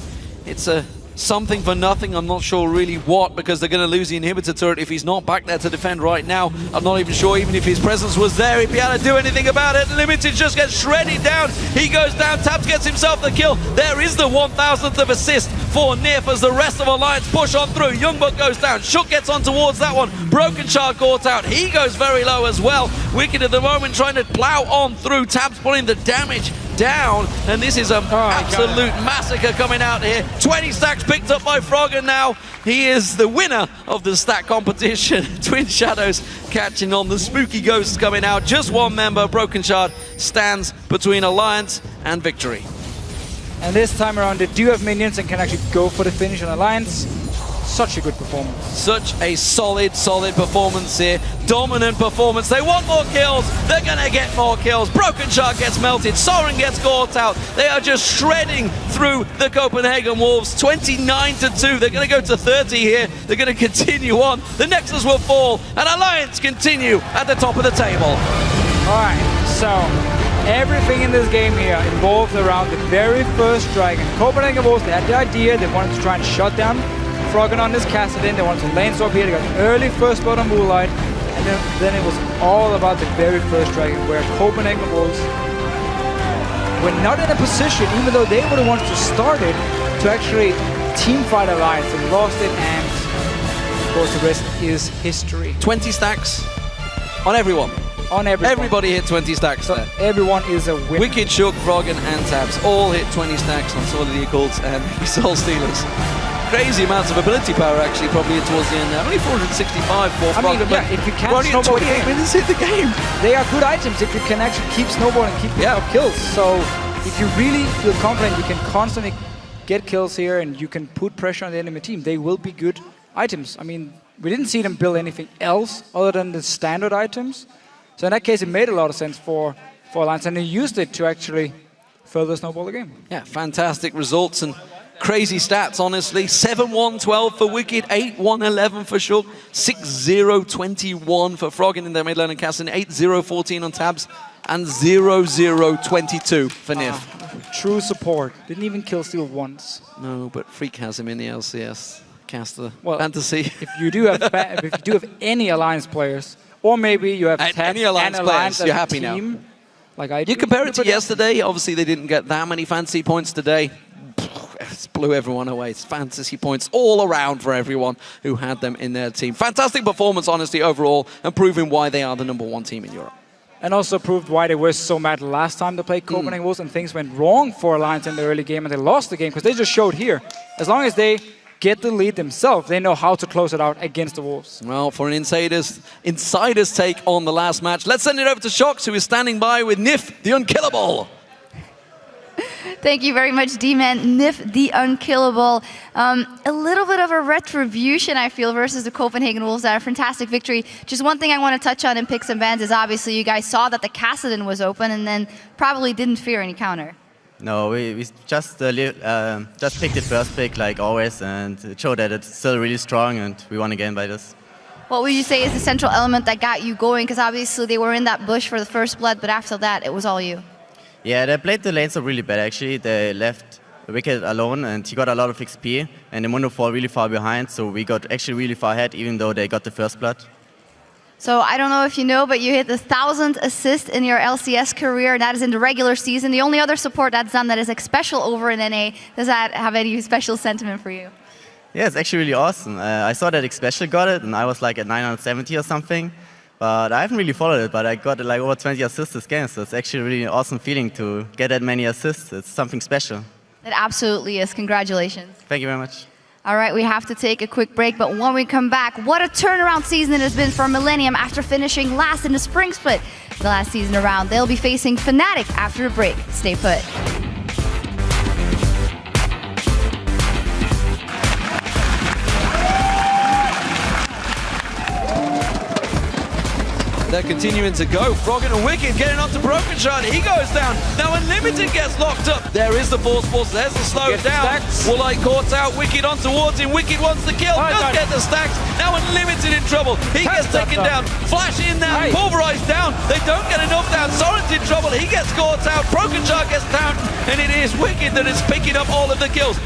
it's a something for nothing. I'm not sure really what, because they're going to lose the inhibitor turret if he's not back there to defend right now. I'm not even sure even if his presence was there, he'd be able to do anything about it. Limited just gets shredded down. He goes down. Tabs gets himself the kill. There is the 1,000th of assist for Nif as the rest of Alliance push on through. Youngberg goes down. Shook gets on towards that one. Broken Shard caught out. He goes very low as well. Wicked at the moment trying to plow on through. Tabs putting the damage down, and this is an absolute massacre coming out here. 20 stacks picked up by Froggen now. He is the winner of the stack competition. Twin Shadows catching on. The spooky ghosts coming out. Just one member, Broken Shard, stands between Alliance and victory. And this time around they do have minions and can actually go for the finish on Alliance. Such a good performance. Such a solid performance here. Dominant performance. They want more kills. They're going to get more kills. Broken Shard gets melted. Soren gets caught out. They are just shredding through the Copenhagen Wolves. 29-2. They're going to go to 30 here. They're going to continue on. The Nexus will fall, and Alliance continue at the top of the table. All right, so everything in this game here involves around the very first dragon. Copenhagen Wolves, they had the idea. They wanted to try and shut down Froggen on this Kassadin. They wanted to lane swap here. They got an early first blood on Moonlight. And then it was all about the very first dragon, where Copenhagen Wolves were not in a position, even though they were the ones to start it, to actually teamfight Alliance. They lost it, and of course the rest is history. 20 stacks on everyone. On everyone. Everybody hit 20 stacks there. Everyone is a winner. Wicked, Shook, Froggen and Tabs all hit 20 stacks on Sword of the Occults and Soul Stealers. Crazy amounts of ability power actually probably towards the end there. Only 465 for Froggen, but if you can't only snowball 28 minutes hit the game. They are good items if you can actually keep snowballing and keep picking up kills. So if you really feel confident you can constantly get kills here and you can put pressure on the enemy team, they will be good items. I mean, we didn't see them build anything else other than the standard items. So in that case, it made a lot of sense for Alliance, and they used it to actually further snowball the game. Yeah, fantastic results and crazy stats, honestly. 7-1-12 for Wicked, 8-1-11 for Shook, 6-0-21 for Froggen in their mid lane and Kassadin, 8-0-14 on Tabs, and 0-0-22 for Nif. True support. Didn't even kill steal once. No, but Freak has him in the LCS. Caster well, fantasy. If you do have any Alliance players, or maybe you have any Alliance players, you're happy team, now. Like you compare it to yesterday, obviously they didn't get that many fantasy points today. It blew everyone away. It's fantasy points all around for everyone who had them in their team. Fantastic performance, honestly, overall, and proving why they are the #1 team in Europe. And also proved why they were so mad last time they played Copenhagen Wolves and things went wrong for Alliance in the early game and they lost the game, because they just showed here, as long as they get the lead themselves, they know how to close it out against the Wolves. Well, for an insider's take on the last match, let's send it over to Shox, who is standing by with Nif, the Unkillable. Thank you very much, D-Man. Nif, the Unkillable. A little bit of a retribution, I feel, versus the Copenhagen Wolves. That a fantastic victory. Just one thing I want to touch on in picks and bans is obviously you guys saw that the Kassadin was open and then probably didn't fear any counter. No, we just picked the first pick like always, and it showed that it's still really strong, and we won again by this. What would you say is the central element that got you going? Because obviously they were in that bush for the first blood, but after that it was all you. Yeah, they played the lanes up really bad actually. They left Wicked alone, and he got a lot of XP, and the Mundo fall really far behind, so we got actually really far ahead, even though they got the first blood. So I don't know if you know, but you hit the 1,000th assist in your LCS career, and that is in the regular season. The only other support that's done that is special over in NA. Does that have any special sentiment for you? Yeah, it's actually really awesome. I saw that Special got it, and I was like at 970 or something. But I haven't really followed it, but I got like over 20 assists this game, so it's actually really an awesome feeling to get that many assists. It's something special. It absolutely is. Congratulations. Thank you very much. All right, we have to take a quick break, but when we come back, what a turnaround season it has been for Millennium after finishing last in the spring split the last season around. They'll be facing Fnatic after a break. Stay put. They're continuing to go. Froggen and Wicked getting onto Broken Shard. He goes down. Now Unlimited gets locked up. There is the Force Force. There's the slow down. Woolite caught out. Wicked on towards him. Wicked wants the kill. Does get the stacks. Now Unlimited in trouble. He gets taken down. Flash in now. Pulverized down. They don't get enough down. Soren's in trouble. He gets caught out. Broken Shard gets down. And it is Wicked that is picking up all of the kills.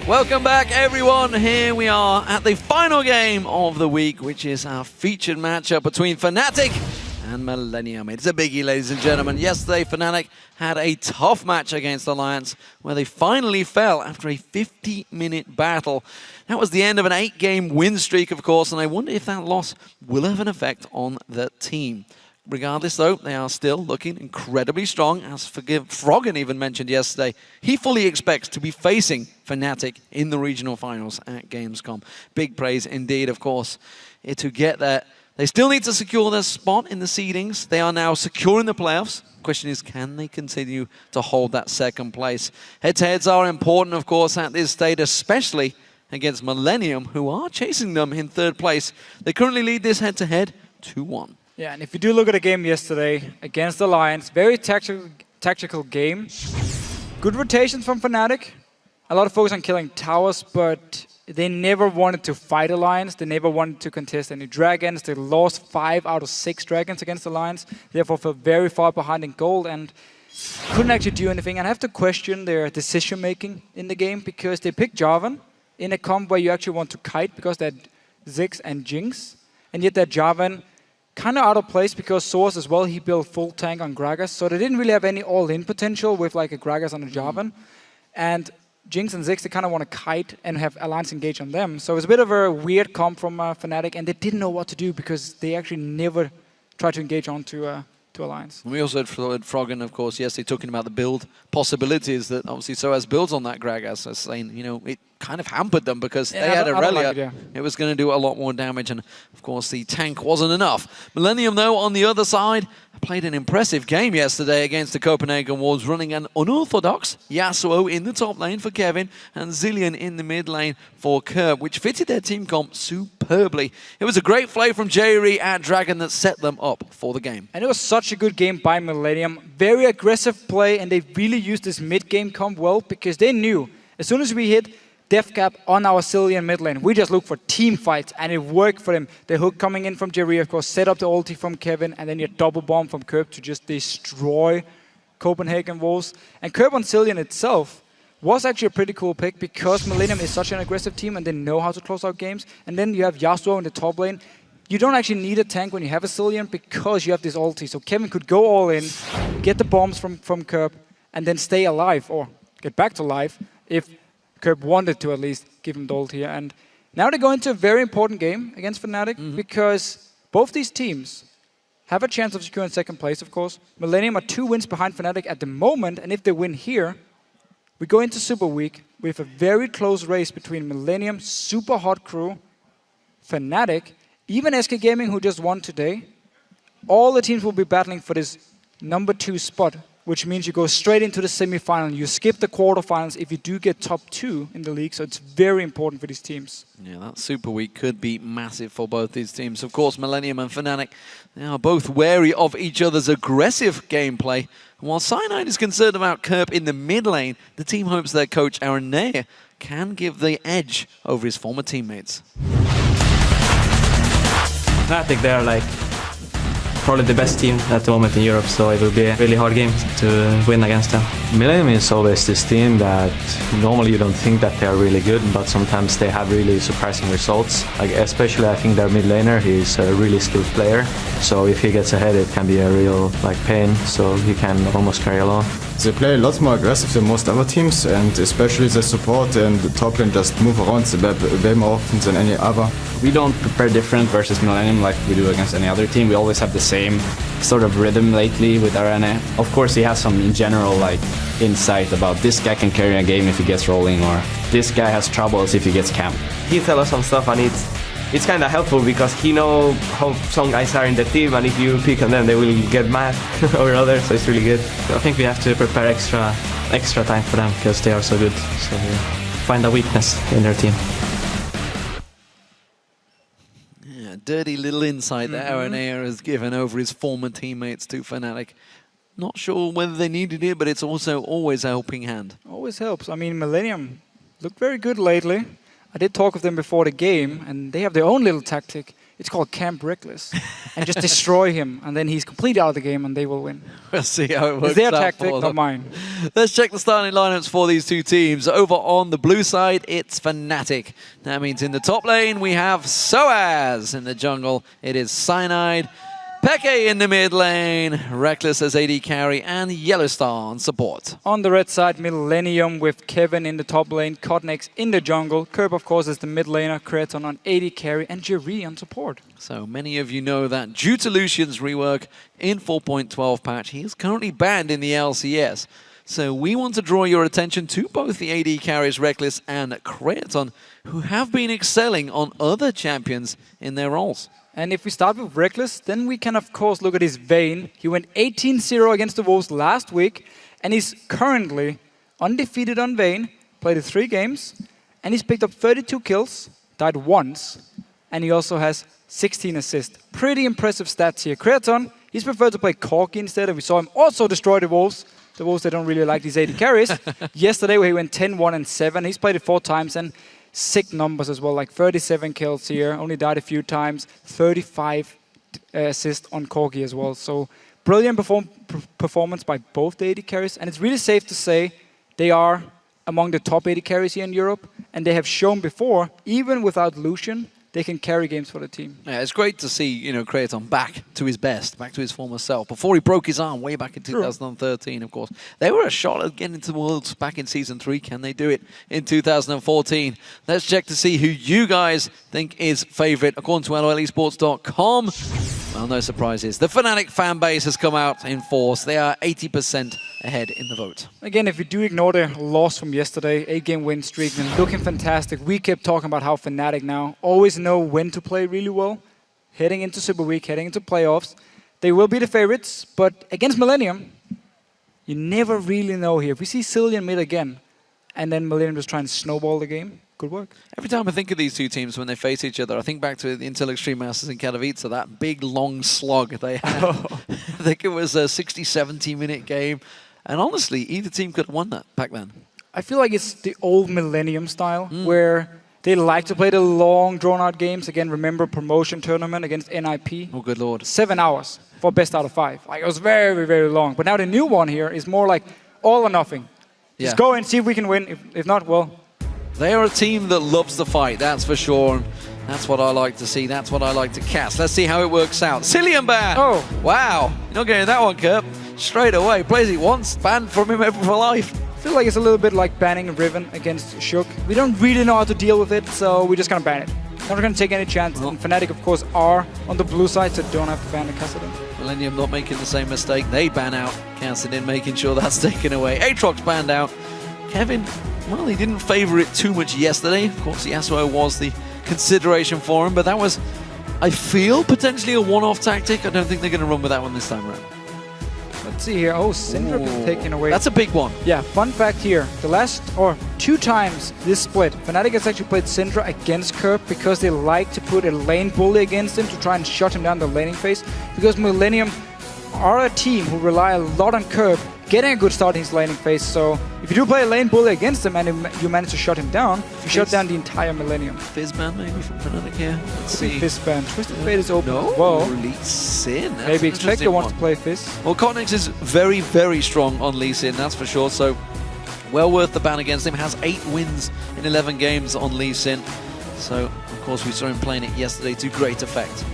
Welcome back, everyone. Here we are at the final game of the week, which is our featured matchup between Fnatic and Millennium. It's a biggie, ladies and gentlemen. Yesterday, Fnatic had a tough match against Alliance, where they finally fell after a 50-minute battle. That was the end of an 8-game win streak, of course, and I wonder if that loss will have an effect on the team. Regardless, though, they are still looking incredibly strong. As Froggen even mentioned yesterday, he fully expects to be facing Fnatic in the regional finals at Gamescom. Big praise indeed, of course, to get there. They still need to secure their spot in the seedings. They are now secure in the playoffs. Question is, can they continue to hold that second place? Head-to-heads are important, of course, at this stage, especially against Millennium, who are chasing them in third place. They currently lead this head-to-head 2-1. Yeah, and if you do look at the game yesterday against the Lions, very tactical game. Good rotations from Fnatic. A lot of focus on killing towers, but they never wanted to fight Alliance. They never wanted to contest any dragons. They lost 5 out of 6 dragons against Alliance. Therefore, fell very far behind in gold and couldn't actually do anything. And I have to question their decision-making in the game because they picked Jarvan in a comp where you actually want to kite because they had Ziggs and Jinx. And yet that Jarvan kind of out of place because Source as well, he built full tank on Gragas. So they didn't really have any all-in potential with like a Gragas on a Jarvan. And Jinx and Ziggs, they kind of want to kite and have Alliance engage on them. So it was a bit of a weird comp from Fnatic, and they didn't know what to do because they actually never tried to engage onto Alliance. We also had Froggen, of course, yesterday talking about the build possibilities that obviously Soaz builds on that Gragas, saying, you know, it kind of hampered them because they had Aurelia. It was going to do a lot more damage, and of course the tank wasn't enough. Millennium, though, on the other side, played an impressive game yesterday against the Copenhagen Wolves, running an unorthodox Yasuo in the top lane for Kevin and Zillion in the mid lane for Kerb, which fitted their team comp superbly. It was a great play from Jerry at Dragon that set them up for the game. And it was such a good game by Millennium. Very aggressive play, and they really used this mid-game comp well because they knew as soon as we hit Death Cap on our Zillion mid lane, we just look for team fights, and it worked for them. The hook coming in from Jerry, of course, set up the ulti from Kevin, and then you double bomb from Kerb to just destroy Copenhagen Wolves. And Kerb on Zillion itself was actually a pretty cool pick because Millennium is such an aggressive team and they know how to close out games. And then you have Yasuo in the top lane. You don't actually need a tank when you have a Zillion because you have this ulti. So Kevin could go all in, get the bombs from Kerb, and then stay alive, or get back to life if Kerb wanted to at least give him the ult here. And now they go into a very important game against Fnatic because both these teams have a chance of securing second place, of course. Millennium are 2 wins behind Fnatic at the moment, and if they win here, we go into Super Week with a very close race between Millennium, super hot crew, Fnatic, even SK Gaming, who just won today. All the teams will be battling for this number 2 spot, which means you go straight into the semi-final. You skip the quarterfinals if you do get top 2 in the league, so it's very important for these teams. Yeah, that Super Week could be massive for both these teams. Of course, Millennium and Fnatic, they are both wary of each other's aggressive gameplay. And while Cyanide is concerned about Kerb in the mid lane, the team hopes their coach, Aaron Nair, can give the edge over his former teammates. Fnatic, they are like probably the best team at the moment in Europe, so it will be a really hard game to win against them. Millennium is always this team that normally you don't think that they are really good, but sometimes they have really surprising results. Like especially I think their mid laner, he's a really skilled player, so if he gets ahead it can be a real pain, so he can almost carry along. They play a lot more aggressive than most other teams, and especially the support and the top lane just move around the map way more often than any other. We don't prepare different versus Millennium like we do against any other team. We always have the same sort of rhythm lately with Arena. Of course, he has some in general insight about this guy can carry a game if he gets rolling, or this guy has troubles if he gets camped. He tells us some stuff, and it's kind of helpful because he knows how some guys are in the team, and if you pick on them, they will get mad or others, so it's really good. I think we have to prepare extra time for them because they are so good. So we find a weakness in their team. Yeah, dirty little insight that Aaron Nair has given over his former teammates to Fnatic. Not sure whether they needed it, but it's also always a helping hand. Always helps. I mean, Millennium looked very good lately. I did talk with them before the game, and they have their own little tactic. It's called Camp Reckless. And just destroy him, and then he's completely out of the game, and they will win. We'll see how it works. It's their out tactic, for not mine. Let's check the starting lineups for these two teams. Over on the blue side, it's Fnatic. That means in the top lane, we have Soaz. In the jungle, it is Cyanide. Peke in the mid lane, Reckless as AD carry, and Yellowstar on support. On the red side, Millennium with Kevin in the top lane, Codnex in the jungle, Curb of course is the mid laner, Creaton on AD carry, and Jerry on support. So many of you know that due to Lucian's rework in 4.12 patch, he is currently banned in the LCS. So we want to draw your attention to both the AD carries Reckless and Creaton, who have been excelling on other champions in their roles. And if we start with Reckless, then we can of course look at his Vayne. He went 18-0 against the Wolves last week, and he's currently undefeated on Vayne, played 3 games, and he's picked up 32 kills, died once, and he also has 16 assists. Pretty impressive stats here. Creaton, he's preferred to play Corki instead, and we saw him also destroy the Wolves. The Wolves, they don't really like these AD carries. Yesterday, where he went 10-1 and 7, he's played it 4 times, and sick numbers as well, like 37 kills here, only died a few times, 35 assists on Corgi as well. So brilliant performance by both the AD carries, and it's really safe to say they are among the top AD carries here in Europe, and they have shown before, even without Lucian, they can carry games for the team. Yeah, it's great to see, you know, Creaton back to his best, back to his former self. Before he broke his arm way back in 2013, of course. They were a shot at getting into the Worlds back in Season 3. Can they do it in 2014? Let's check to see who you guys think is favorite. According to LOLesports.com, well, no surprises. The Fnatic fan base has come out in force. They are 80% ahead in the vote. Again, if we do ignore the loss from yesterday, 8-game win streak, and looking fantastic. We kept talking about how Fnatic now always know when to play really well. Heading into Super Week, heading into playoffs. They will be the favorites, but against Millennium, you never really know here. If we see Cillian mid again, and then Millennium just trying to snowball the game, good work. Every time I think of these two teams when they face each other, I think back to the Intel Extreme Masters in Katowice, that big long slog they had. I think it was a 60-70 minute game. And honestly, either team could have won that back then. I feel like it's the old Millennium style, where they like to play the long, drawn-out games. Again, remember promotion tournament against NIP? Oh, good lord. 7 hours for best out of 5. Like, it was very, very long. But now the new one here is more like all or nothing. Just go and see if we can win. If not, well... They are a team that loves to fight, that's for sure. And that's what I like to see. That's what I like to cast. Let's see how it works out. Cillian ban! Oh! Wow. You're not getting that one, Kurt. Straight away. Plays it once, banned from him ever for life. I feel like it's a little bit like banning Riven against Shook. We don't really know how to deal with it, so we're just gonna ban it. Not gonna take any chances. And Fnatic, of course, are on the blue side, so don't have to ban the Kassadin. Millennium not making the same mistake. They ban out Kassadin, making sure that's taken away. Aatrox banned out. Kevin, well, he didn't favor it too much yesterday. Of course, Yasuo was the consideration for him, but that was, I feel, potentially a one-off tactic. I don't think they're going to run with that one this time around. Let's see here. Oh, Syndra been taken away. That's a big one. Yeah, fun fact here. The last, or 2 times this split, Fnatic has actually played Syndra against Curb because they like to put a lane bully against him to try and shut him down the laning phase. Because Millennium are a team who rely a lot on Curb getting a good start in his laning phase. So if you do play a lane bully against him and you manage to shut him down, you shut down the entire Millennium. Fizzban maybe from Fnatic here. Let's see. Fizzban. Twisted Fate is open no, as well. Lee Sin. Maybe Expector wants to play Fizz. Well, Codnex is very, very strong on Lee Sin, that's for sure. So well worth the ban against him. Has 8 wins in 11 games on Lee Sin. So, of course, we saw him playing it yesterday to great effect.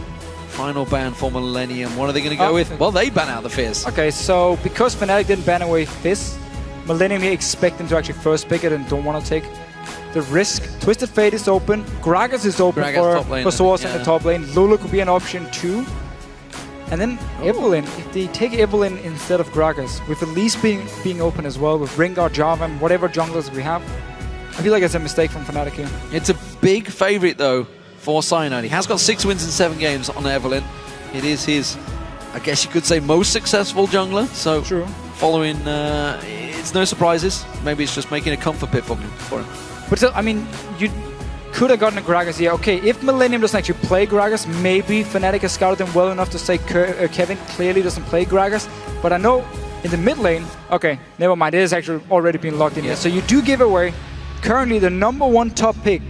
Final ban for Millennium. What are they going to go with? Well, they ban out the Fizz. Okay, so because Fnatic didn't ban away Fizz, Millennium here expect them to actually first pick it and don't want to take the risk. Twisted Fate is open. Gragas is open for Source in the top lane. Lulu could be an option too. And then Evelynn, if they take Evelynn instead of Gragas, with Elise being open as well, with Rengar, Jarvan, whatever junglers we have, I feel like it's a mistake from Fnatic here. It's a big favorite though for Cyanide. He has got 6 wins in 7 games on Evelynn. It is his, I guess you could say, most successful jungler. So true. Following, it's no surprises. Maybe it's just making a comfort pit for him. But still, I mean, you could have gotten a Gragas here. Okay, if Millennium doesn't actually play Gragas, maybe Fnatic has scouted them well enough to say Kevin clearly doesn't play Gragas. But I know in the mid lane, okay, never mind, it has actually already been locked in here. So you do give away currently the #1 top pick.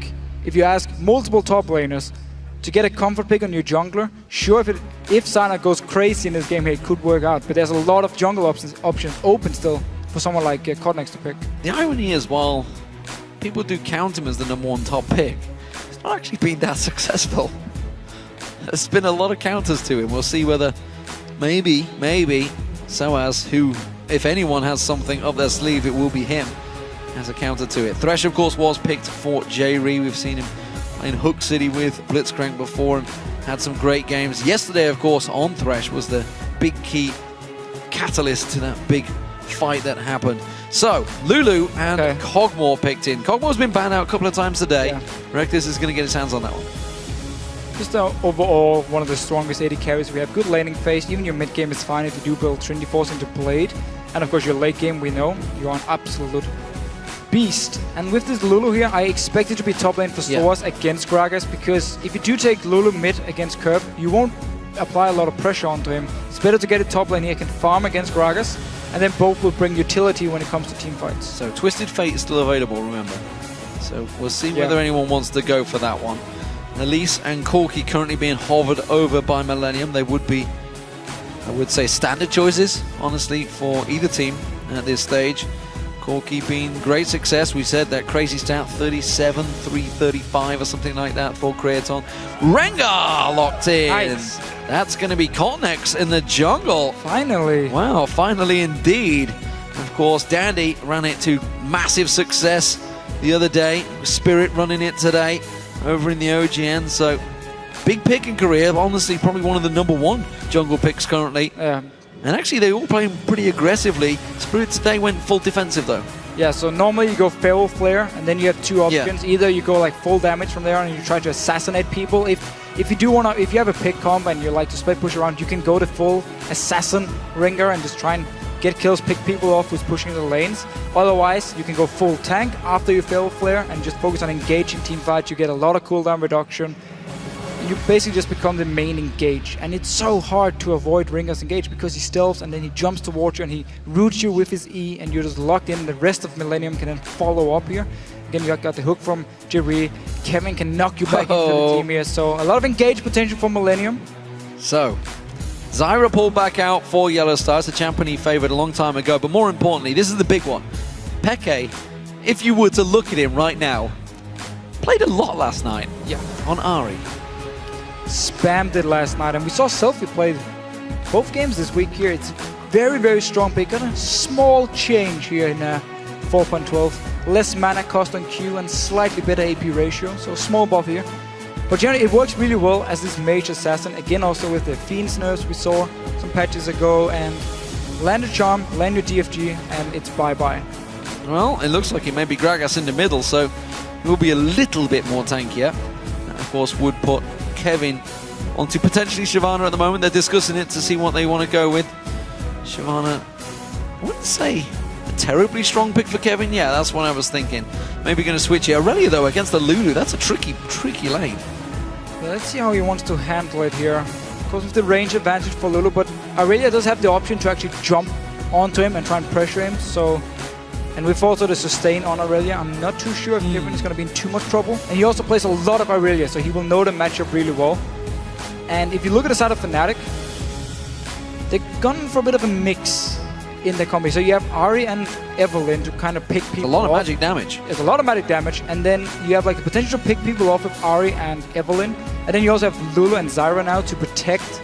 If you ask multiple top laners to get a comfort pick on your jungler, sure, if Sana goes crazy in this game here, it could work out. But there's a lot of jungle options open still for someone like Codnex to pick. The irony is, while people do count him as the #1 top pick, he's not actually been that successful. There's been a lot of counters to him. We'll see whether maybe Soaz, who, if anyone has something up their sleeve, it will be him, as a counter to it. Thresh, of course, was picked for J-Ree. We've seen him in Hook City with Blitzcrank before and had some great games. Yesterday, of course, on Thresh was the big key catalyst to that big fight that happened. So, Lulu and Kog'Maw picked in. Kog'Maw's been banned out a couple of times today. Yeah. Reckless is going to get his hands on that one. Just overall, one of the strongest AD carries. We have good laning phase. Even your mid game is fine if you do build Trinity Force into Blade. And of course, your late game, we know, you're an absolute beast. And with this Lulu here, I expect it to be top lane for Soaz against Gragas, because if you do take Lulu mid against Curb, you won't apply a lot of pressure onto him. It's better to get it top lane here, can farm against Gragas, and then both will bring utility when it comes to team fights. So Twisted Fate is still available, remember. So we'll see whether anyone wants to go for that one. Elise and Corki currently being hovered over by Millennium. They would be, I would say, standard choices, honestly, for either team at this stage. Corki being great success. We said that crazy stat, 37, 335 or something like that for Creaton. Rengar locked in. Nice. That's going to be Colnex in the jungle. Finally. Wow, finally indeed. Of course, Dandy ran it to massive success the other day. Spirit running it today over in the OGN. So, big pick in Korea. Honestly, probably one of the #1 jungle picks currently. Yeah. And actually, they all playing pretty aggressively. Spirit today went full defensive, though. Yeah, so normally you go Feral Flare, and then you have two options. Yeah. Either you go like full damage from there, and you try to assassinate people. If you do want to, if you have a pick comp and you like to split push around, you can go to full assassin ringer and just try and get kills, pick people off who's pushing the lanes. Otherwise, you can go full tank after you Feral Flare and just focus on engaging team fights. You get a lot of cooldown reduction. You basically just become the main engage, and it's so hard to avoid Ringer's engage because he stealths and then he jumps towards you and he roots you with his E, and you're just locked in. The rest of Millennium can then follow up here. Again, you got the hook from Jerry. Kevin can knock you back into the team here, so a lot of engage potential for Millennium. So, Zyra pulled back out for Yellow Star. It's a champion he favored a long time ago, but more importantly, this is the big one. Peke, if you were to look at him right now, played a lot last night on Ahri. Spammed it last night, and we saw Selfie play both games this week here. It's very, very strong pick. Got a small change here in 4.12. Less mana cost on Q and slightly better AP ratio, so small buff here. But generally, it works really well as this mage assassin. Again, also with the Fiend's nerfs we saw some patches ago, and land your charm, land your DFG, and it's bye-bye. Well, it looks like it may be Gragas in the middle, so it will be a little bit more tankier. That, of course, would put Kevin onto potentially Shyvana at the moment. They're discussing it to see what they want to go with. Shyvana, I wouldn't say a terribly strong pick for Kevin. Yeah, that's what I was thinking. Maybe going to switch here. Aurelia, though, against the Lulu, that's a tricky lane. Yeah, let's see how he wants to handle it here. Of course, with the range advantage for Lulu, but Aurelia does have the option to actually jump onto him and try and pressure him. So, and with also the sustain on Aurelia, I'm not too sure if Kevin is going to be in too much trouble. And he also plays a lot of Aurelia, so he will know the matchup really well. And if you look at the side of Fnatic, they've gone for a bit of a mix in the combo. So you have Ahri and Evelynn to kind of pick people off. A lot of magic damage. There's a lot of magic damage, and then you have like the potential to pick people off with Ahri and Evelynn. And then you also have Lulu and Zyra now to protect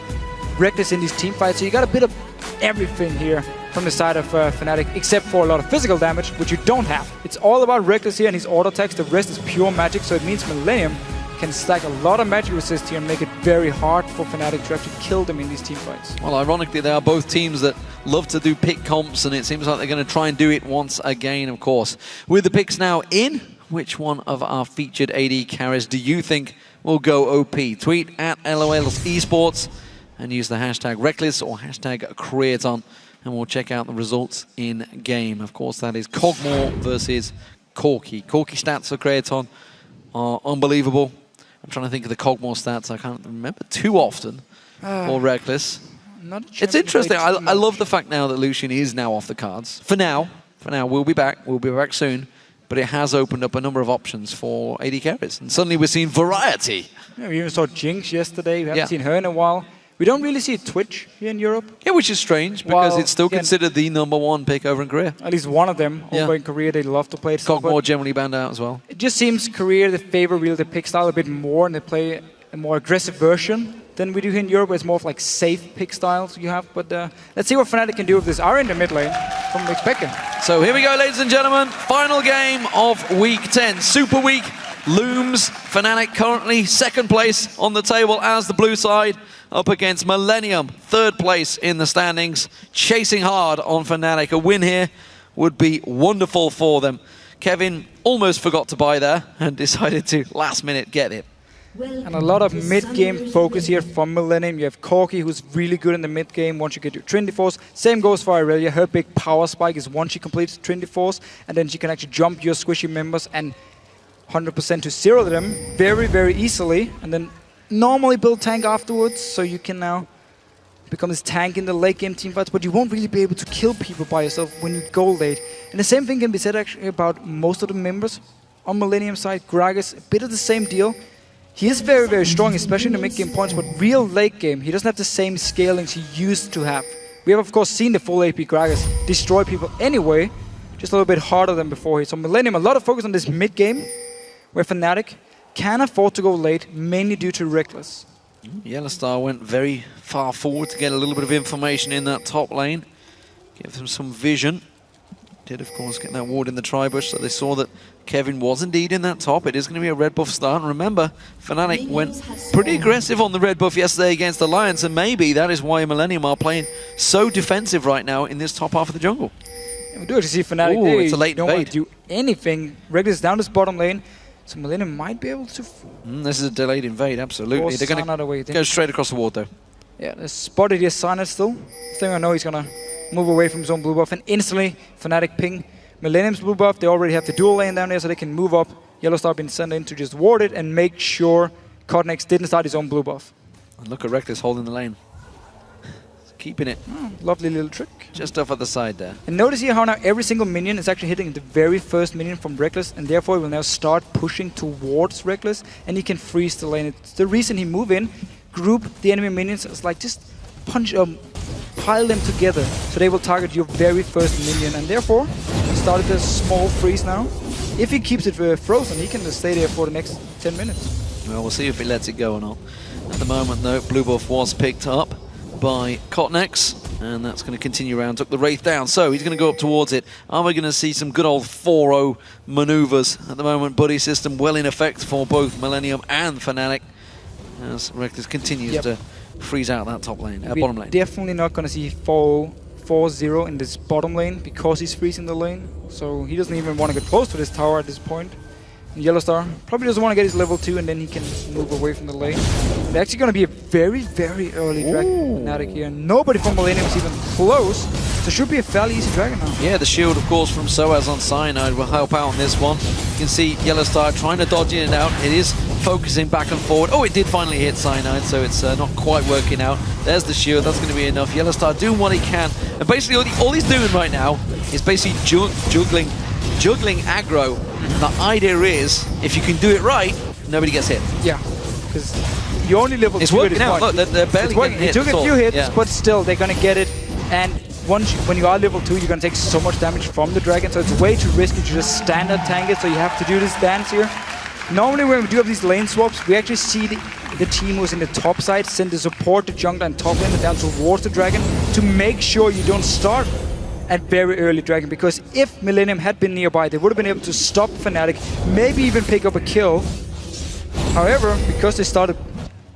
Reckless in these team fights. So you got a bit of everything here from the side of Fnatic, except for a lot of physical damage, which you don't have. It's all about Reckless here and his auto attacks. The rest is pure magic, so it means Millennium can stack a lot of magic resist here and make it very hard for Fnatic to actually kill them in these team fights. Well, ironically, they are both teams that love to do pick comps, and it seems like they're going to try and do it once again, of course. With the picks now in, which one of our featured AD carries do you think will go OP? Tweet at LOL's Esports and use the hashtag Reckless or hashtag Creaton, and we'll check out the results in game. Of course, that is Kog'Maw versus Corki. Corki stats for Creaton are unbelievable. I'm trying to think of the Kog'Maw stats. I can't remember too often for Reckless. It's interesting. I love the fact now that Lucian is now off the cards. For now, we'll be back. We'll be back soon. But it has opened up a number of options for AD carries. And suddenly we're seeing variety. Yeah, we even saw Jinx yesterday. We haven't seen her in a while. We don't really see Twitch here in Europe. Yeah, which is strange because it's still considered the #1 pick over in Korea. At least one of them over in Korea. They love to play it. Kog'Maw generally banned out as well. It just seems Korea, they favor really the pick style a bit more, and they play a more aggressive version than we do here in Europe. It's more of like safe pick styles you have. But let's see what Fnatic can do with this. Are in the mid lane from Expecting. So here we go, ladies and gentlemen. Final game of Week 10. Super Week looms. Fnatic currently second place on the table as the blue side, up against Millennium, third place in the standings, chasing hard on Fnatic. A win here would be wonderful for them. Kevin almost forgot to buy there and decided to last minute get it. And a lot of mid-game focus here from Millennium. You have Corki, who's really good in the mid-game once you get your Trinity Force. Same goes for Irelia. Her big power spike is once she completes Trinity Force, and then she can actually jump your squishy members and 100% to zero them very, very easily. And then normally build tank afterwards, so you can now become this tank in the late game team fights, but you won't really be able to kill people by yourself when you go late. And the same thing can be said actually about most of the members on Millennium side. Gragas, a bit of the same deal. He is very, very strong, especially in the mid-game points, but real late game, he doesn't have the same scalings he used to have. We have, of course, seen the full AP Gragas destroy people anyway, just a little bit harder than before. So Millennium, a lot of focus on this mid-game, where Fnatic can afford to go late, mainly due to Reckless. Yellowstar went very far forward to get a little bit of information in that top lane, give them some vision. Did, of course, get that ward in the tri-bush, so they saw that Kevin was indeed in that top. It is going to be a red buff start. And remember, Fnatic went pretty aggressive on the red buff yesterday against Alliance, and maybe that is why Millennium are playing so defensive right now in this top half of the jungle. We do actually see Fnatic. Ooh, it's a late don't invade. want to do anything. Reckless down this bottom lane, so Millennium might be able to... This is a delayed invade, absolutely. They're going to go straight across the ward, though. Yeah, they spotted his Signet still. Thing I know he's going to move away from his own blue buff, and instantly Fnatic ping Millennium's blue buff. They already have the dual lane down there, so they can move up. Yellowstar being sent in to just ward it and make sure Cotnex didn't start his own blue buff. And look at Reckless holding the lane. Keeping it. Lovely little trick. Just off at the side there. And notice here how now every single minion is actually hitting the very first minion from Reckless, and therefore he will now start pushing towards Reckless, and he can freeze the lane. It's the reason he move in, group the enemy minions. It's like just punch pile them together, so they will target your very first minion, and therefore started a small freeze now. If he keeps it frozen, he can just stay there for the next 10 minutes. Well, we'll see if he lets it go or not. At the moment, though, blue buff was picked up by Cotnex, and that's going to continue around. Took the Wraith down, so he's going to go up towards it. Are we going to see some good old 4-0 maneuvers? At the moment, buddy system well in effect for both Millennium and Fnatic, as Reckless continues to freeze out that top lane, bottom lane. Definitely not going to see 4-0 in this bottom lane because he's freezing the lane. So he doesn't even want to get close to this tower at this point. And Yellowstar probably doesn't want to get his level 2, and then he can move away from the lane. It's actually going to be a very, very early Dragon Fnatic here. Nobody from Millennium is even close. So it should be a fairly easy Dragon now. Yeah, the shield, of course, from Soaz on Cyanide will help out on this one. You can see Yellowstar trying to dodge in and out. It is focusing back and forward. Oh, it did finally hit Cyanide, so it's not quite working out. There's the shield. That's going to be enough. Yellowstar doing what he can. And basically all he's doing right now is basically juggling aggro. And the idea is, if you can do it right, nobody gets hit. Yeah, because you only level 2 it's working out. Look, they're barely getting hit. It took a few hits, but still, they're going to get it. And when you are level 2, you're going to take so much damage from the dragon, so it's way too risky to just standard tank it, so you have to do this dance here. Normally when we do have these lane swaps, we actually see the team who's in the top side send the support, the jungler and top lane down towards the dragon to make sure you don't start at very early dragon, because if Millennium had been nearby, they would have been able to stop Fnatic, maybe even pick up a kill. However, because they started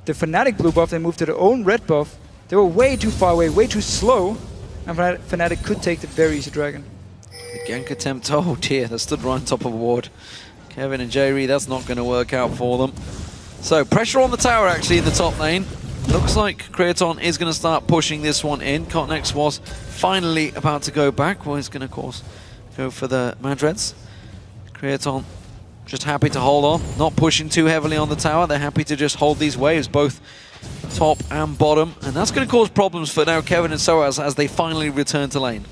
the Fnatic blue buff, they moved to their own red buff, they were way too far away, way too slow, and Fnatic could take the very easy dragon. The gank attempt, oh dear, that stood right on top of a ward. Kevin and Jerry, that's not going to work out for them. So pressure on the tower actually in the top lane. Looks like Kraton is going to start pushing this one in. Cotnex was finally about to go back. Well, he's going to, of course, go for the Madreds. Kraton just happy to hold on, not pushing too heavily on the tower. They're happy to just hold these waves, both top and bottom. And that's going to cause problems for now Kevin and Soaz as they finally return to lane.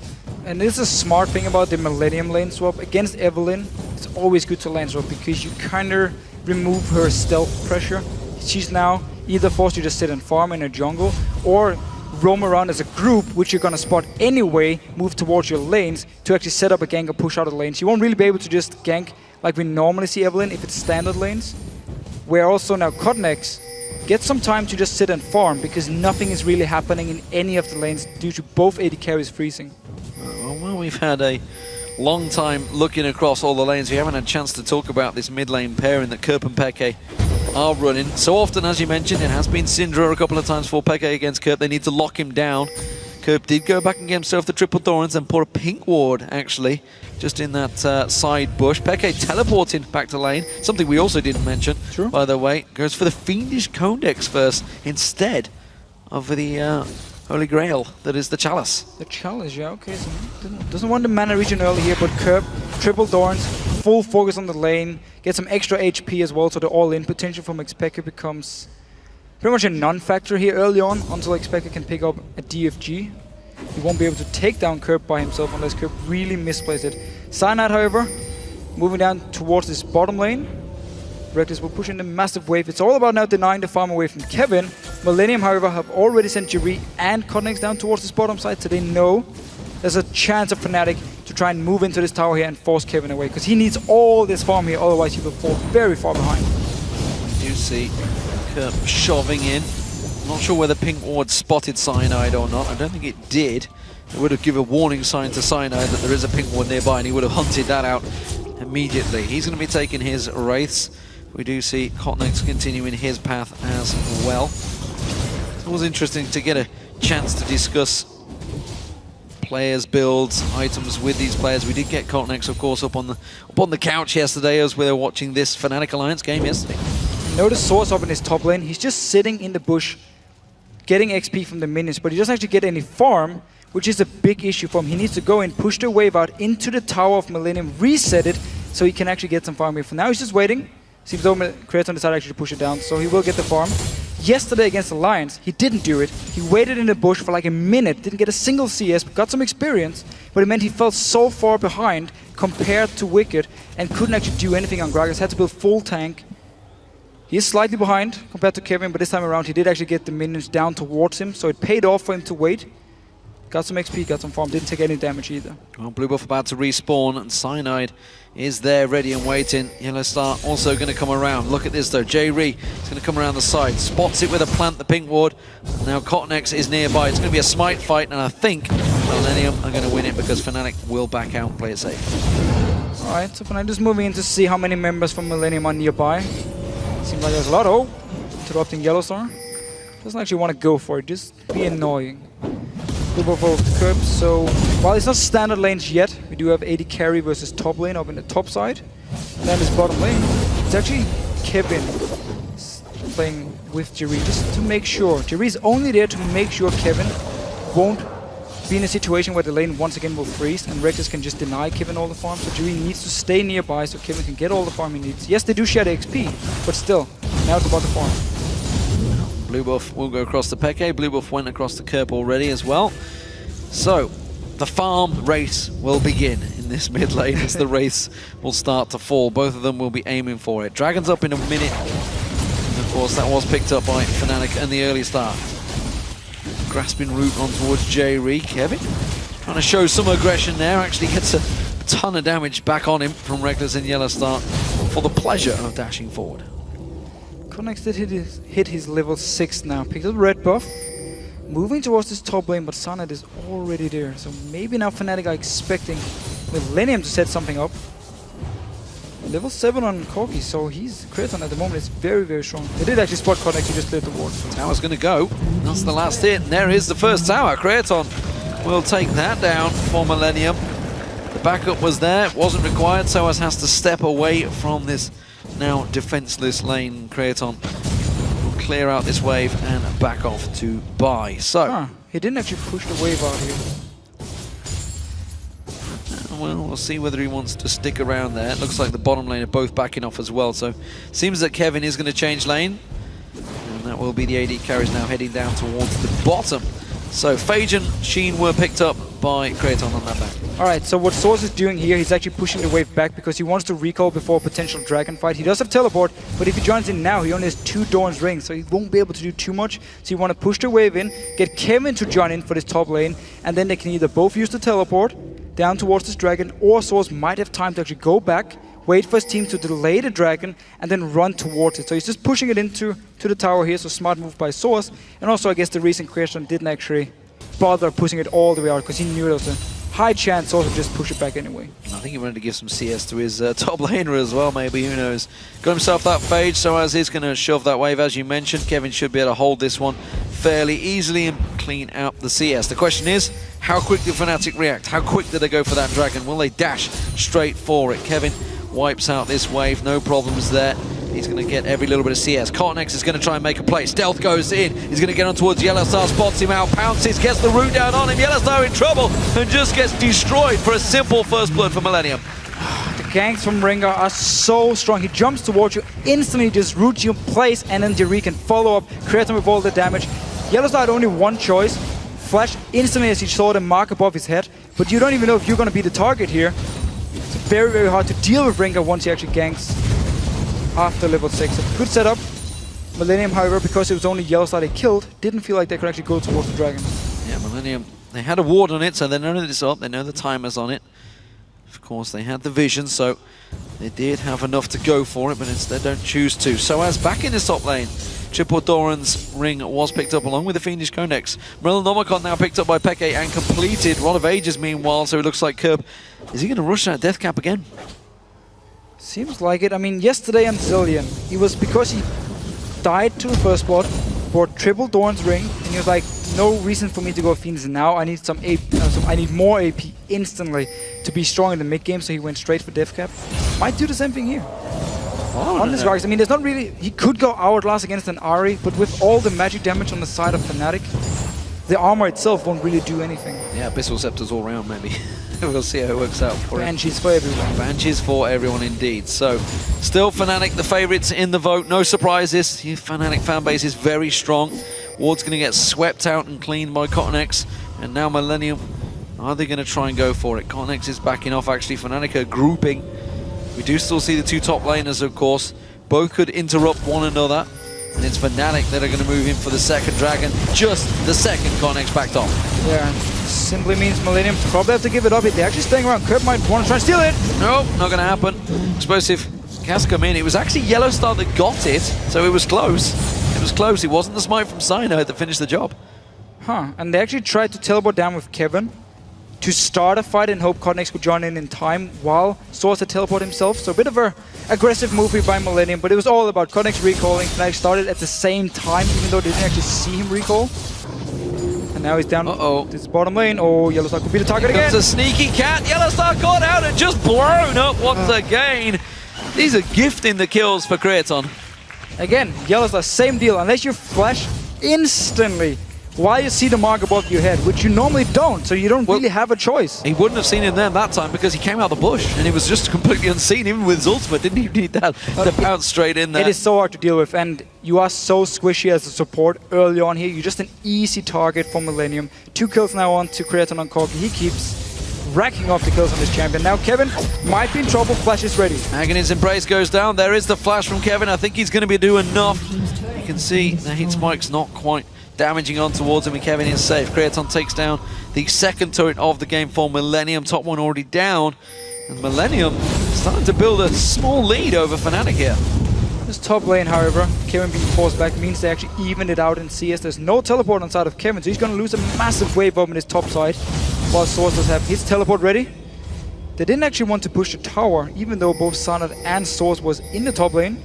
And this is a smart thing about the Millennium lane swap. Against Evelynn, it's always good to lane swap because you kind of remove her stealth pressure. She's now either forced to just sit and farm in a jungle or roam around as a group, which you're going to spot anyway, move towards your lanes to actually set up a gank or push out of the lane. She won't really be able to just gank like we normally see Evelynn if it's standard lanes. Where also now Cotnex get some time to just sit and farm, because nothing is really happening in any of the lanes due to both AD carries freezing. Well, we've had a long time looking across all the lanes. We haven't had a chance to talk about this mid lane pairing that Kerp and Peke are running. So often, as you mentioned, it has been Syndra a couple of times for Peke against Kerp. They need to lock him down. Kerp did go back and get himself the triple thorns and put a pink ward, actually, just in that side bush. Peke teleporting back to lane, something we also didn't mention, by the way. Goes for the Fiendish Codex first instead of the Holy Grail that is the Chalice. The Chalice, yeah, okay. So doesn't want the mana region early here, but Kerp, triple thorns, full focus on the lane, get some extra HP as well, so the all-in potential from Xpeke becomes pretty much a non-factor here early on, until Xpeke can pick up a DFG. He won't be able to take down Kerp by himself unless Kerp really misplays it. Cyanide, however, moving down towards this bottom lane. Reckless will push in a massive wave. It's all about now denying the farm away from Kevin. Millennium, however, have already sent Jerry and Cotnex down towards this bottom side, so they know there's a chance of Fnatic to try and move into this tower here and force Kevin away, because he needs all this farm here, otherwise he will fall very far behind. You see Kerp shoving in. I'm not sure whether Pink Ward spotted Cyanide or not. I don't think it did. It would have given a warning sign to Cyanide that there is a Pink Ward nearby, and he would have hunted that out immediately. He's going to be taking his Wraiths. We do see Cotnex continuing his path as well. It was interesting to get a chance to discuss players, builds, items with these players. We did get Cotnex, of course, up on the couch yesterday as we were watching this Fnatic Alliance game yesterday. Notice Source up in his top lane. He's just sitting in the bush, getting XP from the minions, but he doesn't actually get any farm, which is a big issue for him. He needs to go and push the wave out into the Tower of Millennium, reset it, so he can actually get some farm here. For now, he's just waiting. Seems though Kraton decided actually to push it down, so he will get the farm. Yesterday against Alliance, he didn't do it. He waited in the bush for like a minute, didn't get a single CS, got some experience, but it meant he fell so far behind compared to Wicked and couldn't actually do anything on Gragas. Had to build full tank. He is slightly behind compared to Kevin, but this time around he did actually get the minions down towards him, so it paid off for him to wait. Got some XP, got some farm, didn't take any damage either. Well, Blue Buff about to respawn, and Cyanide is there, ready and waiting. Yellow Star also going to come around. Look at this though, J-Ree is going to come around the side, spots it with a plant, the pink ward. Now Cotnex is nearby. It's going to be a smite fight, and I think Millennium are going to win it because Fnatic will back out and play it safe. Alright, so Fnatic just moving in to see how many members from Millennium are nearby. Seems like there's a lot. Oh, interrupting Yellow Star. Doesn't actually want to go for it, just be annoying. Blue Buff over the Kerp, so while it's not standard lanes yet, we do have AD carry versus top lane up in the top side. And then this bottom lane, it's actually Kevin playing with Jerry, just to make sure. Jerry's only there to make sure Kevin won't be in a situation where the lane once again will freeze and Reckless can just deny Kevin all the farm. So Jerry needs to stay nearby so Kevin can get all the farm he needs. Yes, they do share the XP, but still, now it's about the farm. Blue Buff will go across the Peke. Blue Buff went across the Kerp already as well. So, the farm race will begin in this mid lane as the race will start to fall. Both of them will be aiming for it. Dragon's up in a minute. And of course, that was picked up by Fnatic and the early start. Grasping route on towards J-Ree. Kevin trying to show some aggression there. Actually gets a ton of damage back on him from Reckless and Yellow Star for the pleasure of dashing forward. Cotnex did hit his level 6 now. Picked up red buff. Moving towards this top lane, but Sonnet is already there. So maybe now Fnatic are expecting Millennium to set something up. Level 7 on Corki, so he's Kraton at the moment is very, very strong. They did actually spot Cotnex, he just cleared the ward. Tower's going to go. That's the last hit, and there is the first tower. Kraton will take that down for Millennium. The backup was there, it wasn't required, so as has to step away from this now defenseless lane. Kraton will clear out this wave and back off to buy. So he didn't actually push the wave out here. Well, we'll see whether he wants to stick around there. It looks like the bottom lane are both backing off as well, so seems that Kevin is going to change lane. And that will be the AD carries now heading down towards the bottom. So Phage and Sheen were picked up by Kraton on that back. Alright, so what Source is doing here, he's actually pushing the wave back because he wants to recall before a potential dragon fight. He does have teleport, but if he joins in now, he only has 2 Dawn's rings, so he won't be able to do too much. So you want to push the wave in, get Kevin to join in for this top lane, and then they can either both use the teleport down towards this dragon, or Source might have time to actually go back wait for his team to delay the dragon, and then run towards it. So he's just pushing it into the tower here, so smart move by Source. And also, I guess the reason Christian didn't actually bother pushing it all the way out, because he knew there was a high chance Source would just push it back anyway. I think he wanted to give some CS to his top laner as well, maybe, who knows. Got himself that phage, so as he's going to shove that wave, as you mentioned, Kevin should be able to hold this one fairly easily and clean out the CS. The question is, how quick did Fnatic react? How quick did they go for that dragon? Will they dash straight for it? Kevin wipes out this wave, no problems there. He's going to get every little bit of CS. Cottonex is going to try and make a play. Stealth goes in. He's going to get on towards Yellowstar, spots him out, pounces, gets the root down on him. Yellowstar in trouble and just gets destroyed for a simple first blood for Millennium. The ganks from Rengar are so strong. He jumps towards you, instantly just roots you in place, and then Jerry can follow up, create him with all the damage. Yellowstar had only one choice. Flash instantly as he saw the mark above his head, but you don't even know if you're going to be the target here. It's very, very hard to deal with Rengar once he actually ganks after level 6. A good setup. Millennium, however, because it was only Yellowstar they killed, didn't feel like they could actually go towards the dragon. Yeah, Millennium, they had a ward on it, so they know this up, they know the timers on it. Of course, they had the vision, so they did have enough to go for it, but instead don't choose to. So as back in this top lane, Triple Doran's ring was picked up along with the Fiendish Codex. Nomicon now picked up by Peke and completed. Rod of Ages meanwhile, so it looks like Curb. Is he going to rush that death cap again? Seems like it. I mean, yesterday on Zillion, he was, because he died to the first spot, brought Triple Doran's ring, and he was like, no reason for me to go Fiends now. I need some AP, I need more AP instantly to be strong in the mid game, so he went straight for death cap. Might do the same thing here. On this Vargas, I mean, there's not really... He could go Hourglass against an Ahri, but with all the magic damage on the side of Fnatic, the armor itself won't really do anything. Yeah, Abyssal Scepters all round, maybe. We'll see how it works out for Banshees for everyone. Banshees for everyone, indeed. So, still Fnatic, the favourites in the vote. No surprises. The Fnatic fanbase is very strong. Ward's going to get swept out and cleaned by Cottonex. And now Millennium, are they going to try and go for it? Cottonex is backing off, actually. Fnatic are grouping. We do still see the two top laners, of course. Both could interrupt one another. And it's Fnatic that are going to move in for the second dragon. Just the second Cottonex backed off. Yeah, simply means Millennium probably have to give it up. They're actually staying around. Curb might want to try and steal it. Nope, not going to happen. Explosive cast come in. It was actually Yellowstar that got it, so it was close. It was close. It wasn't the smite from Cyno that finished the job. Huh, and they actually tried to teleport down with Kevin to start a fight and hope Cottonex would join in time while Source had teleport himself. So a bit of a aggressive move here by Millennium, but it was all about Cottonex recalling. Fnatic started at the same time, even though they didn't actually see him recall. And now he's down this bottom lane. Oh, Yellowstar could be the target again. It's a sneaky cat. Yellowstar caught out and just blown up once again. These are gifting the kills for Kraton. Again, Yellowstar, same deal. Unless you flash instantly while you see the mark above your head, which you normally don't, so you don't really have a choice. He wouldn't have seen him then that time because he came out of the bush and he was just completely unseen, even with his ultimate. Didn't even need that to pounce straight in there. It is so hard to deal with, and you are so squishy as a support early on here. You're just an easy target for Millennium. 2 kills now on to Kraton on Corki. He keeps racking off the kills on this champion. Now Kevin might be in trouble. Flash is ready. Aghanim Embrace goes down. There is the flash from Kevin. I think he's going to be doing enough. You can see the hit spike's not quite damaging on towards him, and Kevin is safe. Kraton takes down the second turret of the game for Millennium. Top one already down, and Millennium starting to build a small lead over Fnatic here. This top lane, however, Kevin being forced back means they actually evened it out in CS. There's no teleport on side of Kevin, so he's going to lose a massive wave up in his top side, while Source does have his teleport ready. They didn't actually want to push the tower, even though both Sanad and Source was in the top lane.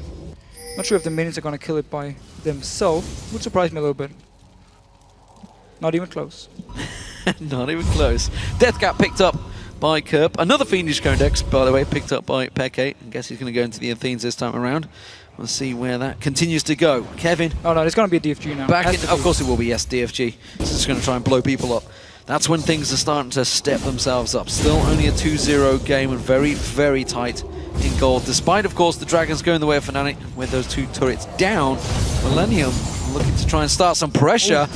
Not sure if the minions are going to kill it by themselves. Would surprise me a little bit. Not even close. Not even close. Death Cap picked up by Kerp. Another Fiendish Codex, by the way, picked up by Peke. I guess he's going to go into the Athenes this time around. We'll see where that continues to go. Kevin. Oh no, it's going to be a DFG now. Back in, of course it will be, yes, DFG. It's just going to try and blow people up. That's when things are starting to step themselves up. Still only a 2-0 game and very, very tight in gold. Despite, of course, the Dragons going the way of Fnatic with those 2 turrets down. Millennium looking to try and start some pressure.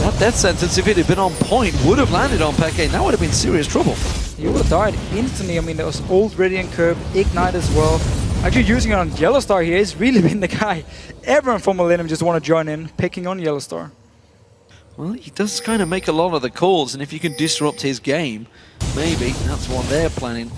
That death sentence, if it had been on point, would have landed on Peke. That would have been serious trouble. He would have died instantly. I mean, there was old Radiant Curb, Ignite as well. Actually using it on Yellowstar here, he's really been the guy. Everyone from Millennium just want to join in, picking on Yellowstar. Well, he does kind of make a lot of the calls, and if you can disrupt his game, maybe that's what they're planning.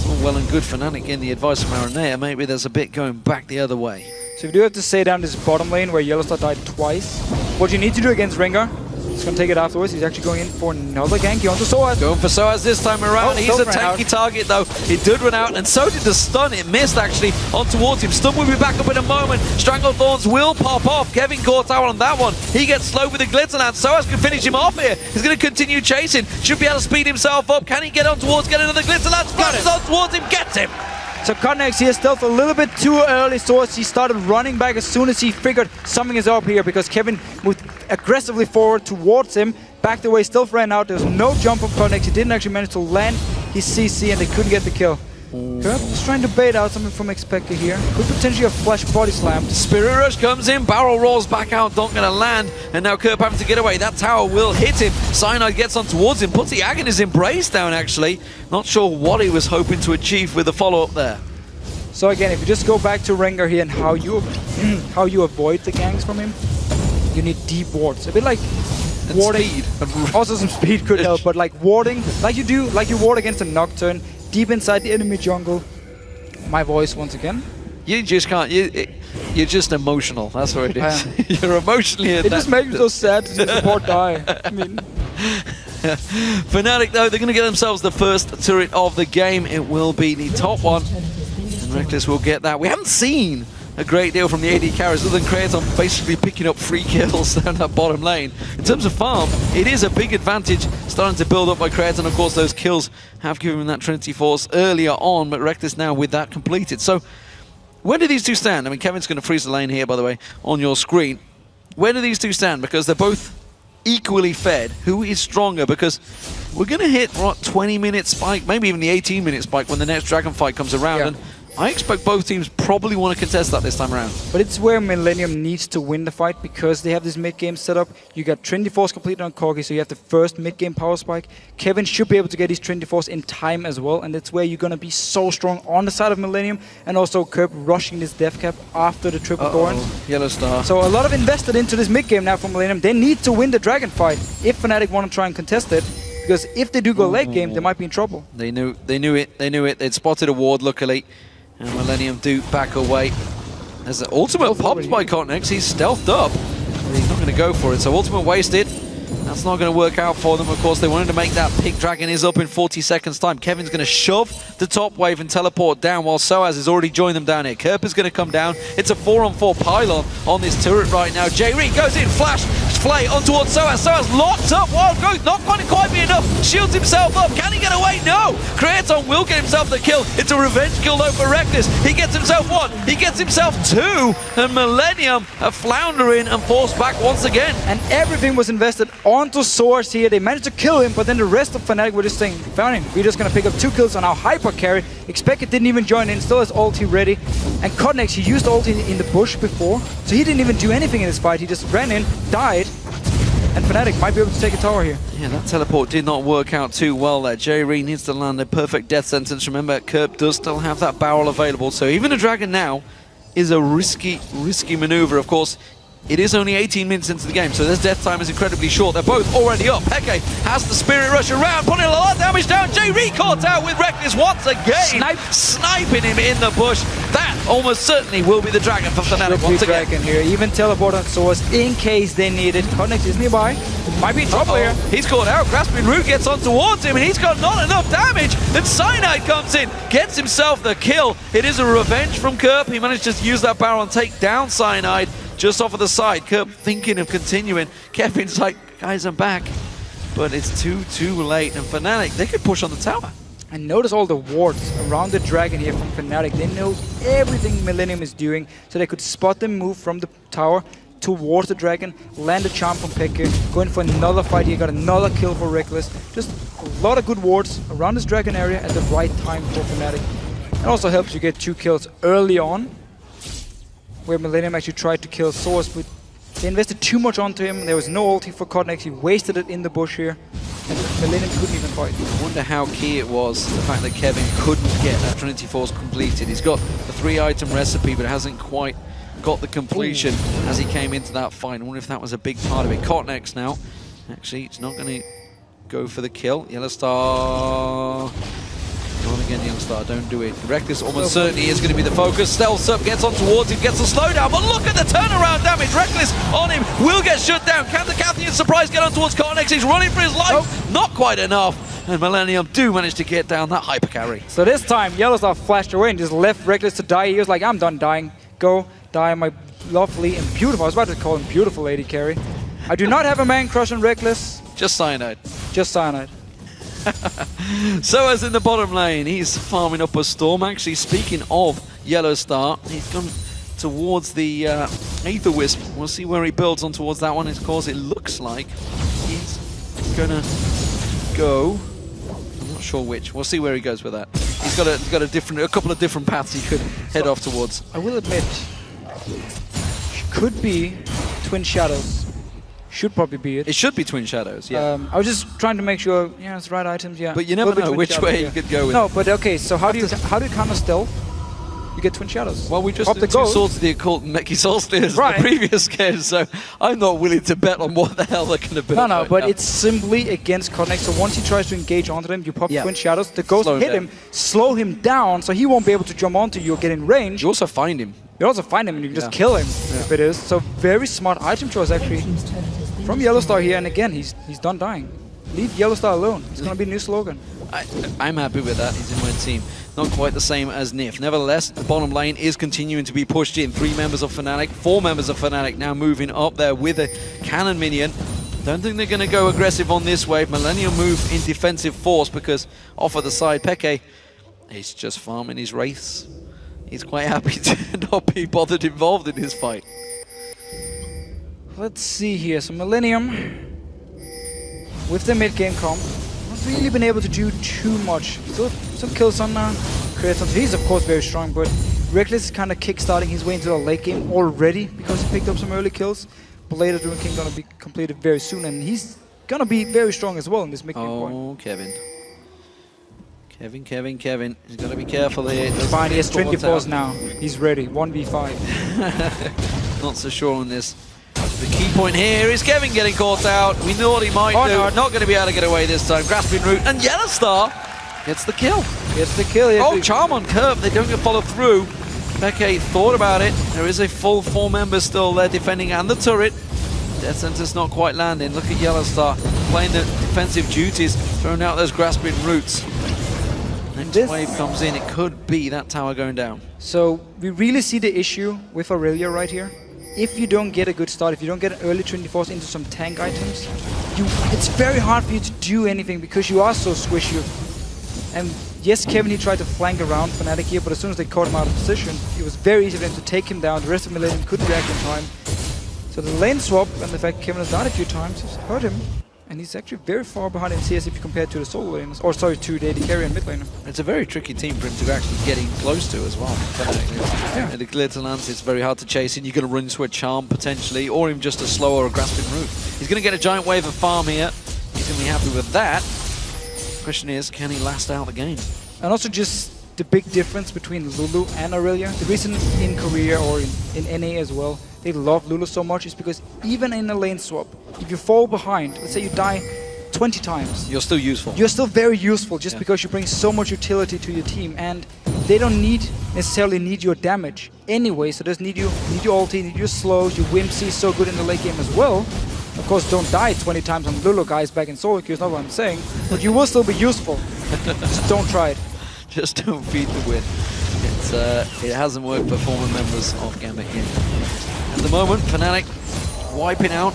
It's all well and good Fnatic getting the advice from Aranea. Maybe there's a bit going back the other way. So we do have to stay down this bottom lane where Yellowstar died twice. What you need to do against Rengar, he's going to take it afterwards. He's actually going in for another gank onto Soaz. Going for Soaz this time around. He's a tanky target though. He did run out, and so did the stun. It missed actually on towards him. Stun will be back up in a moment. Stranglethorns will pop off. Kevin caught out on that one. He gets slowed with the Glitterland. Soaz can finish him off here. He's going to continue chasing. Should be able to speed himself up. Can he get on towards, get another Glitterland? Splashes on towards him, gets him. So Cotnex here stealth a little bit too early, so he started running back as soon as he figured something is up here because Kevin moved aggressively forward towards him, backed away, stealth ran out, there's no jump from Cotnex, he didn't actually manage to land his CC and they couldn't get the kill. Kerp is trying to bait out something from Expector here, could potentially have flash body slammed. Spirit Rush comes in, barrel rolls back out, not going to land, and now Kerp having to get away. That tower will hit him. Cyanide gets on towards him, puts the Aghanim Embrace down actually. Not sure what he was hoping to achieve with the follow-up there. So again, if you just go back to Rengar here and how you avoid the ganks from him, you need deep wards. A bit like warding. Speed. Also some speed could help, but like warding, like you ward against a Nocturne, deep inside the enemy jungle. My voice once again. You just can't. You're just emotional. That's what it is. You're emotionally. It just makes me so sad to see the poor guy. I mean. Fnatic though, they're going to get themselves the first turret of the game. It will be the top one. Reckless will get that. We haven't seen a great deal from the AD carries other than Kratos basically picking up free kills down that bottom lane. In terms of farm, it is a big advantage starting to build up by Kratos, and of course those kills have given him that Trinity Force earlier on, but Reckless now with that completed. So where do these two stand? I mean, Kevin's going to freeze the lane here, by the way, on your screen. Where do these two stand? Because they're both equally fed. Who is stronger? Because we're going to hit, what, 20-minute spike, maybe even the 18-minute spike when the next Dragon fight comes around. Yeah. And I expect both teams probably want to contest that this time around. But it's where Millennium needs to win the fight because they have this mid-game setup. You got Trinity Force completed on Corki, so you have the first mid-game power spike. Kevin should be able to get his Trinity Force in time as well, and that's where you're going to be so strong on the side of Millennium, and also Kerp rushing this death cap after the triple Thorns. Yellow Star. So a lot of invested into this mid-game now from Millennium. They need to win the Dragon fight if Fnatic want to try and contest it, because if they do go late game, they might be in trouble. They knew it. They'd spotted a ward, luckily. And Millennium do back away. There's an ultimate popped by Cotnex. He's stealthed up, but he's not going to go for it. So ultimate wasted. That's not going to work out for them. Of course, they wanted to make that pick. Dragon is up in 40 seconds time. Kevin's going to shove the top wave and teleport down while Soaz has already joined them down here. Kerp is going to come down. It's a 4-on-4 pylon on this turret right now. J-Reed goes in, flash, flay on towards Soaz. Soaz locked up. Wild Growth not going to quite be enough. Shields himself up. Can he get away? No. Kratos will get himself the kill. It's a revenge kill though for Reckless. He gets himself one. He gets himself two. And Millennium are floundering and forced back once again. And everything was invested onto Source here. They managed to kill him, but then the rest of Fnatic were just saying, fine, we're just going to pick up 2 kills on our hyper carry. Expect it didn't even join in, still has ulti ready. And Cotnex, he used ulti in the bush before, so he didn't even do anything in this fight. He just ran in, died, and Fnatic might be able to take a tower here. Yeah, that teleport did not work out too well there. J-Reed needs to land a perfect death sentence. Remember, Kerp does still have that barrel available, so even a Dragon now is a risky maneuver. Of course, it is only 18 minutes into the game, so this death time is incredibly short. They're both already up. Heke has the Spirit Rush around, putting a lot of damage down. J-Reed caught out with Reckless once again. Sniping him in the bush. That almost certainly will be the Dragon for Fnatic once again. Dragon here. Even teleport on Source in case they need it. Cotnex is nearby. Might be in trouble here. He's caught out. Grasping Root gets on towards him, and he's got not enough damage. And Cyanide comes in, gets himself the kill. It is a revenge from Kerp. He managed to use that barrel and take down Cyanide. Just off of the side, Kerp thinking of continuing. Kevin's like, guys, I'm back. But it's too late. And Fnatic, they could push on the tower. And notice all the wards around the Dragon here from Fnatic. They know everything Millennium is doing, so they could spot them move from the tower towards the Dragon, land a charm from Peke, going for another fight here, got another kill for Reckless. Just a lot of good wards around this Dragon area at the right time for Fnatic. It also helps you get 2 kills early on, where Millennium actually tried to kill Source, but they invested too much onto him. There was no ulti for Cotnex. He wasted it in the bush here, and Millennium couldn't even fight. I wonder how key it was, the fact that Kevin couldn't get that Trinity Force completed. He's got the 3-item recipe, but hasn't quite got the completion as he came into that fight. I wonder if that was a big part of it. Cotnex now, actually, it's not going to go for the kill. Yellow Star Not again, Youngstar, don't do it. Reckless almost certainly is going to be the focus. Stealths up, gets on towards him, gets a slowdown, but look at the turnaround damage. Reckless on him, will get shut down. Can the Cathian surprise get on towards Cornex? He's running for his life. Not quite enough. And Millennium do manage to get down that hyper carry. So this time, Yellowstar flashed away and just left Reckless to die. He was like, I'm done dying. Go, die, my lovely and beautiful. I was about to call him beautiful AD carry. I do not have a man crush on Reckless. Just Cyanide. Just Cyanide. So as in the bottom lane, he's farming up a Storm. Actually, speaking of Yellowstar, he's gone towards the Aether Wisp. We'll see where he builds on towards that one. Of course, it looks like he's gonna go. I'm not sure which. We'll see where he goes with that. He's got a couple of different paths he could head off towards. I will admit, could be Twin Shadows. Should probably be it. It should be Twin Shadows, yeah. I was just trying to make sure, yeah, it's the right items, yeah. But you never know which way you could go with. No, but okay, so how do you counter stealth? You get Twin Shadows. Well, we just did two Swords of the Occult and Meki Solstice in the previous game, so I'm not willing to bet on what the hell they're going to build. No, but it's simply against Cornex. So once he tries to engage onto them, you pop Twin Shadows, the Ghost hit him, slow him down, so he won't be able to jump onto you or get in range. You also find him. You also find him and you can just kill him if it is. So very smart item choice actually from Yellowstar here, and again, he's done dying. Leave Yellowstar alone. It's going to be a new slogan. I'm happy with that. He's in my team. Not quite the same as Nif. Nevertheless, the bottom lane is continuing to be pushed in. 3 members of Fnatic, 4 members of Fnatic now moving up there with a cannon minion. Don't think they're going to go aggressive on this wave. Millennium move in defensive force because off at the side, Peke is just farming his wraiths. He's quite happy to not be bothered involved in his fight. Let's see here. So Millennium, with the mid-game comp, not really been able to do too much. Still kills on Creaton. He's of course very strong, but Reckless is kind of kick-starting his way into the late game already because he picked up some early kills. But later Druid King gonna be completed very soon, and he's gonna be very strong as well in this mid-game point. Oh, Kevin. Kevin. He's got to be careful here. Fine, he has 24s now. He's ready. 1v5. Not so sure on this. The key point here is Kevin getting caught out. We knew what he might do. No. Not going to be able to get away this time. Grasping root, and Yellowstar gets the kill. Oh, Charm on curve. They don't get followed through. Peke thought about it. There is a full 4 members still there defending and the turret. Death Sentence's not quite landing. Look at Yellowstar playing the defensive duties, throwing out those grasping roots. Next wave comes in, it could be that tower going down. So we really see the issue with Aurelia right here. If you don't get a good start, if you don't get an early 24s into some tank items, it's very hard for you to do anything because you are so squishy. And yes, Kevin, he tried to flank around Fnatic here, but as soon as they caught him out of position, it was very easy for them to take him down. The rest of Millennium couldn't react in time. So the lane swap and the fact Kevin has died a few times has hurt him. And he's actually very far behind in CS if you compare to the solo laners, or sorry, to the AD carry and mid laner. It's a very tricky team for him to actually get in close to as well. Yeah. The Glitter Lance, it's very hard to chase in. You're going to run into a Charm potentially, or even just a slower or grasping route. He's going to get a giant wave of farm here. He's going to be happy with that. Question is, can he last out the game? And also just the big difference between Lulu and Aurelia. The reason in Korea or in NA as well, they love Lulu so much is because even in a lane swap, if you fall behind, let's say you die 20 times. You're still useful. You're still very useful just because you bring so much utility to your team, and they don't necessarily need your damage anyway, so they just need your ulti, need your slows, your Whimsy is so good in the late game as well. Of course, don't die 20 times on Lulu guys back in solo queue, is not what I'm saying, but you will still be useful. Just don't try it. Just don't feed the win. It hasn't worked for former members of Gambit yet. At the moment, Fnatic wiping out,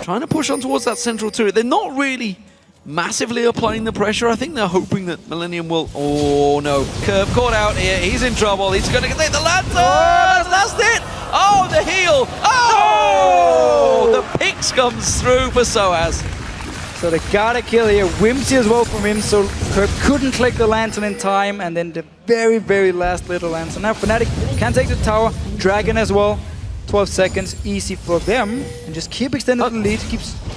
trying to push on towards that central turret. They're not really massively applying the pressure. I think they're hoping that Millennium will... Oh no, Curve caught out here. He's in trouble. He's going to take the lantern. That's it. Oh, the heal. Oh, the picks comes through for Soaz. So they gotta kill here. Whimsy as well from him, so Curve couldn't click the lantern in time, and then the very, very last little lantern. Now Fnatic can take the tower. Dragon as well. 12 seconds, easy for them, and just keep extending the lead.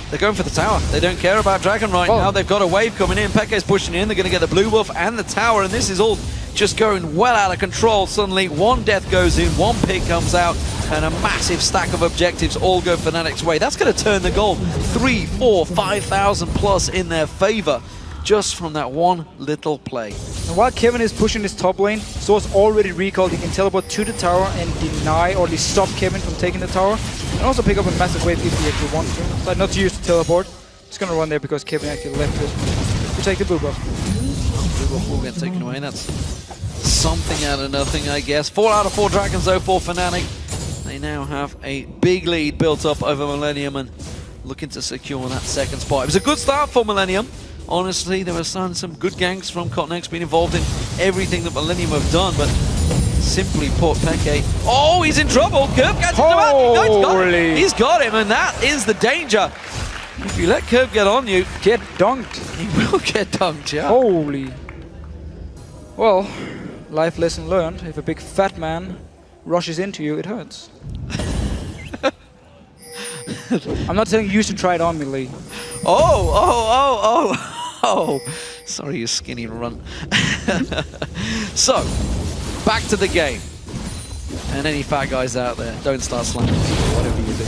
They're going for the tower. They don't care about Dragon right now. They've got a wave coming in. Peke's pushing in. They're going to get the blue buff and the tower, and this is all just going well out of control. Suddenly, one death goes in, one pick comes out, and a massive stack of objectives all go Fnatic's way. That's going to turn the goal 3, 4, 5,000 plus in their favor. just from that one little play. And while Kevin is pushing this top lane, Source already recalled. He can teleport to the tower and deny or at least stop Kevin from taking the tower. And also pick up a massive wave if he actually wants to. Decide not to use the teleport. Just gonna run there because Kevin actually left it to take the blue buff. Blue buff will get taken away. That's something out of nothing, I guess. 4 out of 4 dragons though for Fnatic. They now have a big lead built up over Millennium and looking to secure that second spot. It was a good start for Millennium. Honestly, there were some good ganks from Cotnex being involved in everything that Millennium have done, but simply put, Peke. Oh, he's in trouble. Curve gets him. No, he's got him, and that is the danger. If you let Curve get on you, get dunked. He will get dunked, yeah. Holy. Well, life lesson learned. If a big fat man rushes into you, it hurts. I'm not telling you to try it on me, Lee. Oh. Sorry, you skinny runt. So, back to the game. And any fat guys out there, don't start slamming whatever you do.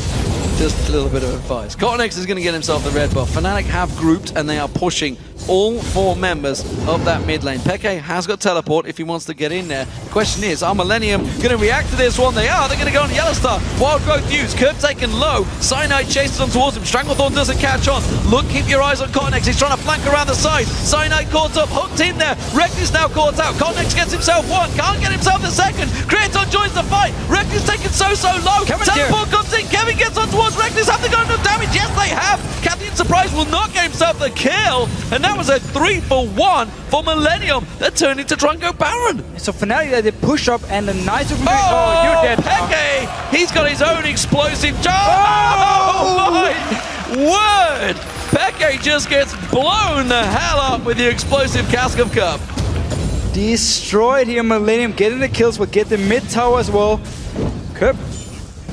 Just a little bit of advice. Cotnex is going to get himself the red buff. Fnatic have grouped and they are pushing all 4 members of that mid lane. Peke has got teleport if he wants to get in there. The question is, are Millennium going to react to this one? They are. They're going to go on Yellow Star. Wild Growth used. Curve taken low. Cyanide chases on towards him. Stranglethorn doesn't catch on. Look, keep your eyes on Cotnex. He's trying to flank around the side. Cyanide caught up, hooked in there. Reckless now caught out. Cotnex gets himself one. Can't get himself the second. Kratos joins the fight. Reckless taken so low. Teleport comes in. Kevin gets on towards Reckless. Have they got enough damage? Yes, they have. Captain Surprise will not get himself the kill. And that was a 3-for-1 for Millennium. They're turning to try and go Baron. So Fnatic, they push up and the Knights of... Oh, you're dead. Peke! He's got his own explosive Oh my word! Peke just gets blown the hell up with the explosive Cask of Cup. Destroyed here, Millennium, getting the kills, but get the mid tower as well. Cup,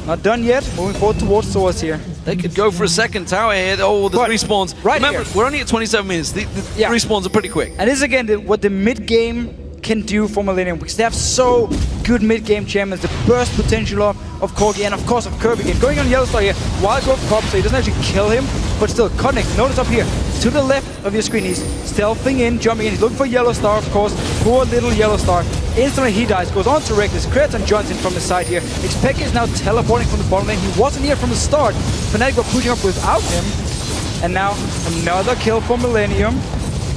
not done yet, moving forward towards Source here. They could go for a second tower here. Oh, the respawns. Remember, we're only at 27 minutes. The respawns are pretty quick. And this is again what the mid game can do for Millennium, because they have so good mid game champions. The burst potential of Corgi and of course of Kirby again. Going on Yellow Star here, Wild Growth pops, so he doesn't actually kill him, but still, Cotnex, notice up here, to the left of your screen, he's stealthing in, jumping in, he's looking for Yellow Star, of course. Poor little Yellow Star. Instantly he dies, goes on to Reckless, creates and Johnson from the side here. Xpeke is now teleporting from the bottom lane. He wasn't here from the start. Fnatic were pushing up without him. And now another kill for Millennium.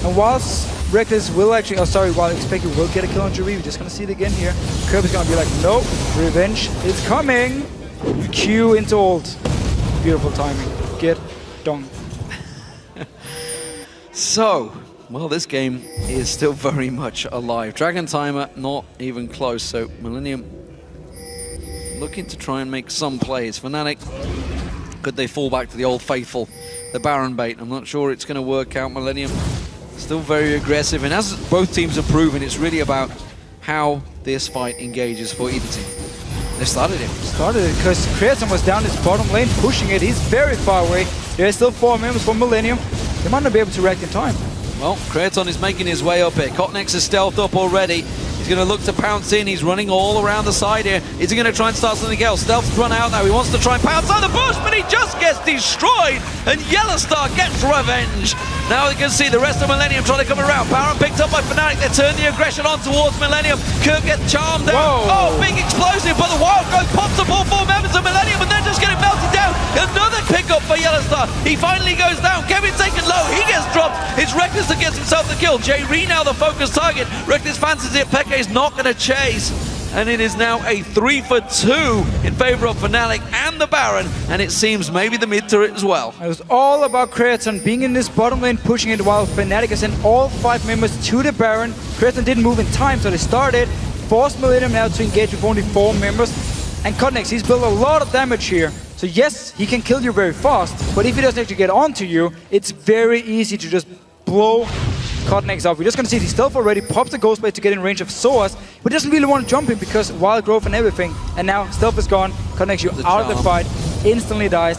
And whilst Reckless will actually, while Xpeke will get a kill on Jari, we're just gonna see it again here. Kirby's gonna be like, nope, revenge is coming. Q into ult. Beautiful timing. Get done. So, well, this game is still very much alive. Dragon Timer not even close, so Millennium looking to try and make some plays. Fnatic, could they fall back to the old faithful, the Baron bait? I'm not sure it's going to work out. Millennium still very aggressive, and as both teams have proven, it's really about how this fight engages for either team. They started it. Started it because Kreaton was down his bottom lane, pushing it. He's very far away. There's still 4 members for Millennium. They might not be able to react in time. Well, Kreaton is making his way up here. Cotnex is stealthed up already. He's going to look to pounce in. He's running all around the side here. Is he going to try and start something else? Stealth's run out now. He wants to try and pounce on the bush, but he just gets destroyed. And Yellow Star gets revenge. Now you can see the rest of Millennium trying to come around. Baron picked up by Fnatic. They turn the aggression on towards Millennium. Kirk gets charmed down. Oh, big explosive, but the Wild Growth pops up all 4 members of Millennium, and they're just getting melted down. Another pickup for Yellow Star. He finally goes down. Kevin's taken low. He gets dropped. It's Reckless that gets himself the kill. Jri now the focus target. Reckless fancies it. Peke is not going to chase. And it is now a 3-for-2 in favor of Fnatic and the Baron, and it seems maybe the mid turret as well. It was all about Kreaton being in this bottom lane, pushing it, while Fnatic has sent all 5 members to the Baron. Kreaton didn't move in time, so they started. Forced Millennium now to engage with only 4 members. And Cotnex, he's built a lot of damage here. So yes, he can kill you very fast, but if he doesn't actually get onto you, it's very easy to just blow Cotnex up. We're just gonna see the stealth already, pops the Ghost Blade to get in range of Source, but doesn't really want to jump in because Wild Growth and everything. And now stealth is gone, Cotnex you out of the fight, instantly dies.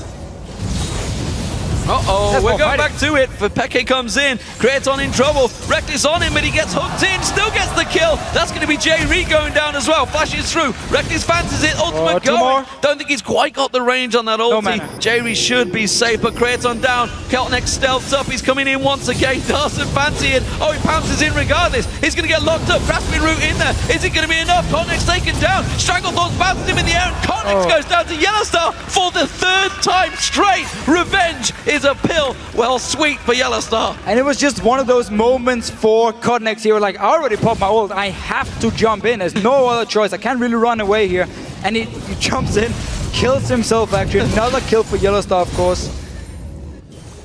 Uh-oh, we're going back to it. For Peke comes in. Creaton in trouble. Reckless on him, but he gets hooked in. Still gets the kill. That's going to be J-Re going down as well. Flashes through. Reckless fancies it. Ultimate going. Don't think he's quite got the range on that ulti. J-Re should be safe, but Creaton down. Keltneck stealths up. He's coming in once again. Doesn't fancy it. Oh, he pounces in regardless. He's going to get locked up. Grasping root in there. Is it going to be enough? Keltneck's taken down. Stranglethorn bounces him in the air, and Keltneck goes down to Yellowstar for the 3rd time straight. Revenge is a pill well sweet for Yellowstar. And it was just one of those moments for Codnex. He was like, I already popped my ult. I have to jump in. There's no other choice. I can't really run away here. And he jumps in, kills himself actually. Another kill for Yellowstar, of course.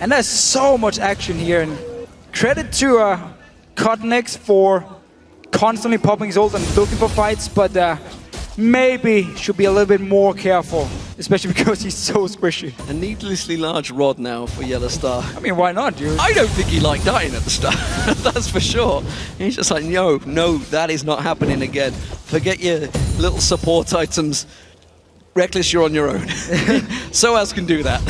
And there's so much action here. And credit to Codnex for constantly popping his ult and looking for fights, but maybe should be a little bit more careful, especially because he's so squishy. A needlessly large rod now for Yellowstar. I mean, why not, dude? I don't think he liked dying at the start, that's for sure. He's just like, no, that is not happening again. Forget your little support items. Reckless, you're on your own. Soaz can do that.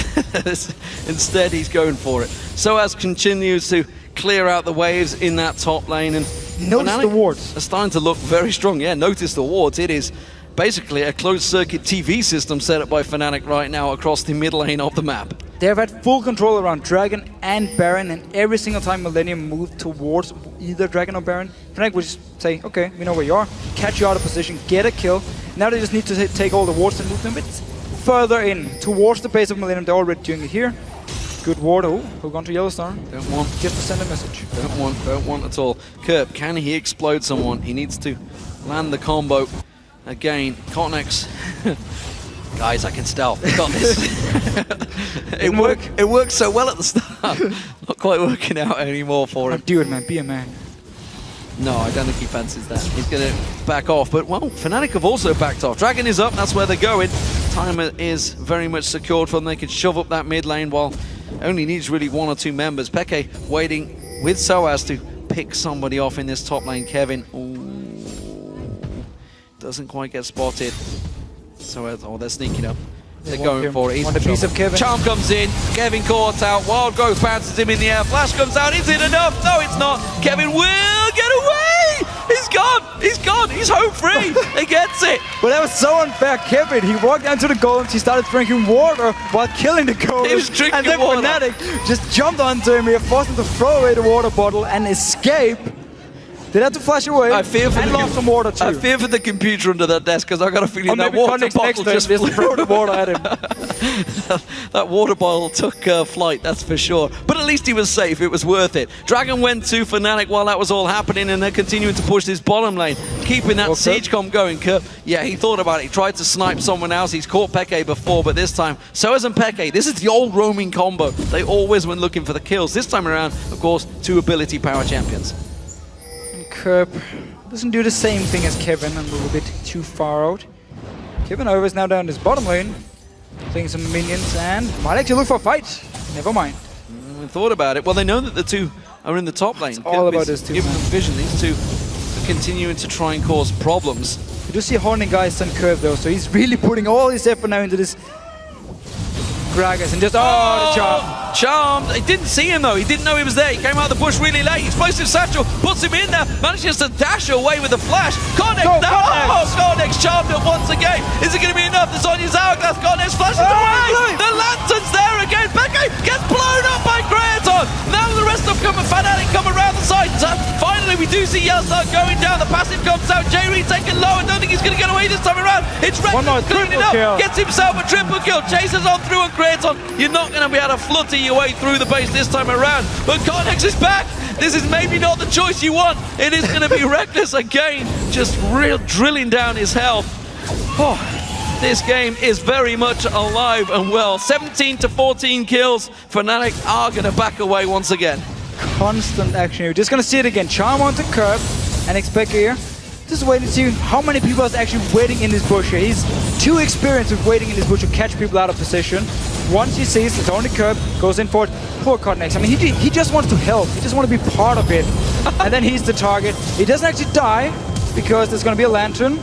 Instead, he's going for it. Soaz continues to clear out the waves in that top lane, and notice the wards are starting to look very strong. Yeah, notice the wards. It is basically a closed-circuit TV system set up by Fnatic right now across the mid lane of the map. They have had full control around Dragon and Baron, and every single time Millennium moved towards either Dragon or Baron, Fnatic would just say, okay, we know where you are, catch you out of position, get a kill. Now they just need to take all the wards and move them a bit further in towards the base of Millennium. They're already doing it here. Good ward. Oh, hook onto Yellowstar. Don't want. Just to send a message. Don't want at all. Kerp, can he explode someone? He needs to land the combo. Again, Cotnex. Guys, I can stealth. I got this. It worked so well at the start. Not quite working out anymore for him. Do it, man. Be a man. No, I don't think he fancies that. He's going to back off. But, well, Fnatic have also backed off. Dragon is up. That's where they're going. Timer is very much secured for them. They can shove up that mid lane while only needs really 1 or 2 members. Peke waiting with Soaz to pick somebody off in this top lane. Kevin, ooh, doesn't quite get spotted. Soaz, oh, they're sneaking up. They're going for it. He's want a piece of Kevin. Charm comes in. Kevin caught out. Wild Growth bounces him in the air. Flash comes out. Is it enough? No, it's not. Kevin will get away. He's gone. He's gone. He's home free. He gets it. But that was so unfair. Kevin, he walked down to the golems. He started drinking water while killing the golems. He was drinking and then water. Fnatic just jumped onto him. He forced him to throw away the water bottle and escape. They had to flash away. I fear for and lost some water too. I fear for the computer under that desk because I got a feeling that water bottle just threw the water at him. That water bottle took flight, that's for sure. But at least he was safe. It was worth it. Dragon went to Fnatic while that was all happening, and they're continuing to push this bottom lane, keeping that siege comp going. Kurt, yeah, he thought about it. He tried to snipe someone else. He's caught Peke before, but this time, so isn't Peke. This is the old roaming combo. They always went looking for the kills. This time around, of course, 2 ability power champions. Kerp doesn't do the same thing as Kevin, a little bit too far out. Kevin, however, is now down his bottom lane, playing some minions, and might actually look for a fight. Never mind. I thought about it. Well, they know that the 2 are in the top lane. It's all about those 2. Give them vision. These 2 are continuing to try and cause problems. You do see a Horning guy on Kerp though, so he's really putting all his effort now into this Gragas and just, the charm. Charmed. He didn't see him though. He didn't know he was there. He came out of the bush really late. Explosive satchel puts him in there. Manages to dash away with a flash. Cornex now. Cornex charmed it once again. Is it going to be enough? The Sonya's hourglass. Cornex flashes away. The lantern's there again. Peke gets blown up by Creaton. Now the rest of Fnatic come around the side. Finally, we do see Yellowstar going down. The passive comes out. J-Re taken low. I don't think he's going to get away this time around. It's Reckless cleaning it up. Gets himself a triple kill. Chases on through and Creaton. You're not going to be able to flutter your way through the base this time around. But Cornex is back. This is maybe not the choice you want. It is going to be Reckless again. Just real drilling down his health. Oh, this game is very much alive and well. 17 to 14 kills. Fnatic are going to back away once again. Constant action. You're just going to see it again. Charm onto Kerp and expect here. Just wait and see how many people are actually waiting in this bush here. He's too experienced with waiting in this bush to catch people out of position. Once he sees it's only Kerp, goes in for it. Poor Cotnex. I mean, he just wants to help. He just wants to be part of it. And then he's the target. He doesn't actually die because there's going to be a lantern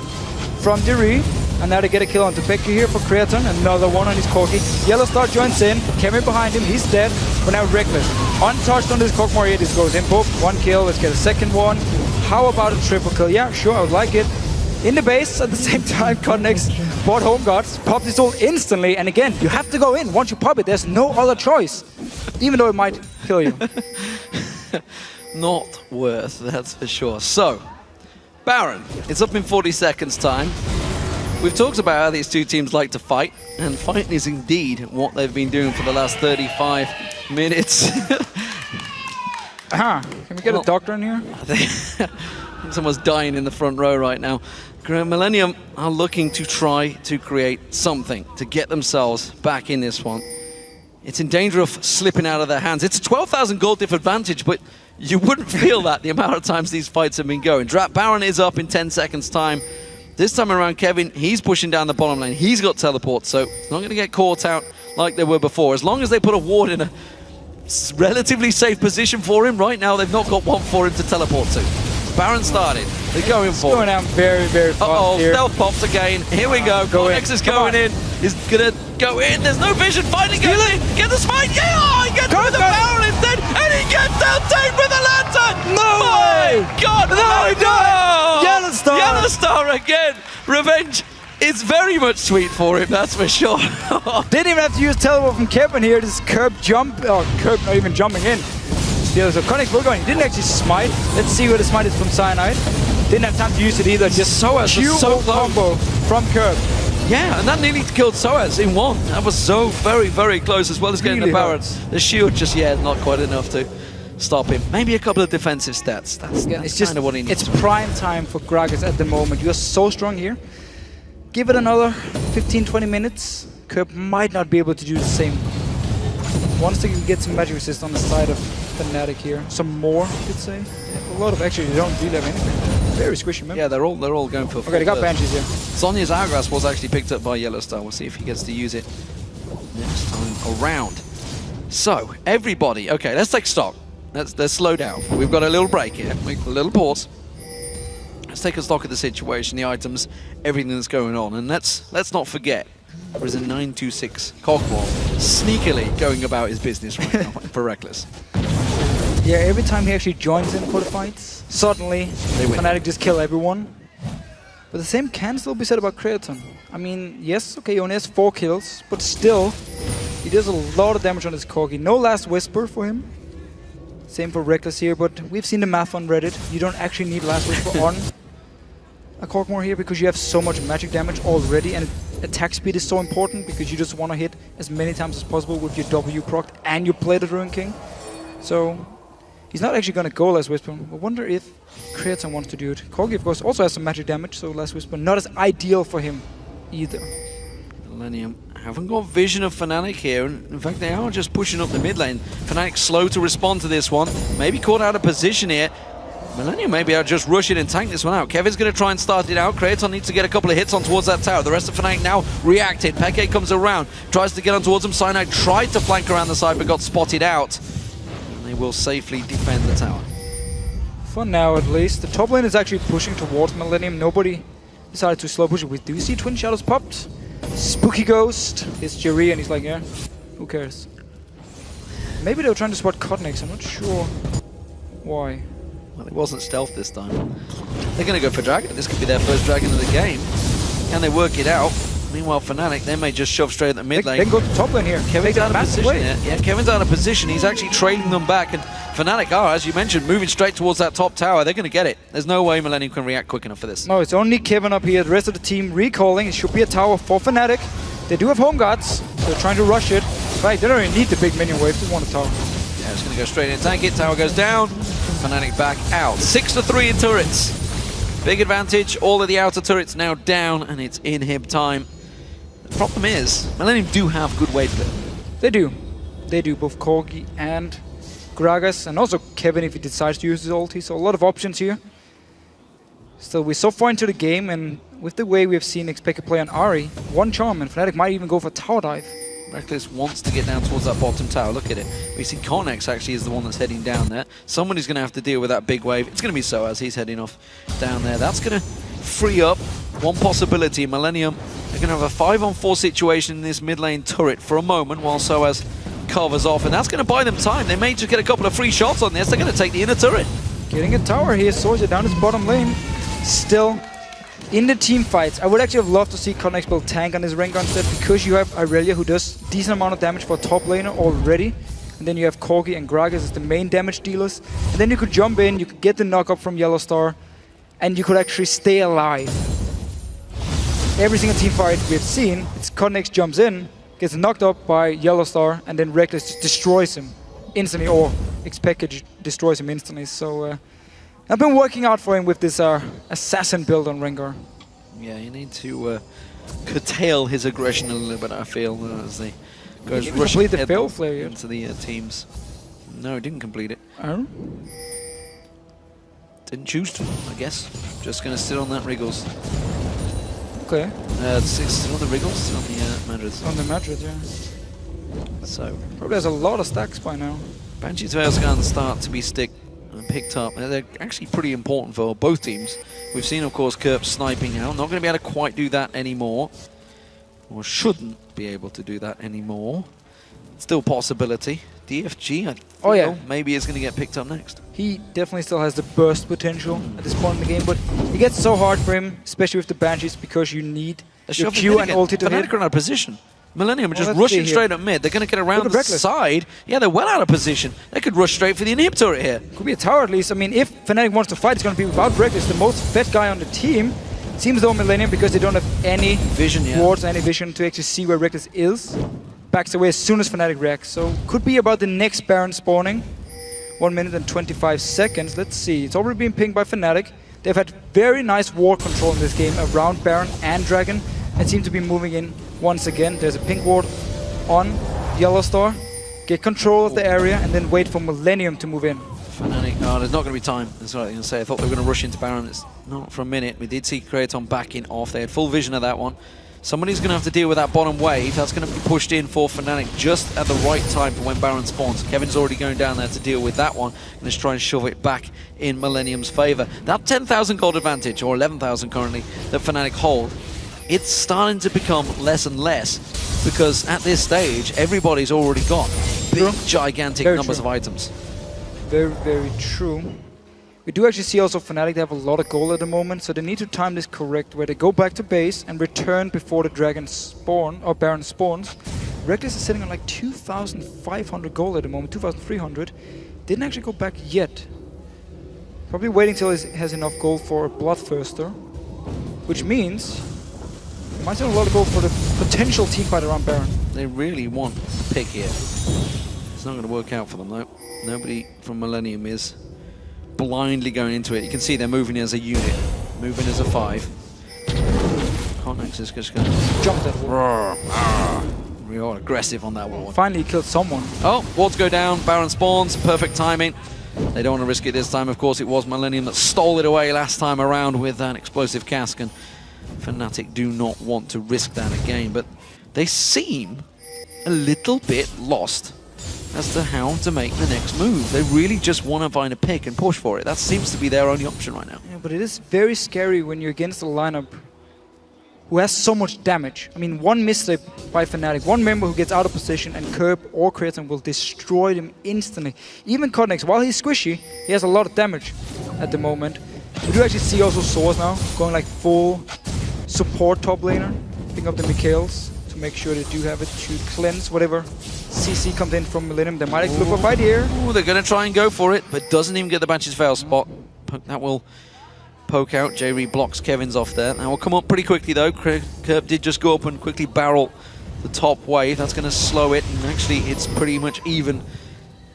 from Diri. And now they get a kill onto Becky here for Creaton. Another one on his Corki. Yellow Star joins in. Kevin behind him. He's dead. But now Reckless. Untouched on this Corkmore here. This goes in. Boop. One kill. Let's get a second one. How about a triple kill? Yeah, sure. I would like it. In the base at the same time, Connex bought Home Guards. Popped his ult instantly. And again, you have to go in. Once you pop it, there's no other choice. Even though it might kill you. Not worth, that's for sure. So, Baron, it's up in 40 seconds time. We've talked about how these two teams like to fight, and fighting is indeed what they've been doing for the last 35 minutes. Can we get a doctor in here? I think someone's dying in the front row right now. Millennium are looking to try to create something to get themselves back in this one. It's in danger of slipping out of their hands. It's a 12,000 gold diff advantage, but you wouldn't feel that the amount of times these fights have been going. Baron is up in 10 seconds time. This time around, Kevin, he's pushing down the bottom lane. He's got teleport, so it's not going to get caught out like they were before. As long as they put a ward in a relatively safe position for him, right now they've not got one for him to teleport to. Baron started. They're going for it. Going out very, very fast here. Stealth pops again. Here we go. Connex is going in. He's going to go in. There's no vision. Fighting goes in. Get the smite. Yeah! He gets with the barrel instead. And he gets out taken with a lantern. No way! God, no! Yellow Star. Yellow Star again. Revenge is very much sweet for him, that's for sure. Didn't even have to use teleport from Kevin here. This curb jump. Oh, curb not even jumping in. Still, so Connex will go in. He didn't actually smite. Let's see where the smite is from Cyanide. Didn't have time to use it either. Just Soaz so combo from Curb. Yeah, and that nearly killed Soaz in one. That was so very, very close, as well as getting the Baron. The shield just, not quite enough to stop him. Maybe a couple of defensive stats. That's just kind of what he needs. It's prime time for Gragas at the moment. You're so strong here. Give it another 15-20 minutes. Curb might not be able to do the same. Once they can get some magic resist on the side of Fnatic here. Some more, I could say. Yeah, a lot of, actually, they don't really have anything. Very squishy, remember? Yeah, they're all going for. Okay, they got Banshees here. Sonya's Hourglass was actually picked up by Yellow Star. We'll see if he gets to use it next time around. So, everybody, okay, let's take stock. Let's slow down. We've got a little break here, a little pause. Let's take a stock of the situation, the items, everything that's going on, and let's not forget there is a 926 Cockball sneakily going about his business right now for Reckless. Yeah, every time he actually joins in for the fights, suddenly Fnatic just kill everyone. But the same can still be said about Creaton. I mean, yes, okay, he only has 4 kills, but still, he does a lot of damage on his Corgi. No Last Whisper for him. Same for Reckless here, but we've seen the math on Reddit. You don't actually need Last Whisper on a Corkmore here because you have so much magic damage already, and attack speed is so important because you just want to hit as many times as possible with your W proc and your Plated Ruin King. So he's not actually going to go Last Whisper. I wonder if Creaton wants to do it. Corgi, of course, also has some magic damage, so Last Whisper not as ideal for him either. Millennium haven't got vision of Fnatic here, and in fact they are just pushing up the mid lane. Fnatic slow to respond to this one, maybe caught out of position here. Millennium maybe I'll just rush in and tank this one out. Kevin's going to try and start it out. Creaton needs to get a couple of hits on towards that tower. The rest of Fnatic now reacted. Peke comes around, tries to get on towards him. Cyanide tried to flank around the side but got spotted out. And they will safely defend the tower. For now at least. The top lane is actually pushing towards Millennium. Nobody decided to slow push it. We do see Twin Shadows popped. Spooky Ghost. It's Jerry and he's like, yeah, who cares? Maybe they were trying to spot Cotnex. I'm not sure why. Well, it wasn't stealth this time. They're going to go for Dragon. This could be their first Dragon of the game. Can they work it out? Meanwhile, Fnatic, they may just shove straight at the mid lane. They can go to top lane here. Kevin's out of position here. Yeah, Kevin's out of position. He's actually trailing them back. And Fnatic are, as you mentioned, moving straight towards that top tower. They're going to get it. There's no way Millennium can react quick enough for this. No, it's only Kevin up here. The rest of the team recalling. It should be a tower for Fnatic. They do have Home Guards. So they're trying to rush it. In fact, they don't even need the big minion wave. They want a tower. Yeah, it's going to go straight in and tank it. Tower goes down. Fnatic back out. 6-3 in turrets. Big advantage. All of the outer turrets now down, and it's inhib time. The problem is, Millennium do have good wave there. They do. They do, both Corgi and Gragas, and also Kevin if he decides to use his ulti. So a lot of options here. Still, we're so far into the game, and with the way we've seen Xpeke play on Ahri, one charm, and Fnatic might even go for tower dive. Reckless wants to get down towards that bottom tower. Look at it. We see Connex actually is the one that's heading down there. Someone is going to have to deal with that big wave. It's going to be Soaz. He's heading off down there. That's going to free up one possibility. Millennium are going to have a 5-on-4 situation in this mid lane turret for a moment while Soaz covers off, and that's going to buy them time. They may just get a couple of free shots on this. They're going to take the inner turret. Getting a tower here, Soldier down his bottom lane. Still in the team fights. I would actually have loved to see Connex build tank on his Rengar instead, because you have Irelia who does decent amount of damage for a top laner already. And then you have Corgi and Gragas as the main damage dealers. And then you could jump in, you could get the knock-up from Yellow Star, and you could actually stay alive. Every single team fight we've seen, it's Connex jumps in, gets knocked up by Yellow Star, and then Reckless just destroys him instantly, or X-Package destroys him instantly. So I've been working out for him with this assassin build on Rengar. Yeah, you need to curtail his aggression a little bit, I feel, as they goes rushing complete the fail flare into the teams. No, it didn't complete it. Oh? Didn't choose to, I guess. Just going to sit on that Wriggles. Okay. Still on the Wriggles, still on the Madrid. On the Madrid, yeah. So probably has a lot of stacks by now. Banshee's Veil's going to start to be picked up. They're actually pretty important for both teams. We've seen, of course, Kerp sniping out. Not going to be able to quite do that anymore. Or shouldn't be able to do that anymore. Still possibility. DFG, I feel maybe is going to get picked up next. He definitely still has the burst potential at this point in the game, but it gets so hard for him, especially with the Banshees, because you need your Q and ulti to hit. Fnatic are out of position. Millennium are just rushing straight up mid. They're going to get around the side. Yeah, they're well out of position. They could rush straight for the inhib turret here. Could be a tower at least. I mean, if Fnatic wants to fight, it's going to be without Reckless, the most fed guy on the team. Seems though Millennium, because they don't have any vision, wards, any vision to actually see where Reckless is, backs away as soon as Fnatic reacts. So could be about the next Baron spawning. 1 minute and 25 seconds. Let's see. It's already been pinged by Fnatic. They've had very nice ward control in this game around Baron and Dragon, and seem to be moving in once again. There's a pink ward on Yellow Star. Get control of the area and then wait for Millennium to move in. Fnatic, oh, there's not going to be time. That's what I was going to say. I thought they were going to rush into Baron. It's not for a minute. We did see Kraton backing off. They had full vision of that one. Somebody's going to have to deal with that bottom wave. That's going to be pushed in for Fnatic just at the right time for when Baron spawns. Kevin's already going down there to deal with that one and just try and shove it back in Millennium's favor. That 10,000 gold advantage, or 11,000 currently, that Fnatic hold, it's starting to become less and less, because at this stage, everybody's already got big, gigantic numbers of items. Very, very true. We do actually see also Fnatic, they have a lot of gold at the moment, so they need to time this correct, where they go back to base and return before the dragon spawn, or Baron spawns. Reckless is sitting on like 2,500 gold at the moment, 2,300. Didn't actually go back yet. Probably waiting till he has enough gold for a Bloodthirster, which means he might have a lot of gold for the potential teamfight around Baron. They really want a pick here. It's not going to work out for them though. Nobody from Millennium is blindly going into it. You can see they're moving as a unit, moving as a 5. Connex is just going to jump that wall. Real aggressive on that ward. Finally killed someone. Oh, wards go down, Baron spawns, perfect timing. They don't want to risk it this time. Of course, it was Millennium that stole it away last time around with an explosive cask, and Fnatic do not want to risk that again, but they seem a little bit lost as to how to make the next move. They really just want to find a pick and push for it. That seems to be their only option right now. Yeah, but it is very scary when you're against a lineup who has so much damage. I mean, one misstep by Fnatic, one member who gets out of position, and Kerp or Kraton will destroy them instantly. Even Connex, while he's squishy, he has a lot of damage at the moment. We do actually see also Source now going like full support top laner, picking up the Mikhails to make sure they do have it to cleanse whatever CC comes in from Millennium. They might actually look for a fight here. Ooh, they're going to try and go for it, but doesn't even get the Banshee's Veil spot. That will poke out. J-Re blocks Kevin's off there. Now we'll come up pretty quickly though. Kerp did just go up and quickly barrel the top wave. That's going to slow it, and actually it's pretty much even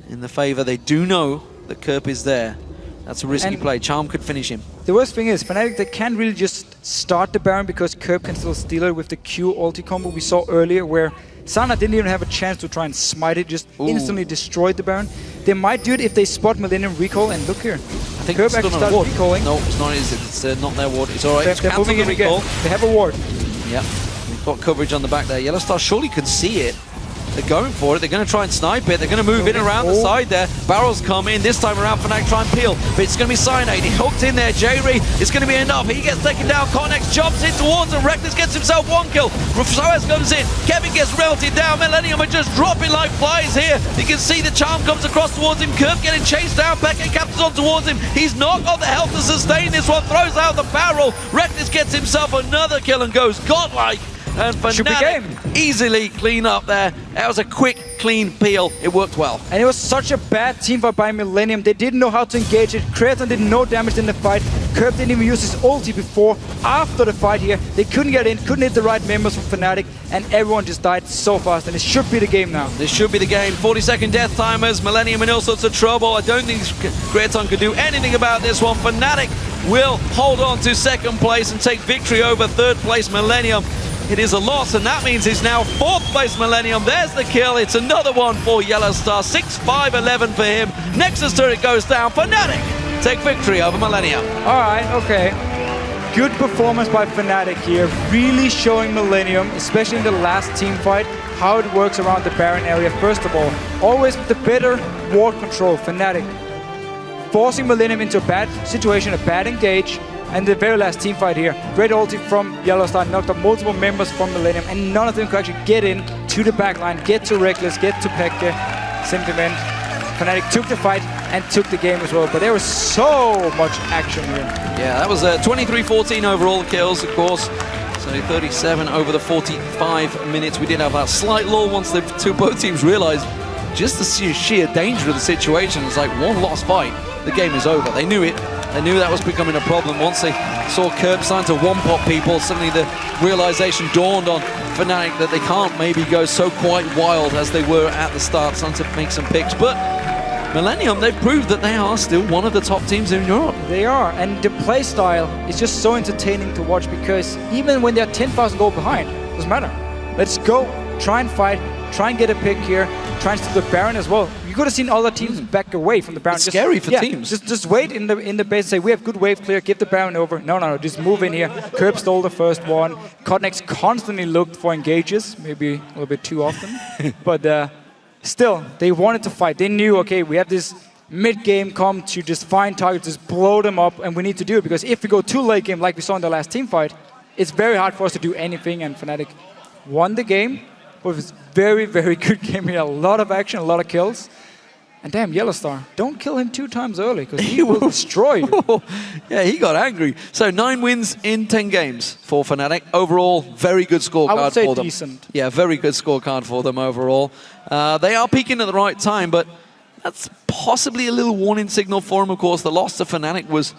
in the favor. They do know that Kerp is there. That's a risky play. Charm could finish him. The worst thing is, Fnatic, they can't really just start the Baron because Kerp can still steal it with the Q ulti combo we saw earlier, where Sana didn't even have a chance to try and smite it, just instantly destroyed the Baron. They might do it if they spot Millennium recall, and look here. I think Kerp actually started recalling. No, it's not. It's not their ward. It's alright. They're moving in again. They have a ward. Yeah, we've got coverage on the back there. Yellow Star surely can see it. They're going for it. They're going to try and snipe it. They're going to move in around the side there. Barrels come in. This time around, Fnatic try and peel. But it's going to be Cyanide. He hooked in there. J-Ree, it's going to be enough. He gets taken down. Connex jumps in towards him. Reckless gets himself one kill. Soaz comes in. Kevin gets melted down. Millennium are just dropping like flies here. You can see the charm comes across towards him. Curve getting chased down. Peke captures on towards him. He's not got the health to sustain this one. Throws out the barrel. Reckless gets himself another kill and goes godlike. And Fnatic easily clean up there. That was a quick, clean peel. It worked well. And it was such a bad team fight by Millennium. They didn't know how to engage it. Kreaton did no damage in the fight. Curb didn't even use his ulti before. After the fight here, they couldn't get in, couldn't hit the right members from Fnatic, and everyone just died so fast. And it should be the game now. This should be the game. 40-second death timers. Millennium in all sorts of trouble. I don't think Kreaton could do anything about this one. Fnatic will hold on to second place and take victory over third place Millennium. It is a loss, and that means it's now fourth place Millennium. There's the kill. It's another one for Yellowstar. 6-5-11 for him. Nexus turret goes down. Fnatic take victory over Millennium. All right, okay. Good performance by Fnatic here. Really showing Millennium, especially in the last team fight, how it works around the Baron area. First of all, always with the better ward control. Fnatic forcing Millennium into a bad situation, a bad engage. And the very last team fight here, great ulti from Yellowstar, knocked up multiple members from Millennium, and none of them could actually get in to the backline, get to Reckless, get to Peke. Sentiment. Fnatic took the fight and took the game as well, but there was so much action here. Yeah, that was 23-14 overall kills, of course. So 37 over the 45 minutes. We did have a slight lull once the both teams realized just the sheer danger of the situation. It's like one lost fight, the game is over. They knew it. They knew that was becoming a problem. Once they saw Curb starting to one-pop people, suddenly the realization dawned on Fnatic that they can't maybe go so quite wild as they were at the start, starting to make some picks. But Millennium, they've proved that they are still one of the top teams in Europe. They are, and the play style is just so entertaining to watch, because even when they're 10,000 gold behind, it doesn't matter. Let's go, try and fight, try and get a pick here, try and steal the Baron as well. You could have seen other teams back away from the Baron. It's scary for teams. Just wait in the base and say, we have good wave clear, give the Baron over. No, just move in here. Curb stole the first one. Cotnex constantly looked for engages, maybe a little bit too often. But still, they wanted to fight. They knew, okay, we have this mid-game come to just find targets, just blow them up, and we need to do it. Because if we go too late game, like we saw in the last team fight, it's very hard for us to do anything, and Fnatic won the game. But it was a very, very good game here. A lot of action, a lot of kills. And damn, Yellowstar, don't kill him 2 times early, because he will destroy you. Yeah, he got angry. So 9 wins in 10 games for Fnatic. Overall, very good scorecard I would say for them. decent. Yeah, very good scorecard for them overall. They are peaking at the right time, but that's possibly a little warning signal for them. Of course, the loss to Fnatic was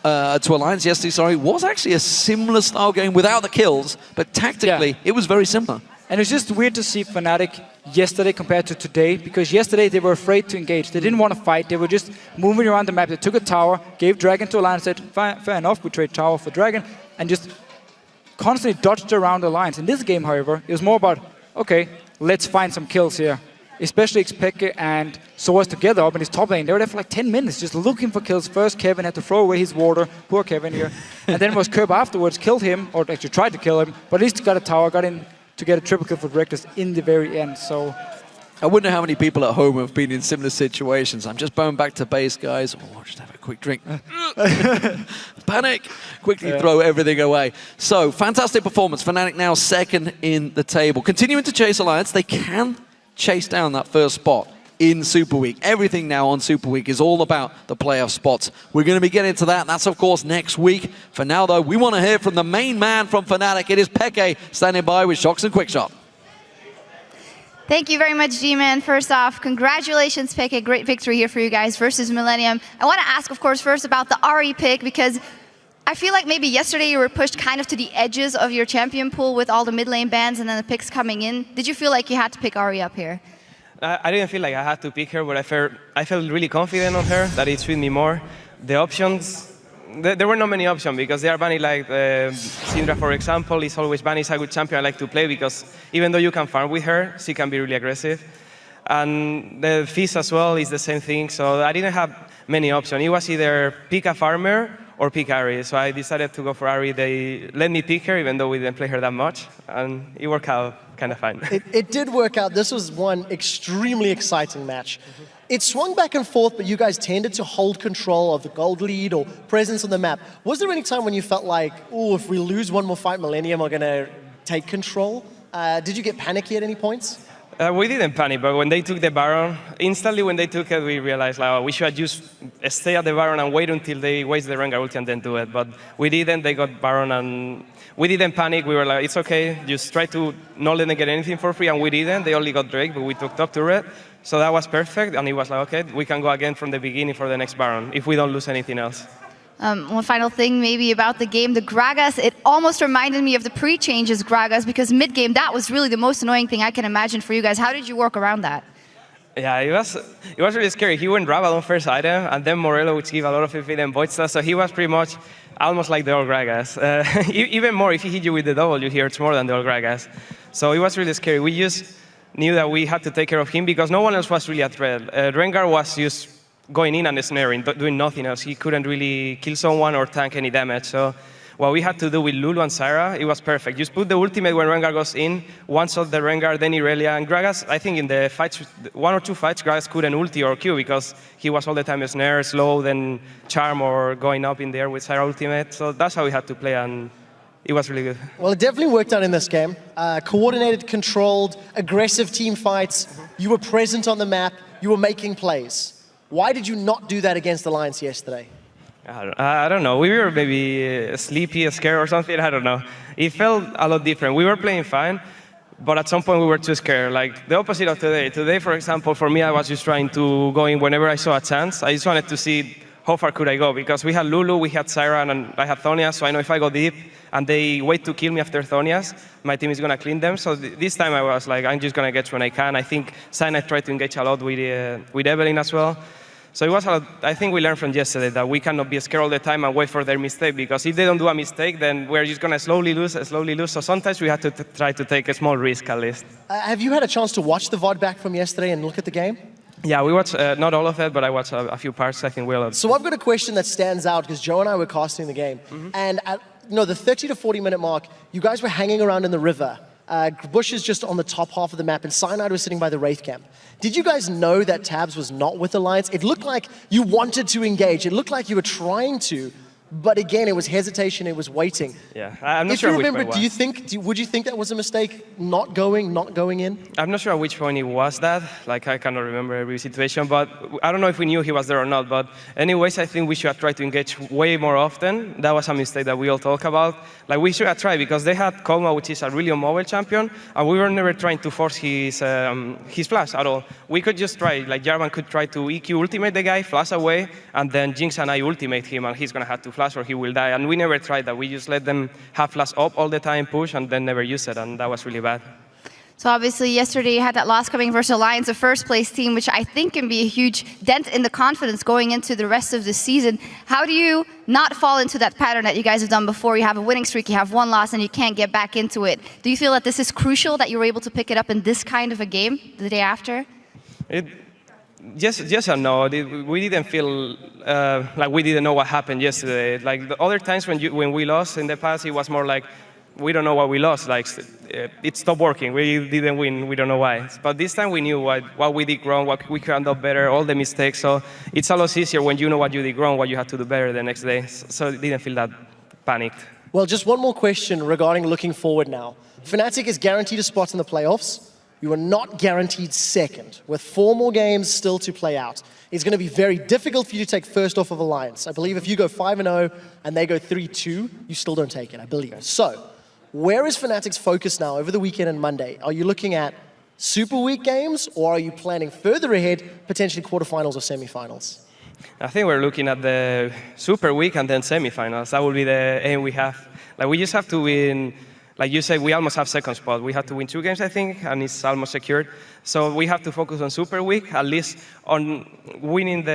to Alliance yesterday, sorry, was actually a similar style game without the kills, but tactically, it was very similar. And it's just weird to see Fnatic yesterday compared to today, because yesterday they were afraid to engage. They didn't want to fight. They were just moving around the map. They took a tower, gave Dragon to Alliance, said, fair enough, we trade tower for Dragon, and just constantly dodged around Alliance. In this game, however, it was more about, okay, let's find some kills here. Especially Xpeke and Soaz together up in his top lane. They were there for like 10 minutes just looking for kills. First, Kevin had to throw away his water. Poor Kevin here. And then it was Curb afterwards, killed him, or actually tried to kill him, but at least got a tower, got in to get a triple kill for Reckless in the very end. So I wouldn't know how many people at home have been in similar situations. I'm just going back to base, guys. Oh, just have a quick drink. Panic. Quickly throw everything away. So, fantastic performance. Fnatic now second in the table. Continuing to chase Alliance. They can chase down that first spot in Super Week. Everything now on Super Week is all about the playoff spots. We're going to be getting to that. That's, of course, next week. For now, though, we want to hear from the main man from Fnatic. It is Peke standing by with Shocks and Quickshot. Thank you very much, G-Man. First off, congratulations, Peke. Great victory here for you guys versus Millennium. I want to ask, of course, first about the Ahri pick, because I feel like maybe yesterday you were pushed kind of to the edges of your champion pool with all the mid lane bans and then the picks coming in. Did you feel like you had to pick Ahri up here? I didn't feel like I had to pick her, but I felt really confident on her, that it suited me more. The options, there were not many options, because they are banning, like Syndra, for example, is always banning. Is a good champion I like to play, because even though you can farm with her, she can be really aggressive. And the Fizz as well is the same thing, so I didn't have many options. It was either pick a farmer or pick Ahri, so I decided to go for Ahri. They let me pick her, even though we didn't play her that much, and it worked out kind of fine. It did work out. This was one extremely exciting match. It swung back and forth, but you guys tended to hold control of the gold lead or presence on the map. Was there any time when you felt like, oh, if we lose one more fight, Millennium are going to take control? Did you get panicky at any points? We didn't panic, but when they took the Baron, instantly when they took it, we realized like, oh, we should just stay at the Baron and wait until they waste the Rengar ulti and then do it. But we didn't. They got Baron and we didn't panic. We were like, it's okay. Just try to not let them get anything for free, and we didn't. They only got Drake, but we took top turret. So that was perfect, and it was like, okay, we can go again from the beginning for the next Baron if we don't lose anything else. One final thing maybe about the game, the Gragas, it almost reminded me of the pre-changes Gragas, because mid-game, that was really the most annoying thing I can imagine for you guys. How did you work around that? Yeah, it was really scary. He went Rabadon first item, and then Morello, which gave a lot of FP and Void Stars, so he was pretty much almost like the old Gragas. Even more, if he hit you with the W, he hurts more than the old Gragas. So it was really scary. We just knew that we had to take care of him because no one else was really a threat. Rengar was just going in and snaring, doing nothing else. He couldn't really kill someone or tank any damage. So what we had to do with Lulu and Syra, it was perfect. Just put the ultimate when Rengar goes in, one shot the Rengar, then Irelia. And Gragas, I think in the fights, 1 or 2 fights, Gragas couldn't ulti or Q because he was all the time snare, slow, then charm or going up in the air with Syra ultimate. So that's how we had to play, and it was really good. Well, it definitely worked out in this game. Coordinated, controlled, aggressive team fights. You were present on the map. You were making plays. Why did you not do that against Alliance yesterday? I don't know. We were maybe sleepy, scared or something. I don't know. It felt a lot different. We were playing fine, but at some point we were too scared. Like the opposite of today. Today, for example, for me, I was just trying to go in whenever I saw a chance. I just wanted to see how far could I go, because we had Lulu, we had Syra, and I had Thonias, so I know if I go deep and they wait to kill me after Thonias, my team is going to clean them. So this time I was like, I'm just going to get when I can. I think Cyanide tried to engage a lot with Evelyn as well. So it was a lot. I think we learned from yesterday that we cannot be scared all the time and wait for their mistake, because if they don't do a mistake, then we're just going to slowly lose. So sometimes we have to try to take a small risk at least. Have you had a chance to watch the VOD back from yesterday and look at the game? Yeah, we watched not all of it, but I watched a few parts. I think we'll. So I've got a question that stands out, because Joe and I were casting the game, and at the 30 to 40 minute mark, you guys were hanging around in the river. Bush is just on the top half of the map, and Cyanide was sitting by the Wraith camp. Did you guys know that Tabs was not with Alliance? It looked like you wanted to engage. It looked like you were trying to, but again, it was hesitation. It was waiting. Yeah, I'm not if sure you remember, which point it was. would you think that was a mistake, not going in? I'm not sure at which point it was that. Like, I cannot remember every situation, but I don't know if we knew he was there or not. But anyways, I think we should have tried to engage way more often. That was a mistake that we all talk about. Like, we should have tried, because they had Kolma, which is a really mobile champion, and we were never trying to force his flash at all. We could just try, like Jarvan could try to EQ ultimate the guy, flash away, and then Jinx and I ultimate him, and he's going to have to flash or he will die. And we never tried that. We just let them have flash up all the time, push, and then never use it, and that was really bad. So obviously yesterday you had that loss coming versus Alliance, a first place team, which I think can be a huge dent in the confidence going into the rest of the season. How do you not fall into that pattern that you guys have done before? You have a winning streak, you have one loss, and you can't get back into it. Do you feel that this is crucial, that you were able to pick it up in this kind of a game the day after? Yes and no. We didn't feel like we didn't know what happened yesterday. Like the other times when we lost in the past, it was more like, we don't know why we lost. Like, it stopped working. We didn't win. We don't know why. But this time we knew what we did wrong, what we could have done better, all the mistakes. So it's a lot easier when you know what you did wrong, what you had to do better the next day. So it didn't feel that panicked. Well, just one more question regarding looking forward now. Fnatic is guaranteed a spot in the playoffs. You are not guaranteed second, with 4 more games still to play out. It's going to be very difficult for you to take first off of Alliance. I believe if you go 5-0 and they go 3-2, you still don't take it, I believe. So, where is Fnatic's focus now over the weekend and Monday? Are you looking at Super Week games, or are you planning further ahead, potentially quarterfinals or semifinals? I think we're looking at the Super Week and then semifinals. That will be the aim we have. Like, we just have to win. Like you said, we almost have second spot. We have to win 2 games, I think, and it's almost secured. So we have to focus on Super Week, at least on winning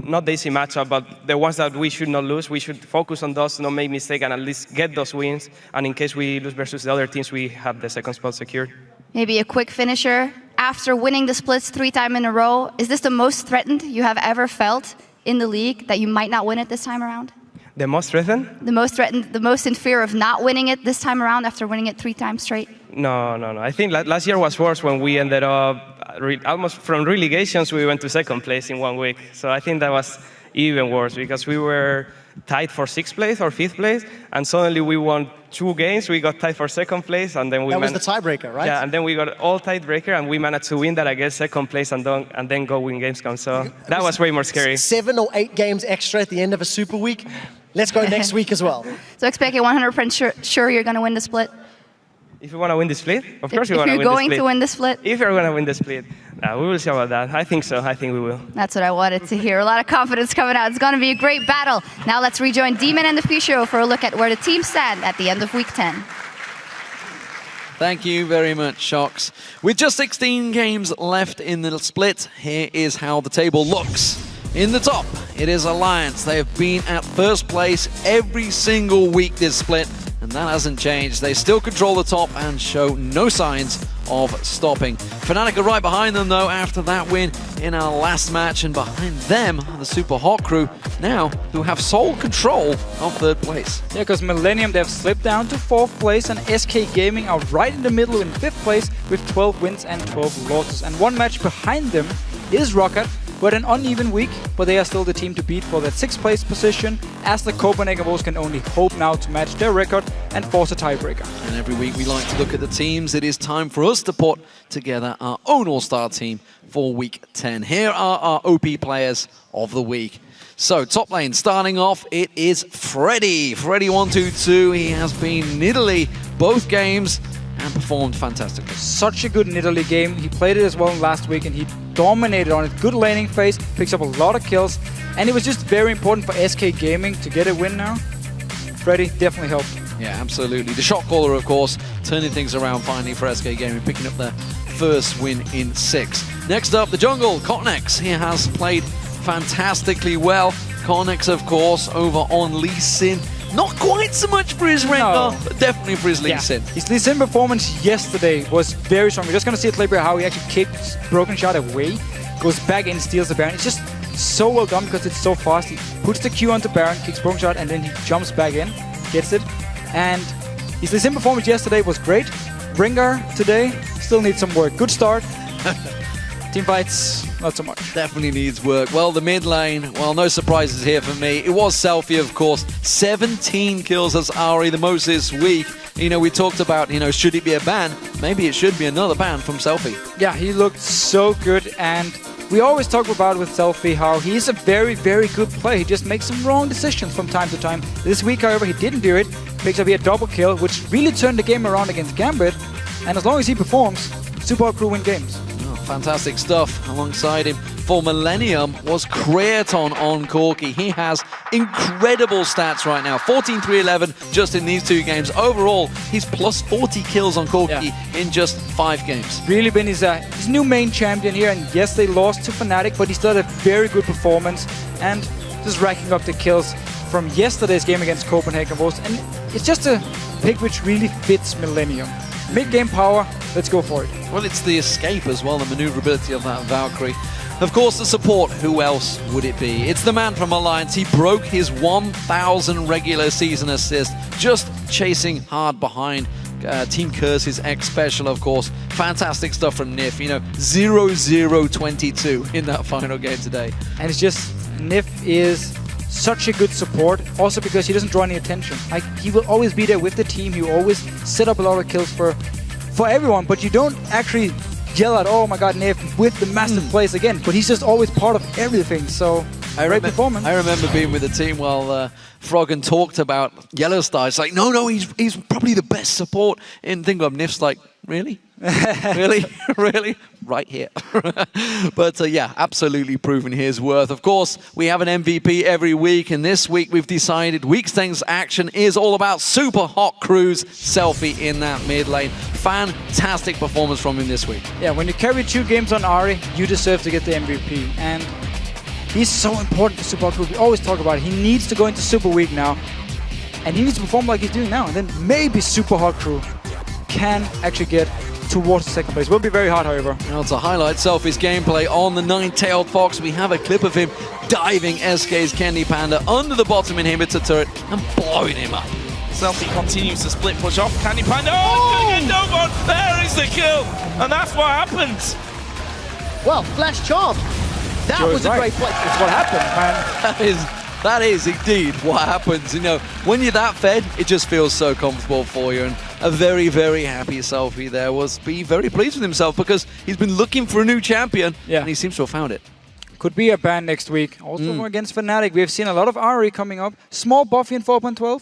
not the easy matchup, but the ones that we should not lose. We should focus on those, not make mistakes, and at least get those wins. And in case we lose versus the other teams, we have the second spot secured. Maybe a quick finisher. After winning the splits 3 times in a row, is this the most threatened you have ever felt in the league, that you might not win it this time around? The most threatened? The most threatened, the most in fear of not winning it this time around after winning it 3 times straight? No. I think last year was worse when we ended up almost from relegations. We went to 2nd place in 1 week. So I think that was even worse because we were tied for 6th place or 5th place, and suddenly we won 2 games. We got tied for 2nd place, and then we that was the tiebreaker, right? Yeah, and then we got all tiebreaker, and we managed to win that against 2nd place, and then go win Gamescom. So that was way more scary. 7 or 8 games extra at the end of a Super Week. Let's go next week as well. So expect it 100% sure you're going to win the split? If you want to win the split, of course we want to win the split. If you're going to win the split? If you're going to win the split, we will see about that. I think so. I think we will. That's what I wanted to hear. A lot of confidence coming out. It's going to be a great battle. Now let's rejoin Demon and the Future for a look at where the teams stand at the end of Week 10. Thank you very much, Shocks. With just 16 games left in the split, here is how the table looks. In the top, it is Alliance. They have been at 1st place every single week this split, and that hasn't changed. They still control the top and show no signs of stopping. Fnatic are right behind them, though, after that win in our last match, and behind them are the Super Hot crew now, who have sole control of 3rd place. Yeah, because Millennium, they've slipped down to 4th place, and SK Gaming are right in the middle in 5th place with 12 wins and 12 losses. And 1 match behind them is Rocket, but an uneven week, but they are still the team to beat for that 6th place position, as the Copenhagen Wolves can only hope now to match their record and force a tiebreaker. And every week we like to look at the teams. It is time for us to put together our own All-Star team for Week 10. Here are our OP players of the week. So, top lane, starting off, it is Freddy. Freddy122, he has been in Italy both games and performed fantastically. Such a good Italy game. He played it as well last week, and he dominated on it. Good laning phase, picks up a lot of kills, and it was just very important for SK Gaming to get a win now. Freddy definitely helped. Yeah, absolutely. The shot caller, of course, turning things around finally for SK Gaming, picking up their 1st win in 6. Next up, the jungle, Cotnex. He has played fantastically well. Cotnex, of course, over on Lee Sin. Not quite so much for his Rengar, but definitely for his Lee Sin. His Lee Sin performance yesterday was very strong. We're just going to see a clip here how he actually kicks Broken Shot away, goes back in, steals the Baron. It's just so well done because it's so fast. He puts the Q onto Baron, kicks Broken Shot, and then he jumps back in, gets it. And his Lee Sin performance yesterday was great. Rengar today still needs some work. Good start. Team fights, not so much. Definitely needs work. Well, the mid lane, well, no surprises here for me. It was Selfie, of course. 17 kills as Ari, the most this week. You know, we talked about, should it be a ban? Maybe it should be another ban from Selfie. Yeah, he looked so good, and we always talk about with Selfie how he's a very, very good player. He just makes some wrong decisions from time to time. This week, however, he didn't do it. Picks up here a double kill, which really turned the game around against Gambit. And as long as he performs, Super Crew win games. Fantastic stuff. Alongside him for Millennium was Creaton on Corki. He has incredible stats right now. 14-3-11 just in these 2 games. Overall, he's plus 40 kills on Corki in just 5 games. Really been his new main champion here. And yes, they lost to Fnatic, but he still had a very good performance. And just racking up the kills from yesterday's game against Copenhagen Wolves. And it's just a pick which really fits Millennium. Mid-game power, let's go for it. Well, it's the escape as well, the maneuverability of that Valkyrie. Of course, the support, who else would it be? It's the man from Alliance. He broke his 1,000 regular season assist, just chasing hard behind Team Curse's X Special, of course. Fantastic stuff from Nif, 0-0-22 in that final game today. And it's just, Nif is such a good support, also because he doesn't draw any attention. Like, he will always be there with the team. He will always set up a lot of kills for everyone, but you don't actually yell at, oh my god, Nif, with the massive plays again, but he's just always part of everything, so great performance. I remember being with the team while Froggen talked about Yellow Star. It's like, no, he's probably the best support in Thingub. Nif's like, really? Really? Right here. But yeah, absolutely proven his worth. Of course, we have an MVP every week, and this week we've decided Week 10's action is all about Super Hot Crew's Selfie in that mid lane. Fantastic performance from him this week. Yeah, when you carry 2 games on Ari, you deserve to get the MVP. And he's so important to Super Hot Crew. We always talk about it. He needs to go into Super Week now, and he needs to perform like he's doing now. And then maybe Super Hot Crew can actually get towards second place. Will be very hard, however. Now to highlight Selfie's gameplay on the Nine-Tailed Fox, we have a clip of him diving SK's Candy Panda under the bottom inhibitor turret and blowing him up. Selfie continues to split push off Candy Panda. Oh, it's going to get no one. There is the kill. And that's what happens. Well, Flash Charm. That Joe's was a right. great play. It's what happened, man. That is indeed what happens. You know, when you're that fed, it just feels so comfortable for you. And a very, very happy Selfie there was be very pleased with himself because he's been looking for a new champion and he seems to have found it. Could be a ban next week. Also against Fnatic. We have seen a lot of RE coming up. Small buffy in 4.12.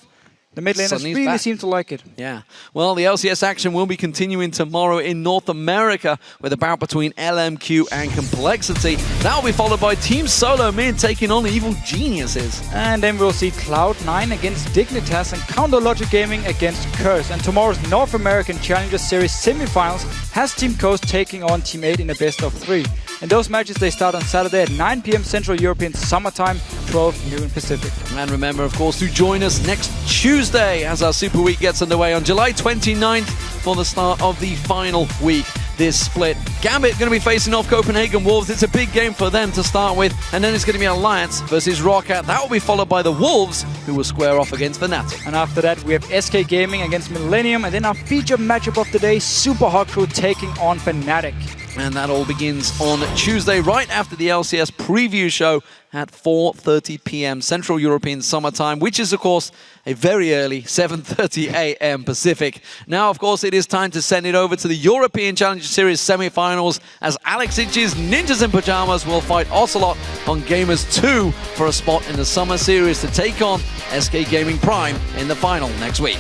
The mid laners Sunny's really back. seem to like it. Yeah. Well, the LCS action will be continuing tomorrow in North America with a bout between LMQ and Complexity. That will be followed by Team Solo Mid taking on the Evil Geniuses. And then we'll see Cloud9 against Dignitas and Counter Logic Gaming against Curse. And tomorrow's North American Challenger Series semifinals has Team Coast taking on Team 8 in a best of 3. And those matches, they start on Saturday at 9 p.m. Central European Summertime, 12 noon Pacific. And remember, of course, to join us next Tuesday as our Super Week gets underway on July 29th for the start of the final week. This split. Gambit going to be facing off Copenhagen Wolves. It's a big game for them to start with. And then it's going to be Alliance versus Rocket. That will be followed by the Wolves, who will square off against Fnatic. And after that, we have SK Gaming against Millennium. And then our featured matchup of the day, Super Hot Crew taking on Fnatic. And that all begins on Tuesday, right after the LCS preview show at 4:30 p.m. Central European Summertime, which is, of course, a very early 7:30 a.m. Pacific. Now, of course, it is time to send it over to the European Challenger Series semi-finals as Alex Itch's Ninjas in Pajamas will fight Ocelot on Gamers 2 for a spot in the Summer Series to take on SK Gaming Prime in the final next week.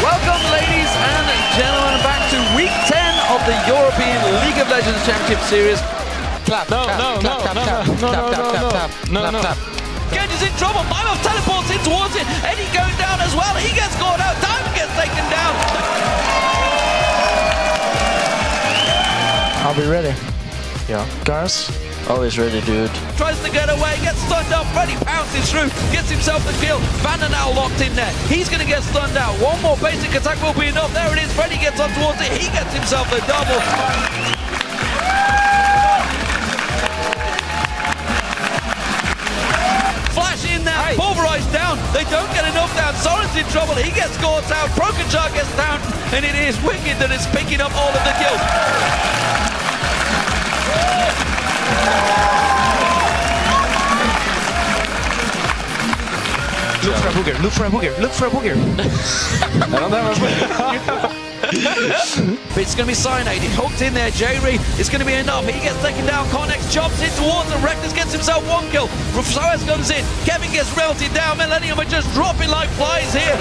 Welcome, ladies and gentlemen, back to Week 10 of the European League of Legends Championship Series. Clap, No. Genji's in trouble. Mimov teleports in towards it. Eddie going down as well. He gets caught out. Diamond gets taken down. I'll be ready. Yeah. Guys, always ready, dude. Tries to get away, gets stunned up. Freddy pounces through, gets himself the kill. Vanda now locked in there. He's going to get stunned out. One more basic attack will be enough. There it is. Freddy gets up towards it. He gets himself the double. Flash in there, pulverized down. They don't get enough down. Soren's in trouble. He gets caught out. Broken Shark gets down. And it is Wicked that is picking up all of the kills. Look for a booger, look for a booger, look for a booger. I don't have But it's going to be Cyanide. He hooked in there. J-Ree, it's going to be enough. He gets taken down. Connex jumps in towards him. Reckless gets himself one kill. Rufsoas comes in. Kevin gets melted down. Millennium are just dropping like flies here.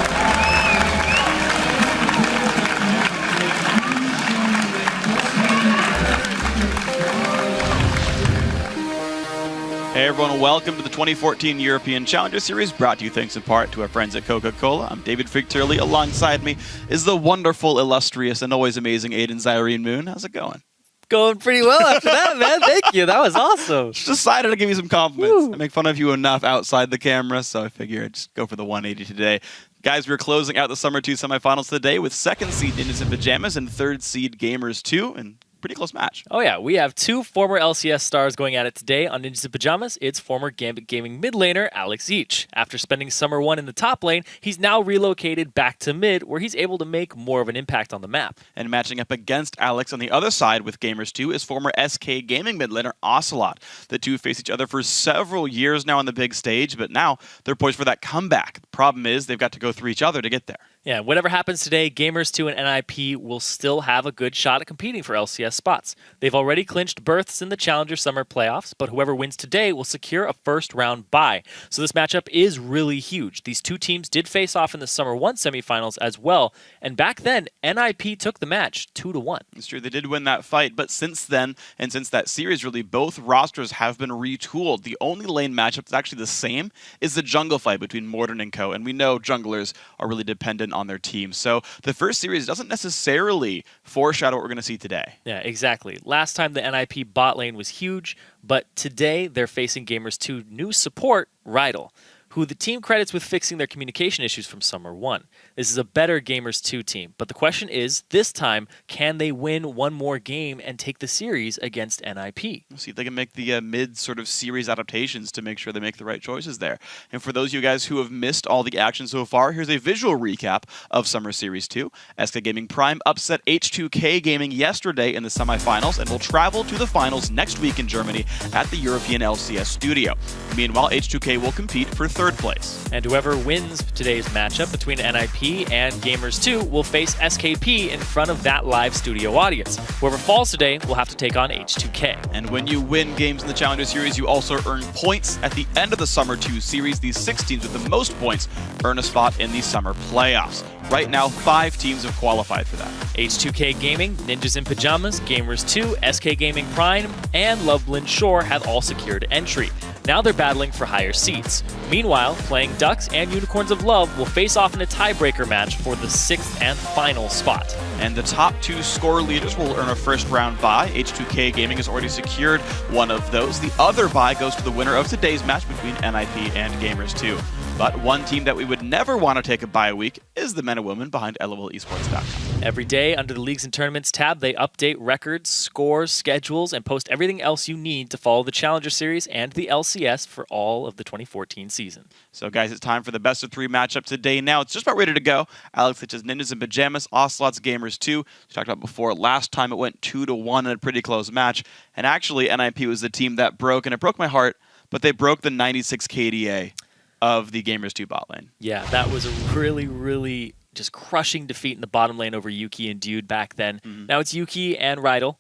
Hey everyone, welcome to the 2014 European Challenger Series, brought to you thanks in part to our friends at Coca-Cola. I'm David Fricturley. Alongside me is the wonderful, illustrious, and always amazing Aiden Zyrene Moon. How's it going? Going pretty well after that, man. Thank you. That was awesome. Just decided to give you some compliments. I make fun of you enough outside the camera, so I figure I'd just go for the 180 today. Guys, we're closing out the Summer 2 semifinals today with 2nd seed Ninjas in Pajamas and 3rd seed Gamers 2, and pretty close match. Oh yeah, we have two former LCS stars going at it today. On Ninjas in Pajamas, it's former Gambit Gaming mid laner Alex Ich. After spending Summer 1 in the top lane, he's now relocated back to mid, where he's able to make more of an impact on the map. And matching up against Alex on the other side with Gamers 2 is former SK Gaming mid laner Ocelot. The two face each other for several years now on the big stage, but now they're poised for that comeback. The problem is they've got to go through each other to get there. Yeah, whatever happens today, Gamers 2 and NIP will still have a good shot at competing for LCS spots. They've already clinched berths in the Challenger Summer Playoffs, but whoever wins today will secure a first-round bye. So this matchup is really huge. These two teams did face off in the Summer 1 semifinals as well, and back then, NIP took the match 2-1. It's true, they did win that fight, but since then, and since that series really, both rosters have been retooled. The only lane matchup that's actually the same is the jungle fight between Mordin and Co., and we know junglers are really dependent on their team. So the first series doesn't necessarily foreshadow what we're going to see today. Yeah, exactly. Last time the NIP bot lane was huge, but today they're facing Gamers 2 new support, Rydal, who the team credits with fixing their communication issues from Summer 1. This is a better Gamers 2 team, but the question is, this time, can they win one more game and take the series against NIP? We'll see if they can make the mid sort of series adaptations to make sure they make the right choices there. And for those of you guys who have missed all the action so far, here's a visual recap of Summer Series 2. SK Gaming Prime upset H2K Gaming yesterday in the semifinals and will travel to the finals next week in Germany at the European LCS studio. Meanwhile, H2K will compete for third place. And whoever wins today's matchup between NIP and Gamers 2 will face SKP in front of that live studio audience. Whoever falls today will have to take on H2K. And when you win games in the Challenger Series, you also earn points at the end of the Summer 2 series. These 6 teams with the most points earn a spot in the Summer playoffs. Right now, 5 teams have qualified for that. H2K Gaming, Ninjas in Pajamas, Gamers 2, SK Gaming Prime, and Loveland Shore have all secured entry. Now they're battling for higher seats. Meanwhile, Playing Ducks and Unicorns of Love will face off in a tiebreaker match for the 6th and final spot. And the top 2 score leaders will earn a first round bye. H2K Gaming has already secured one of those. The other bye goes to the winner of today's match between NIP and Gamers 2. But one team that we would never want to take a bye week is the men and women behind LOLesports.com. Every day, under the Leagues and Tournaments tab, they update records, scores, schedules, and post everything else you need to follow the Challenger Series and the LCS for all of the 2014 season. So, guys, it's time for the best of 3 matchup today. Now, it's just about ready to go. Alex Hitch's Ninjas in Pajamas, Ocelot's Gamers 2. We talked about before. Last time it went 2-1 in a pretty close match. And actually, NIP was the team that broke, and it broke my heart, but they broke the 96 KDA of the Gamers 2 bot lane. Yeah, that was a really, really just crushing defeat in the bottom lane over Yuki and Dude back then. Now it's Yuki and Rydell,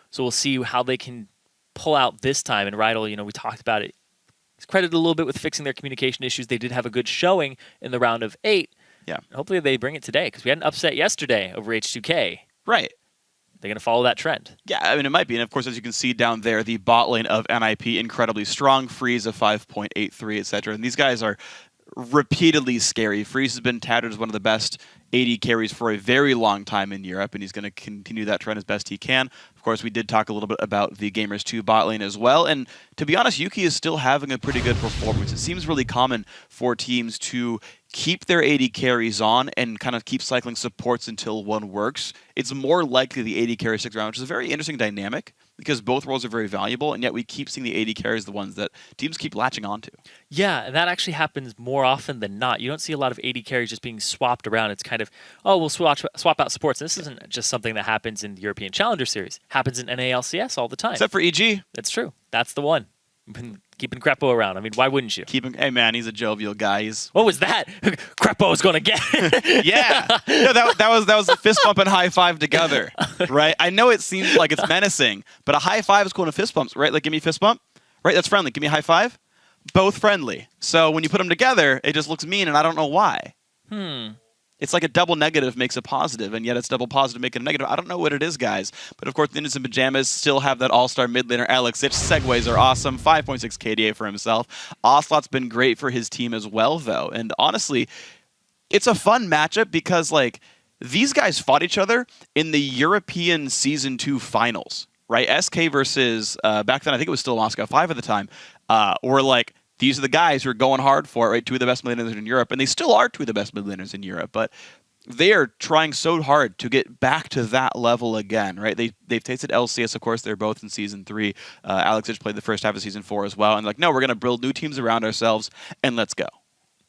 so we'll see how they can pull out this time. And Rydell, you know, we talked about it. He's credited a little bit with fixing their communication issues. They did have a good showing in the round of 8. Yeah. Hopefully they bring it today, because we had an upset yesterday over H2K. Right. They're going to follow that trend. Yeah, I mean, it might be. And of course, as you can see down there, the bot lane of NIP, incredibly strong. Freeze of 5.83, etc. And these guys are repeatedly scary. Freeze has been touted as one of the best AD carries for a very long time in Europe, and he's going to continue that trend as best he can. Of course, we did talk a little bit about the Gamers 2 bot lane as well, and to be honest, Yuki is still having a pretty good performance. It seems really common for teams to keep their AD carries on and kind of keep cycling supports until one works. It's more likely the AD carry sticks around, which is a very interesting dynamic because both roles are very valuable, and yet we keep seeing the AD carries the ones that teams keep latching onto. Yeah, and that actually happens more often than not. You don't see a lot of AD carries just being swapped around. It's kind of, oh, we'll swap out supports. And this isn't just something that happens in the European Challenger Series. It happens in NALCS all the time. Except for EG. That's true. That's the one. Keeping Crepo around. I mean, why wouldn't you? Hey, man, he's a jovial guy. What was that? Crepo's going to get Yeah. No, that was a fist bump and high five together, right? I know it seems like it's menacing, but a high five is cool to fist bumps, right? Like, give me a fist bump. Right? That's friendly. Give me a high five. Both friendly. So when you put them together, it just looks mean, and I don't know why. It's like a double negative makes a positive, and yet it's double positive making a negative. I don't know what it is, guys. But of course, the Ninjas in Pajamas still have that all-star mid laner, Alex Hitch. Segues are awesome. 5.6 KDA for himself. Ocelot's been great for his team as well, though. And honestly, it's a fun matchup because, like, these guys fought each other in the European Season 2 finals, right? SK versus, back then, I think it was still Moscow 5 at the time, were like, these are the guys who are going hard for it, right? 2 of the best mid laners in Europe, and they still are 2 of the best mid laners in Europe, but they are trying so hard to get back to that level again, right? They've tasted LCS, of course. They're both in Season 3. Alex Hitch played the first half of Season 4 as well, and like, no, we're going to build new teams around ourselves, and let's go.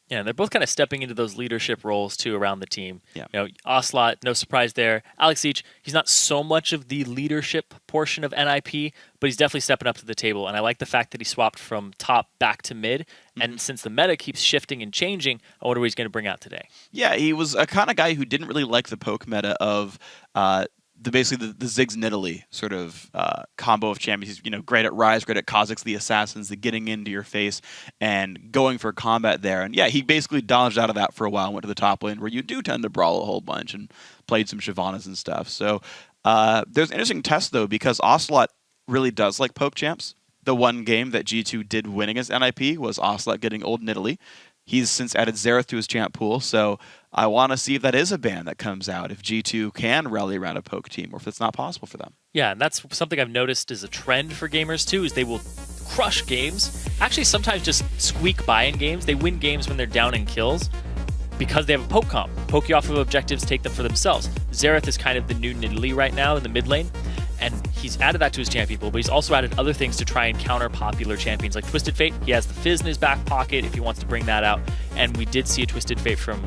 Yeah, they're both kind of stepping into those leadership roles, too, around the team. Yeah. You know, Ocelot, no surprise there. Alex Hitch, he's not so much of the leadership portion of NIP, but he's definitely stepping up to the table. And I like the fact that he swapped from top back to mid. And since the meta keeps shifting and changing, I wonder what he's going to bring out today. Yeah, he was a kind of guy who didn't really like the poke meta of basically the Ziggs Nidalee sort of combo of champions. He's great at Ryze, great at Kha'Zix, the assassins, the getting into your face and going for combat there. And yeah, he basically dodged out of that for a while and went to the top lane where you do tend to brawl a whole bunch and played some Shyvanas and stuff. So there's an interesting test though because Ocelot really does like poke champs. The one game that G2 did win against NIP was Ocelot getting old Nidalee. He's since added Xerath to his champ pool, so I want to see if that is a ban that comes out, if G2 can rally around a poke team, or if it's not possible for them. Yeah, and that's something I've noticed is a trend for Gamers too, is they will crush games, actually sometimes just squeak by in games. They win games when they're down in kills because they have a poke comp. Poke you off of objectives, take them for themselves. Xerath is kind of the new Nidalee right now in the mid lane, and he's added that to his champion pool, but he's also added other things to try and counter popular champions like Twisted Fate. He has the Fizz in his back pocket if he wants to bring that out, and we did see a Twisted Fate from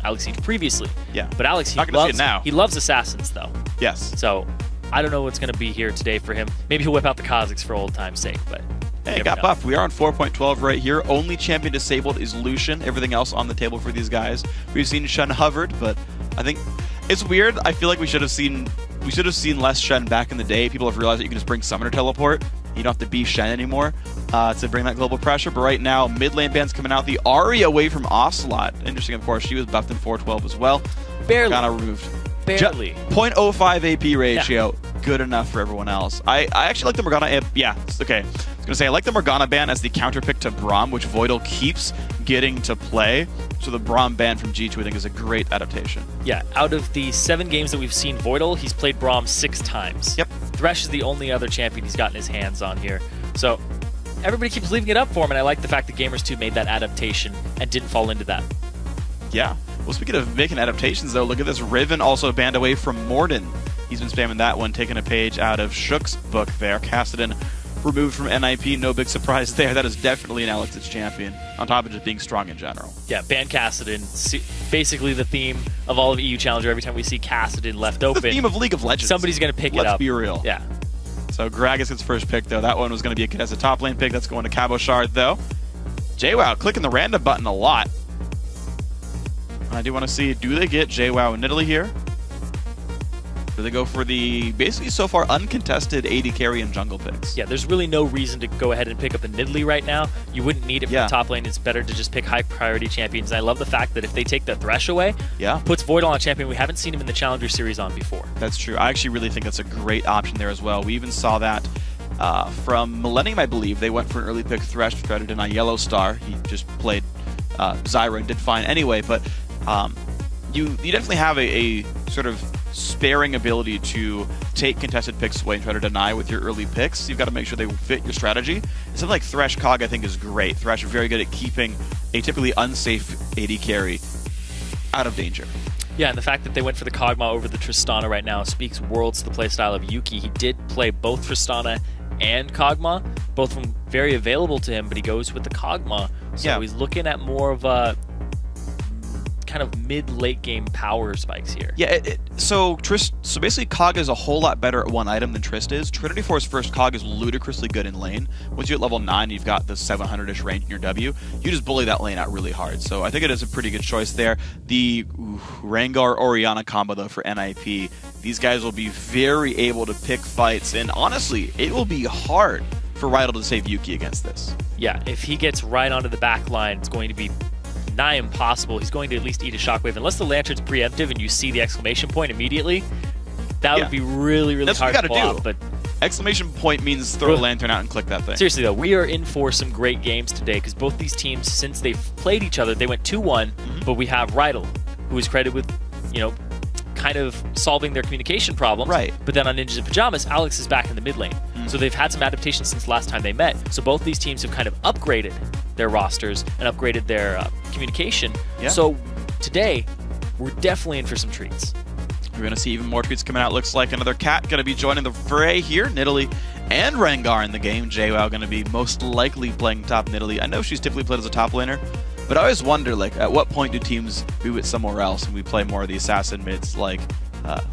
Alex Siege previously. Yeah. But Alex, Not gonna see it now. he loves assassins though. Yes. So I don't know what's going to be here today for him. Maybe he'll whip out the Kha'Zix for old time's sake, but hey, got buffed. We are on 4.12 right here. Only champion disabled is Lucian. Everything else on the table for these guys. We've seen Shen hovered, but I think it's weird. I feel like we should have seen less Shen back in the day. People have realized that you can just bring Summoner Teleport. You don't have to be Shen anymore to bring that global pressure. But right now, mid lane ban's coming out. The Ahri away from Ocelot. Interesting, of course. She was buffed in 4.12 as well. Barely. Kind of removed. Barely. 0.05 AP ratio. Yeah. Good enough for everyone else. I actually like the Morgana. Yeah, okay. I was going to say, I like the Morgana ban as the counter pick to Braum, which Voidal keeps getting to play. So the Braum ban from G2, I think, is a great adaptation. Yeah, out of the 7 games that we've seen Voidal, he's played Braum 6 times. Yep. Thresh is the only other champion he's gotten his hands on here. So everybody keeps leaving it up for him, and I like the fact that Gamers2 made that adaptation and didn't fall into that. Yeah. Well, speaking of making adaptations, though, look at this. Riven also banned away from Morden. He's been spamming that one, taking a page out of Shook's book there. Kassadin removed from NIP, no big surprise there. That is definitely an Alex's champion, on top of just being strong in general. Yeah, ban Kassadin. Basically the theme of all of EU Challenger, every time we see Kassadin left open. The theme of League of Legends. Somebody's going to pick it up. Let's be real. Yeah. So Gragas gets first pick, though. That one was going to be a contested top lane pick. That's going to Cabochard, though. JWoww clicking the random button a lot. I do want to see, do they get JWoww and Nidalee here? Do they go for the, basically so far, uncontested AD carry and jungle picks? Yeah, there's really no reason to go ahead and pick up a Nidalee right now. You wouldn't need it for the top lane. It's better to just pick high priority champions. And I love the fact that if they take the Thresh away, puts Voidal on a champion we haven't seen him in the Challenger Series on before. That's true. I actually really think that's a great option there as well. We even saw that from Millennium, I believe. They went for an early pick Thresh to try to deny Yellow Star. He just played Zyra and did fine anyway, but you definitely have a sort of sparing ability to take contested picks away and try to deny with your early picks. You've got to make sure they fit your strategy. Something like Thresh Cog, I think, is great. Thresh is very good at keeping a typically unsafe AD carry out of danger. Yeah, and the fact that they went for the Kog'Maw over the Tristana right now speaks worlds to the playstyle of Yuki. He did play both Tristana and Kog'Maw, both of them very available to him, but he goes with the Kog'Maw. So he's looking at more of a kind of mid-late game power spikes here. Yeah, so basically Cog is a whole lot better at one item than Trist is. Trinity Force first Cog is ludicrously good in lane. Once you hit level 9, you've got the 700-ish range in your W. You just bully that lane out really hard. So I think it is a pretty good choice there. The Rengar-Orianna combo, though, for NIP, these guys will be very able to pick fights, and honestly, it will be hard for Rydal to save Yuki against this. Yeah, if he gets right onto the back line, it's going to be nigh impossible. He's going to at least eat a shockwave. Unless the Lantern's preemptive and you see the exclamation point immediately, that would be really, really hard to pull off. But exclamation point means throw a Lantern out and click that thing. Seriously, though, we are in for some great games today because both these teams, since they've played each other, they went 2-1, but we have Rydal, who is credited with, kind of solving their communication problems. Right. But then on Ninjas in Pajamas, Alex is back in the mid lane. So they've had some adaptations since last time they met. So both these teams have kind of upgraded their rosters and upgraded their communication. Yeah. So today, we're definitely in for some treats. We're going to see even more tweets coming out. Looks like another cat going to be joining the fray here. Nidalee and Rengar in the game. JWoww going to be most likely playing top Nidalee. I know she's typically played as a top laner, but I always wonder, like, at what point do teams move it somewhere else and we play more of the assassin mids like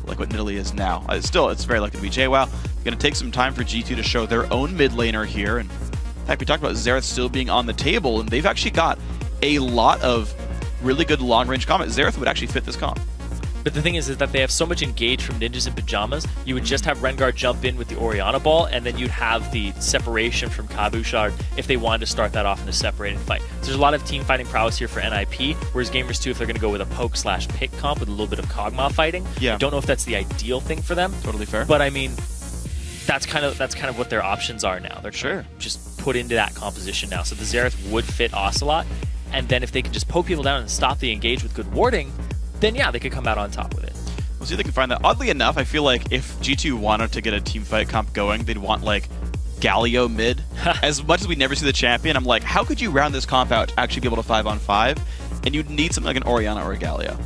what Nidalee is now? It's very likely to be JWoww. Going to take some time for G2 to show their own mid laner here. And in fact, we talked about Xerath still being on the table, and they've actually got a lot of really good long-range combat. Xerath would actually fit this comp. But the thing is that they have so much engage from Ninjas in Pajamas, you would just have Rengar jump in with the Orianna ball, and then you'd have the separation from Cabochard if they wanted to start that off in a separated fight. So there's a lot of team fighting prowess here for NIP, whereas Gamers2, if they're going to go with a poke/pick comp with a little bit of Kog'Maw fighting, I don't know if that's the ideal thing for them. Totally fair. But I mean, that's kind of what their options are now. They're just put into that composition now. So the Xerath would fit Ocelot, and then if they can just poke people down and stop the engage with good warding, then yeah, they could come out on top with it. We'll see if they can find that. Oddly enough, I feel like if G2 wanted to get a team fight comp going, they'd want like Galio mid. As much as we never see the champion, I'm like, how could you round this comp out to actually be able to 5-on-5? And you'd need something like an Orianna or a Galio.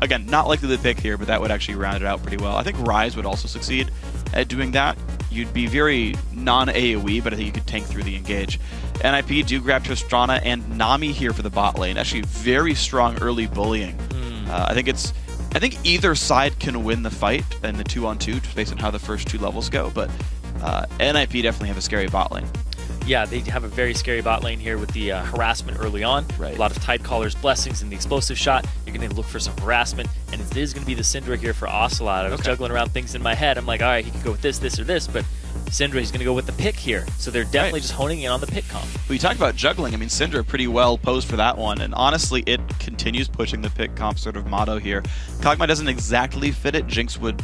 Again, not likely to pick here, but that would actually round it out pretty well. I think Ryze would also succeed at doing that. You'd be very non-AoE, but I think you could tank through the engage. NIP do grab Tristana and Nami here for the bot lane. Actually, very strong early bullying. I think either side can win the fight in the 2-on-2, just based on how the first 2 levels go, but NIP definitely have a scary bot lane. Yeah, they have a very scary bot lane here with the harassment early on. Right. A lot of Tidecaller's blessings in the explosive shot. You're going to look for some harassment, and it is going to be the Syndra here for Ocelot. I was juggling around things in my head. I'm like, all right, he could go with this, this, or this, but Syndra, he's going to go with the pick here. So they're definitely just honing in on the pick comp. We talked about juggling. I mean, Syndra pretty well posed for that one, and honestly, it continues pushing the pick comp sort of motto here. Kog'Maw doesn't exactly fit it. Jinx would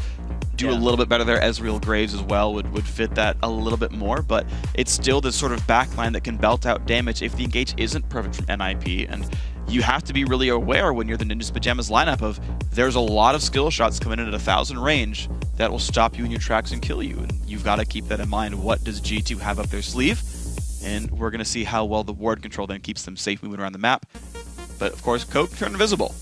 do a little bit better there. Ezreal Graves as well would fit that a little bit more, but it's still this sort of backline that can belt out damage if the engage isn't perfect from NIP, and you have to be really aware when you're the Ninja's Pajamas lineup of there's a lot of skill shots coming in at 1,000 range that will stop you in your tracks and kill you, and you've got to keep that in mind. What does G2 have up their sleeve? And we're going to see how well the ward control then keeps them safe moving around the map. But of course, Code can turn invisible.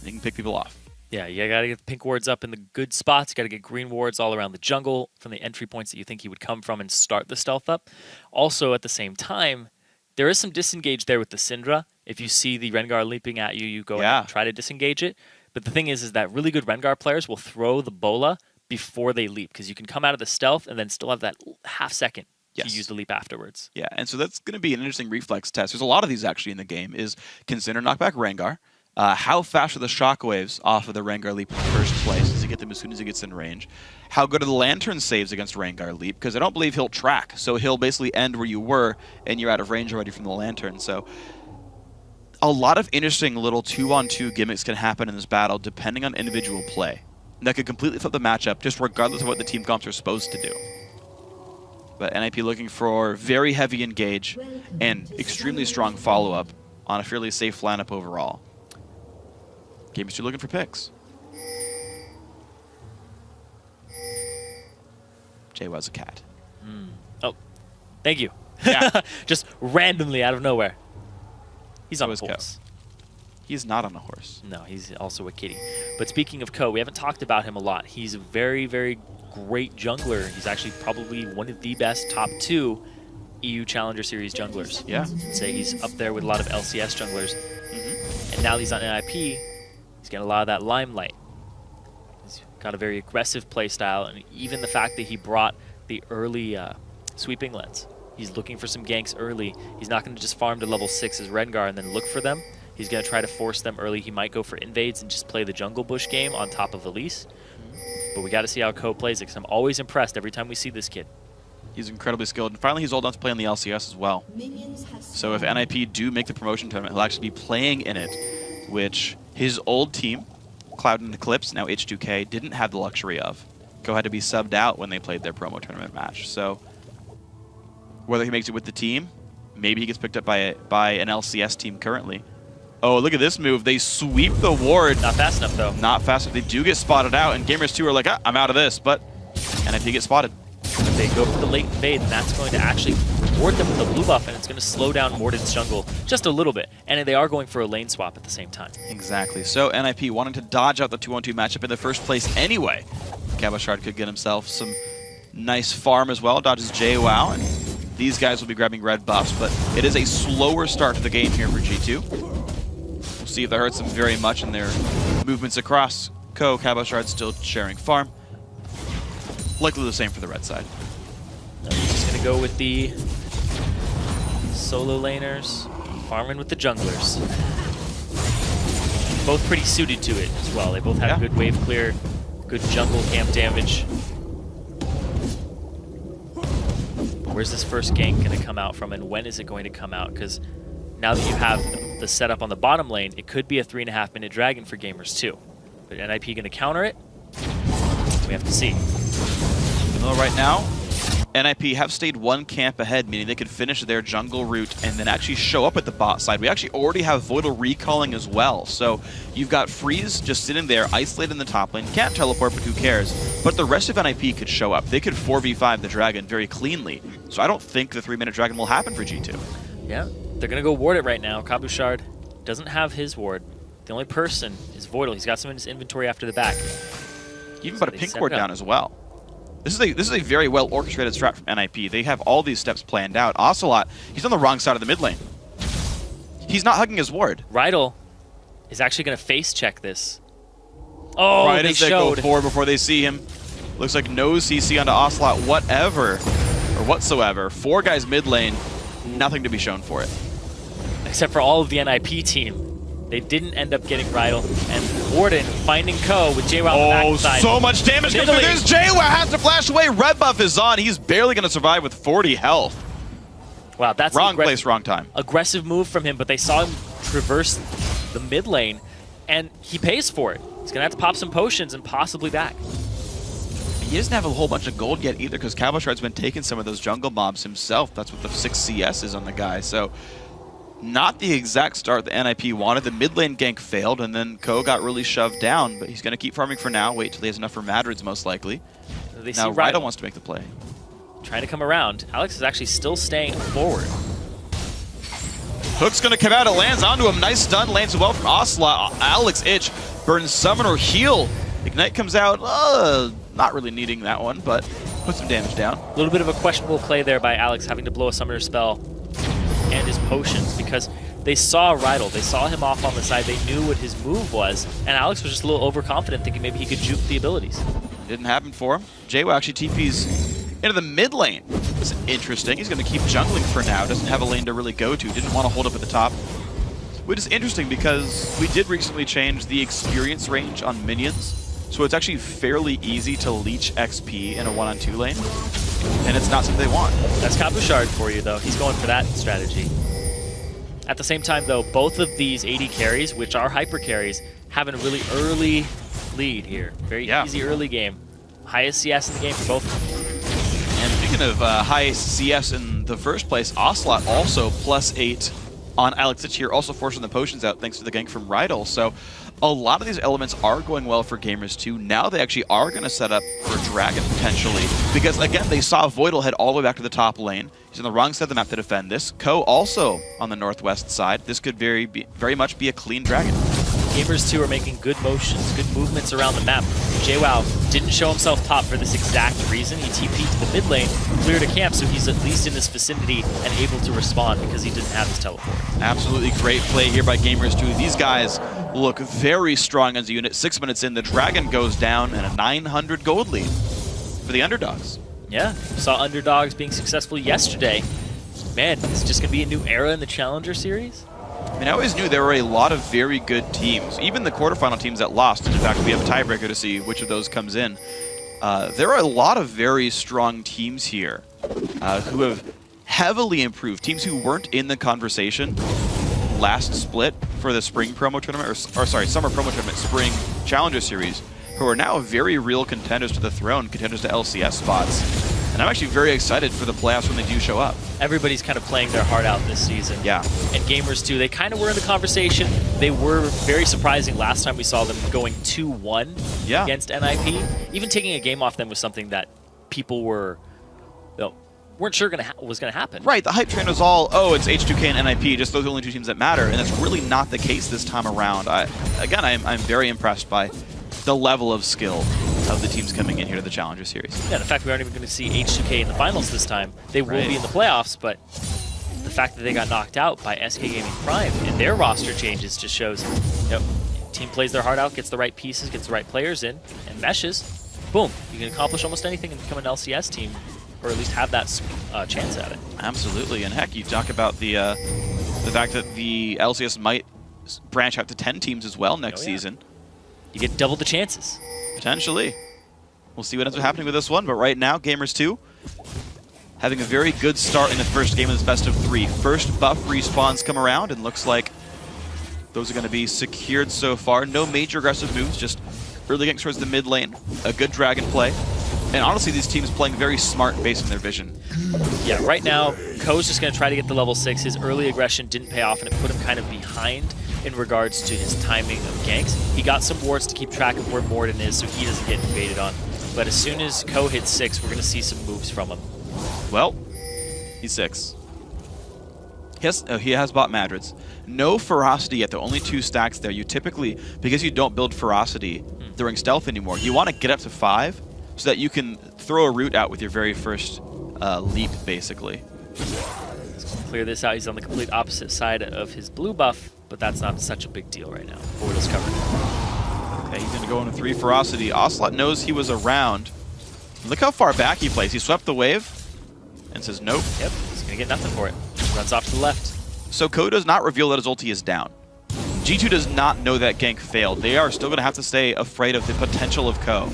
They can pick people off. Yeah, you got to get the pink wards up in the good spots. You got to get green wards all around the jungle from the entry points that you think he would come from and start the stealth up. Also, at the same time, there is some disengage there with the Syndra. If you see the Rengar leaping at you, you go and try to disengage it. But the thing is that really good Rengar players will throw the bola before they leap, because you can come out of the stealth and then still have that half second to use the leap afterwards. Yeah, and so that's going to be an interesting reflex test. There's a lot of these actually in the game. Is can Syndra knock back Rengar? How fast are the shockwaves off of the Rengar leap in the first place? Does he get them as soon as he gets in range? How good are the Lantern saves against Rengar leap? Because I don't believe he'll track, so he'll basically end where you were, and you're out of range already from the Lantern. So a lot of interesting little 2-on-2 gimmicks can happen in this battle depending on individual play. And that could completely flip the matchup, just regardless of what the team comps are supposed to do. But NIP looking for very heavy engage and extremely strong follow-up on a fairly safe lineup overall. Gamers 2 looking for picks. JWoww's a cat. Oh, thank you. Yeah. Just randomly out of nowhere. He's on a horse. He's not on a horse. No, he's also a kitty. But speaking of Ko, we haven't talked about him a lot. He's a very, very great jungler. He's actually probably one of the best top 2 EU Challenger Series junglers. Yeah. I'd say he's up there with a lot of LCS junglers. And now he's on NIP. He's getting a lot of that limelight. He's got a very aggressive play style, and even the fact that he brought the early sweeping lens. He's looking for some ganks early. He's not going to just farm to level 6 as Rengar and then look for them. He's going to try to force them early. He might go for invades and just play the jungle bush game on top of Elise. But we got to see how Ko plays it, because I'm always impressed every time we see this kid. He's incredibly skilled, and finally he's old enough to play on the LCS as well. So if NIP do make the promotion tournament, he'll actually be playing in it, which his old team, Cloud and Eclipse, now H2K, didn't have the luxury of. Ko had to be subbed out when they played their promo tournament match. So whether he makes it with the team, maybe he gets picked up by an LCS team currently. Oh, look at this move. They sweep the ward. Not fast enough, though. Not fast enough. They do get spotted out, and Gamers 2 are like, I'm out of this, but NIP gets spotted. They go for the late invade, and that's going to actually reward them with the blue buff, and it's going to slow down Morden's jungle just a little bit. And they are going for a lane swap at the same time. Exactly. So NIP wanting to dodge out the 2-on-2 matchup in the first place anyway. Cabochard could get himself some nice farm as well. Dodges JWoww, and these guys will be grabbing red buffs, but it is a slower start to the game here for G2. We'll see if that hurts them very much in their movements across. Ko, Cabochard still sharing farm. Likely the same for the red side. He's just going to go with the solo laners, farming with the junglers. Both pretty suited to it as well. They both have good wave clear, good jungle camp damage. Where's this first gank going to come out from, and when is it going to come out? Because now that you have the setup on the bottom lane, it could be a 3.5-minute dragon for Gamers 2. But NIP going to counter it? We have to see. Right now, NIP have stayed one camp ahead, meaning they could finish their jungle route and then actually show up at the bot side. We actually already have Voidal recalling as well. So you've got Freeze just sitting there, isolated in the top lane. Can't teleport, but who cares? But the rest of NIP could show up. They could 4v5 the Dragon very cleanly. So I don't think the 3-minute Dragon will happen for G2. Yeah, they're going to go ward it right now. Cabuchard doesn't have his ward. The only person is Voidal. He's got some in his inventory after the back. He even put a pink ward down as well. This is a very well orchestrated strat from NIP. They have all these steps planned out. Ocelot, he's on the wrong side of the mid lane. He's not hugging his ward. Rydal is actually going to face check this. Oh, right they as they showed. go forward before they see him. Looks like no CC onto Ocelot whatsoever. 4 guys mid lane, nothing to be shown for it. Except for all of the NIP team. They didn't end up getting Rydal. And Warden finding Ko with JWoww on the backside. So much damage comes through this. JWoww has to flash away. Red buff is on. He's barely going to survive with 40 health. Wow, that's wrong place, wrong time. Aggressive move from him, but they saw him traverse the mid lane, and he pays for it. He's going to have to pop some potions and possibly back. He doesn't have a whole bunch of gold yet either, because Cabuchard's been taking some of those jungle mobs himself. That's what the 6 CS is on the guy. So not the exact start the NIP wanted. The mid lane gank failed, and then Ko got really shoved down, but he's going to keep farming for now. Wait till he has enough for Madrids, most likely. Now Rydal wants to make the play. Trying to come around. Alex is actually still staying forward. Hook's going to come out. It lands onto him. Nice stun. Lands well from Ocelot. Alex Itch burns summon or heal. Ignite comes out. Not really needing that one, but put some damage down. A little bit of a questionable play there by Alex, having to blow a summoner spell and his potions, because they saw Rydal. They saw him off on the side. They knew what his move was, and Alex was just a little overconfident, thinking maybe he could juke the abilities. Didn't happen for him. JWoww actually TP's into the mid lane. It's interesting. He's going to keep jungling for now. Doesn't have a lane to really go to. Didn't want to hold up at the top. Which is interesting because we did recently change the experience range on minions. So it's actually fairly easy to leech XP in a 1-on-2 lane. And it's not something they want. That's Cabuchard for you, though. He's going for that strategy. At the same time, though, both of these AD carries, which are hyper carries, having a really early lead here. Very easy early game. Highest CS in the game for both of them. And speaking of highest CS in the first place, Ocelot also +8 on Alex Itch here, also forcing the potions out thanks to the gank from Rydal. So a lot of these elements are going well for Gamers 2. Now they actually are going to set up for Dragon potentially, because again, they saw Voidal head all the way back to the top lane. He's on the wrong side of the map to defend this. Ko also on the northwest side. This could very much be a clean Dragon. Gamers 2 are making good motions, good movements around the map. JWoww didn't show himself top for this exact reason. He TP'd to the mid lane, cleared a camp, so he's at least in this vicinity and able to respond because he didn't have his teleport. Absolutely great play here by Gamers 2. These guys look very strong as a unit. 6 minutes in, the Dragon goes down and a 900 gold lead for the underdogs. Yeah, saw underdogs being successful yesterday. Man, it's just going to be a new era in the Challenger Series. I mean, I always knew there were a lot of very good teams. Even the quarterfinal teams that lost, in fact, we have a tiebreaker to see which of those comes in. There are a lot of very strong teams here who have heavily improved. Teams who weren't in the conversation last split for the spring promo tournament, or sorry, summer promo tournament, spring Challenger Series, who are now very real contenders to the throne, contenders to LCS spots. And I'm actually very excited for the playoffs when they do show up. Everybody's kind of playing their heart out this season. Yeah. And Gamers 2, they kind of were in the conversation. They were very surprising last time we saw them going 2-1 against NIP. Even taking a game off them was something that people were, weren't sure was going to happen. Right, the hype train was all, oh, it's H2K and NIP, just those are the only two teams that matter. And that's really not the case this time around. I'm very impressed by the level of skill of the teams coming in here to the Challenger Series. Yeah, the fact we aren't even going to see H2K in the finals this time. They will be in the playoffs, but the fact that they got knocked out by SK Gaming Prime and their roster changes just shows, team plays their heart out, gets the right pieces, gets the right players in, and meshes. Boom, you can accomplish almost anything and become an LCS team, or at least have that chance at it. Absolutely, and heck, you talk about the fact that the LCS might branch out to 10 teams as well next season. You get double the chances. Potentially. We'll see what ends up happening with this one, but right now, Gamers 2 having a very good start in the first game of this best of 3. First buff respawns come around, and looks like those are going to be secured so far. No major aggressive moves, just early ganks towards the mid lane. A good Dragon play. And honestly, these teams playing very smart based on their vision. Yeah, right now, Ko's just going to try to get the level 6. His early aggression didn't pay off, and it put him kind of behind in regards to his timing of ganks. He got some wards to keep track of where Morden is, so he doesn't get invaded on. But as soon as Ko hits 6, we're going to see some moves from him. Well, he's 6. He has bought Madrids. No Ferocity yet, though. Only 2 stacks there. You typically, because you don't build Ferocity during Stealth anymore, you want to get up to 5 so that you can throw a root out with your very first leap, basically. Let's clear this out. He's on the complete opposite side of his blue buff, but that's not such a big deal right now. Forward is covered. Okay, he's going to go into 3 Ferocity. Ocelot knows he was around. Look how far back he plays. He swept the wave and says nope. Yep, he's going to get nothing for it. Runs off to the left. So Ko does not reveal that his ulti is down. G2 does not know that gank failed. They are still going to have to stay afraid of the potential of Ko.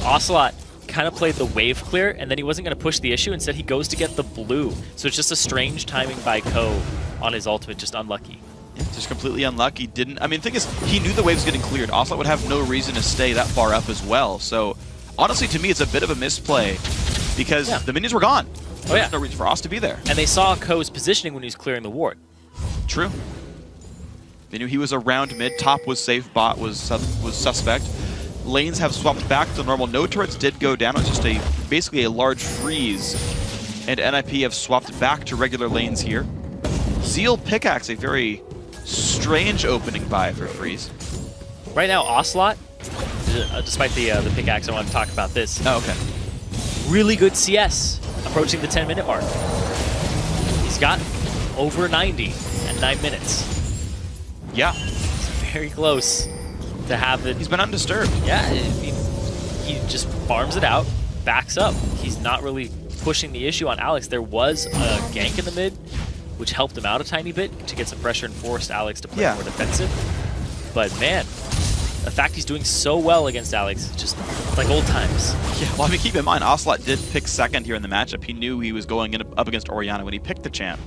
Ocelot kind of played the wave clear, and then he wasn't going to push the issue. Instead, he goes to get the blue. So it's just a strange timing by Ko on his ultimate, just unlucky. Yeah, just completely unlucky. I mean, the thing is, he knew the wave's getting cleared. Ocelot would have no reason to stay that far up as well. So honestly, to me, it's a bit of a misplay because the minions were gone. Oh, yeah. There's no reason for Oz to be there. And they saw Ko's positioning when he was clearing the ward. True. They knew he was around mid. Top was safe. Bot was suspect. Lanes have swapped back to normal. No turrets did go down. It was just basically a large freeze. And NIP have swapped back to regular lanes here. Zeal Pickaxe, a very strange opening buy for freeze. Right now, Ocelot, despite the pickaxe, I want to talk about this. Oh, okay. Really good CS, approaching the 10-minute mark. He's got over 90 at 9 minutes. Yeah. It's very close to have it. He's been undisturbed. Yeah, he just farms it out, backs up. He's not really pushing the issue on Alex. There was a gank in the mid, which helped him out a tiny bit to get some pressure and forced Alex to play more defensive. But man, the fact he's doing so well against Alex is just like old times. Yeah, well, I mean, keep in mind, Ocelot did pick second here in the matchup. He knew he was going up against Orianna when he picked the champ.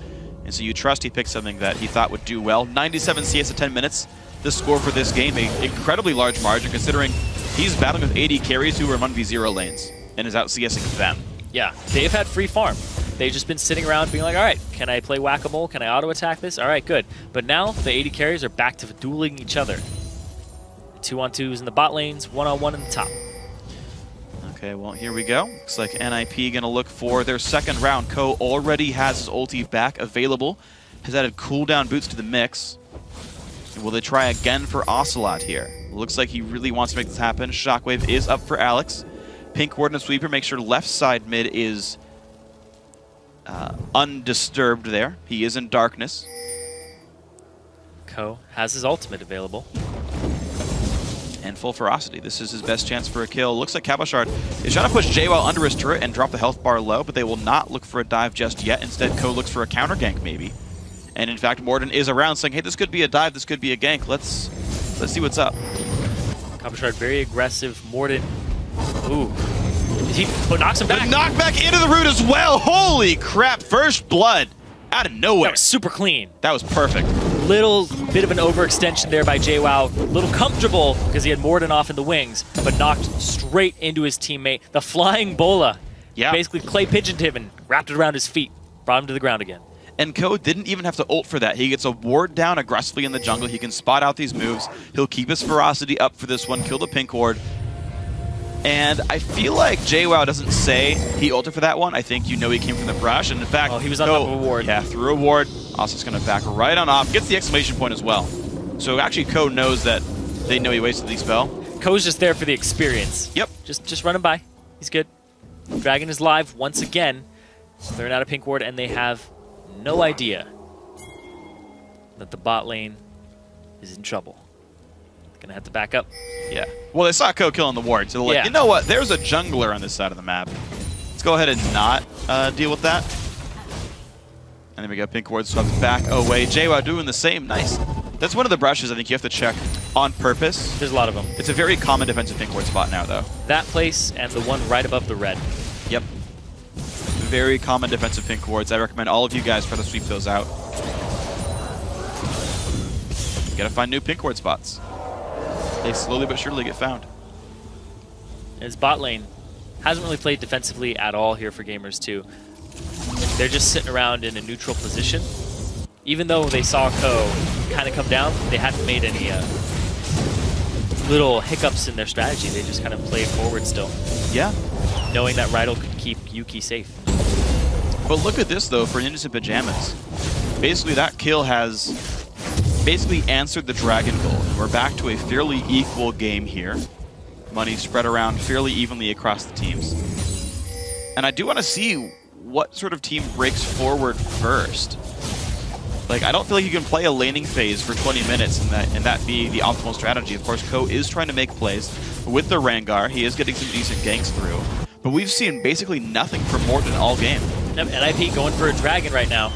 And so you trust he picked something that he thought would do well. 97 CS at 10 minutes. The score for this game, an incredibly large margin considering he's battling with 80 carries who are 1v0 lanes and is out CSing them. Yeah, they've had free farm. They've just been sitting around being like, all right, can I play whack-a-mole? Can I auto-attack this? All right, good. But now the 80 carries are back to dueling each other. 2-on-2s in the bot lanes, 1-on-1 in the top. Okay, well, here we go. Looks like NIP gonna look for their second round. Ko already has his ulti back available, has added cooldown boots to the mix. Will they try again for Ocelot here? Looks like he really wants to make this happen. Shockwave is up for Alex. Pink Ward and Sweeper make sure left side mid is undisturbed there. He is in darkness. Ko has his ultimate available. And full Ferocity. This is his best chance for a kill. Looks like Cabochard is trying to push JWoww under his turret and drop the health bar low, but they will not look for a dive just yet. Instead, Ko looks for a counter gank maybe. And in fact, Morden is around saying, hey, this could be a dive, this could be a gank. Let's see what's up. Cabochard very aggressive. Morden, ooh. He knocks him back. Knock back into the root as well. Holy crap, first blood out of nowhere. That was super clean. That was perfect. Little bit of an overextension there by JWoww. A little comfortable because he had Morden off in the wings, but knocked straight into his teammate. The flying bola. Yeah. Basically clay pigeoned him and wrapped it around his feet. Brought him to the ground again. And Ko didn't even have to ult for that. He gets a ward down aggressively in the jungle. He can spot out these moves. He'll keep his Ferocity up for this one, kill the pink ward. And I feel like JWoww doesn't say he ulted for that one. I think you know he came from the brush. And in fact, he was on top of a ward. Yeah, through a ward. Also just going to back right on off. Gets the exclamation point as well. So actually Ko knows that they know he wasted the spell. Ko's just there for the experience. Yep. Just run him by. He's good. Dragon is live once again. They're out of pink ward and they have no idea that the bot lane is in trouble. Gonna have to back up. Yeah. Well, they saw Ko killing the ward, so they're like, you know what? There's a jungler on this side of the map. Let's go ahead and not deal with that. And then we got pink ward swept back away. JWoww doing the same. Nice. That's one of the brushes I think you have to check on purpose. There's a lot of them. It's a very common defensive pink ward spot now, though. That place and the one right above the red. Yep. Very common defensive pink wards. I recommend all of you guys try to sweep those out. You gotta find new pink ward spots. They slowly but surely get found. His bot lane hasn't really played defensively at all here for Gamers 2. They're just sitting around in a neutral position. Even though they saw Ko kind of come down, they hadn't made any little hiccups in their strategy. They just kind of played forward still. Yeah. Knowing that Rydell could keep Yuki safe. But look at this, though, for Ninjas in Pajamas. Basically, that kill has basically answered the Dragon goal. And we're back to a fairly equal game here. Money spread around fairly evenly across the teams. And I do want to see what sort of team breaks forward first. Like, I don't feel like you can play a laning phase for 20 minutes and that be the optimal strategy. Of course, Ko is trying to make plays with the Rengar. He is getting some decent ganks through. But we've seen basically nothing from Morton all game. NIP going for a Dragon right now.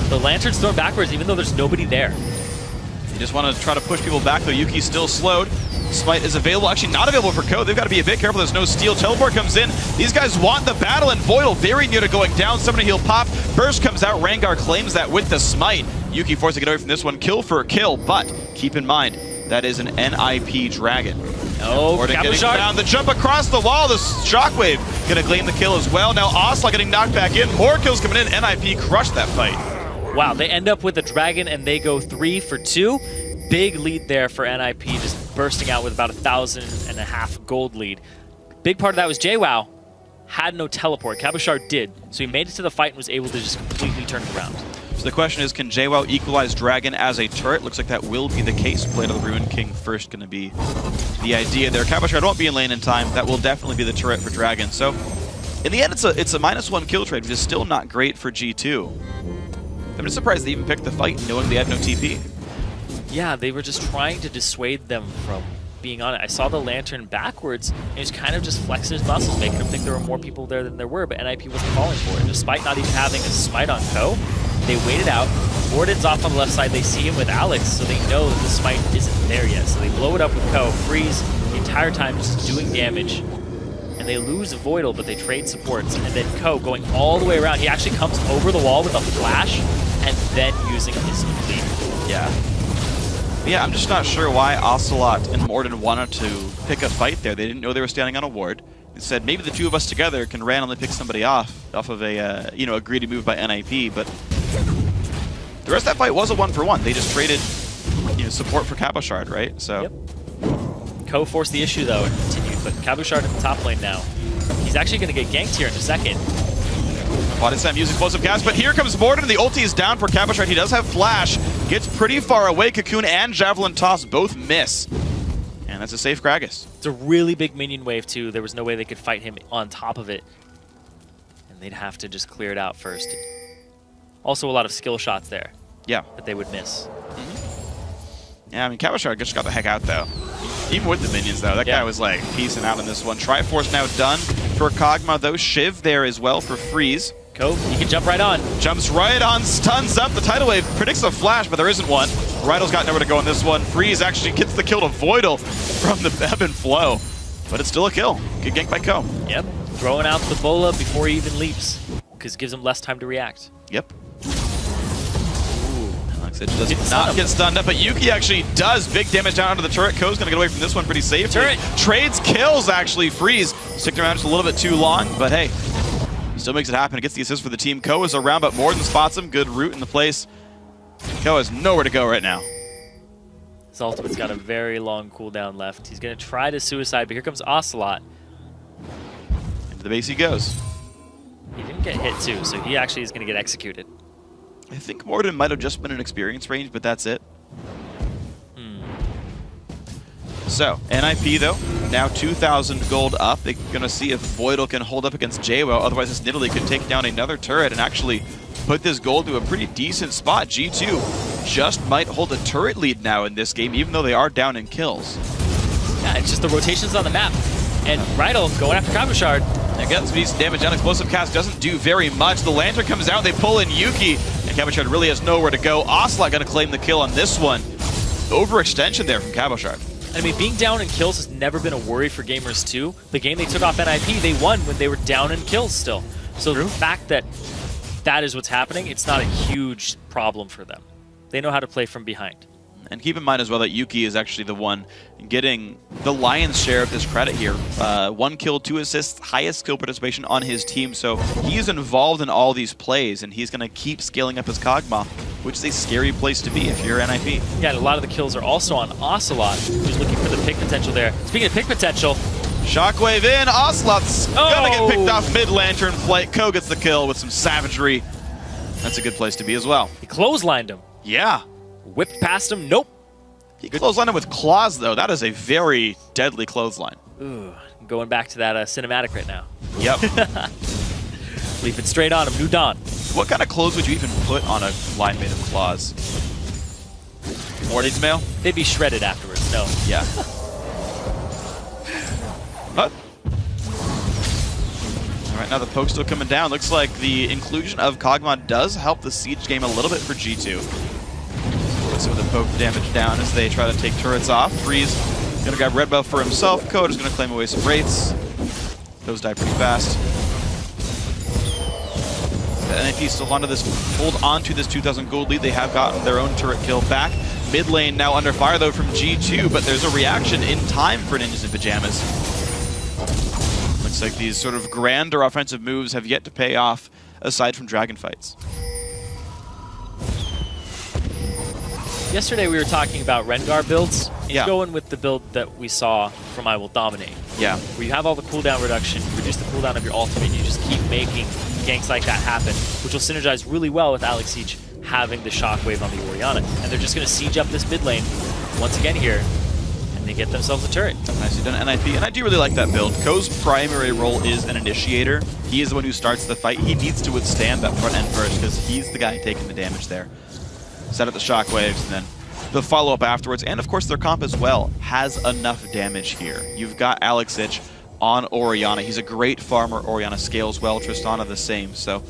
The Lantern's thrown backwards even though there's nobody there. You just want to try to push people back, though. Yuki's still slowed. Smite is available. Actually, not available for Ko. They've got to be a bit careful. There's no steal. Teleport comes in. These guys want the battle, and Voidal very near to going down. Summoner heal pop. Burst comes out. Rengar claims that with the Smite. Yuki forced to get away from this one. Kill for a kill, but keep in mind, that is an NIP Dragon. Oh, Morton getting down. The jump across the wall. The Shockwave going to claim the kill as well. Now Osla getting knocked back in. More kills coming in. NIP crushed that fight. Wow, they end up with a Dragon, and they go 3 for 2. Big lead there for NIP, just bursting out with about 1,500 gold lead. Big part of that was JWoww had no teleport. Cabochard did, so he made it to the fight and was able to just completely turn it around. So the question is, can JWoww equalize Dragon as a turret? Looks like that will be the case. Play to the Ruin King first going to be the idea there. Cabochard won't be in lane in time. That will definitely be the turret for Dragon. So in the end, it's a -1 kill trade, which is still not great for G2. I'm just surprised they even picked the fight knowing they had no TP. Yeah, they were just trying to dissuade them from being on it. I saw the Lantern backwards, and he was kind of just flexing his muscles, making him think there were more people there than there were, but NIP wasn't falling for it. Despite not even having a smite on Ko, they waited out. Morden's off on the left side. They see him with Alex, so they know that the smite isn't there yet. So they blow it up with Ko, freeze the entire time just doing damage, and they lose Voidal, but they trade supports. And then Ko going all the way around. He actually comes over the wall with a flash, and then using his complete. Yeah. Yeah, I'm just not sure why Ocelot and Morden wanted to pick a fight there. They didn't know they were standing on a ward. They said maybe the two of us together can randomly pick somebody off of a a greedy move by NIP. But the rest of that fight was a 1-for-1. They just traded support for Cabochard, right? So. Yep. Ko forced the issue though and continued, but Cabochard in the top lane now. He's actually going to get ganked here in a second. Bodysam using explosive gas, but here comes Morden. The ulti is down for Cabochard. He does have flash. Gets pretty far away. Cocoon and Javelin Toss both miss. And that's a safe Gragas. It's a really big minion wave too. There was no way they could fight him on top of it. And they'd have to just clear it out first. Also a lot of skill shots there. Yeah. That they would miss. Yeah, I mean, Cabochard just got the heck out though. Even with the minions though, that guy was like piecing out in this one. Triforce now done for Kog'Maw though. Shiv there as well for Freeze. Ko, he can jump right on. Jumps right on, stuns up. The Tidal Wave predicts a flash, but there isn't one. Rydell's got nowhere to go on this one. Freeze actually gets the kill to Voidal from the ebb and flow. But it's still a kill. Good gank by Ko. Yep. Throwing out the bola before he even leaps, because it gives him less time to react. Yep. Alex Edge does not get stunned up, but Yuki actually does. Big damage down onto the turret. Ko's going to get away from this one pretty safely. Turret. Trades kills, actually. Freeze sticking around just a little bit too long, but hey. Still makes it happen. It gets the assist for the team. Ko is around, but Morden spots him. Good route in the place. Ko has nowhere to go right now. His ultimate's got a very long cooldown left. He's going to try to suicide, but here comes Ocelot. Into the base he goes. He didn't get hit too, so he actually is going to get executed. I think Morden might have just been in experience range, but that's it. So, NIP though, now 2,000 gold up. They're going to see if Voidal can hold up against JWoww. Otherwise, this Nidalee could take down another turret and actually put this gold to a pretty decent spot. G2 just might hold a turret lead now in this game, even though they are down in kills. Yeah, it's just the rotations on the map. And Rydell going after Cabochard. They're getting some decent damage down. Explosive cast doesn't do very much. The Lantern comes out, they pull in Yuki, and Cabochard really has nowhere to go. Ocelot going to claim the kill on this one. Overextension there from Cabochard. I mean, being down in kills has never been a worry for Gamers 2. The game they took off NIP, they won when they were down in kills still. So the fact that that is what's happening, it's not a huge problem for them. They know how to play from behind. And keep in mind as well that Yuki is actually the one getting the lion's share of this credit here. 1 kill, 2 assists, highest skill participation on his team. So he's involved in all these plays, and he's going to keep scaling up his Kog'Maw, which is a scary place to be if you're NIP. Yeah, and a lot of the kills are also on Ocelot, who's looking for the pick potential there. Speaking of pick potential, Shockwave in, Ocelot's gonna get picked off mid-lantern flight. Ko gets the kill with some savagery. That's a good place to be as well. He clotheslined him. Yeah. Whipped past him, nope. He clotheslined him with claws, though. That is a very deadly clothesline. Ooh, I'm going back to that cinematic right now. Yep. Leaping straight on him, New Dawn. What kind of clothes would you even put on a line made of claws? Morty's mail? They'd be shredded afterwards, no. Yeah. All right, now the poke's still coming down. Looks like the inclusion of Kog'Maw does help the siege game a little bit for G2. Put some of the poke damage down as they try to take turrets off. Freeze gonna grab red buff for himself. Code is gonna claim away some rates. Those die pretty fast. The NIP still hold on to this 2,000 gold lead. They have gotten their own turret kill back. Mid lane now under fire though from G2, but there's a reaction in time for Ninjas in Pajamas. Looks like these sort of grander offensive moves have yet to pay off aside from dragon fights. Yesterday we were talking about Rengar builds. Yeah. Going with the build that we saw from I Will Dominate. Yeah. Where you have all the cooldown reduction, you reduce the cooldown of your ultimate, and you just keep making ganks like that happen, which will synergize really well with Alex Siege having the Shockwave on the Orianna. And they're just going to siege up this mid lane once again here, and they get themselves a turret. Nicely done, NIP. And I do really like that build. Ko's primary role is an initiator. He is the one who starts the fight. He needs to withstand that front end first because he's the guy taking the damage there. Set up the shockwaves and then the follow-up afterwards. And of course their comp as well has enough damage here. You've got Alex Ich on Orianna. He's a great farmer. Orianna scales well. Tristana the same. So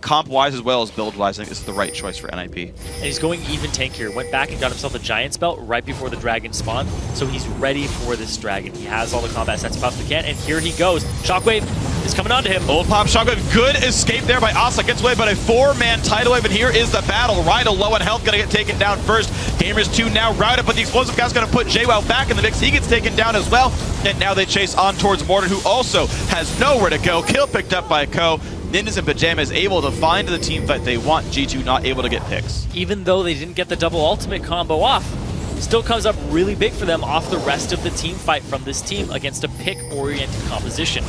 comp-wise as well as build-wise, I think this is the right choice for NIP. And he's going even tankier. Went back and got himself a Giant's Belt right before the dragon spawned, so he's ready for this dragon. He has all the combat sets possibly can, and here he goes. Shockwave is coming on to him. Old Pop Shockwave, good escape there by Asa. Gets away by a 4-man tidal wave, and here is the battle. Rydell low on health, gonna get taken down first. Gamers 2 now routed, but the explosive guy's gonna put JWoww back in the mix. He gets taken down as well, and now they chase on towards Morton, who also has nowhere to go. Kill picked up by Ko. Ninjas in Pajamas able to find the team fight they want. G2 not able to get picks. Even though they didn't get the double ultimate combo off, still comes up really big for them off the rest of the team fight from this team against a pick-oriented composition.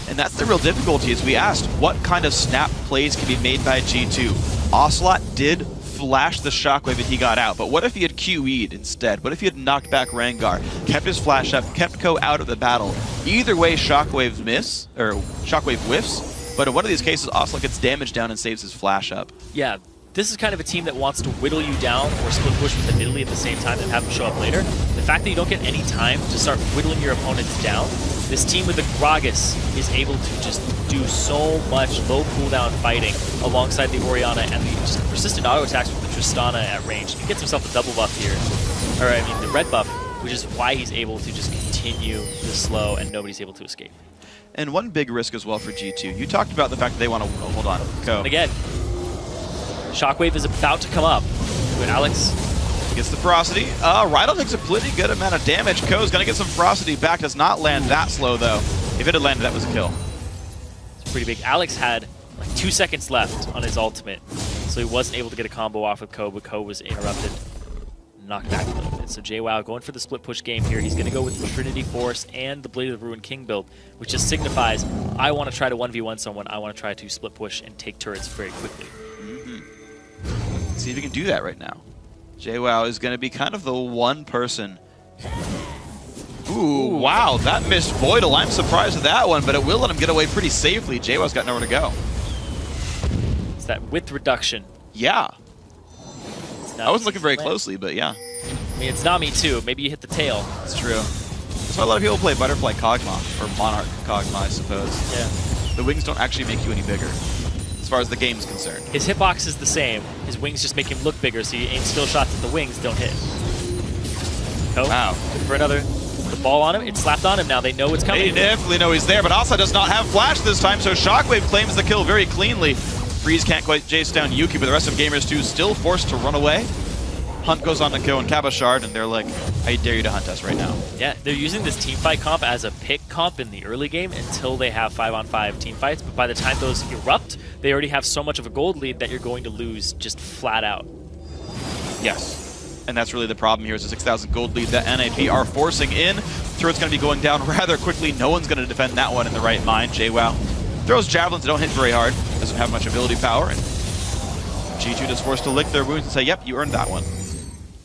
And that's the real difficulty, as we asked, what kind of snap plays can be made by G2? Ocelot did flash the shockwave that he got out, but what if he had QE'd instead? What if he had knocked back Rengar, kept his flash up, kept Ko out of the battle? Either way, shockwaves miss, or shockwave whiffs, but in one of these cases, Ocelot gets damage down and saves his flash up. Yeah, this is kind of a team that wants to whittle you down or split push with Italy at the same time and have them show up later. The fact that you don't get any time to start whittling your opponents down, this team with the Gragas is able to just do so much low cooldown fighting alongside the Orianna and the just persistent auto attacks with the Tristana at range. He gets himself a double buff here, or I mean the red buff, which is why he's able to just continue the slow and nobody's able to escape. And one big risk as well for G2. You talked about the fact that they want to... Oh, hold on. Ko. And again, Shockwave is about to come up. When Alex gets the ferocity. Rydell takes a pretty good amount of damage. Ko's going to get some ferocity back. Does not land that slow, though. If it had landed, that was a kill. It's pretty big. Alex had like 2 seconds left on his ultimate, so he wasn't able to get a combo off with Ko, but Ko was interrupted. Knocked back a little bit. So JWoww going for the split push game here. He's going to go with the Trinity Force and the Blade of the Ruined King build, which just signifies I want to try to 1v1 someone. I want to try to split push and take turrets very quickly. Let's see if he can do that right now. JWoww is going to be kind of the one person. Ooh, wow, that missed Voidal. I'm surprised at that one, but it will let him get away pretty safely. JWoww's got nowhere to go. It's that width reduction. Yeah. I wasn't looking very closely, but yeah. I mean, it's not me too. Maybe you hit the tail. That's true. That's why a lot of people play Butterfly Kog'Maw, or Monarch Kog'Maw, I suppose. Yeah. The wings don't actually make you any bigger, as far as the game's concerned. His hitbox is the same. His wings just make him look bigger, so you aim skill shots at the wings, don't hit. Oh, wow. For another. The ball on him. It slapped on him now. They know it's coming. They definitely know he's there, but Asa does not have flash this time, so Shockwave claims the kill very cleanly. Freeze can't quite chase down Yuki, but the rest of Gamers 2 still forced to run away. Hunt goes on to Ko and Cabashard, and they're like, I dare you to hunt us right now. Yeah, they're using this team fight comp as a pick comp in the early game until they have 5-on-5 team fights, but by the time those erupt, they already have so much of a gold lead that you're going to lose just flat out. Yes, and that's really the problem here is the 6,000 gold lead that NIP are forcing in. Turret's going to be going down rather quickly. No one's going to defend that one in the right mind. JWoww throws javelins that don't hit very hard, doesn't have much ability power, and G2 is forced to lick their wounds and say, yep, you earned that one.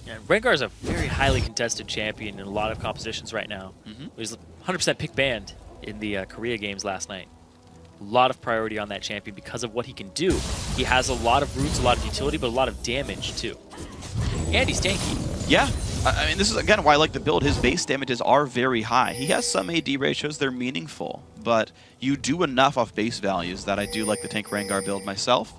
Yeah, Rengar is a very highly contested champion in a lot of compositions right now. He was 100% pick banned in the Korea games last night. A lot of priority on that champion because of what he can do. He has a lot of roots, a lot of utility, but a lot of damage too. And he's tanky. Yeah, I mean, this is again why I like the build. His base damages are very high. He has some AD ratios, they're meaningful, but you do enough off base values that I do like the tank Rengar build myself.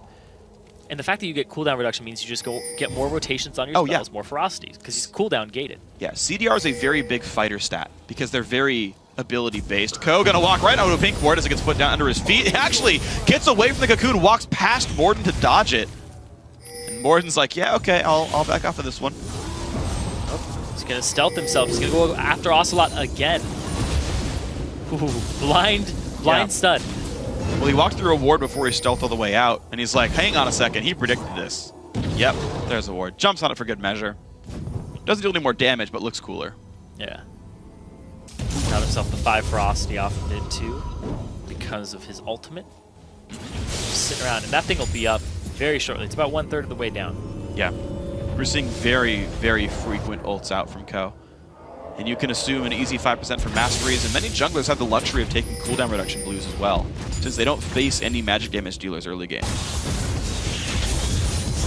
And the fact that you get cooldown reduction means you just get more rotations on your spells, more ferocities, because he's cooldown gated. Yeah, CDR is a very big fighter stat because they're very ability-based. Ko gonna walk right out of a pink ward as it gets put down under his feet. He actually gets away from the cocoon, walks past Morden to dodge it. And Morden's like, yeah, okay, I'll back off of this one. He's gonna stealth himself. He's gonna go after Ocelot again. Ooh, blind stun. Well, he walked through a ward before he stealthed all the way out, and he's like, hang on a second, he predicted this. Yep, there's a ward. Jumps on it for good measure. Doesn't do any more damage, but looks cooler. Yeah. Got himself the 5 ferocity off of mid too because of his ultimate. Just sitting around, and that thing will be up very shortly. It's about 1/3 of the way down. Yeah. We're seeing very, very frequent ults out from Ko. And you can assume an easy 5% for Masteries, and many junglers have the luxury of taking cooldown reduction blues as well, since they don't face any magic damage dealers early game.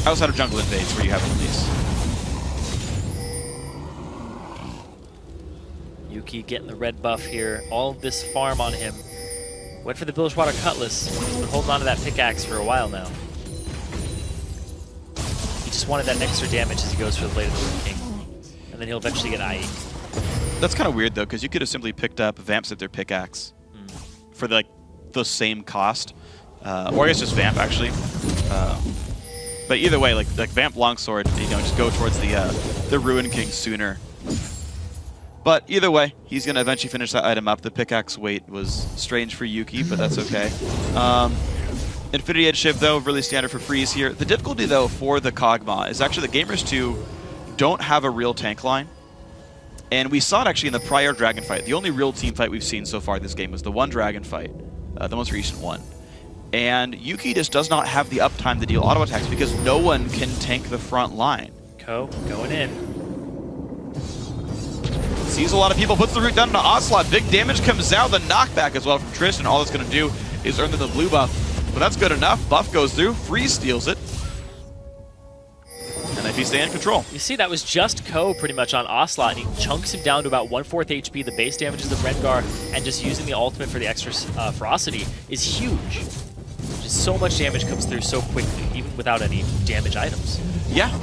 Outside of jungle invades, where you have release. Yuki getting the red buff here. All of this farm on him. Went for the Bilgewater Cutlass. He's been holding on to that pickaxe for a while now. He just wanted that extra damage as he goes for the Blade of the Ruined King. And then he'll eventually get IE. That's kind of weird, though, because you could have simply picked up Vamps at their pickaxe for the same cost. Or I guess just Vamp, actually. But either way, like Vamp Longsword, you know, just go towards the Ruined King sooner. But either way, he's going to eventually finish that item up. The pickaxe weight was strange for Yuki, but that's okay. Infinity Edge Shiv, though, really standard for Freeze here. The difficulty, though, for the Kog'Maw is actually the Gamers 2 don't have a real tank line. And we saw it actually in the prior Dragon fight. The only real team fight we've seen so far this game was the one Dragon fight, the most recent one. And Yuki just does not have the uptime to deal auto attacks because no one can tank the front line. Ko going in. Sees a lot of people, puts the root down to Ocelot. Big damage comes out, the knockback as well from Tristan. All it's going to do is earn them the blue buff. But that's good enough. Buff goes through, Freeze steals it. And if he stay in control. You see, that was just Ko pretty much on Ocelot, and he chunks him down to about 1/4 HP. The base damages of Rengar, and just using the ultimate for the extra ferocity is huge. Just so much damage comes through so quickly, even without any damage items. Yeah,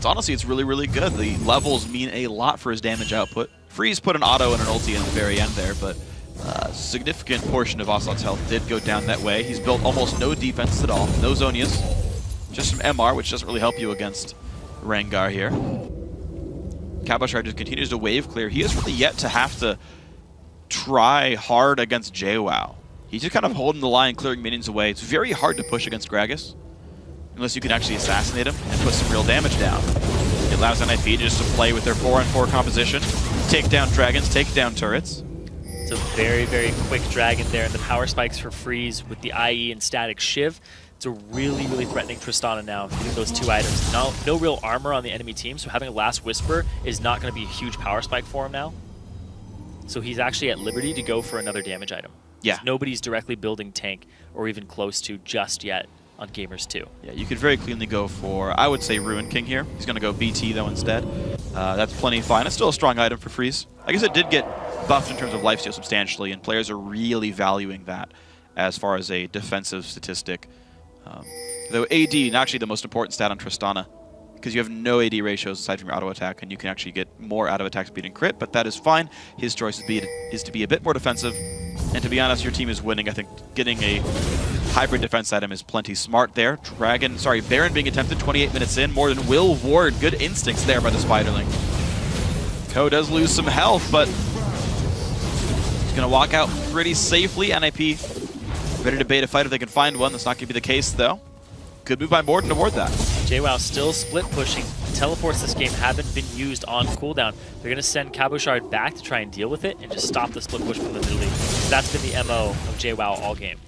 honestly, it's really, really good. The levels mean a lot for his damage output. Freeze put an auto and an ulti in the very end there, but a significant portion of Ocelot's health did go down that way. He's built almost no defense at all, no Zonias, just some MR, which doesn't really help you against Rengar here. Cabashard just continues to wave clear. He has really yet to have to try hard against JWoww. He's just kind of holding the line, clearing minions away. It's very hard to push against Gragas, unless you can actually assassinate him and put some real damage down. It allows NIP just to play with their 4-on-4 composition, take down dragons, take down turrets. It's a very, very quick dragon there, and the power spikes for Freeze with the IE and static Shiv. It's a really, really threatening Tristana now, getting those 2 items. No real armor on the enemy team, so having a Last Whisper is not going to be a huge power spike for him now. So he's actually at liberty to go for another damage item. Yeah. Nobody's directly building tank or even close to just yet on Gamers 2. Yeah, you could very cleanly go for, I would say, Ruined King here. He's going to go BT, though, instead. That's plenty fine. It's still a strong item for Freeze. I guess it did get buffed in terms of lifesteal substantially, and players are really valuing that as far as a defensive statistic. Though AD, actually the most important stat on Tristana, because you have no AD ratios aside from your auto attack, and you can actually get more out of attack speed and crit, but that is fine. His choice is to be a bit more defensive, and to be honest, your team is winning. I think getting a hybrid defense item is plenty smart there. Baron being attempted 28 minutes in. More than will ward. Good instincts there by the Spiderling. Ko does lose some health, but he's going to walk out pretty safely. NIP ready to bait a fight if they can find one. That's not going to be the case, though. Good move by Morden to ward that. JWoww still split pushing. Teleports this game haven't been used on cooldown. They're going to send Cabochard back to try and deal with it and just stop the split push from the middle league. That's been the MO of JWoww all game.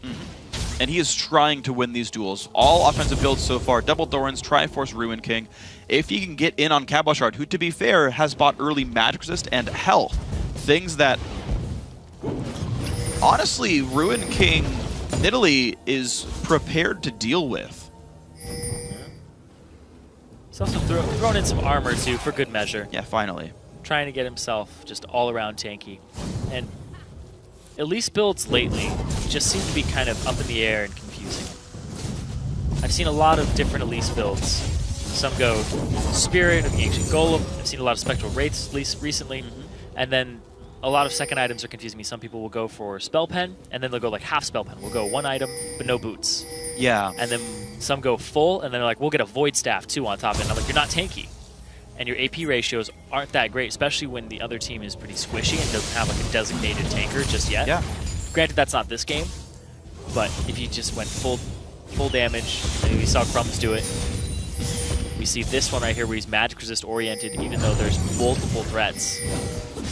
And he is trying to win these duels. All offensive builds so far. Double Thorns, Triforce, Ruin King. If he can get in on Cabochard, who to be fair has bought early magic resist and health. Things that, honestly, Ruin King Nidalee is prepared to deal with. He's also thrown in some armor, too, for good measure. Yeah, finally. Trying to get himself just all-around tanky. And Elise builds lately just seem to be kind of up in the air and confusing. I've seen a lot of different Elise builds. Some go Spirit of the Ancient Golem. I've seen a lot of Spectral Wraiths recently. And then a lot of second items are confusing me. Some people will go for Spell Pen, and then they'll go like half Spell Pen. We'll go one item, but no boots. Yeah. And then some go full, and then they're like, we'll get a Void Staff too on top of it. And I'm like, you're not tanky. And your AP ratios aren't that great, especially when the other team is pretty squishy and doesn't have like a designated tanker just yet. Yeah. Granted, that's not this game, but if you just went full damage, and we saw Crumbs do it, we see this one right here where he's magic resist oriented, even though there's multiple threats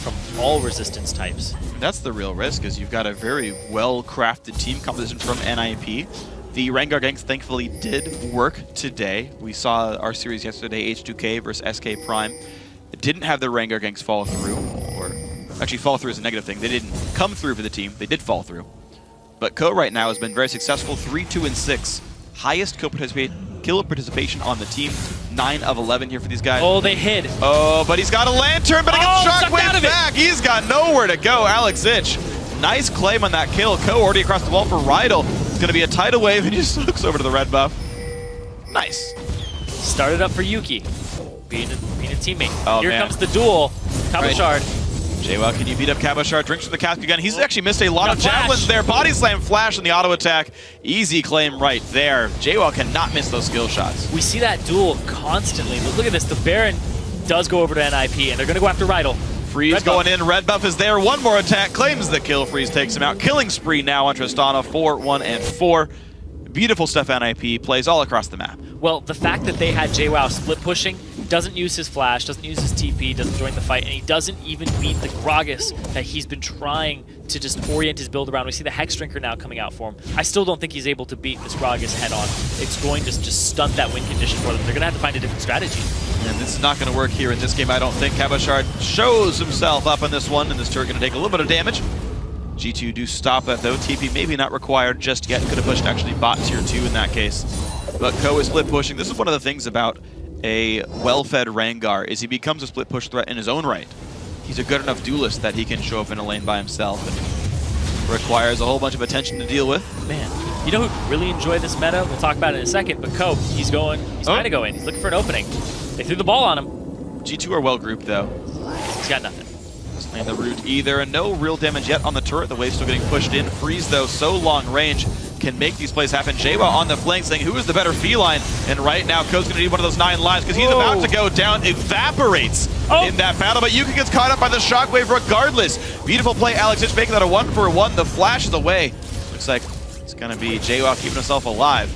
from all resistance types. That's the real risk, is you've got a very well-crafted team composition from NIP. The Rengar ganks thankfully did work today. We saw our series yesterday, H2K versus SK Prime. It didn't have the Rengar ganks fall through, or actually fall through is a negative thing. They didn't come through for the team. They did fall through. But Ko right now has been very successful, 3-2-6. Highest kill participation on the team, 9 of 11 here for these guys. Oh, they hid. Oh, but he's got a lantern, but he gets shockwave back. He's got nowhere to go, Alex Ich. Nice claim on that kill. Ko already across the wall for Rydell. It's going to be a tidal wave, and he just looks over to the red buff. Nice. Started up for Yuki, being a teammate. Oh, Here man. comes the duel. Cabochard. JWoww, can you beat up Cabochard? Drinks from the cask again. He's actually missed a lot of javelins there. Body slam flash on the auto attack. Easy claim right there. JWoww cannot miss those skill shots. We see that duel constantly, but look at this. The Baron does go over to NIP, and they're going to go after Rydell. Freeze going in. Red buff is there. One more attack. Claims the kill. Freeze takes him out. Killing spree now on Tristana. 4, 1, and 4. Beautiful stuff NIP. Plays all across the map. Well, the fact that they had JWoww split pushing, doesn't use his flash, doesn't use his TP, doesn't join the fight, and he doesn't even beat the Gragas that he's been trying to just orient his build around. We see the Hex Drinker now coming out for him. I still don't think he's able to beat this Gragas head on. It's going to just stunt that win condition for them. They're going to have to find a different strategy. And this is not going to work here in this game, I don't think. Cabochard shows himself up on this one, and this turret going to take a little bit of damage. G2 do stop that though. TP maybe not required just yet. Could have pushed actually bot tier 2 in that case. But Ko is split pushing. This is one of the things about a well-fed Rengar, is he becomes a split push threat in his own right. He's a good enough duelist that he can show up in a lane by himself, and requires a whole bunch of attention to deal with. Man, you know who really enjoyed this meta? We'll talk about it in a second, but Ko, he's trying to go in. He's looking for an opening. They threw the ball on him. G2 are well grouped though. He's got nothing. Doesn't land the root either, and no real damage yet on the turret. The wave's still getting pushed in. Freeze though, so long range, can make these plays happen. JWoww on the flank saying, who is the better feline? And right now, Ko's going to need one of those 9 lives because he's about to go down. Evaporates in that battle, but Yuki gets caught up by the shockwave regardless. Beautiful play, Alex Ich making that a 1-for-1. The flash is away. Looks like it's going to be JWoww keeping himself alive.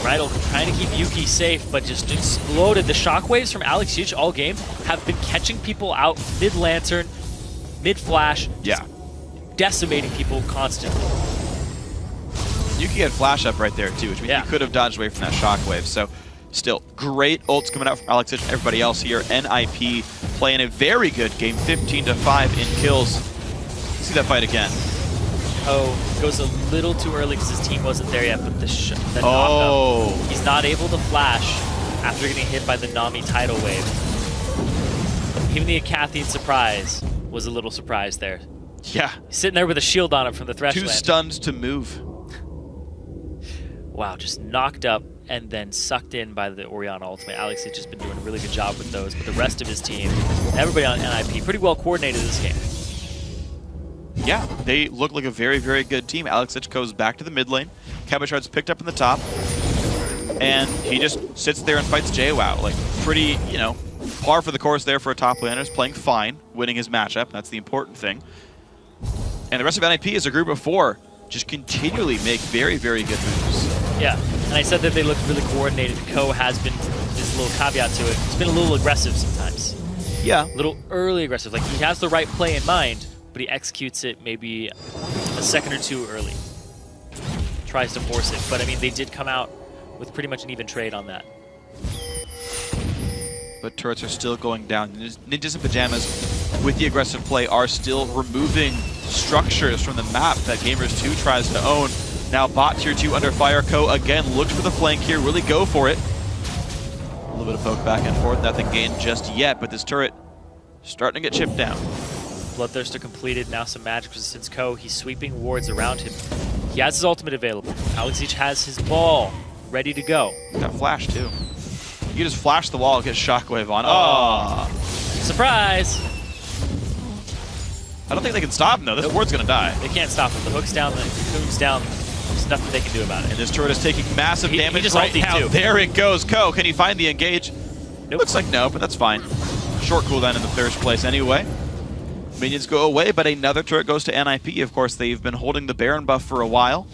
Rydell trying to keep Yuki safe, but just exploded. The shockwaves from Alex Ich all game have been catching people out mid-lantern, mid-flash. Yeah. Decimating people constantly. Yuki had flash up right there too, which means he could have dodged away from that shockwave. So still, great ults coming out from Alex Ich and everybody else here. NIP playing a very good game, 15-5 in kills. Let's see that fight again. Oh, goes a little too early because his team wasn't there yet, but the knockup, he's not able to flash after getting hit by the Nami tidal wave. Even the Acathian surprise was a little surprised there. Yeah. He's sitting there with a shield on him from the Thresh Too land. stunned to move. Wow, just knocked up and then sucked in by the Orianna ultimate. Alex has just been doing a really good job with those, but the rest of his team, everybody on NIP, pretty well coordinated this game. Yeah, they look like a very, very good team. Alex Ich goes back to the mid lane. Kebachard's picked up in the top, and he just sits there and fights JWoww. Like, pretty, you know, par for the course there for a top laner. He's playing fine, winning his matchup. That's the important thing. And the rest of NIP is a group of 4. Just continually make very, very good moves. Yeah, and I said that they looked really coordinated. Ko has been, just a little caveat to it, it's been a little aggressive sometimes. Yeah. A little early aggressive. Like, he has the right play in mind, but he executes it maybe a second or two early. Tries to force it, but I mean, they did come out with pretty much an even trade on that. But turrets are still going down. Ninjas in Pajamas, with the aggressive play, are still removing structures from the map that Gamers2 tries to own. Now bot tier 2 under fire. Ko again looks for the flank here, really go for it. A little bit of poke back and forth, nothing gained just yet, but this turret starting to get chipped down. Bloodthirster completed, now some magic resistance. Ko, he's sweeping wards around him. He has his ultimate available. Alexic has his ball ready to go. Got flash too. You just flash the wall, get shockwave on. Oh! Surprise! I don't think they can stop him though. This ward's gonna die. They can't stop him. The hook's down, the coon's down. There's nothing they can do about it. And this turret is taking massive damage just right now. too. There it goes. Ko, can he find the engage? Nope. Looks like no, but that's fine. Short cooldown in the first place anyway. Minions go away, but another turret goes to NIP. Of course, they've been holding the Baron buff for a while.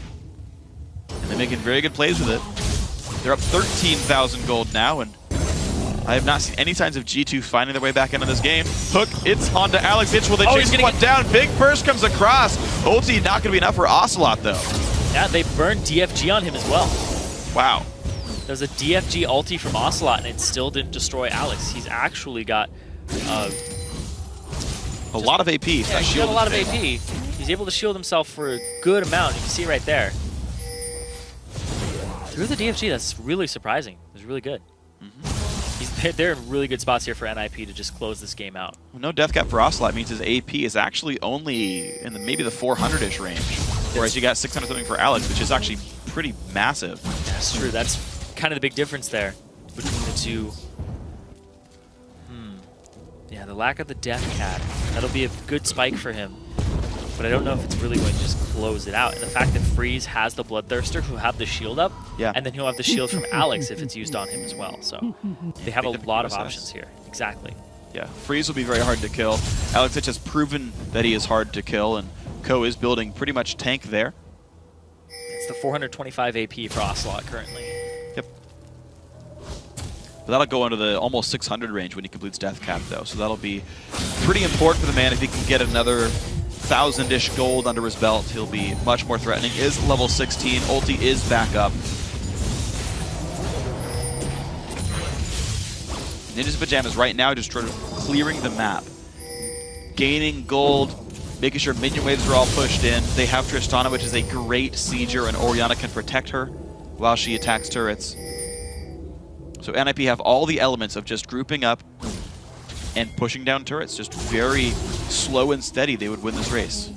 And they're making very good plays with it. They're up 13,000 gold now, and I have not seen any signs of G2 finding their way back into this game. Hook, it's onto Alex Itch. Will they chase one down? Big burst comes across. Ulti not going to be enough for Ocelot, though. Yeah, they burned DFG on him as well. Wow. There's a DFG ulti from Ocelot, and it still didn't destroy Alex. He's actually got a lot of AP. Yeah, he's got a lot of AP. He's able to shield himself for a good amount. You can see right there. Through the DFG, that's really surprising. It was really good. They're in really good spots here for NIP to just close this game out. Well, no death cap for Ocelot means his AP is actually only in maybe the 400-ish range. Whereas you got 600 something for Alex, which is actually pretty massive. That's true. That's kind of the big difference there between the two. Yeah, the lack of the death cap. That'll be a good spike for him. But I don't know if it's really going to just close it out. And the fact that Freeze has the Bloodthirster who have the shield up, and then he'll have the shield from Alex if it's used on him as well. So they have a lot of options here. Exactly. Yeah, Freeze will be very hard to kill. Alex Itch has proven that he is hard to kill, and Ko is building pretty much tank there. It's the 425 AP for Ocelot currently. Yep. But that'll go into the almost 600 range when he completes death cap, though. So that'll be pretty important for the man if he can get another 1,000-ish gold under his belt. He'll be much more threatening. Is level 16. Ulti is back up. Ninjas in Pajamas right now just sort of clearing the map. Gaining gold, making sure minion waves are all pushed in. They have Tristana, which is a great sieger, and Orianna can protect her while she attacks turrets. So NIP have all the elements of just grouping up and pushing down turrets. Just very slow and steady, they would win this race.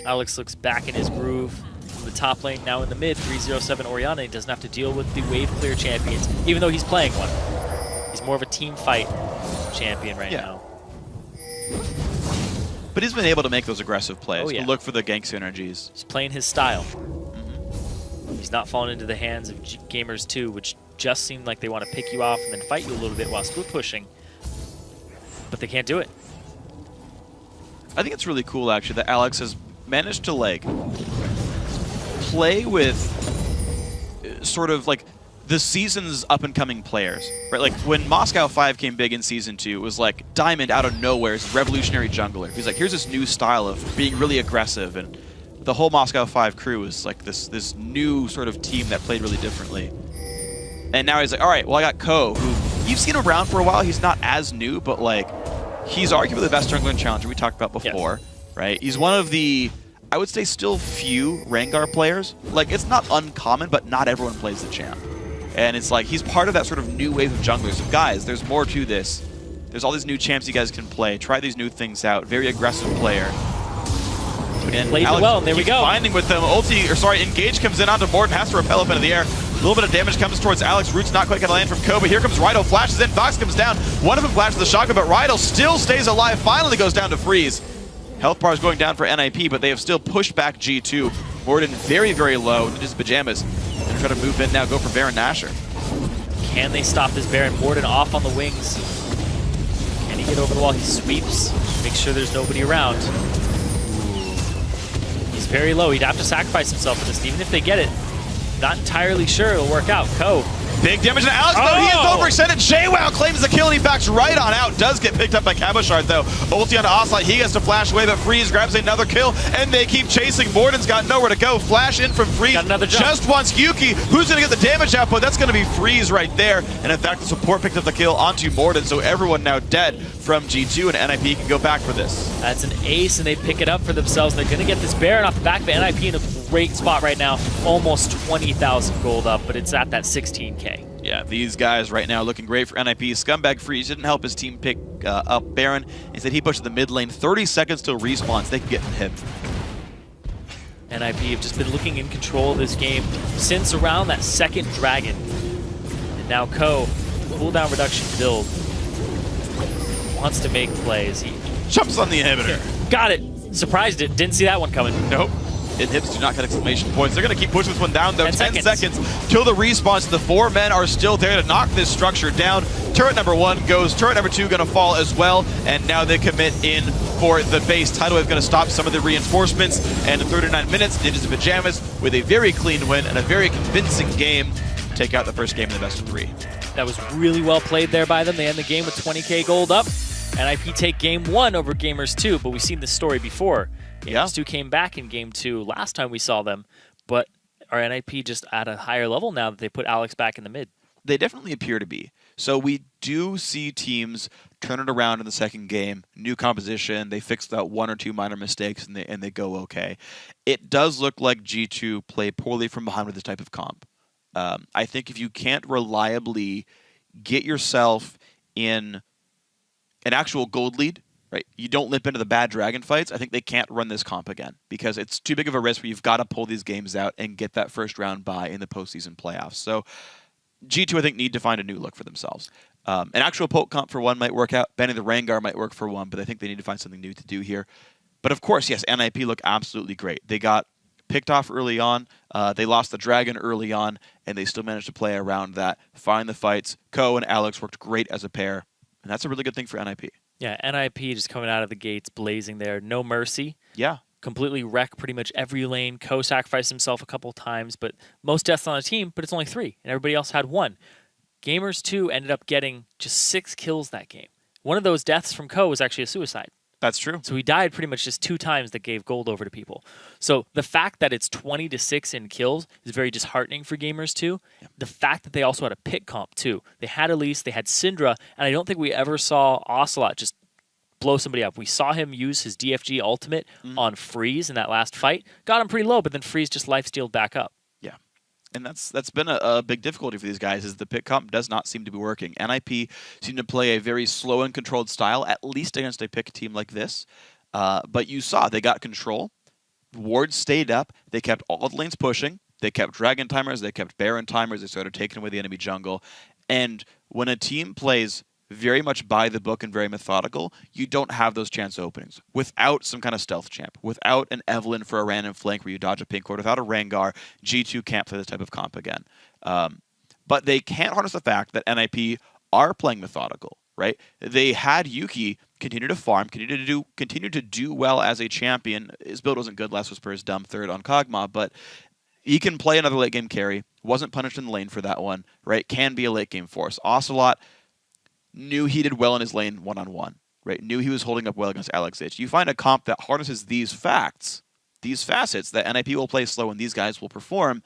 Alex looks back in his groove. From the top lane, now in the mid, 307 Orianna. He doesn't have to deal with the wave clear champions, even though he's playing one. He's more of a team fight champion right now. But he's been able to make those aggressive plays, to look for the gank synergies. He's playing his style. He's not falling into the hands of Gamers2, which just seem like they want to pick you off and then fight you a little bit while split pushing. But they can't do it. I think it's really cool, actually, that Alex has managed to, like, play with sort of, like, the season's up-and-coming players, right? Like, when Moscow 5 came big in Season 2, it was like Diamond out of nowhere is revolutionary jungler. He's like, here's this new style of being really aggressive, and the whole Moscow 5 crew was like this new sort of team that played really differently. And now he's like, all right, well, I got Ko, who you've seen around for a while. He's not as new, but, like, he's arguably the best jungler and challenger we talked about before, right? He's one of the, I would say, still few Rengar players. Like, it's not uncommon, but not everyone plays the champ. And it's like, he's part of that sort of new wave of junglers. So guys, there's more to this. There's all these new champs you guys can play. Try these new things out. Very aggressive player. And played Alex well, and there we go. Finding with them. Engage comes in onto Morton, has to repel up into the air. A little bit of damage comes towards Alex. Root's not quite going to land from Ko, but here comes Rydal, flashes in. Fox comes down. One of them flashes the shotgun, but Rydal still stays alive. Finally goes down to freeze. Health bar is going down for NIP, but they have still pushed back G2 Morden very, very low in his pajamas. They're trying to move in now, go for Baron Nashor. Can they stop this Baron? Morden off on the wings. Can he get over the wall? He sweeps, makes sure there's nobody around. He's very low. He'd have to sacrifice himself for this. Even if they get it, not entirely sure it'll work out. Ko. Big damage to Alex, though. He is overextended. JWoww claims the kill, and he backs right on out. Does get picked up by Cabochard, though. Ulti onto Ocelot. He gets to flash away, but Freeze grabs another kill, and they keep chasing. Morden's got nowhere to go. Flash in from Freeze. Got another jump. Just wants Yuki. Who's going to get the damage output? That's going to be Freeze right there. And in fact, the support picked up the kill onto Morden, so everyone now dead from G2, and NIP can go back for this. That's an ace, and they pick it up for themselves. They're going to get this Baron off the back of it. NIP in a great spot right now. Almost 20,000 gold up, but it's at that 16K. Yeah, these guys right now looking great for NIP. Scumbag Freeze didn't help his team pick up Baron. Instead, he pushed the mid lane. 30 seconds till respawns. They can get him. NIP have just been looking in control of this game since around that second dragon. And now Ko, cooldown reduction build, wants to make plays. He jumps on the inhibitor. Got it. Surprised it. Didn't see that one coming. Nope. Inhibs do not get exclamation points. They're going to keep pushing this one down, though. 10 seconds till the respawns. The 4 men are still there to knock this structure down. Turret number 1 goes. Turret number 2 going to fall as well. And now they commit in for the base. Tidal Wave going to stop some of the reinforcements. And in 39 minutes, Ninjas in Pajamas with a very clean win and a very convincing game. Take out the first game in the best of 3. That was really well played there by them. They end the game with 20K gold up. NIP take game 1 over Gamers 2, but we've seen this story before. Gamers 2 came back in game 2 last time we saw them, but are NIP just at a higher level now that they put Alex back in the mid? They definitely appear to be. So we do see teams turn it around in the second game. New composition, they fixed out 1 or 2 minor mistakes, and they go okay. It does look like G2 play poorly from behind with this type of comp. I think if you can't reliably get yourself in an actual gold lead, right, you don't limp into the bad dragon fights, I think they can't run this comp again because it's too big of a risk where you've got to pull these games out and get that first round bye in the postseason playoffs. So G2, I think, need to find a new look for themselves. An actual poke comp for 1 might work out. Banning the Rengar might work for 1, but I think they need to find something new to do here. But of course, yes, NIP look absolutely great. They got picked off early on. They lost the dragon early on, and they still managed to play around that, find the fights. Ko and Alex worked great as a pair, and that's a really good thing for NIP. Yeah, NIP just coming out of the gates blazing there. No mercy. Yeah. Completely wreck pretty much every lane. Ko sacrificed himself a couple times, but most deaths on a team, but it's only 3, and everybody else had 1. Gamers 2 ended up getting just 6 kills that game. One of those deaths from Ko was actually a suicide. That's true. So he died pretty much just 2 times that gave gold over to people. So the fact that it's 20-6 in kills is very disheartening for Gamers 2. Yeah. The fact that they also had a pick comp too. They had Elise, they had Syndra, and I don't think we ever saw Ocelot just blow somebody up. We saw him use his DFG ultimate on Freeze in that last fight. Got him pretty low, but then Freeze just lifestealed back up. Yeah. And that's been a big difficulty for these guys, is the pick comp does not seem to be working. NIP seem to play a very slow and controlled style, at least against a pick team like this. But you saw they got control. Wards stayed up. They kept all the lanes pushing. They kept Dragon timers. They kept Baron timers. They started taking away the enemy jungle. And when a team plays very much by the book and very methodical, you don't have those chance openings. Without some kind of stealth champ, without an Evelynn for a random flank where you dodge a pink ward, without a Rengar, G2 can't play this type of comp again. But they can't harness the fact that NIP are playing methodical, right? They had Yuki continue to farm, continue to do well as a champion. His build wasn't good, last was for his dumb 3rd on Kog'Maw, but he can play another late game carry. Wasn't punished in the lane for that one, right? Can be a late game force. Ocelot knew he did well in his lane one-on-one, right? Knew he was holding up well against Alex H. You find a comp that harnesses these facts, these facets, that NIP will play slow and these guys will perform,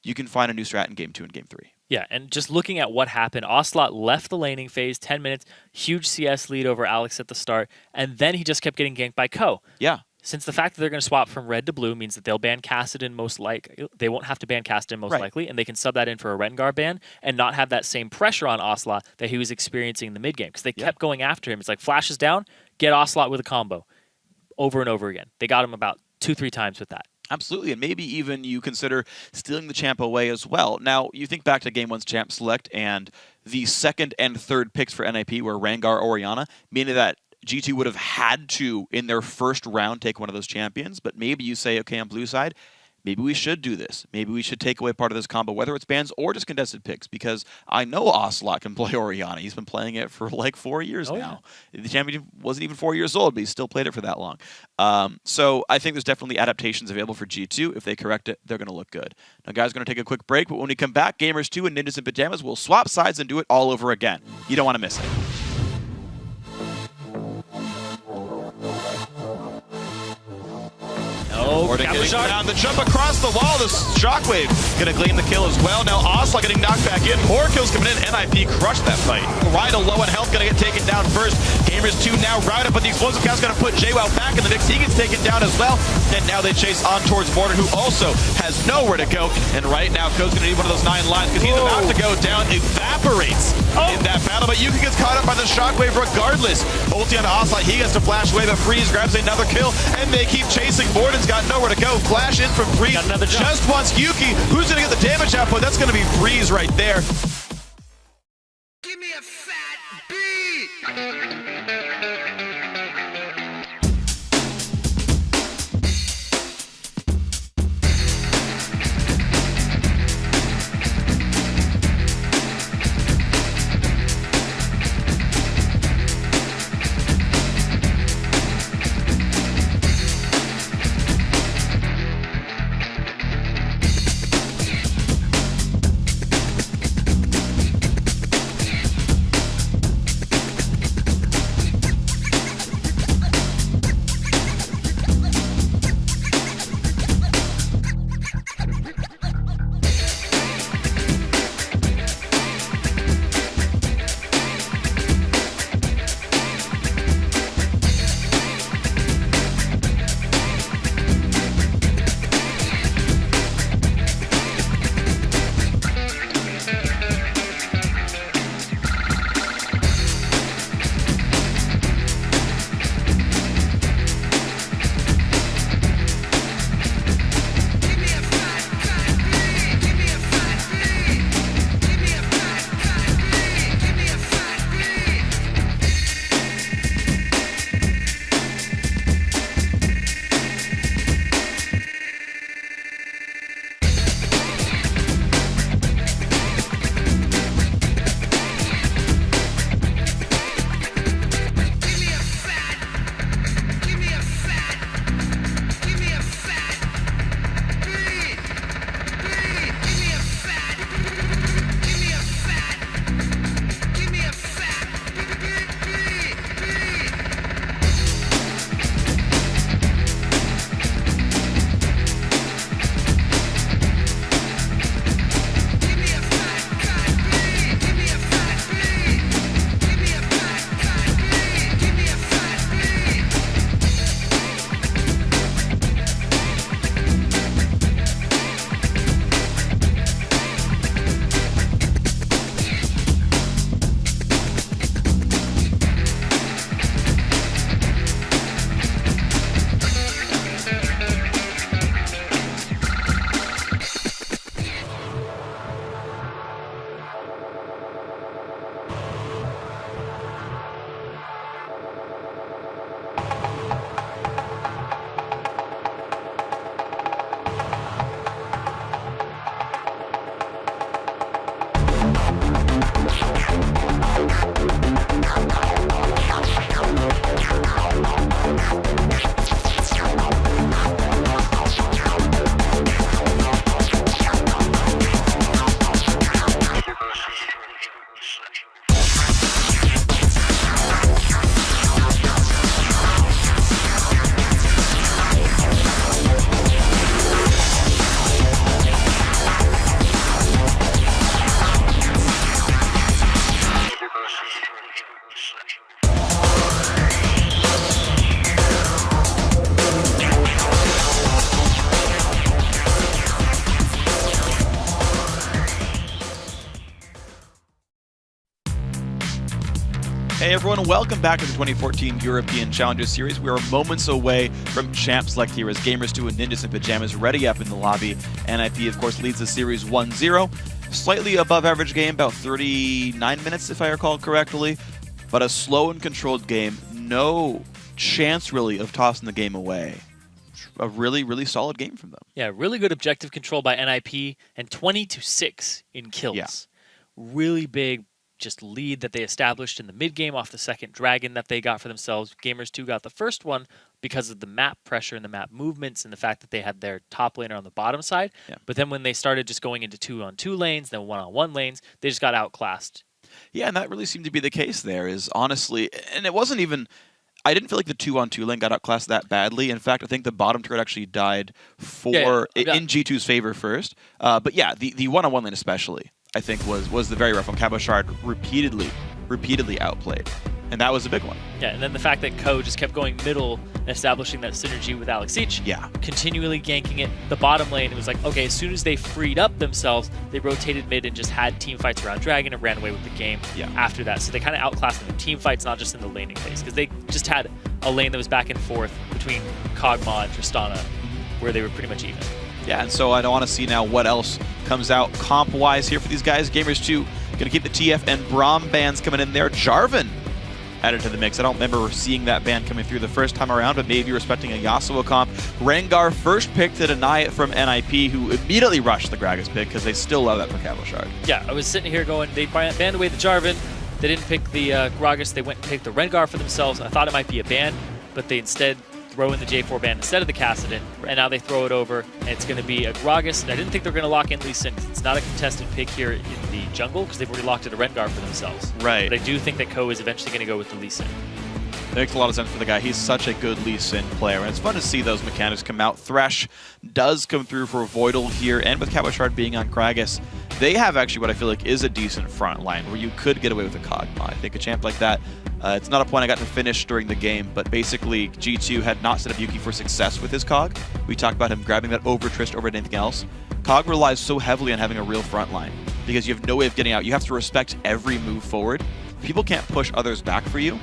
you can find a new strat in Game 2 and Game 3. Yeah, and just looking at what happened, Ocelot left the laning phase, 10 minutes, huge CS lead over Alex at the start, and then he just kept getting ganked by Ko. Yeah. Since the fact that they're going to swap from red to blue means that they'll ban Kassadin most likely. They won't have to ban Kassadin most likely, and they can sub that in for a Rengar ban and not have that same pressure on Ocelot that he was experiencing in the mid game, because they kept going after him. It's like flashes down, get Ocelot with a combo over and over again. They got him about 2-3 times with that. Absolutely, and maybe even you consider stealing the champ away as well. Now, you think back to Game 1's champ select, and the 2nd and 3rd picks for NIP were Rengar or Orianna, meaning that G2 would have had to, in their first round, take one of those champions, but maybe you say, okay, on blue side, maybe we should do this. Maybe we should take away part of this combo, whether it's bans or just contested picks, because I know Ocelot can play Orianna. He's been playing it for like 4 years now. The champion wasn't even 4 years old, but he still played it for that long. So I think there's definitely adaptations available for G2. If they correct it, they're going to look good. Now, guys, going to take a quick break, but when we come back, Gamers 2 and Ninjas in Pajamas will swap sides and do it all over again. You don't want to miss it. Morton getting down the jump across the wall. The Shockwave going to glean the kill as well. Now Ocelot getting knocked back in. More kills coming in. NIP crushed that fight. Rydal low on health going to get taken down first. Gamers 2 now right up, but the explosive cast going to put JWoww back in the mix. He gets taken down as well. And now they chase on towards Morton, who also has nowhere to go. And right now, Code's going to need one of those 9 lines because he's about to go down. Evaporates in that battle, but Yuki gets caught up by the Shockwave regardless. Ulti on Ocelot. He gets to flash away, but Freeze grabs another kill, and they keep chasing. Morton's got nowhere to go. Flash in from Freeze. Just wants Yuki. Who's going to get the damage output? That's going to be Freeze right there. Give me a fat beat. Hey everyone, welcome back to the 2014 European Challenger Series. We are moments away from Champ Select here as Gamers 2 and Ninjas in Pajamas ready up in the lobby. NIP, of course, leads the series 1-0. Slightly above average game, about 39 minutes if I recall correctly. But a slow and controlled game. No chance really of tossing the game away. a really, really solid game from them. Yeah, really good objective control by NIP, and 20-6 in kills. Yeah. Really big just lead that they established in the mid game off the second dragon that they got for themselves. Gamers 2 got the first one because of the map pressure and the map movements and the fact that they had their top laner on the bottom side. Yeah. But then when they started just going into 2-on-2 lanes, then 1-on-1 lanes, they just got outclassed. Yeah, and that really seemed to be the case there, is honestly, and it wasn't even, I didn't feel like the 2-on-2 lane got outclassed that badly. In fact, I think the bottom turret actually died in G2's favor first. But yeah, the 1-on-1 lane especially, I think was the very rough one. Cabochard repeatedly outplayed. And that was a big one. Yeah, and then the fact that Ko just kept going middle and establishing that synergy with LCS. Yeah. Continually ganking it. The bottom lane, it was like, okay, as soon as they freed up themselves, they rotated mid and just had team fights around Dragon and ran away with the game after that. So they kind of outclassed them in team fights, not just in the laning phase, because they just had a lane that was back and forth between Kog'Maw and Tristana, where they were pretty much even. Yeah, and so I don't want to see now what else comes out comp-wise here for these guys. Gamers 2 going to keep the TF and Braum bands coming in there. Jarvan added to the mix. I don't remember seeing that band coming through the first time around, but maybe respecting a Yasuo comp. Rengar first pick to deny it from NIP, who immediately rushed the Gragas pick because they still love that for Cabochard. Yeah, I was sitting here going, they banned away the Jarvan. They didn't pick the Gragas. They went and picked the Rengar for themselves. I thought it might be a ban, but they instead throw in the J4 band instead of the Kassadin, and now they throw it over, and it's going to be a Gragas. I didn't think they were going to lock in Lee Sin. It's not a contested pick here in the jungle, because they've already locked in a Rengar for themselves. Right. But I do think that Ko is eventually going to go with the Lee Sin. That makes a lot of sense for the guy. He's such a good Lee Sin player, and it's fun to see those mechanics come out. Thresh does come through for Voidal here, and with Cabochard being on Gragas, they have actually what I feel like is a decent front line where you could get away with a Kog'Maw. I think a champ like that, it's not a point I got to finish during the game, but basically G2 had not set up Yuki for success with his Kog. We talked about him grabbing that over Trist over anything else. Kog relies so heavily on having a real front line because you have no way of getting out. You have to respect every move forward. People can't push others back for you.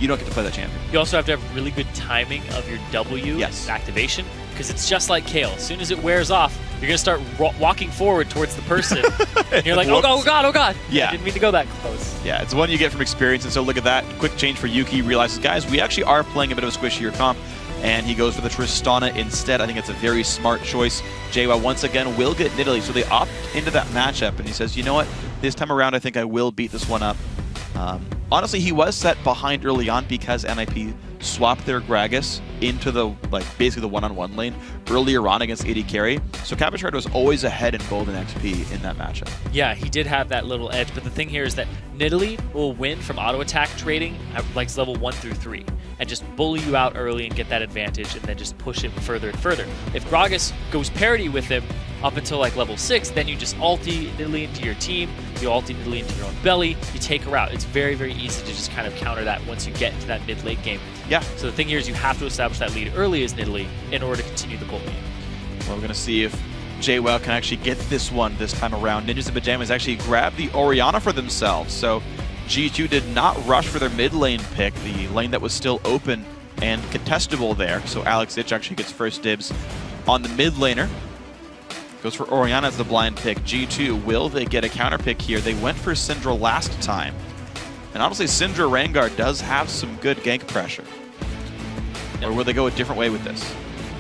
You don't get to play that champion. You also have to have really good timing of your W activation, because it's just like Kale. As soon as it wears off, you're going to start walking forward towards the person. And you're like, oh god, oh god. Yeah. I didn't mean to go that close. Yeah, it's one you get from experience, and so look at that. Quick change for Yuki. Realizes, guys, we actually are playing a bit of a squishier comp, and he goes for the Tristana instead. I think it's a very smart choice. JY once again will get Nidalee, so they opt into that matchup, and he says, you know what, this time around I think I will beat this one up. Honestly, he was set behind early on because NIP swapped their Gragas into the, basically the one-on-one lane earlier on against AD carry. So Cabochard was always ahead in gold and XP in that matchup. Yeah, he did have that little edge, but the thing here is that Nidalee will win from auto-attack trading at level 1 through 3 and just bully you out early and get that advantage and then just push him further and further. If Gragas goes parity with him up until level 6, then you just ulti Nidalee into your team, you ulti Nidalee into your own belly, you take her out. It's very, very easy to just kind of counter that once you get into that mid-late game. Yeah. So the thing here is you have to establish that lead early as Nidalee in order to continue the bullying. Well, we're going to see if JWoww can actually get this one this time around. Ninjas in Pajamas actually grabbed the Orianna for themselves, so G2 did not rush for their mid lane pick, the lane that was still open and contestable there. So Alex Itch actually gets first dibs on the mid laner. Goes for Orianna as the blind pick. G2, will they get a counter pick here? They went for Syndra last time. And honestly, Syndra Rengar does have some good gank pressure. Or will they go a different way with this?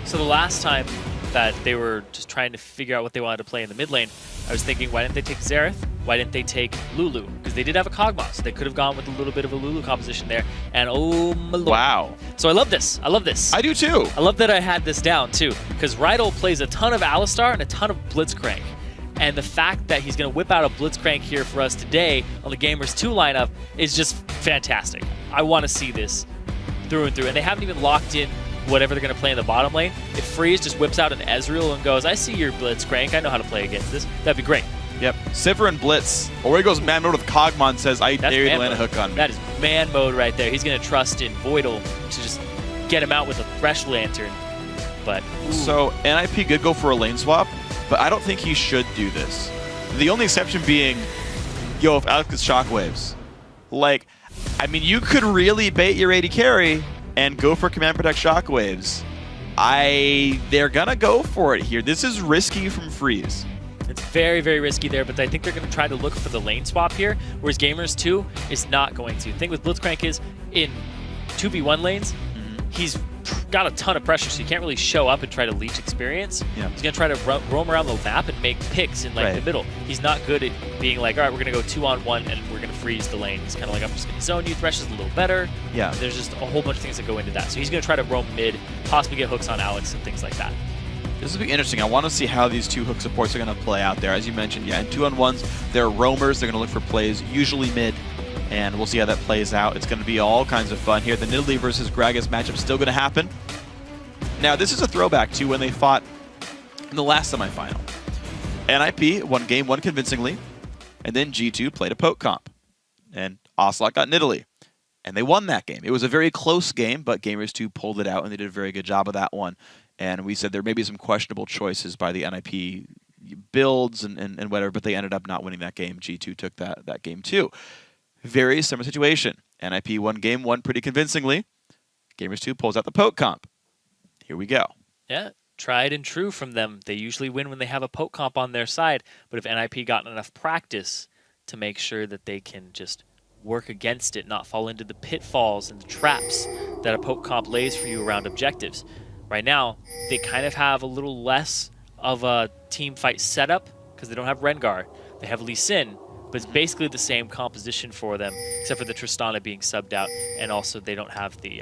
So the last time that they were just trying to figure out what they wanted to play in the mid lane, I was thinking, why didn't they take Xerath? Why didn't they take Lulu? Because they did have a Kog'Maw, so they could have gone with a little bit of a Lulu composition there. And oh my lord. Wow. So I love this. I love this. I do too. I love that I had this down too, because Rydal plays a ton of Alistar and a ton of Blitzcrank. And the fact that he's going to whip out a Blitzcrank here for us today on the Gamers 2 lineup is just fantastic. I want to see this through and through. And they haven't even locked in whatever they're going to play in the bottom lane. If Freeze just whips out an Ezreal and goes, I see your Blitzcrank, I know how to play against this, that'd be great. Yep. Sivir and Blitz. Or he goes man mode with Kog'Maw and says, I dare you to land a hook on me. That is man mode right there. He's going to trust in Voidal to just get him out with a Thresh Lantern. But ooh. So NIP could go for a lane swap, but I don't think he should do this. The only exception being, yo, if Alex gets shockwaves. I mean, you could really bait your AD carry and go for Command Protect shockwaves. They're gonna go for it here. This is risky from Freeze. It's very, very risky there, but I think they're going to try to look for the lane swap here, whereas Gamers 2 is not going to. The thing with Blitzcrank is, in 2v1 lanes, he's got a ton of pressure, so you can't really show up and try to leech experience. Yeah. He's going to try to roam around the map and make picks in like the middle. He's not good at being like, all right, we're going to go 2-on-1 and we're going to freeze the lane. He's kind of like, I'm just going to zone you. Thresh is a little better. Yeah. There's just a whole bunch of things that go into that. So he's going to try to roam mid, possibly get hooks on Alex and things like that. This will be interesting. I want to see how these two hook supports are going to play out there. As you mentioned, yeah, in 2-on-1s, they're roamers. They're going to look for plays, usually mid. And we'll see how that plays out. It's going to be all kinds of fun here. The Nidalee versus Gragas matchup is still going to happen. Now, this is a throwback to when they fought in the last semifinal. NIP won game 1 convincingly, and then G2 played a poke comp. And Ocelot got Nidalee, and they won that game. It was a very close game, but Gamers 2 pulled it out, and they did a very good job of that one. And we said there may be some questionable choices by the NIP builds and whatever, but they ended up not winning that game. G2 took that game too. Very similar situation. NIP won game 1 pretty convincingly. Gamers 2 pulls out the poke comp. Here we go. Yeah, tried and true from them. They usually win when they have a poke comp on their side, but if NIP got enough practice to make sure that they can just work against it, not fall into the pitfalls and the traps that a poke comp lays for you around objectives. Right now, they kind of have a little less of a team fight setup because they don't have Rengar. They have Lee Sin, but it's basically the same composition for them, except for the Tristana being subbed out, and also they don't have the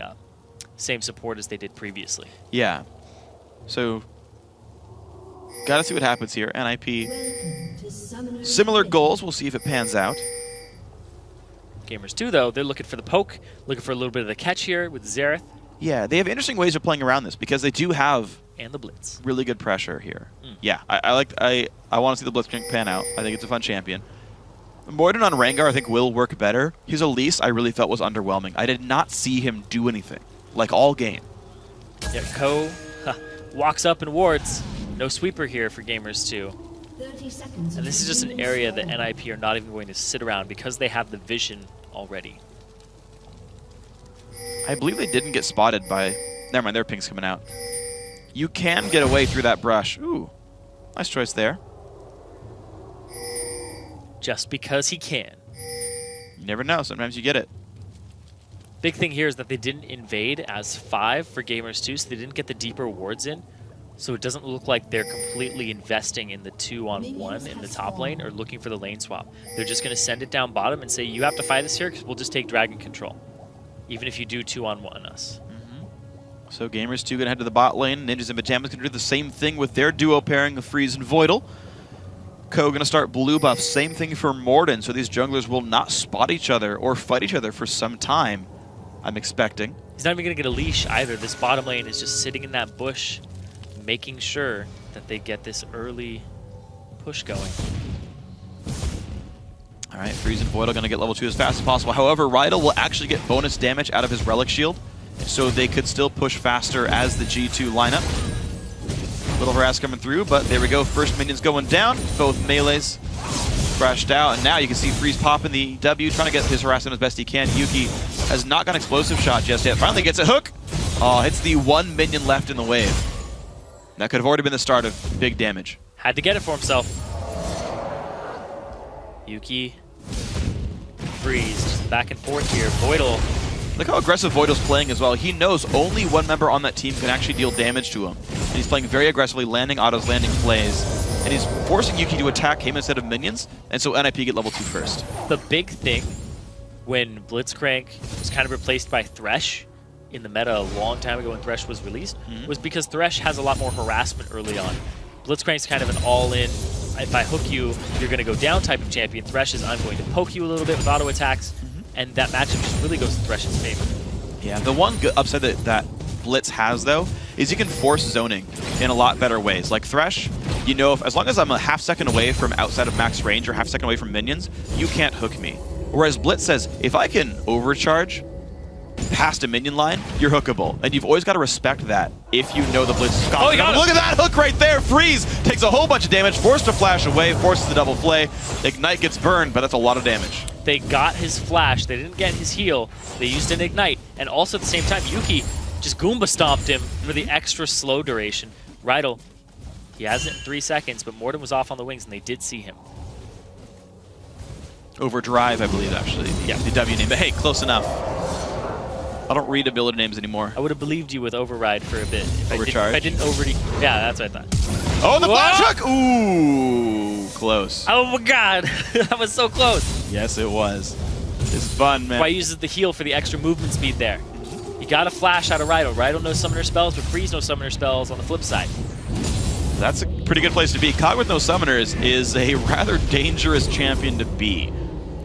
same support as they did previously. Yeah. So, gotta see what happens here. NIP, similar goals. We'll see if it pans out. Gamers 2, though, they're looking for the poke, looking for a little bit of the catch here with Xerath. Yeah, they have interesting ways of playing around this because they do have and the blitz. Really good pressure here. Yeah, I want to see the Blitzcrank pan out. I think it's a fun champion. Morden on Rengar I think will work better. His Elise I really felt was underwhelming. I did not see him do anything, like all game. Yeah, Ko walks up and wards. No sweeper here for Gamers 2. And this is just an area that NIP are not even going to sit around because they have the vision already. I believe they didn't get spotted by... Never mind, their ping's coming out. You can get away through that brush. Ooh, nice choice there. Just because he can. You never know. Sometimes you get it. Big thing here is that they didn't invade as 5 for Gamers 2, so they didn't get the deeper wards in. So it doesn't look like they're completely investing in the 2-on-1 in the top lane or looking for the lane swap. They're just going to send it down bottom and say, you have to fight us here because we'll just take dragon control. Even if you do 2-on-1 us. So Gamers 2 going to head to the bot lane. Ninjas and Pajamas going to do the same thing with their duo pairing of Freeze and Voidal. Ko going to start blue buff. Same thing for Morden. So these junglers will not spot each other or fight each other for some time, I'm expecting. He's not even going to get a leash either. This bottom lane is just sitting in that bush, making sure that they get this early push going. All right, Freeze and Voidal going to get level 2 as fast as possible. However, Rydal will actually get bonus damage out of his Relic Shield, so they could still push faster as the G2 lineup. Little harass coming through, but there we go. First minions going down. Both melees crashed out, and now you can see Freeze popping the W, trying to get his harassment as best he can. Yuki has not got an explosive shot just yet. Finally gets a hook. Oh, hits the 1 minion left in the wave. That could have already been the start of big damage. Had to get it for himself. Yuki, Freeze, back and forth here. Voidal. Look how aggressive Voidal's playing as well. He knows only one member on that team can actually deal damage to him. And he's playing very aggressively, landing autos, landing plays. And he's forcing Yuki to attack him instead of minions, and so NIP get level 2 first. The big thing when Blitzcrank was kind of replaced by Thresh in the meta a long time ago when Thresh was released was because Thresh has a lot more harassment early on. Blitzcrank's kind of an all-in, if I hook you, you're going to go down type of champion. Thresh is, I'm going to poke you a little bit with auto attacks, and that matchup just really goes in Thresh's favor. Yeah, the one upside that Blitz has, though, is you can force zoning in a lot better ways. Like Thresh, you know, as long as I'm a half second away from outside of max range or half second away from minions, you can't hook me. Whereas Blitz says, if I can overcharge past a minion line, you're hookable. And you've always got to respect that if you know the Blitz is confident. Oh, he got him. Look at that hook right there! Freeze takes a whole bunch of damage, forced to flash away, forces the double play. Ignite gets burned, but that's a lot of damage. They got his flash, they didn't get his heal, they used an Ignite, and also at the same time, Yuki just Goomba stomped him for the extra slow duration. Rydal, he has it in 3 seconds, but Morden was off on the wings, and they did see him. Overdrive, I believe, actually. Yeah. The W name, but hey, close enough. I don't read ability names anymore. I would have believed you with Override for a bit. Overcharge? If I didn't over... Yeah, that's what I thought. Oh, the flash hook! Ooh, close. Oh my god, that was so close. Yes, it was. It's fun, man. Why uses the heal for the extra movement speed there. You got to flash out of Rydell. Rydell knows summoner spells, but Freeze knows summoner spells on the flip side. That's a pretty good place to be. Cog with no summoners is a rather dangerous champion to be.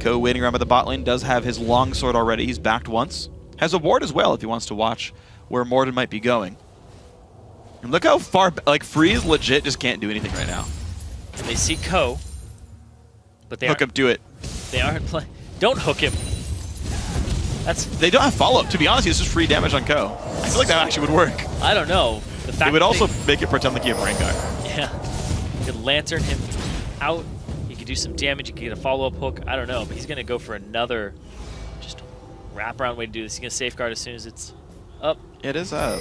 Ko waiting around by the bot lane does have his longsword already. He's backed once. Has a ward as well if he wants to watch where Morden might be going. And look how far, like Freeze legit just can't do anything right now. And they see Ko, but they hook him, do it. They aren't playing. Don't hook him. They don't have follow-up. To be honest, it's just free damage on Ko. I feel like that actually would work. I don't know. The fact it would also make it pretend like you have Rengar. Yeah. You could lantern him out. He could do some damage. You could get a follow-up hook. I don't know, but he's going to go for another just wraparound way to do this. He's going to safeguard as soon as it's up. It is up.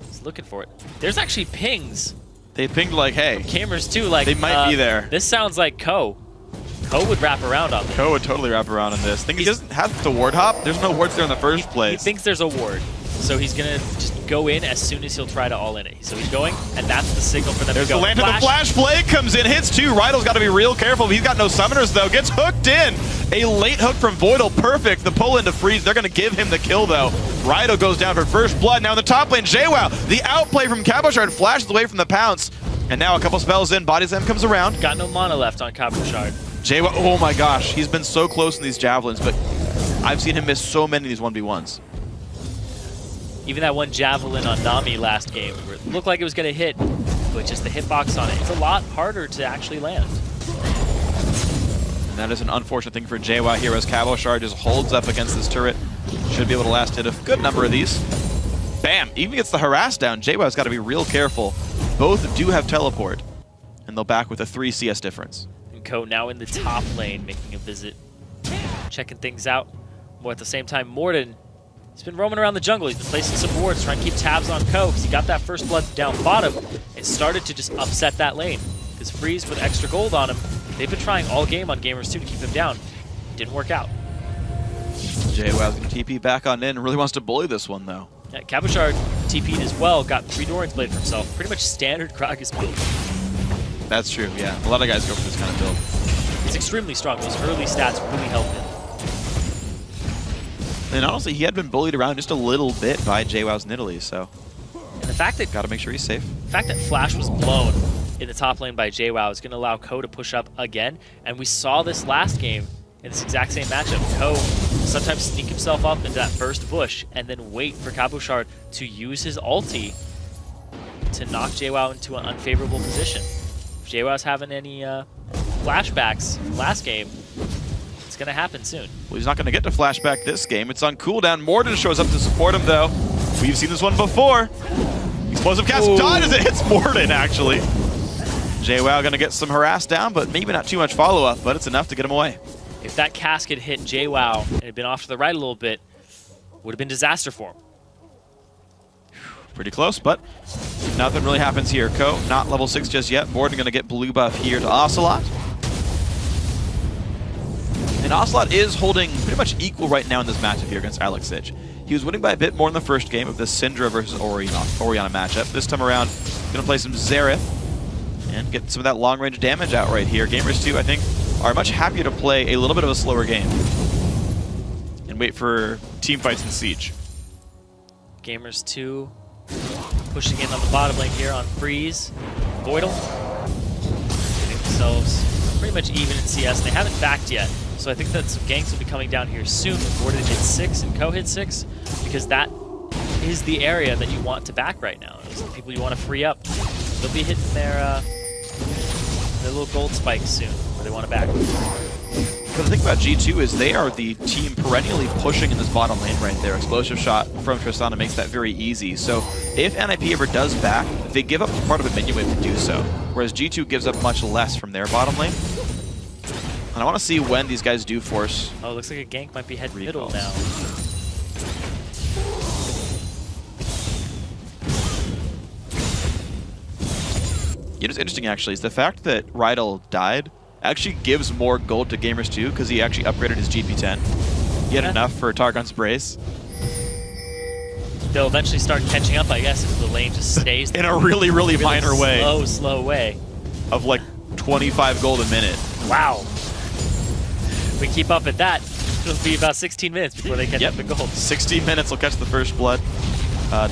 He's looking for it. There's actually pings. They pinged like, hey. Cameras too, like. They might be there. This sounds like Ko. Ko would wrap around on this. Ko would totally wrap around on this. Think he doesn't have the ward hop? There's no wards there in the first place. He thinks there's a ward. So he's going to just go in as soon as he'll try to all in it. So he's going, and that's the signal for them There's to go. The lantern, the flash play comes in, hits two. Rydell's got to be real careful. He's got no summoners, though. Gets hooked in. A late hook from Voidal, perfect. The pull into Freeze, they're going to give him the kill, though. Rydell goes down for first blood. Now in the top lane, JWoww, the outplay from Cabochard flashes away from the pounce. And now a couple spells in, Body Slam comes around. Got no mana left on Cabochard. JWoww, oh my gosh, he's been so close in these javelins, but I've seen him miss so many of these 1v1s. Even that one javelin on Nami last game, where it looked like it was going to hit, but just the hitbox on it, it's a lot harder to actually land. And that is an unfortunate thing for JWoww here as Cabochard just holds up against this turret. Should be able to last hit a good number of these. Bam! Even gets the harass down. JWoww's got to be real careful. Both do have teleport, and they'll back with a 3 CS difference. And Ko now in the top lane making a visit, checking things out. More at the same time, Morden, he's been roaming around the jungle. He's been placing some wards, trying to keep tabs on Ko because he got that first blood down bottom and started to just upset that lane. Because Freeze with extra gold on him, they've been trying all game on Gamers 2 to keep him down. Didn't work out. JWoww's going to TP back on in. Really wants to bully this one, though. Yeah, Cabochard TP'd as well, got 3 Doran's Blade for himself. Pretty much standard Gragas build. That's true, yeah. A lot of guys go for this kind of build. It's extremely strong. Those early stats really helped him. And honestly, he had been bullied around just a little bit by JWoww's Nidalee, so. And the fact that... Gotta make sure he's safe. The fact that Flash was blown in the top lane by JWoww is going to allow Ko to push up again. And we saw this last game in this exact same matchup. Ko sometimes sneak himself up into that first bush and then wait for Cabochard to use his ulti to knock JWoww into an unfavorable position. If JWoww's having any flashbacks from last game, it's going to happen soon. Well, he's not going to get to flashback this game. It's on cooldown. Morden shows up to support him, though. We've seen this one before. Explosive cast dodges it, hits Morden, actually. JWoww going to get some harass down, but maybe not too much follow-up, but it's enough to get him away. If that cast had hit JWoww and had been off to the right a little bit, would have been disaster for him. Pretty close, but nothing really happens here. Ko, not level 6 just yet. Morden going to get blue buff here to Ocelot. And Ocelot is holding pretty much equal right now in this matchup here against Alex Sitch. He was winning by a bit more in the first game of the Syndra versus Orianna matchup. This time around, going to play some Xerath and get some of that long-range damage out right here. Gamers 2, I think, are much happier to play a little bit of a slower game and wait for team fights in Siege. Gamers 2 pushing in on the bottom lane here on Freeze. Voidal getting themselves pretty much even in CS. They haven't backed yet, so I think that some ganks will be coming down here soon with Morden hit 6 and Ko hit 6, because that is the area that you want to back right now. Those are the people you want to free up. They'll be hitting their little gold spikes soon, where they want to back. But the thing about G2 is they are the team perennially pushing in this bottom lane right there. Explosive shot from Tristana makes that very easy. So if NIP ever does back, they give up part of a minion wave to do so, whereas G2 gives up much less from their bottom lane. And I want to see when these guys do force. Oh, looks like a gank might be heading middle now. You know what's interesting actually is the fact that Rydell died actually gives more gold to Gamers 2 because he actually upgraded his GP10. He had enough for Targon's Brace. they'll eventually start catching up, I guess, if the lane just stays in a really, really minor way. Slow way. Of like 25 gold a minute. Wow. If we keep up at that, it'll be about 16 minutes before they catch up the gold. 16 minutes will catch the first blood.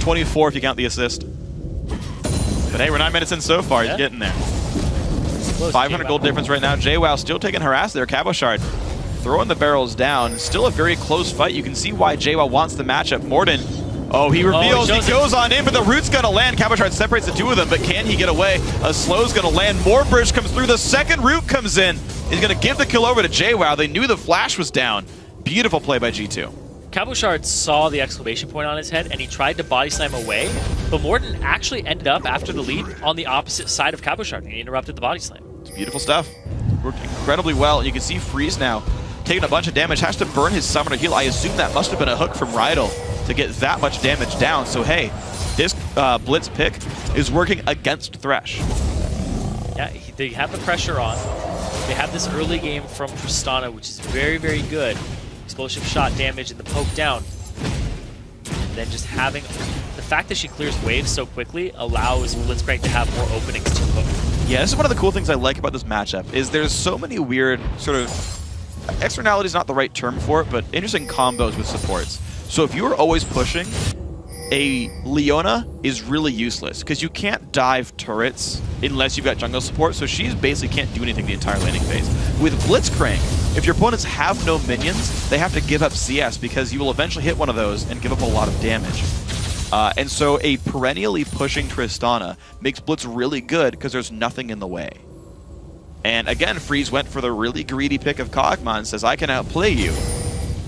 24 if you count the assist. But hey, we're 9 minutes in so far. He's getting there. 500 gold difference right now. JWoww still taking harass there. Cabochard throwing the barrels down. Still a very close fight. You can see why JWoww wants the matchup. Morden, oh, he reveals, he goes on in, but the root's gonna land. Cabochard separates the two of them, but can he get away? A slow's gonna land. More bridge comes through. The second root comes in. He's gonna give the kill over to JWoww. They knew the flash was down. Beautiful play by G2. Cabochard saw the exclamation point on his head and he tried to body slam away, but Morden actually ended up after the lead on the opposite side of Cabochard and he interrupted the body slam. It's beautiful stuff. Worked incredibly well. And you can see Freeze now taking a bunch of damage, has to burn his summoner heal. I assume that must have been a hook from Rydell to get that much damage down. So hey, this Blitz pick is working against Thresh. Yeah, they have the pressure on. They have this early game from Tristana, which is very, very good. Explosive shot damage and the poke down. And then just having the fact that she clears waves so quickly allows Blitzcrank to have more openings to hook. Yeah, this is one of the cool things I like about this matchup is there's so many weird sort of externality is not the right term for it, but interesting combos with supports. So if you are always pushing, a Leona is really useless because you can't dive turrets unless you've got jungle support, so she basically can't do anything the entire laning phase. With Blitzcrank, if your opponents have no minions, they have to give up CS because you will eventually hit one of those and give up a lot of damage. And so a perennially pushing Tristana makes Blitz really good because there's nothing in the way. And again, Freeze went for the really greedy pick of Kog'Maw and says, I can outplay you.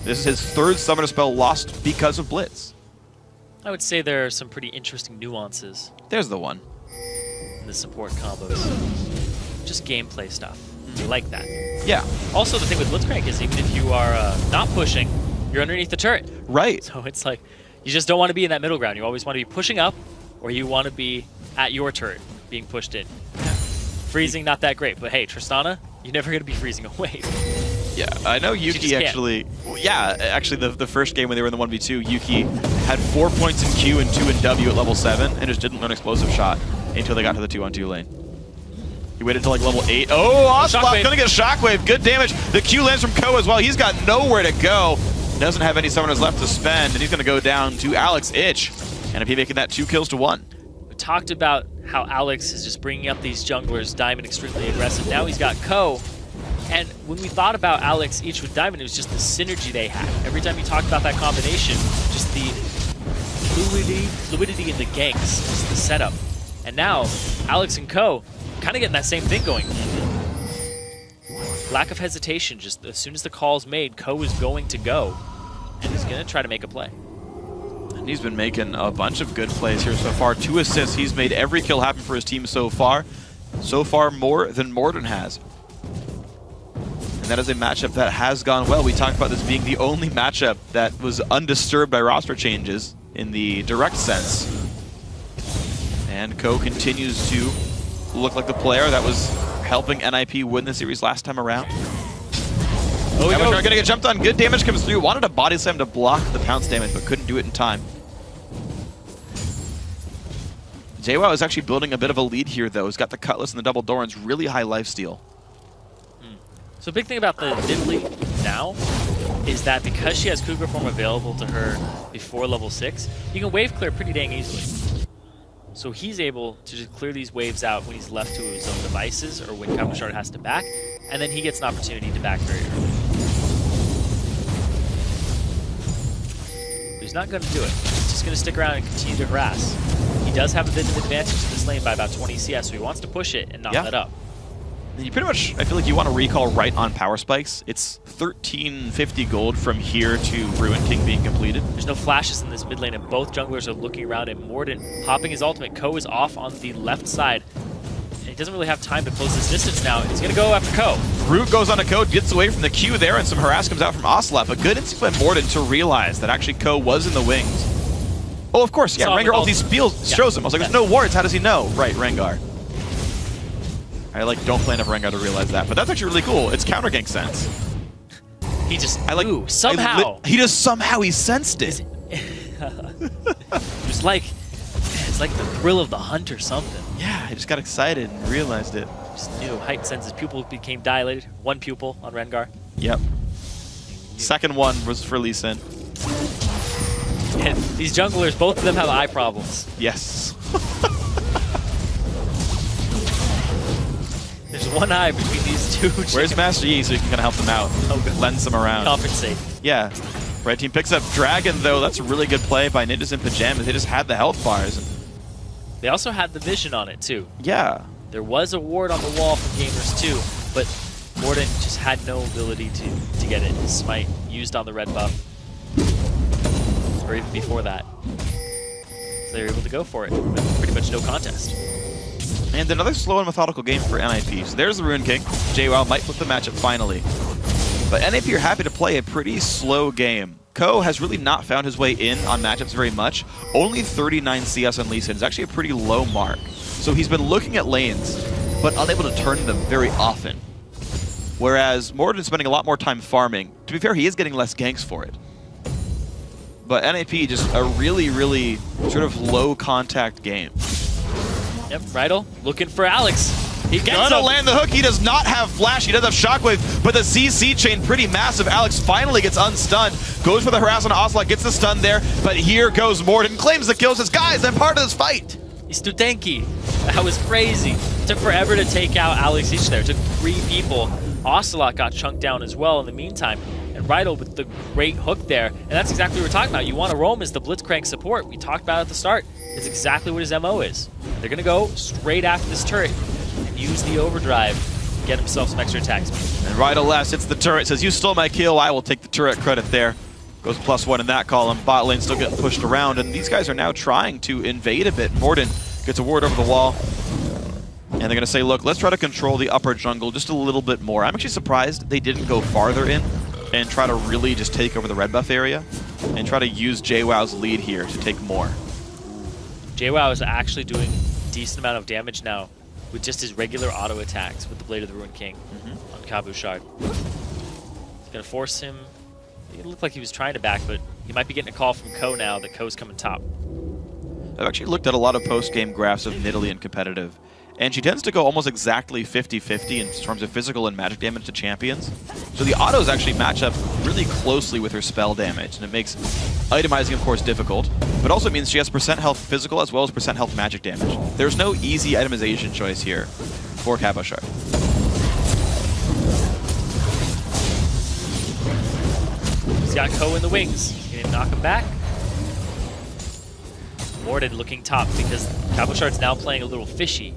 This is his third summoner spell lost because of Blitz. I would say there are some pretty interesting nuances. There's the one. In the support combos. Just gameplay stuff. I like that. Yeah. Also, the thing with Blitzcrank is even if you are not pushing, you're underneath the turret. Right. So it's like, you just don't want to be in that middle ground. You always want to be pushing up, or you want to be at your turret, being pushed in. Freezing, not that great, but hey, Tristana, you're never going to be freezing away. Yeah, I know Yuki actually... Yeah, actually the first game when they were in the 1v2, Yuki had 4 points in Q and 2 in W at level 7 and just didn't learn explosive shot until they got to the 2-on-2 lane. He waited until like level 8. Oh, Ocelot gonna get Shockwave. Good damage. The Q lands from Ko as well. He's got nowhere to go. Doesn't have any summoners left to spend, and he's gonna go down to Alex Ich. And if he making that 2 kills to 1. We talked about how Alex is just bringing up these junglers, Diamond extremely aggressive. Now he's got Ko. And when we thought about Alex each with Diamond, it was just the synergy they had. Every time you talked about that combination, just the fluidity in the ganks, just the setup. And now, Alex and Ko kind of getting that same thing going. Lack of hesitation, just as soon as the call's made, Ko is going to go. And he's going to try to make a play. And he's been making a bunch of good plays here so far. 2 assists, he's made every kill happen for his team so far. So far more than Morden has. And that is a matchup that has gone well. We talked about this being the only matchup that was undisturbed by roster changes in the direct sense. And Ko continues to look like the player that was helping NIP win the series last time around. Oh, we're gonna get jumped on. Good damage comes through. Wanted a body slam to block the pounce damage, but couldn't do it in time. JWoww is actually building a bit of a lead here, though. He's got the Cutlass and the double Doran's really high lifesteal. So a big thing about the Nidalee now is that because she has Cougar Form available to her before level 6, you can wave clear pretty dang easily. So he's able to just clear these waves out when he's left to his own devices or when Cabochard has to back, and then he gets an opportunity to back very early. But he's not going to do it. He's just going to stick around and continue to harass. He does have a bit of advantage in this lane by about 20 CS, so he wants to push it and not let up. You pretty much, I feel like you want to recall right on power spikes. It's 1350 gold from here to Ruin King being completed. There's no flashes in this mid lane, and both junglers are looking around, and Morden popping his ultimate. Ko is off on the left side. And he doesn't really have time to close this distance now. He's going to go after Ko. Root goes on a Ko, gets away from the Q there, and some harass comes out from Ocelot. But good instinct by Morden to realize that actually Ko was in the wings. Oh, of course, yeah, Rengar ulti shows him. I was like, there's no wards, how does he know? Right, Rengar. I don't plan for Rengar to realize that, but that's actually really cool. It's counter gank sense. He just somehow. He just somehow he sensed it. It's like the thrill of the hunt or something. Yeah, I just got excited and realized it. Just knew heightened sense. His pupil became dilated. One pupil on Rengar. Yep. Second one was for Lee Sin. And these junglers, both of them have eye problems. Yes. There's one eye between these two. Where's Master Yi so you can kind of help them out? Lens them around. Compensate. Yeah. Red team picks up Dragon, though. That's a really good play by Ninjas in Pajamas. They just had the health bars. They also had the vision on it, too. Yeah. There was a ward on the wall from Gamers, too, but Morden just had no ability to get it. His smite used on the red buff. Or even before that. So they were able to go for it with pretty much no contest. And another slow and methodical game for NIP. So there's the Ruin King. JWoww might flip the matchup finally. But NIP are happy to play a pretty slow game. Ko has really not found his way in on matchups very much. Only 39 CS on Lee Sin is actually a pretty low mark. So he's been looking at lanes, but unable to turn them very often. Whereas Morden is spending a lot more time farming. To be fair, he is getting less ganks for it. But NIP, just a really, really sort of low contact game. Yep, Rydell looking for Alex. He gonna land the hook. He does not have flash. He does have shockwave, but the CC chain pretty massive. Alex finally gets unstunned. Goes for the harass on Ocelot, gets the stun there, but here goes Morden. Claims the kill, says, guys, I'm part of this fight. He's too tanky. That was crazy. It took forever to take out Alex each there. It took 3 people. Ocelot got chunked down as well in the meantime. And Rydell with the great hook there. And that's exactly what we're talking about. You want to roam as the Blitzcrank support. We talked about it at the start. It's exactly what his MO is. They're going to go straight after this turret and use the overdrive to get himself some extra attacks. And Rydell last hits the turret, says, you stole my kill, I will take the turret credit there. Goes +1 in that column. Bot lane still getting pushed around, and these guys are now trying to invade a bit. Morden gets a ward over the wall. And they're going to say, look, let's try to control the upper jungle just a little bit more. I'm actually surprised they didn't go farther in and try to really just take over the red buff area and try to use JWoww's lead here to take more. JWoww is actually doing a decent amount of damage now with just his regular auto attacks with the Blade of the Ruined King on Cabochard. It's going to force him. It looked like he was trying to back, but he might be getting a call from Ko now that Ko's coming top. I've actually looked at a lot of post-game graphs of Nidalee in competitive, and she tends to go almost exactly 50-50 in terms of physical and magic damage to champions. So the autos actually match up really closely with her spell damage, and it makes itemizing, of course, difficult, but also means she has % health physical as well as % health magic damage. There's no easy itemization choice here for Cabochard. He's got Ko in the wings. He didn't knock him back. Morden looking top because Cabochard's now playing a little fishy.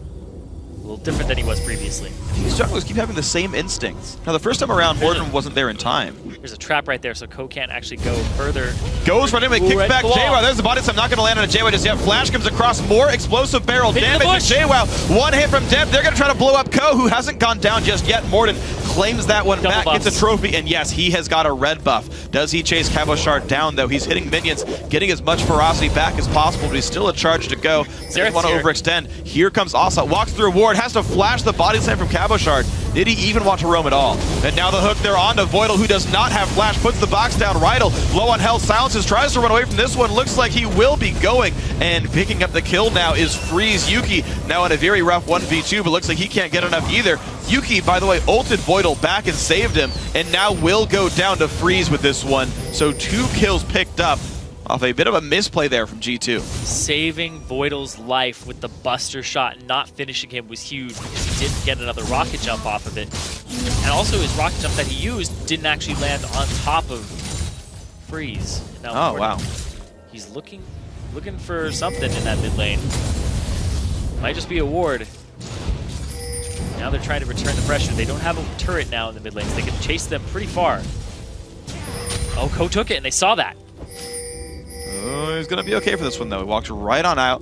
A little different than he was previously. These junglers keep having the same instincts. Now, the first time around, Morden wasn't there in time. There's a trap right there, so Ko can't actually go further. Goes for him, it kicks back JWoww. There's the body slam, not going to land on a JWoww just yet. Flash comes across, more explosive barrel damage. And JWoww, one hit from Deb. They're going to try to blow up Ko, who hasn't gone down just yet. Morden claims that one back, gets a trophy, and yes, he has got a red buff. Does he chase Cabochard down, though? He's hitting minions, getting as much ferocity back as possible, but he's still a charge to go. Doesn't want to overextend. Here comes Ocelot, walks through a ward, has to flash the body slam from Cabochard. Did he even want to roam at all? And now the hook, they're on to Voidal, who does not have flash, puts the box down. Rydell, low on health, silences, tries to run away from this one. Looks like he will be going, and picking up the kill now is Freeze. Yuki now in a very rough 1v2, but looks like he can't get enough either. Yuki, by the way, ulted Voidal back and saved him, and now will go down to Freeze with this one. So 2 kills picked up off a bit of a misplay there from G2. Saving Voidal's life with the Buster shot and not finishing him was huge because he didn't get another rocket jump off of it. And also his rocket jump that he used didn't actually land on top of Freeze. Now wow. He's looking for something in that mid lane. Might just be a ward. Now they're trying to return the pressure. They don't have a turret now in the mid lanes. They can chase them pretty far. Oh, Ko took it, and they saw that. Oh, he's going to be okay for this one, though. He walks right on out.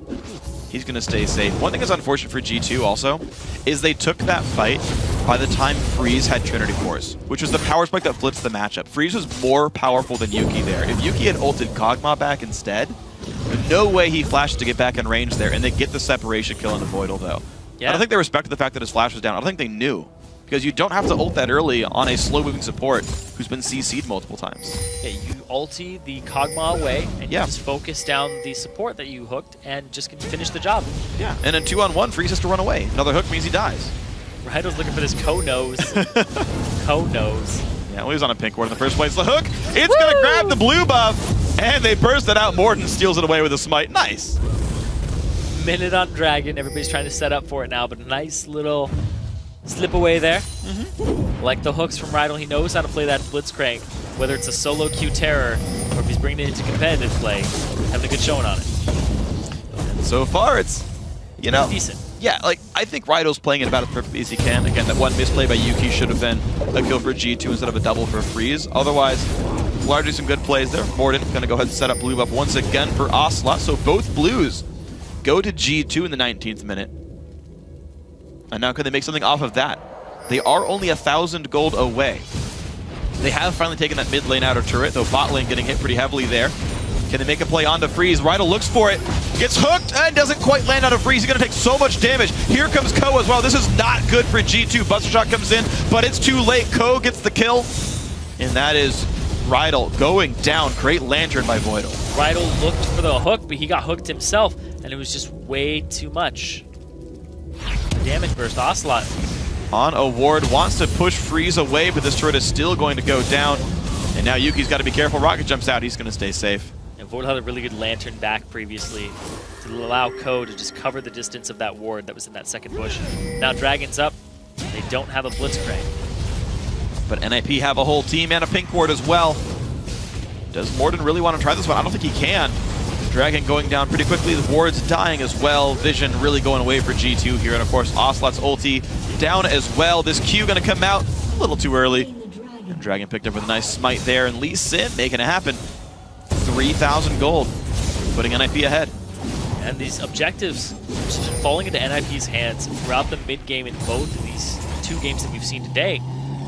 He's going to stay safe. One thing that's unfortunate for G2 also is they took that fight by the time Freeze had Trinity Force, which was the power spike that flips the matchup. Freeze was more powerful than Yuki there. If Yuki had ulted Kog'Maw back instead, there's no way he flashed to get back in range there, and they get the separation kill on the Voidal, though. Yeah. I don't think they respected the fact that his flash was down. I don't think they knew because you don't have to ult that early on a slow-moving support who's been CC'd multiple times. Yeah, you ulti the Kog'Maw away, and you just focus down the support that you hooked, and just can finish the job. Yeah, and then 2-on-1, Freeze has to run away. Another hook means he dies. Rido's looking for this Ko-Nose. Ko-Nose. Yeah, well, he was on a pink ward in the first place. The hook, it's going to grab the blue buff, and they burst it out. Morden steals it away with a smite. Nice. Minute on Dragon. Everybody's trying to set up for it now, but a nice little slip away there. Like the hooks from Rydal, he knows how to play that Blitzcrank, whether it's a solo Q Terror or if he's bringing it into competitive play. Having a good showing on it. And so far, it's, you know, decent. Yeah, like, I think Rydal's playing it about as perfectly as he can. Again, that one misplay by Yuki should have been a kill for G2 instead of a double for Freeze. Otherwise, largely some good plays there. Morden going to go ahead and set up blue buff once again for Ocelot. So both blues go to G2 in the 19th minute. And now can they make something off of that? They are only 1,000 gold away. They have finally taken that mid lane outer turret, though bot lane getting hit pretty heavily there. Can they make a play onto Freeze? Rydal looks for it, gets hooked, and doesn't quite land out of Freeze. He's going to take so much damage. Here comes Ko as well. This is not good for G2. Buster Shot comes in, but it's too late. Ko gets the kill, and that is Rydal going down. Great Lantern by Voidal. Rydal looked for the hook, but he got hooked himself, and it was just way too much. Damage burst. Ocelot on a ward, wants to push Freeze away, but this turret is still going to go down. And now Yuki's got to be careful. Rocket jumps out. He's going to stay safe. And Voidal had a really good Lantern back previously to allow Ko to just cover the distance of that ward that was in that second bush. Now Dragon's up. They don't have a Blitzcrank. But NIP have a whole team and a pink ward as well. Does Morden really want to try this one? I don't think he can. Dragon going down pretty quickly. The ward's dying as well. Vision really going away for G2 here. And of course, Ocelot's ulti down as well. This Q going to come out a little too early. And Dragon picked up with a nice smite there. And Lee Sin making it happen. 3,000 gold, putting NIP ahead. And these objectives just falling into NIP's hands throughout the mid-game in both of these two games that we've seen today,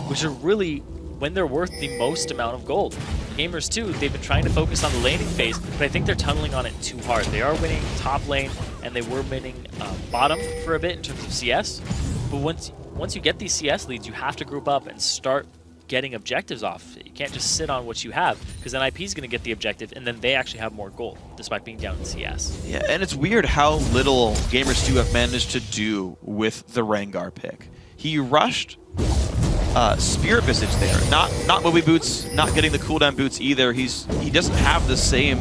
which are really when they're worth the most amount of gold. Gamers too, they've been trying to focus on the laning phase, but I think they're tunneling on it too hard. They are winning top lane, and they were winning bottom for a bit in terms of CS, but once you get these CS leads, you have to group up and start getting objectives off. You can't just sit on what you have, because NIP is going to get the objective, and then they actually have more gold, despite being down in CS. Yeah, and it's weird how little Gamers 2 have managed to do with the Rengar pick. He rushed Spirit Visage there. Not Moby Boots, not getting the cooldown boots either. He doesn't have the same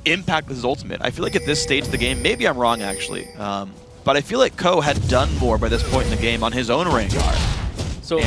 impact with his ultimate. I feel like at this stage of the game, maybe I'm wrong actually, but I feel like Ko had done more by this point in the game on his own Rengar. So,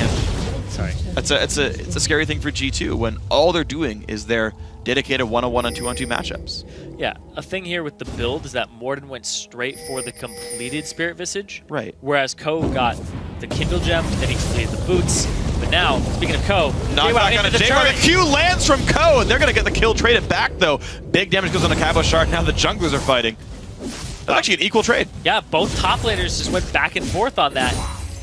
sorry. It's a scary thing for G2 when all they're doing is their dedicated 1-on-1 and 2-on-2 matchups. Yeah, a thing here with the build is that Morden went straight for the completed Spirit Visage. Right. Whereas Ko got the Kindle Gem, then he completed the boots. But now, speaking of Ko, not gonna the Q lands from Ko, and they're gonna get the kill, trade it back though. Big damage goes on the Cabo Shard. Now the junglers are fighting. That's actually an equal trade. Yeah, both top laners just went back and forth on that,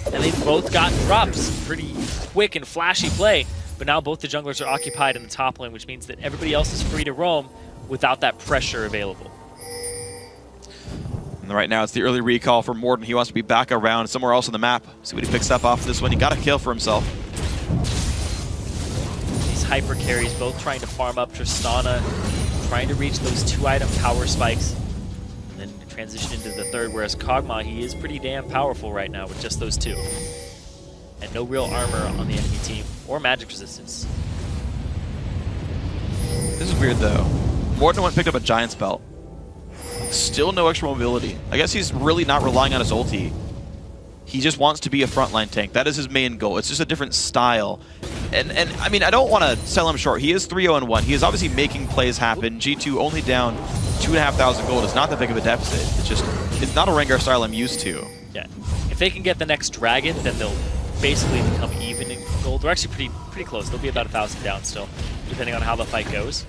and they both got drops. Pretty quick and flashy play. But now both the junglers are occupied in the top lane, which means that everybody else is free to roam without that pressure available. And right now it's the early recall for Morden. He wants to be back around somewhere else on the map. See what he picks up off this one. He got a kill for himself. These hyper carries both trying to farm up Tristana, trying to reach those 2-item tower spikes, and then transition into the third, whereas Kog'Maw, he is pretty damn powerful right now with just those two. And no real armor on the enemy team, or magic resistance. This is weird though. Morden went and picked up a Giant's Belt. Still no extra mobility. I guess he's really not relying on his ulti. He just wants to be a frontline tank. That is his main goal. It's just a different style. And I mean, I don't want to sell him short. He is 3-0-1. He is obviously making plays happen. G2 only down 2,500 gold. It's not that big of a deficit. It's just, it's not a Rengar style I'm used to. Yeah. If they can get the next dragon, then they'll basically become even in gold. They're actually pretty close. They'll be about 1,000 down still, depending on how the fight goes.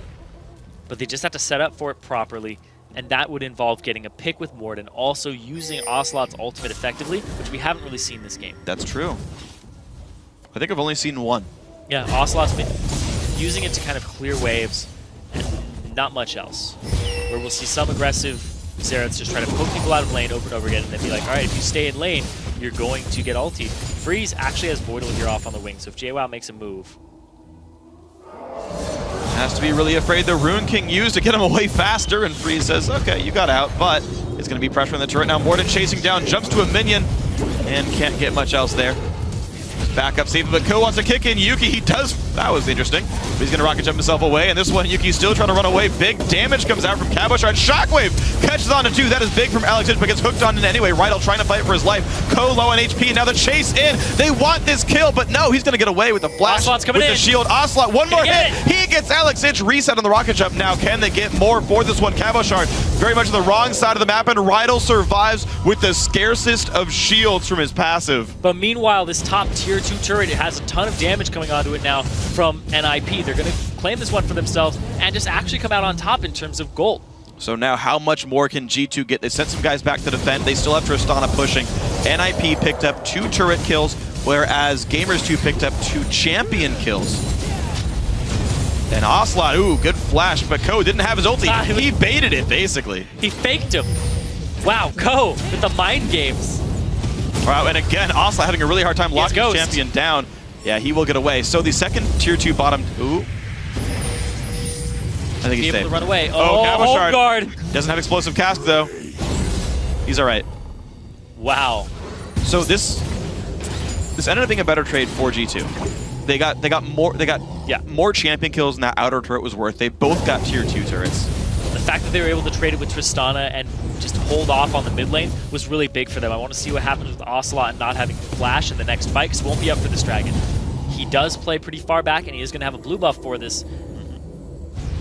But they just have to set up for it properly, and that would involve getting a pick with Morden, also using Ocelot's ultimate effectively, which we haven't really seen this game. That's true. I think I've only seen one. Yeah, Ocelot's been using it to kind of clear waves, and not much else. Where we'll see some aggressive Zeretz just try to poke people out of lane over and over again, and then be like, all right, if you stay in lane, you're going to get ultied. Freeze actually has Voidal here off on the wing, so if JWoww makes a move, has to be really afraid the Rune King used to get him away faster, and Freeze says, okay, you got out, but it's going to be pressure on the turret. Now Morden chasing down, jumps to a minion, and can't get much else there. Back up safe, but Ko wants to kick in. Yuki, he does. That was interesting. But he's going to rocket jump himself away, and this one, Yuki's still trying to run away. Big damage comes out from Cabochard. Shockwave catches on to 2. That is big from Alex, but gets hooked on in anyway. Rydell trying to fight for his life. Ko low on HP, and now the chase in. They want this kill, but no, he's going to get away with the flash. Ocelot's coming with in. The shield. Ocelot, one more hit. He gets Alex Itch reset on the rocket jump. Now, can they get more for this one? Cabochard very much on the wrong side of the map, and Rydell survives with the scarcest of shields from his passive. But meanwhile, this top tier 2 turret, it has a ton of damage coming onto it now from NIP. They're going to claim this one for themselves and just actually come out on top in terms of gold. So now how much more can G2 get? They sent some guys back to defend. They still have Tristana pushing. NIP picked up 2 turret kills, whereas Gamers2 picked up 2 champion kills. And Ocelot, ooh, good flash, but Ko didn't have his ulti. He baited it, basically. He faked him. Wow, Ko with the mind games. Wow, and again, Ocelot having a really hard time locking his champion down. Yeah, he will get away. So the second tier 2 bottom, ooh. I think he's safe. Able to run away. Oh, home guard. Doesn't have explosive cask though. He's all right. Wow. So this ended up being a better trade for G2. They got more champion kills than that outer turret was worth. They both got tier 2 turrets. The fact that they were able to trade it with Tristana and just hold off on the mid lane was really big for them. I want to see what happens with Ocelot and not having flash in the next fight, because it won't be up for this dragon. He does play pretty far back, and he is going to have a blue buff for this.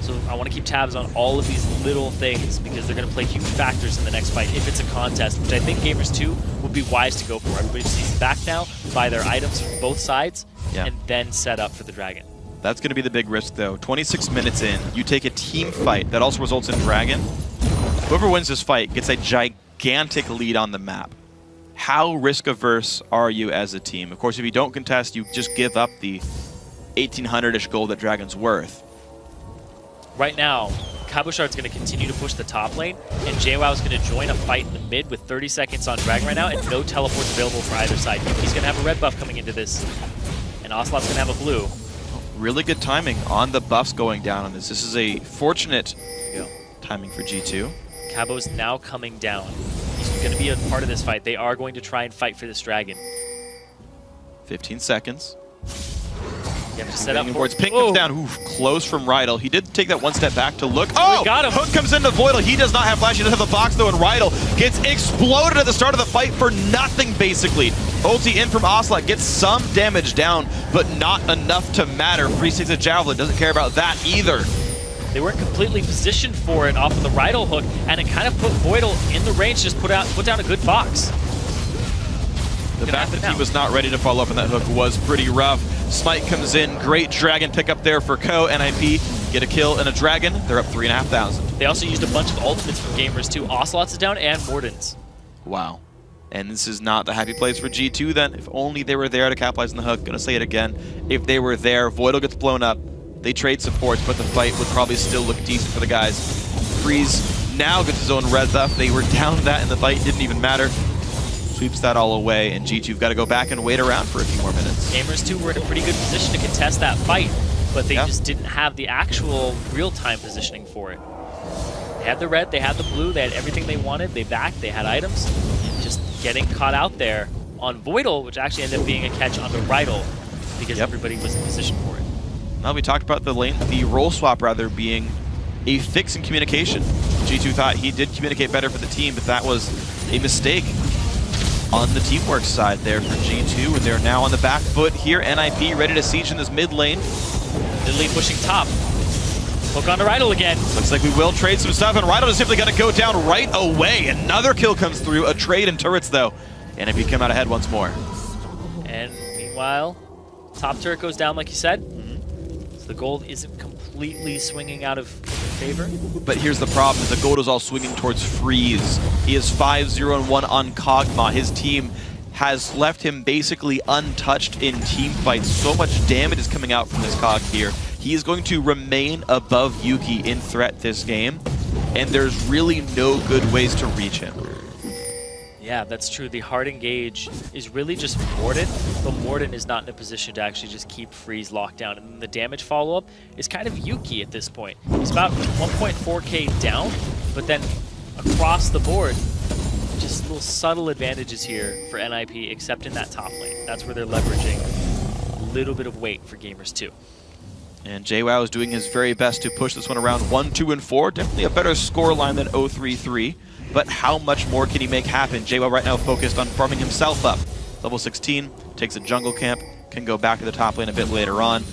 So I want to keep tabs on all of these little things, because they're going to play huge factors in the next fight if it's a contest, which I think Gamers2 would be wise to go for. Everybody just needs to back now, buy their items from both sides, and then set up for the dragon. That's going to be the big risk, though. 26 minutes in, you take a team fight that also results in dragon. Whoever wins this fight gets a gigantic lead on the map. How risk-averse are you as a team? Of course, if you don't contest, you just give up the 1,800-ish gold that dragon's worth. Right now, Cabochard's going to continue to push the top lane, and JWoww is going to join a fight in the mid with 30 seconds on Dragon right now, and no teleports available for either side. He's going to have a red buff coming into this, and Ocelot's going to have a blue. Really good timing on the buffs going down on this. This is a fortunate timing for G2. Cabo's now coming down. He's going to be a part of this fight. They are going to try and fight for this dragon. 15 seconds. You have to set up for Pink comes down. Ooh, close from Rydell. He did take that one step back to look. Oh! Got him. Hook comes into Voidal. He does not have flash. He doesn't have the box, though, and Rydell gets exploded at the start of the fight for nothing, basically. Ulti in from Ocelot gets some damage down, but not enough to matter. Freeze takes a Javelin. Doesn't care about that either. They weren't completely positioned for it off of the Rydell hook, and it kind of put Voidal in the range, just put down a good box. The fact that he was not ready to follow up on that hook was pretty rough. Smite comes in, great dragon pickup there for Ko. NIP get a kill and a dragon. They're up 3,500. They also used a bunch of ultimates from Gamers2. Ocelot's is down and Morden's. Wow. And this is not the happy place for G2 then. If only they were there to capitalize on the hook. Gonna say it again. If they were there, Voidal gets blown up. They trade supports, but the fight would probably still look decent for the guys. Freeze now gets his own red buff. They were down that in the fight, didn't even matter. Sweeps that all away, and G2've got to go back and wait around for a few more minutes. Gamers2 were in a pretty good position to contest that fight, but they just didn't have the actual real-time positioning for it. They had the red, they had the blue, they had everything they wanted, they backed, they had items, and just getting caught out there on Voidal, which actually ended up being a catch onto Rydell, because everybody was in position for it. Now we talked about the role swap rather being a fix in communication. G2 thought he did communicate better for the team, but that was a mistake on the teamwork side there for G2, and they're now on the back foot here. NIP ready to siege in this mid lane. Literally pushing top. Hook on to Rydell again. Looks like we will trade some stuff, and Rydell is simply going to go down right away. Another kill comes through, a trade in turrets though. NIP come out ahead once more. And meanwhile, top turret goes down like you said. So the gold isn't completely swinging out of favor. But here's the problem, the gold is all swinging towards Freeze. He is 5-0-1 on Kog'Maw. His team has left him basically untouched in team fights. So much damage is coming out from this Kog here. He is going to remain above Yuki in threat this game. and there's really no good ways to reach him. Yeah, that's true. The hard engage is really just Morden, but Morden is not in a position to actually just keep Freeze locked down. And then the damage follow-up is kind of Yuki at this point. He's about 1.4k down, but then across the board, just little subtle advantages here for NIP, except in that top lane. That's where they're leveraging a little bit of weight for Gamers 2. And JWoww is doing his very best to push this one around 1, 2, and 4. Definitely a better score line than 0-3-3. But how much more can he make happen? JWoww right now focused on farming himself up. Level 16, takes a jungle camp, can go back to the top lane a bit later on.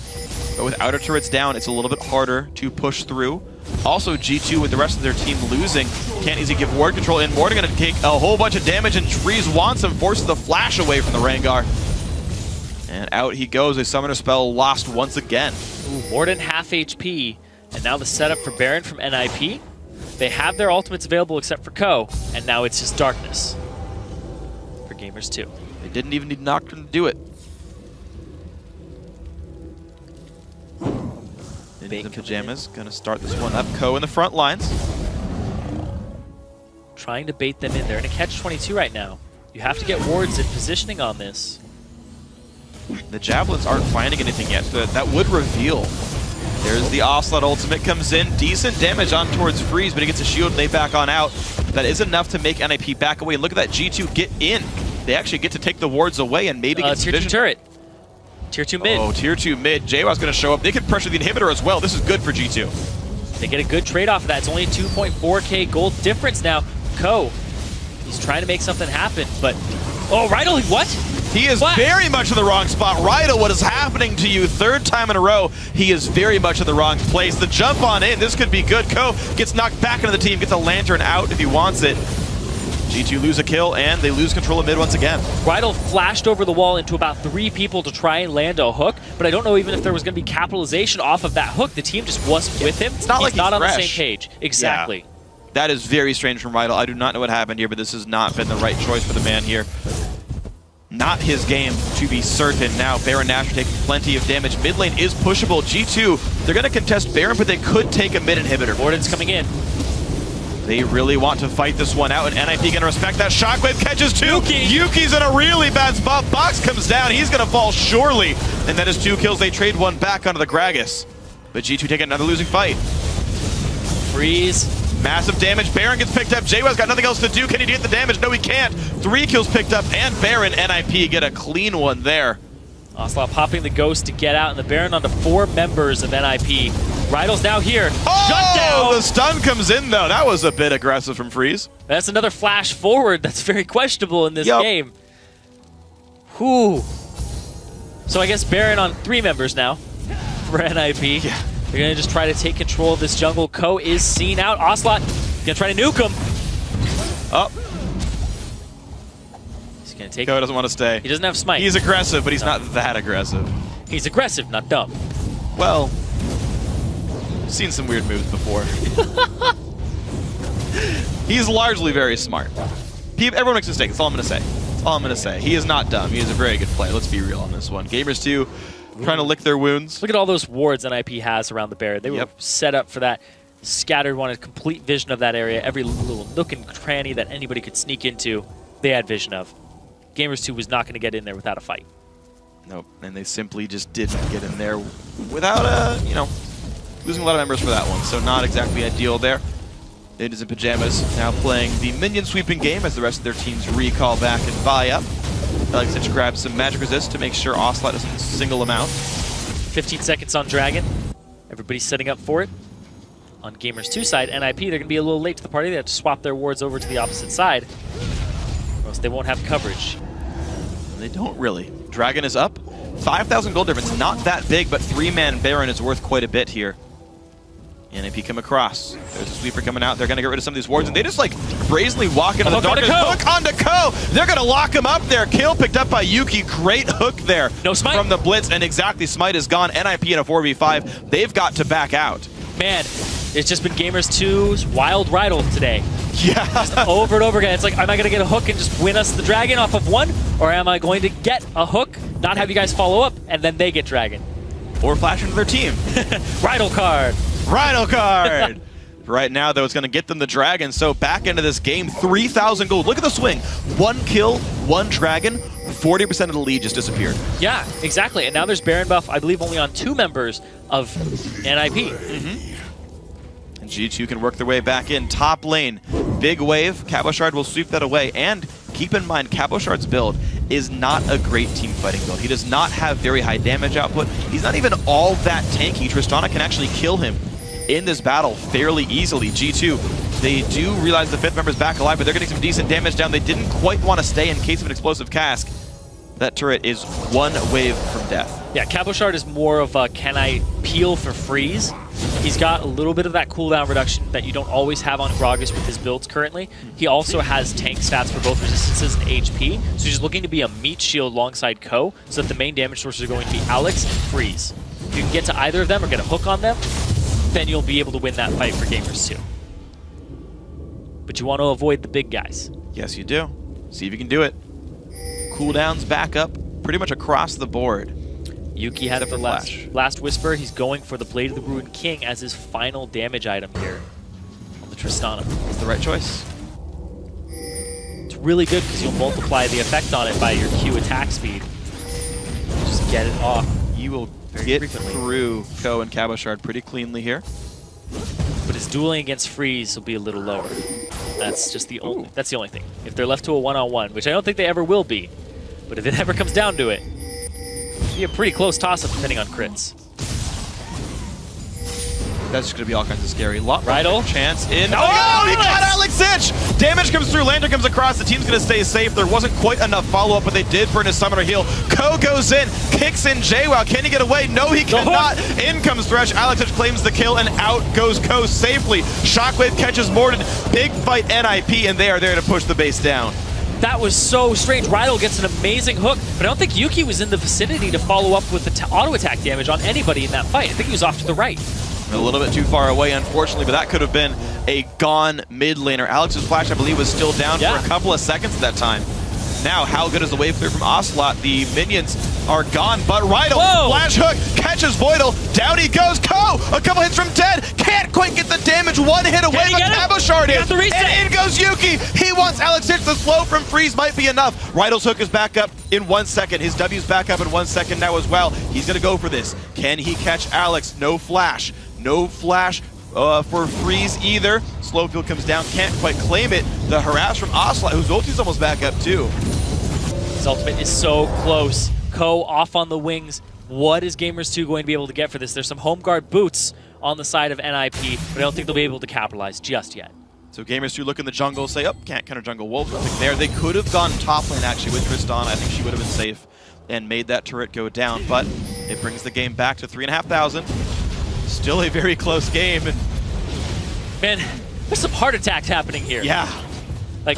But with outer turrets down, it's a little bit harder to push through. Also, G2 with the rest of their team losing, can't easily give ward control in. Morden gonna take a whole bunch of damage, and Freeze wants him, forces the flash away from the Rengar. And out he goes, a summoner spell lost once again. Ooh, Morden half HP, and now the setup for Baron from NIP. They have their ultimates available except for Ko, and now it's just darkness for Gamers 2. They didn't even need Nocturne to do it. In pajamas, gonna start this one up. Ko in the front lines. Trying to bait them in. They're in a catch-22 right now. You have to get wards and positioning on this. The javelins aren't finding anything yet, so that would reveal. There's the Ocelot ultimate, comes in, decent damage on towards Freeze, but he gets a shield and they back on out. That is enough to make NIP back away. And look at that G2 get in. They actually get to take the wards away and maybe get Tier 2 turret. Tier 2 mid. Oh, Tier 2 mid. JWoww's going to show up. They can pressure the inhibitor as well. This is good for G2. They get a good trade off of that. It's only a 2.4k gold difference now. Ko, he's trying to make something happen, but... Oh, Rydell, what? He is very much in the wrong spot. Rydell, what is happening to you? Third time in a row, he is very much in the wrong place. The jump on in, this could be good. Ko gets knocked back into the team, gets a lantern out if he wants it. G2 lose a kill, and they lose control of mid once again. Rydell flashed over the wall into about 3 people to try and land a hook, but I don't know even if there was going to be capitalization off of that hook. The team just wasn't with him. It's not like he's not on fresh. the same page. Exactly. Yeah. That is very strange from Rydell. I do not know what happened here, but this has not been the right choice for the man here. Not his game, to be certain. Now, Baron Nashor taking plenty of damage. Mid lane is pushable. G2, they're going to contest Baron, but they could take a mid inhibitor. Morden's coming in. They really want to fight this one out, and NIP going to respect that. Shockwave catches two. Yuki's in a really bad spot. Box comes down. He's going to fall surely. And that is 2 kills. They trade one back onto the Gragas. But G2 taking another losing fight. Freeze. Massive damage. Baron gets picked up. JWoww's got nothing else to do. Can he get the damage? No, he can't. 3 kills picked up, and Baron NIP get a clean one there. Ocelot popping the ghost to get out, and the Baron onto 4 members of NIP. Rydell's now here. Oh, shut down! The stun comes in, though. That was a bit aggressive from Freeze. That's another flash forward that's very questionable in this game. Whew. So I guess Baron on 3 members now for NIP. Yeah. They're going to just try to take control of this jungle. Ko is seen out. Ocelot going to try to nuke him. Oh. He's going to take Ko doesn't want to stay. He doesn't have smite. He's aggressive, but he's not that aggressive. He's aggressive, not dumb. Well, I've seen some weird moves before. He's largely very smart. Everyone makes mistakes. That's all I'm going to say. That's all I'm going to say. He is not dumb. He is a very good player. Let's be real on this one. Gamers 2 trying to lick their wounds. Look at all those wards NIP has around the Baron. They were set up for that. Scattered wanted complete vision of that area. Every little nook and cranny that anybody could sneak into, they had vision of. Gamers 2 was not going to get in there without a fight. Nope, and they simply just didn't get in there without, losing a lot of members for that one. So not exactly ideal there. It is in pajamas, now playing the minion sweeping game as the rest of their teams recall back and buy up. LCS grabs some magic resist to make sure Ocelot doesn't single him out. 15 seconds on Dragon. Everybody's setting up for it. On Gamers 2 side, NIP, they're going to be a little late to the party. They have to swap their wards over to the opposite side, or else they won't have coverage. And they don't really. Dragon is up. 5,000 gold difference, not that big, but 3-man Baron is worth quite a bit here. NIP come across. There's a sweeper coming out. They're going to get rid of some of these wards, and they just like brazenly walk into the darkness. Hook onto Ko! They're going to lock him up there. Kill picked up by Yuki. Great hook there. No smite from the Blitz, and exactly smite is gone. NIP in a 4v5. They've got to back out. Man, it's just been Gamers 2's wild Rydell today. Yeah. Just over and over again. It's like, am I going to get a hook and just win us the Dragon off of 1? Or am I going to get a hook, not have you guys follow up, and then they get Dragon? Or flash into their team. Rydell card. Rydell card! Right now, though, it's going to get them the Dragon. So back into this game, 3,000 gold. Look at the swing. 1 kill, 1 Dragon, 40% of the lead just disappeared. Yeah, exactly. And now there's Baron buff, I believe, only on 2 members of NIP. And G2 can work their way back in. Top lane, big wave. Cabochard will sweep that away. And keep in mind, Cabochard's build is not a great team fighting build. He does not have very high damage output. He's not even all that tanky. Tristana can actually kill him in this battle fairly easily. G2, they do realize the 5th member's back alive, but they're getting some decent damage down. They didn't quite want to stay in case of an explosive cask. That turret is 1 wave from death. Yeah, Cabochard is more of a can I peel for freeze. He's got a little bit of that cooldown reduction that you don't always have on Gragas with his builds currently. He also has tank stats for both resistances and HP, so he's looking to be a meat shield alongside Ko, so that the main damage sources are going to be Alex and Freeze. If you can get to either of them or get a hook on them, then you'll be able to win that fight for Gamers 2. But you want to avoid the big guys. Yes, you do. See if you can do it. Cooldowns back up pretty much across the board. Yuki had it for last Whisper. He's going for the Blade of the Ruined King as his final damage item here on the Tristana. It's the right choice. It's really good because you'll multiply the effect on it by your Q attack speed. Just get it off. You will get through Ko and Cabochard pretty cleanly here. But his dueling against Freeze will be a little lower. That's just the only. That's the only thing. If they're left to a 1-on-1, which I don't think they ever will be, but if it ever comes down to it, it'll be a pretty close toss-up depending on crits. That's just going to be all kinds of scary. Rydell. Chance in. Oh, Oh, he got Alex Ich! Damage comes through, Lander comes across, the team's going to stay safe. There wasn't quite enough follow-up, but they did burn his summoner heal. Ko goes in, kicks in JWoww. Can he get away? No, he cannot. In comes Thresh. Alex Ich claims the kill, and out goes Ko safely. Shockwave catches Morden. Big fight NIP, and they are there to push the base down. That was so strange. Rydell gets an amazing hook, but I don't think Yuki was in the vicinity to follow up with the auto-attack damage on anybody in that fight. I think he was off to the right. A little bit too far away, unfortunately, but that could have been a gone mid laner. Alex's flash, I believe, was still down for a couple of seconds at that time. Now, how good is the wave clear from Ocelot? The minions are gone, but Rydell, flash hook, catches Voidal, down he goes, Ko, a couple hits from dead, can't quite get the damage, 1 hit away, but Cabochard is, and in goes Yuki, he wants Alex Ich, the slow from Freeze might be enough. Rydell's hook is back up in 1 second, his W's back up in 1 second now as well. He's gonna go for this. Can he catch Alex? No flash. No flash for Freeze either. Slowfield comes down, can't quite claim it. The harass from Ocelot, whose ulti's almost back up too. His ultimate is so close. Ko off on the wings. What is Gamers 2 going to be able to get for this? There's some home guard boots on the side of NIP, but I don't think they'll be able to capitalize just yet. So Gamers 2 look in the jungle, say, oh, can't counter jungle Wolf, nothing there. They could have gone top lane actually with Tristana. I think she would have been safe and made that turret go down, but it brings the game back to 3,500. Still a very close game. And man, there's some heart attacks happening here. Yeah. Like,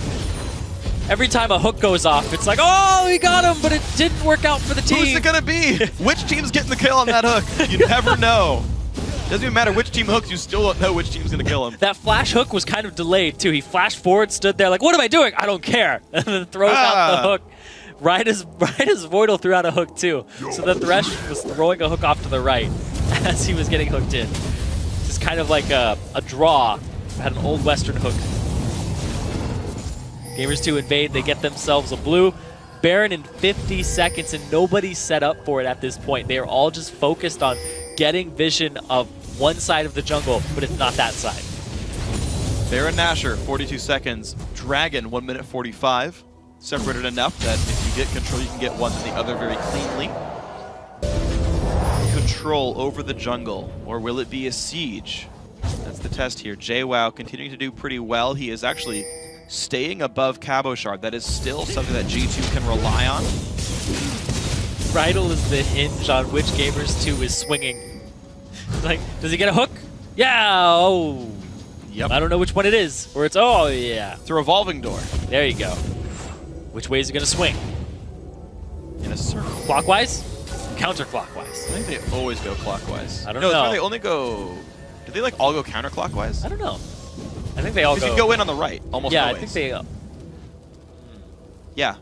every time a hook goes off, it's like, oh, we got him, but it didn't work out for the team. Who's it gonna be? Which team's getting the kill on that hook? You never know. Doesn't even matter which team hooks, you still don't know which team's gonna kill him. That flash hook was kind of delayed too. He flashed forward, stood there like, what am I doing? I don't care. And then throws out the hook. Right as Voidal threw out a hook too. So the Thresh was throwing a hook off to the right as he was getting hooked in. It's kind of like a draw. Had an old Western hook. Gamers 2 invade, they get themselves a blue. Baron in 50 seconds, and nobody's set up for it at this point. They are all just focused on getting vision of one side of the jungle, but it's not that side. Baron Nashor, 42 seconds. Dragon, 1 minute 45. Separated enough that if you get control, you can get one to the other very cleanly. Control over the jungle, or will it be a siege? That's the test here. JWoww continuing to do pretty well. He is actually staying above Cabochard. That is still something that G2 can rely on. Rydell is the hinge on which Gamers 2 is swinging. Like, does he get a hook? Yeah, oh. Yep. I don't know which one it is. Or it's, oh yeah. It's a revolving door. There you go. Which way is it gonna swing? In a circle. Clockwise? Counterclockwise. I think they always go clockwise. I don't know. know. No, it's where they only go... Do they like all go counterclockwise? I don't know. I think they all go... Because you go in on the right, almost yeah, always. I think they... Yeah.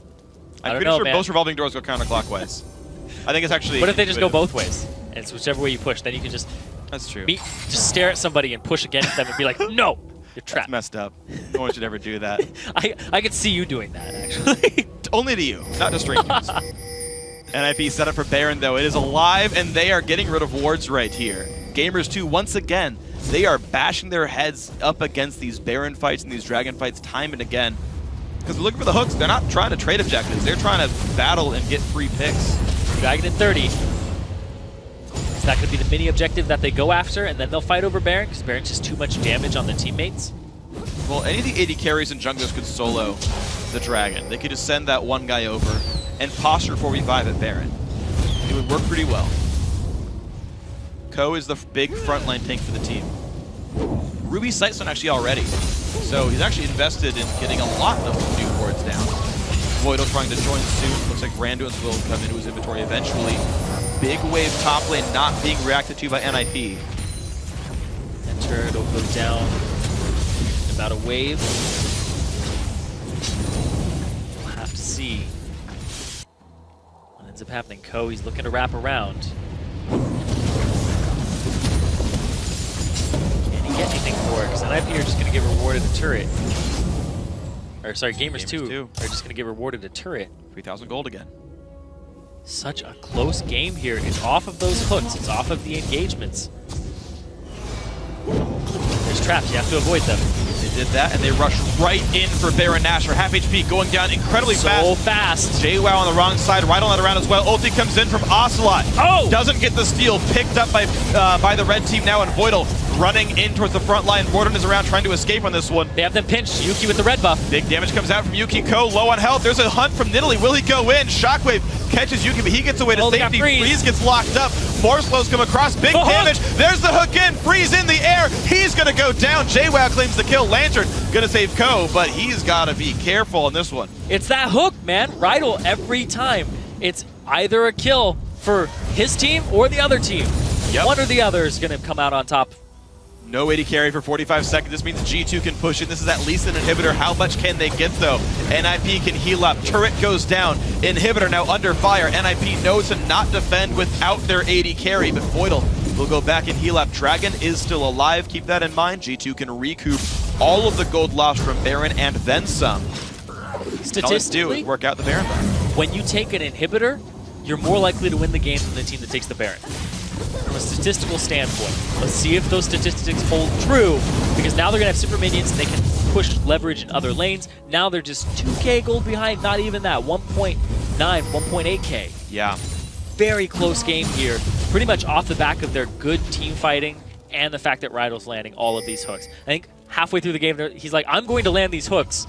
I'm pretty know, sure man. most revolving doors go counterclockwise. I think it's actually... What if they just go both ways? And it's whichever way you push, then you can just That's true. Just stare at somebody and push against them and be like, no, you're trapped. That's messed up. No one should ever do that. I could see you doing that, actually. Only to you, not to strangers. NIP set up for Baron, though. It is alive, and they are getting rid of wards right here. Gamers 2, once again, they are bashing their heads up against these Baron fights and these Dragon fights time and again. Because they're looking for the hooks. They're not trying to trade objectives. They're trying to battle and get free picks. Dragon in 30. Is that going to be the mini objective that they go after, and then they'll fight over Baron? Because Baron's just too much damage on the teammates? Well, any of the AD carries and junglers could solo the Dragon. They could just send that one guy over and posture 4v5 at Baron. It would work pretty well. Ko is the big frontline tank for the team. Ruby's Sightstone actually already, so he's actually invested in getting a lot of new wards down. Voidal trying to join soon. Looks like Randuin's will come into his inventory eventually. Big wave top lane not being reacted to by NIP. And turret will go down in about a wave. We'll have to see what ends up happening. Ko, he's looking to wrap around. Can he get anything for it? Because NIP are just going to get rewarded a turret. Or sorry, Gamers 2 are just going to get rewarded a turret. 3,000 gold again. Such a close game here. It's off of those hooks. It's off of the engagements. There's traps. You have to avoid them. They did that, and they rushed right in for Baron Nashor. Half HP going down incredibly fast. So fast. JWoww on the wrong side, right on that around as well. Ulti comes in from Ocelot. Oh! Doesn't get the steal. Picked up by the red team now, and Voidal running in towards the front line. Morden is around trying to escape on this one. They have them pinched. Yuki with the red buff. Big damage comes out from Yuki. Ko low on health. There's a hunt from Nidalee. Will he go in? Shockwave catches Yuki, but he gets away to safety. Freeze gets locked up. More slows come across. Big damage. There's the hook in. Freeze in the air. He's going to go down. JWoww claims the kill. Lantern going to save Ko, but he's got to be careful on this one. It's that hook, man. Rydal every time. It's either a kill for his team or the other team. Yep. One or the other is going to come out on top. No AD carry for 45 seconds. This means G2 can push in. This is at least an inhibitor. How much can they get, though? NIP can heal up. Turret goes down. Inhibitor now under fire. NIP knows to not defend without their AD carry, but Voidal will go back and heal up. Dragon is still alive. Keep that in mind. G2 can recoup all of the gold lost from Baron and then some. Statistically, all they do is work out the Baron buff. When you take an inhibitor, you're more likely to win the game than the team that takes the Baron. From a statistical standpoint, let's see if those statistics hold true, because now they're going to have super minions and they can push leverage in other lanes. Now they're just 2k gold behind, not even that, 1.9, 1.8k. Yeah. Very close game here, pretty much off the back of their good team fighting and the fact that Rydal's landing all of these hooks. I think halfway through the game, he's like, I'm going to land these hooks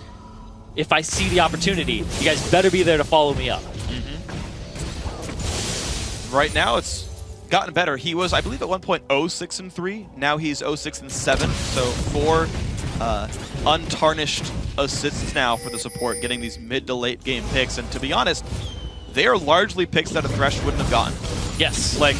if I see the opportunity. You guys better be there to follow me up. Right now, it's gotten better. He was, I believe, at one point 0-6-3. Now he's 0-6-7. So 4 untarnished assists now for the support, getting these mid to late game picks. And to be honest, they are largely picks that a Thresh wouldn't have gotten. Yes. Like,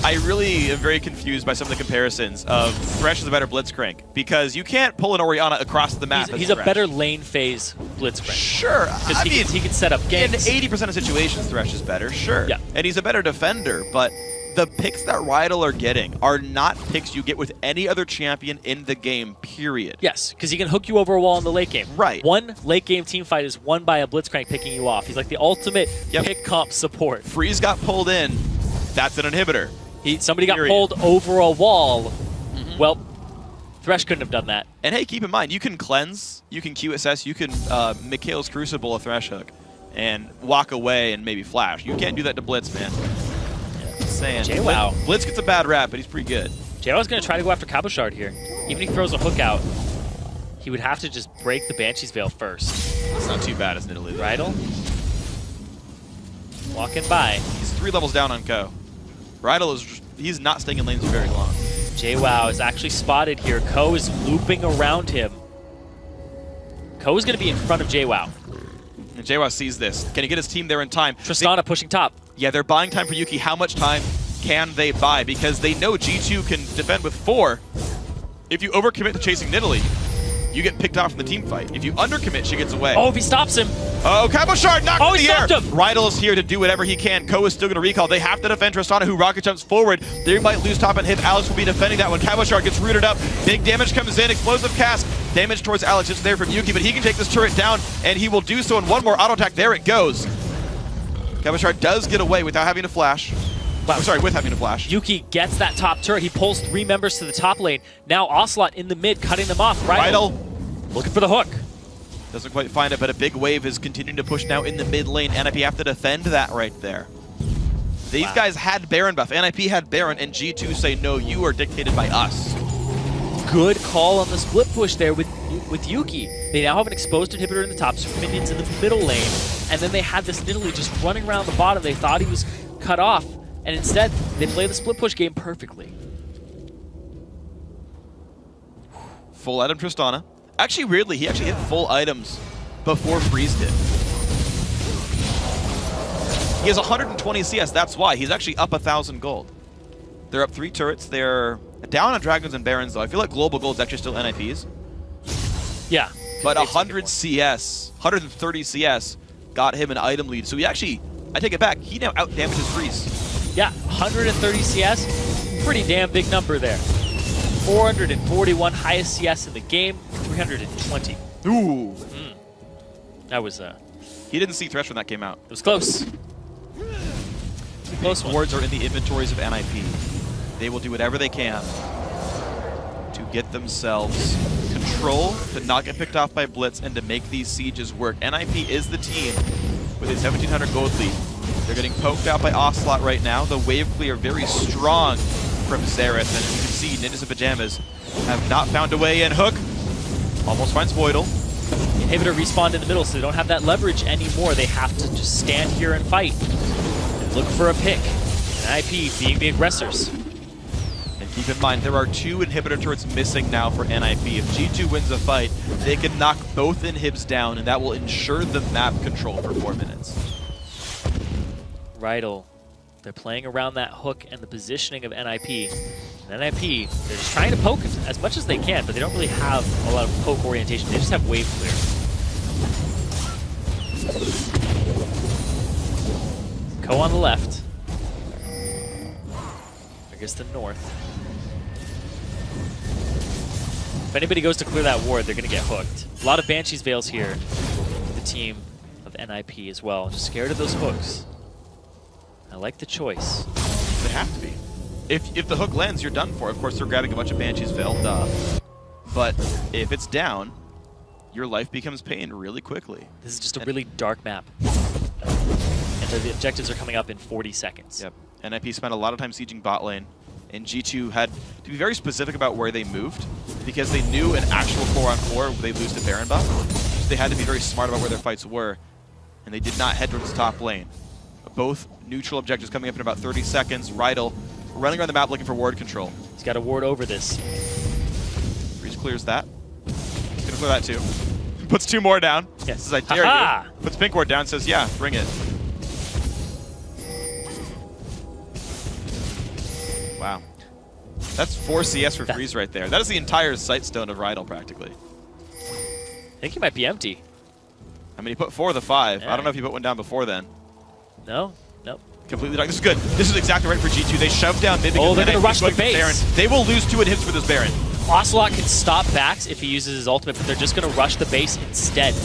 I really am very confused by some of the comparisons of Thresh is a better Blitzcrank, because you can't pull an Orianna across the map. He's a better lane phase Blitzcrank. Sure. Because he can set up ganks. In 80% of situations, Thresh is better, sure. Yeah. And he's a better defender, but the picks that Rydal are getting are not picks you get with any other champion in the game, period. Yes, because he can hook you over a wall in the late game. Right. One late game team fight is won by a Blitzcrank picking you off. He's like the ultimate pick comp support. Freeze got pulled in. That's an inhibitor. Somebody got pulled over a wall. Well, Thresh couldn't have done that. And hey, keep in mind, you can cleanse, you can QSS, you can Mikhail's Crucible a Thresh hook and walk away and maybe flash. You can't do that to Blitz, man. Just saying. JWoww. Blitz gets a bad rap, but he's pretty good. JWoww's going to try to go after Cabochard here. Even if he throws a hook out, he would have to just break the Banshee's Veil first. It's not too bad, isn't it, Italy? Rydal. Walking by. He's 3 levels down on Ko. Rydal is he's not staying in lanes for very long. JWoww is actually spotted here. Ko is looping around him. Ko is going to be in front of JWoww. And JWoww sees this. Can he get his team there in time? Tristana pushing top. Yeah, they're buying time for Yuki. How much time can they buy? Because they know G2 can defend with 4. If you overcommit to chasing Nidalee, you get picked off from the team fight. If you undercommit, she gets away. Oh, if he stops him. Oh, Cabochard knocked in he the air. stopped him. Rydell is here to do whatever he can. Ko is still going to recall. They have to defend Tristana, who rocket jumps forward. They might lose top and hit. Alex will be defending that one. Cabochard gets rooted up. Big damage comes in. Explosive cast. Damage towards Alex is there from Yuki, but he can take this turret down, and he will do so in one more auto attack. There it goes. Cabochard does get away without having to flash. Wow. Sorry, with having to flash. Yuki gets that top turret. He pulls 3 members to the top lane. Now Ocelot in the mid, cutting them off. Rydell looking for the hook. Doesn't quite find it, but a big wave is continuing to push now in the mid lane. NIP have to defend that right there. These guys had Baron buff. NIP had Baron, and G2 say, no, you are dictated by us. Good call on the split push there with Yuki. They now have an exposed inhibitor in the top, so minions in the middle lane, and then they had this Nidalee just running around the bottom. They thought he was cut off, and instead, they play the split push game perfectly. Full item Tristana. Actually, weirdly, he actually hit full items before Freeze did. He has 120 CS, that's why. He's actually up 1,000 gold. They're up 3 turrets. They're down on Dragons and Barons, though. I feel like Global Gold's actually still NIPs. Yeah. But 100 CS, 130 CS got him an item lead. So he actually, I take it back, he now out-damages Freeze. Yeah, 130 CS, pretty damn big number there. 441 highest CS in the game, 320. Ooh. That was he didn't see Thresh when that came out. It was close. Close wards are in the inventories of NIP. They will do whatever they can to get themselves control, to not get picked off by Blitz, and to make these sieges work. NIP is the team with a 1,700 gold lead. They're getting poked out by Ocelot right now. The wave clear very strong from Xerath, and as you can see, Ninjas in Pajamas have not found a way in. Hook almost finds Voidal. Inhibitor respawned in the middle, so they don't have that leverage anymore. They have to just stand here and fight and look for a pick. And NIP being the aggressors. And keep in mind, there are 2 inhibitor turrets missing now for NIP. If G2 wins the fight, they can knock both inhibs down, and that will ensure the map control for 4 minutes. Rydell, they're playing around that hook and the positioning of NIP. And NIP, they're just trying to poke as much as they can, but they don't really have a lot of poke orientation. They just have wave clear. Ko on the left. I guess the north. If anybody goes to clear that ward, they're going to get hooked. A lot of Banshee's Veils here for the team of NIP as well. Just scared of those hooks. I like the choice. They have to be. If the hook lands, you're done for. Of course, they're grabbing a bunch of Banshee's Veil, duh. But if it's down, your life becomes pain really quickly. This is just a really dark map. And the objectives are coming up in 40 seconds. Yep. NIP spent a lot of time sieging bot lane, and G2 had to be very specific about where they moved, because they knew an actual 4-on-4 they'd lose to Baron buff. So they had to be very smart about where their fights were, and they did not head towards the top lane. Both neutral objectives coming up in about 30 seconds. Rydell running around the map looking for ward control. He's got to ward over this. Freeze clears that. He's going to clear that too. Puts 2 more down. Yes. Says, I dare you. Puts pink ward down, says, yeah, bring it. Wow. That's 4 CS for Freeze right there. That is the entire Sightstone of Rydell, practically. I think he might be empty. I mean, he put 4 of the 5. Yeah. I don't know if he put one down before then. No, nope. Completely dark. This is good. This is exactly right for G2. They shove down mid. Oh, they're going to rush the base. Baron. They will lose 2 inhibs for this Baron. Ocelot can stop backs if he uses his ultimate, but they're just going to rush the base instead.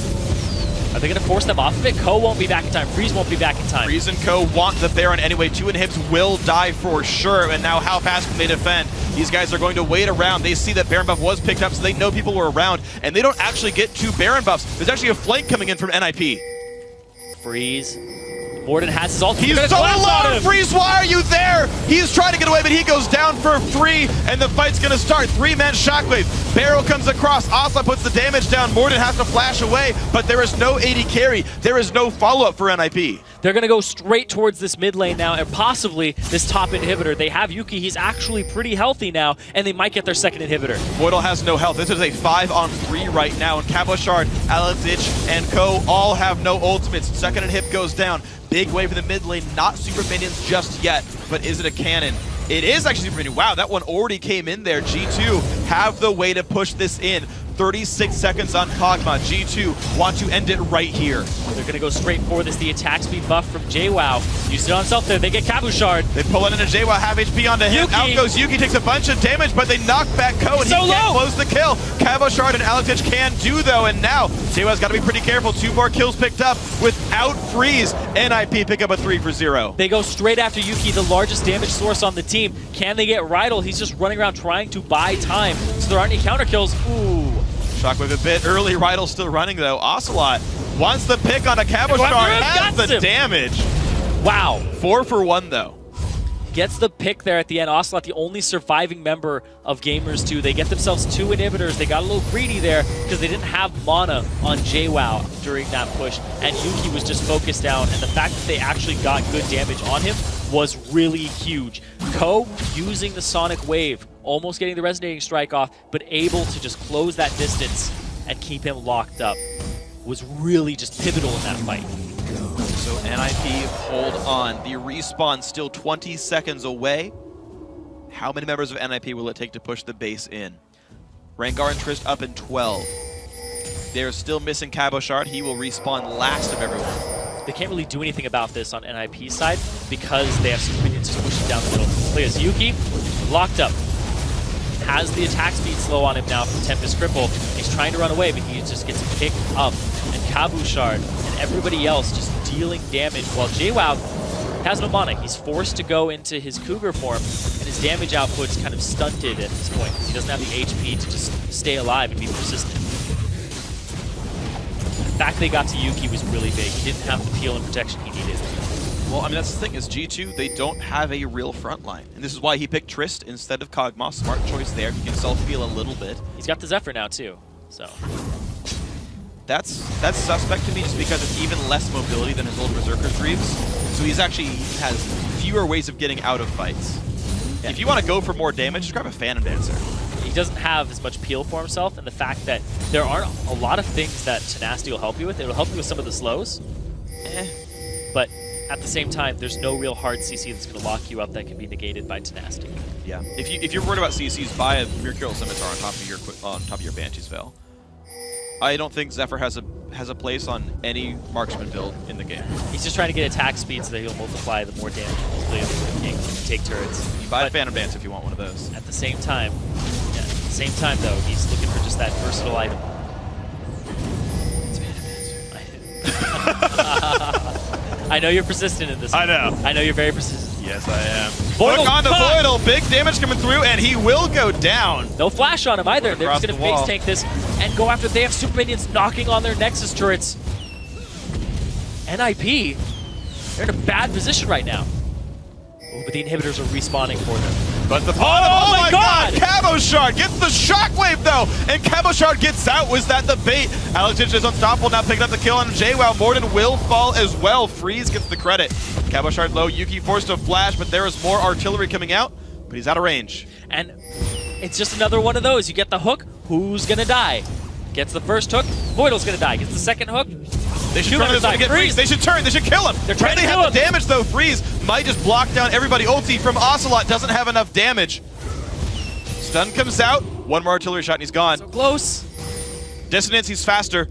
Are they going to force them off of it? Ko won't be back in time. Freeze won't be back in time. Freeze and Ko want the Baron anyway. 2 inhibs will die for sure. And now how fast can they defend? These guys are going to wait around. They see that Baron buff was picked up, so they know people were around. And they don't actually get 2 Baron buffs. There's actually a flank coming in from NIP. Freeze. Morden has his ultimate. He's so alone! Freeze, why are you there? He's trying to get away, but he goes down for 3, and the fight's gonna start. 3-man shockwave. Barrow comes across. Ocelot puts the damage down. Morden has to flash away, but there is no AD carry. There is no follow-up for NIP. They're gonna go straight towards this mid lane now, and possibly this top inhibitor. They have Yuki. He's actually pretty healthy now, and they might get their second inhibitor. Voidal has no health. This is a 5-on-3 right now, and Cabochard, Aladich, and Ko all have no ultimates. Second inhib goes down. Big wave in the mid lane, not super minions just yet, but is it a cannon? It is actually super minion. Wow, that one already came in there. G2 have the way to push this in. 36 seconds on Kog'Maw. G2 want to end it right here. They're going to go straight for this. The attack speed buff from JWoww. Used it on himself there. They get Kabushard. They pull it into JWoww, half HP onto him. Yuki. Out goes Yuki, takes a bunch of damage, but they knock back Ko, and he can't close the kill. Kabushard and Alex can do, though, and now JWoww's got to be pretty careful. 2 more kills picked up without freeze. NIP pick up a 3 for 0. They go straight after Yuki, the largest damage source on the team. Can they get Rydal? He's just running around trying to buy time, so there aren't any counter kills. Ooh. Shockwave a bit early. Rydal's still running, though. Ocelot wants the pick on a Kabushard, has the damage. Wow. 4 for 1, though. Gets the pick there at the end. Ocelot, the only surviving member of Gamers 2. They get themselves 2 inhibitors. They got a little greedy there because they didn't have mana on JWoww during that push, and Yuki was just focused down, and the fact that they actually got good damage on him was really huge. Ko using the Sonic Wave, almost getting the Resonating Strike off, but able to just close that distance and keep him locked up, was really just pivotal in that fight. So NIP hold on. The respawn still 20 seconds away. How many members of NIP will it take to push the base in? Rengar and Trist up in 12. They're still missing Kabushard. He will respawn last of everyone. They can't really do anything about this on NIP's side because they have some minions just pushing down the middle. Players Yuki, locked up. Has the attack speed slow on him now from Tempest Cripple. He's trying to run away, but he just gets picked up. And Kabushard and everybody else just dealing damage while JWoww has no mana. He's forced to go into his Cougar form, and his damage output's kind of stunted at this point because he doesn't have the HP to just stay alive and be persistent. The fact they got to Yuki was really big. He didn't have the peel and protection he needed. Well, I mean, that's the thing, is G2, they don't have a real front line. And this is why he picked Trist instead of Kog'Maw. Smart choice there. He can self-heal a little bit. He's got the Zephyr now, too, so. That's suspect to me just because it's even less mobility than his old Berserker's Greaves. So he has fewer ways of getting out of fights. Yeah. If you want to go for more damage, just grab a Phantom Dancer. He doesn't have as much peel for himself, and the fact that there aren't a lot of things that Tenacity will help you with. It'll help you with some of the slows. But at the same time, there's no real hard CC that's going to lock you up that can be negated by Tenacity. Yeah. If you're worried about CCs, buy a Mercurial Scimitar on top of your Banshee's Veil. I don't think Zephyr has a place on any marksman build in the game. He's just trying to get attack speed so that he'll multiply the more damage he can take turrets. You buy a Phantom Dance if you want one of those. At the same time, though, he's looking for just that versatile item. I know you're persistent in this one. I know. I know you're very persistent. Yes, I am. Look on the Voidal, big damage coming through, and he will go down. No flash on him either. They're just going to face tank this and go after. They have super minions knocking on their Nexus turrets. NIP, they're in a bad position right now. Oh, but the inhibitors are respawning for them. But the oh my god! Kabushard gets the shockwave though, and Kabushard gets out. Was that the bait? Alex is unstoppable now, picking up the kill on JWoww. Morden will fall as well. Freeze gets the credit. Kabushard low. Yuki forced to flash, but there is more artillery coming out, but he's out of range. And it's just another one of those. You get the hook, who's gonna die? Gets the first hook, Voidal's gonna die. Gets the second hook. They should turn this one to get Freeze. They should turn. They should kill him. They're trying to kill him. The damage though. Freeze might just block down everybody. Ulti from Ocelot doesn't have enough damage. Stun comes out. One more artillery shot and he's gone. So close. Dissonance, he's faster.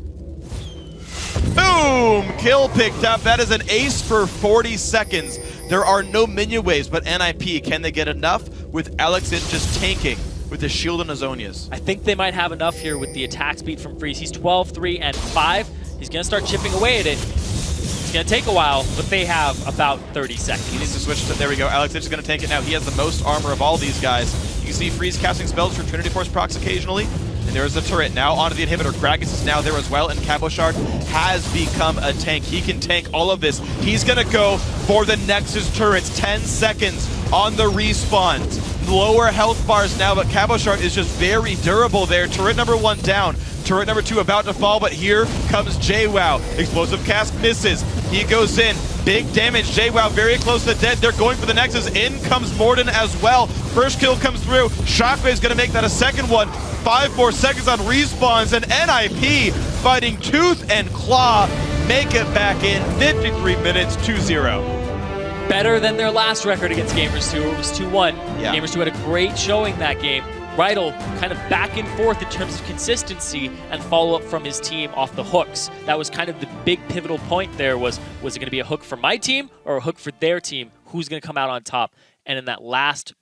Boom! Kill picked up. That is an ace for 40 seconds. There are no minion waves, but NIP, can they get enough with Alex in just tanking with his shield and his Zhonya's? I think they might have enough here with the attack speed from Freeze. He's 12, 3, and 5. He's going to start chipping away at it. It's going to take a while, but they have about 30 seconds. He needs to switch to, there we go. Alex is going to tank it now. He has the most armor of all these guys. You can see Freeze casting spells for Trinity Force procs occasionally. And there's the turret now onto the inhibitor. Gragas is now there as well, and Kabushard has become a tank. He can tank all of this. He's going to go for the Nexus turrets. 10 seconds on the respawns. Lower health bars now, but Kabushard is just very durable there. Turret number 1 down. Turret number 2 about to fall, but here comes JWoww. Explosive cast misses. He goes in. Big damage. JWoww very close to dead. They're going for the Nexus. In comes Morden as well. First kill comes through. Shockwave's going to make that a second one. 5 more seconds on respawns, and NIP fighting tooth and claw. Make it back in 53 minutes, 2-0. Better than their last record against Gamers 2. It was 2-1. Yeah. Gamers 2 had a great showing that game. Rydell kind of back and forth in terms of consistency and follow-up from his team off the hooks. That was kind of the big pivotal point there was it going to be a hook for my team or a hook for their team? Who's going to come out on top? And in that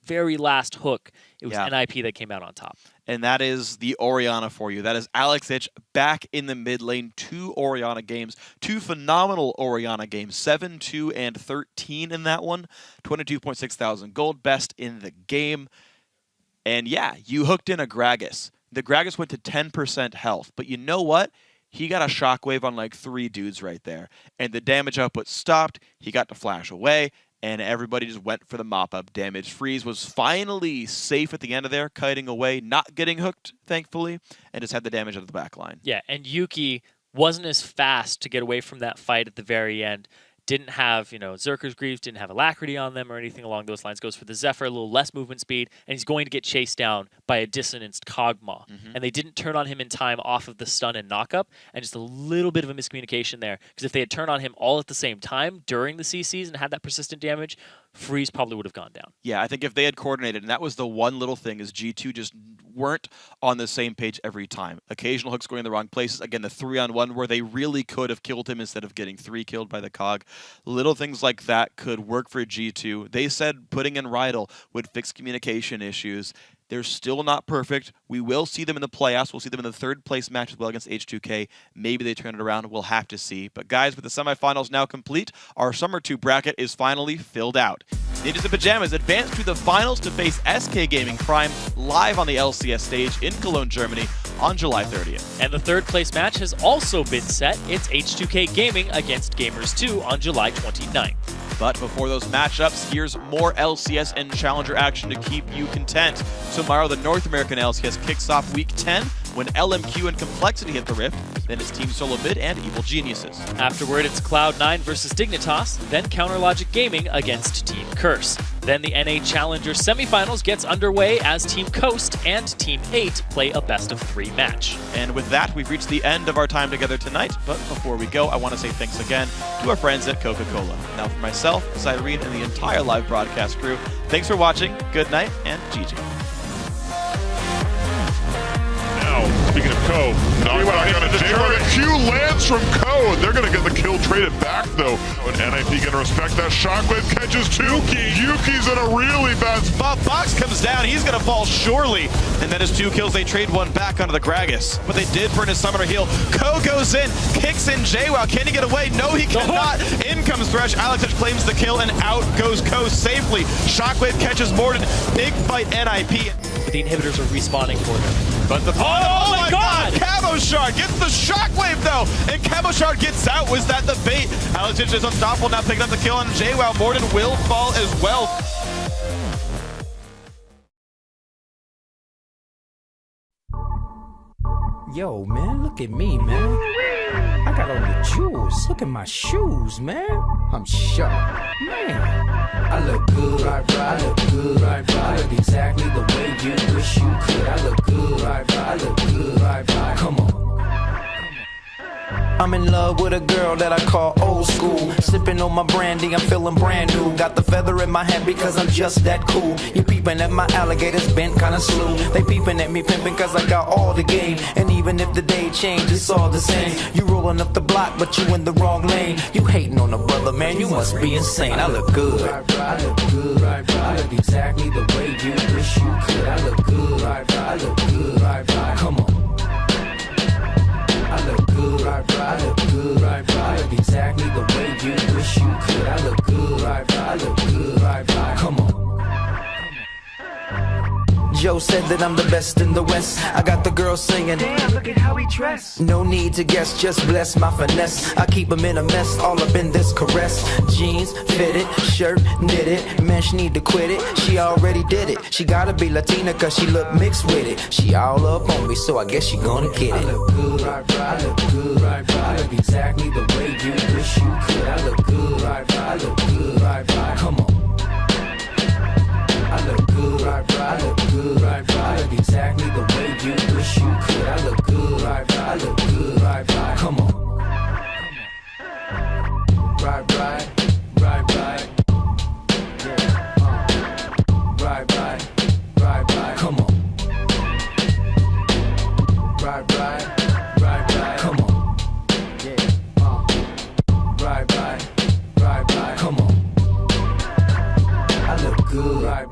very last hook, it was NIP that came out on top. And that is the Orianna for you. That is Alex Ich back in the mid lane. 2 Orianna games. 2 phenomenal Orianna games. 7, 2, and 13 in that one. 22.6 thousand gold. Best in the game. And yeah, you hooked in a Gragas. The Gragas went to 10% health. But you know what? He got a shockwave on like 3 dudes right there. And the damage output stopped. He got to flash away. And everybody just went for the mop-up damage. Freeze was finally safe at the end of there, kiting away, not getting hooked, thankfully, and just had the damage out of the back line. Yeah, and Yuki wasn't as fast to get away from that fight at the very end. Didn't have, Zerker's Greaves, didn't have Alacrity on them or anything along those lines. Goes for the Zephyr, a little less movement speed, and he's going to get chased down by a dissonanced Kog'Maw. And they didn't turn on him in time off of the stun and knockup, and just a little bit of a miscommunication there. Because if they had turned on him all at the same time during the CCs and had that persistent damage, Freeze probably would have gone down. Yeah, I think if they had coordinated, and that was the one little thing, is G2 just weren't on the same page every time. Occasional hooks going in the wrong places. Again, the 3-on-1 where they really could have killed him instead of getting 3 killed by the Cog. Little things like that could work for G2. They said putting in Rydell would fix communication issues. They're still not perfect. We will see them in the playoffs. We'll see them in the 3rd place match as well against H2K. Maybe they turn it around. We'll have to see. But guys, with the semifinals now complete, our Summer 2 bracket is finally filled out. Ninjas in Pajamas advance to the finals to face SK Gaming Prime live on the LCS stage in Cologne, Germany on July 30th. And the 3rd place match has also been set. It's H2K Gaming against Gamers 2 on July 29th. But before those matchups, here's more LCS and Challenger action to keep you content. Tomorrow, the North American LCS kicks off Week 10 when LMQ and Complexity hit the Rift. Then it's Team Solo Mid and Evil Geniuses. Afterward, it's Cloud9 versus Dignitas, then Counterlogic Gaming against Team Curse. Then the NA Challenger semifinals gets underway as Team Coast and Team 8 play a best-of-3 match. And with that, we've reached the end of our time together tonight. But before we go, I want to say thanks again to our friends at Coca-Cola. Now for myself, Cyrene, and the entire live broadcast crew, thanks for watching, good night, and GG. Speaking of Co, a Q lands from Co, and they're going to get the kill traded back, though. And NIP going to respect that. Shockwave catches 2. Yuki's in a really bad spot. Box comes down. He's going to fall surely. And then his 2 kills, they trade 1 back onto the Gragas. But they did burn his Summoner heal. Co goes in, kicks in JWoww. Can he get away? No, he cannot. In comes Thresh. Alex Ich claims the kill, and out goes Co safely. Shockwave catches Morden. Big fight NIP. But the inhibitors are respawning for them. But the oh my God! Camo Shard gets the shockwave though, and Camo Shard gets out. Was that the bait? Alex Ich is unstoppable now, picking up the kill on JWoww. Morden will fall as well. Yo, man, look at me, man. I got all the jewels. Look at my shoes, man. I'm sharp, man. I look good, I look good, I look exactly the way you wish you could. I look good, I look good, come on. I'm in love with a girl that I call old school. Sipping on my brandy, I'm feeling brand new. Got the feather in my hat because I'm just that cool. You peeping at my alligators bent kinda slow. They peeping at me pimping cause I got all the game. And even if the day change, it's all the same. You rolling up the block, but you in the wrong lane. You hating on a brother, man, you must be insane. I look good, I look good, I look exactly the way you wish you could. I look good, I look good, come on. I look good, I look good, I look exactly the way you wish you could. I look good, I look good, come on. Joe said that I'm the best in the West. I got the girls singing, damn, look at how he dressed. No need to guess, just bless my finesse. I keep him in a mess, all up in this caress. Jeans, fitted, shirt, knitted. Man, she need to quit it, she already did it. She gotta be Latina cause she look mixed with it. She all up on me, so I guess she gonna get it. I look good, I look good, I look exactly the way you wish you could. I look good, I look good, come on. I look good, I look good, I look exactly the way you wish you could. I look good, I look good, come on. Right, yeah, right, come on. right. Come on. Yeah. Right. Come on. I look good. Right.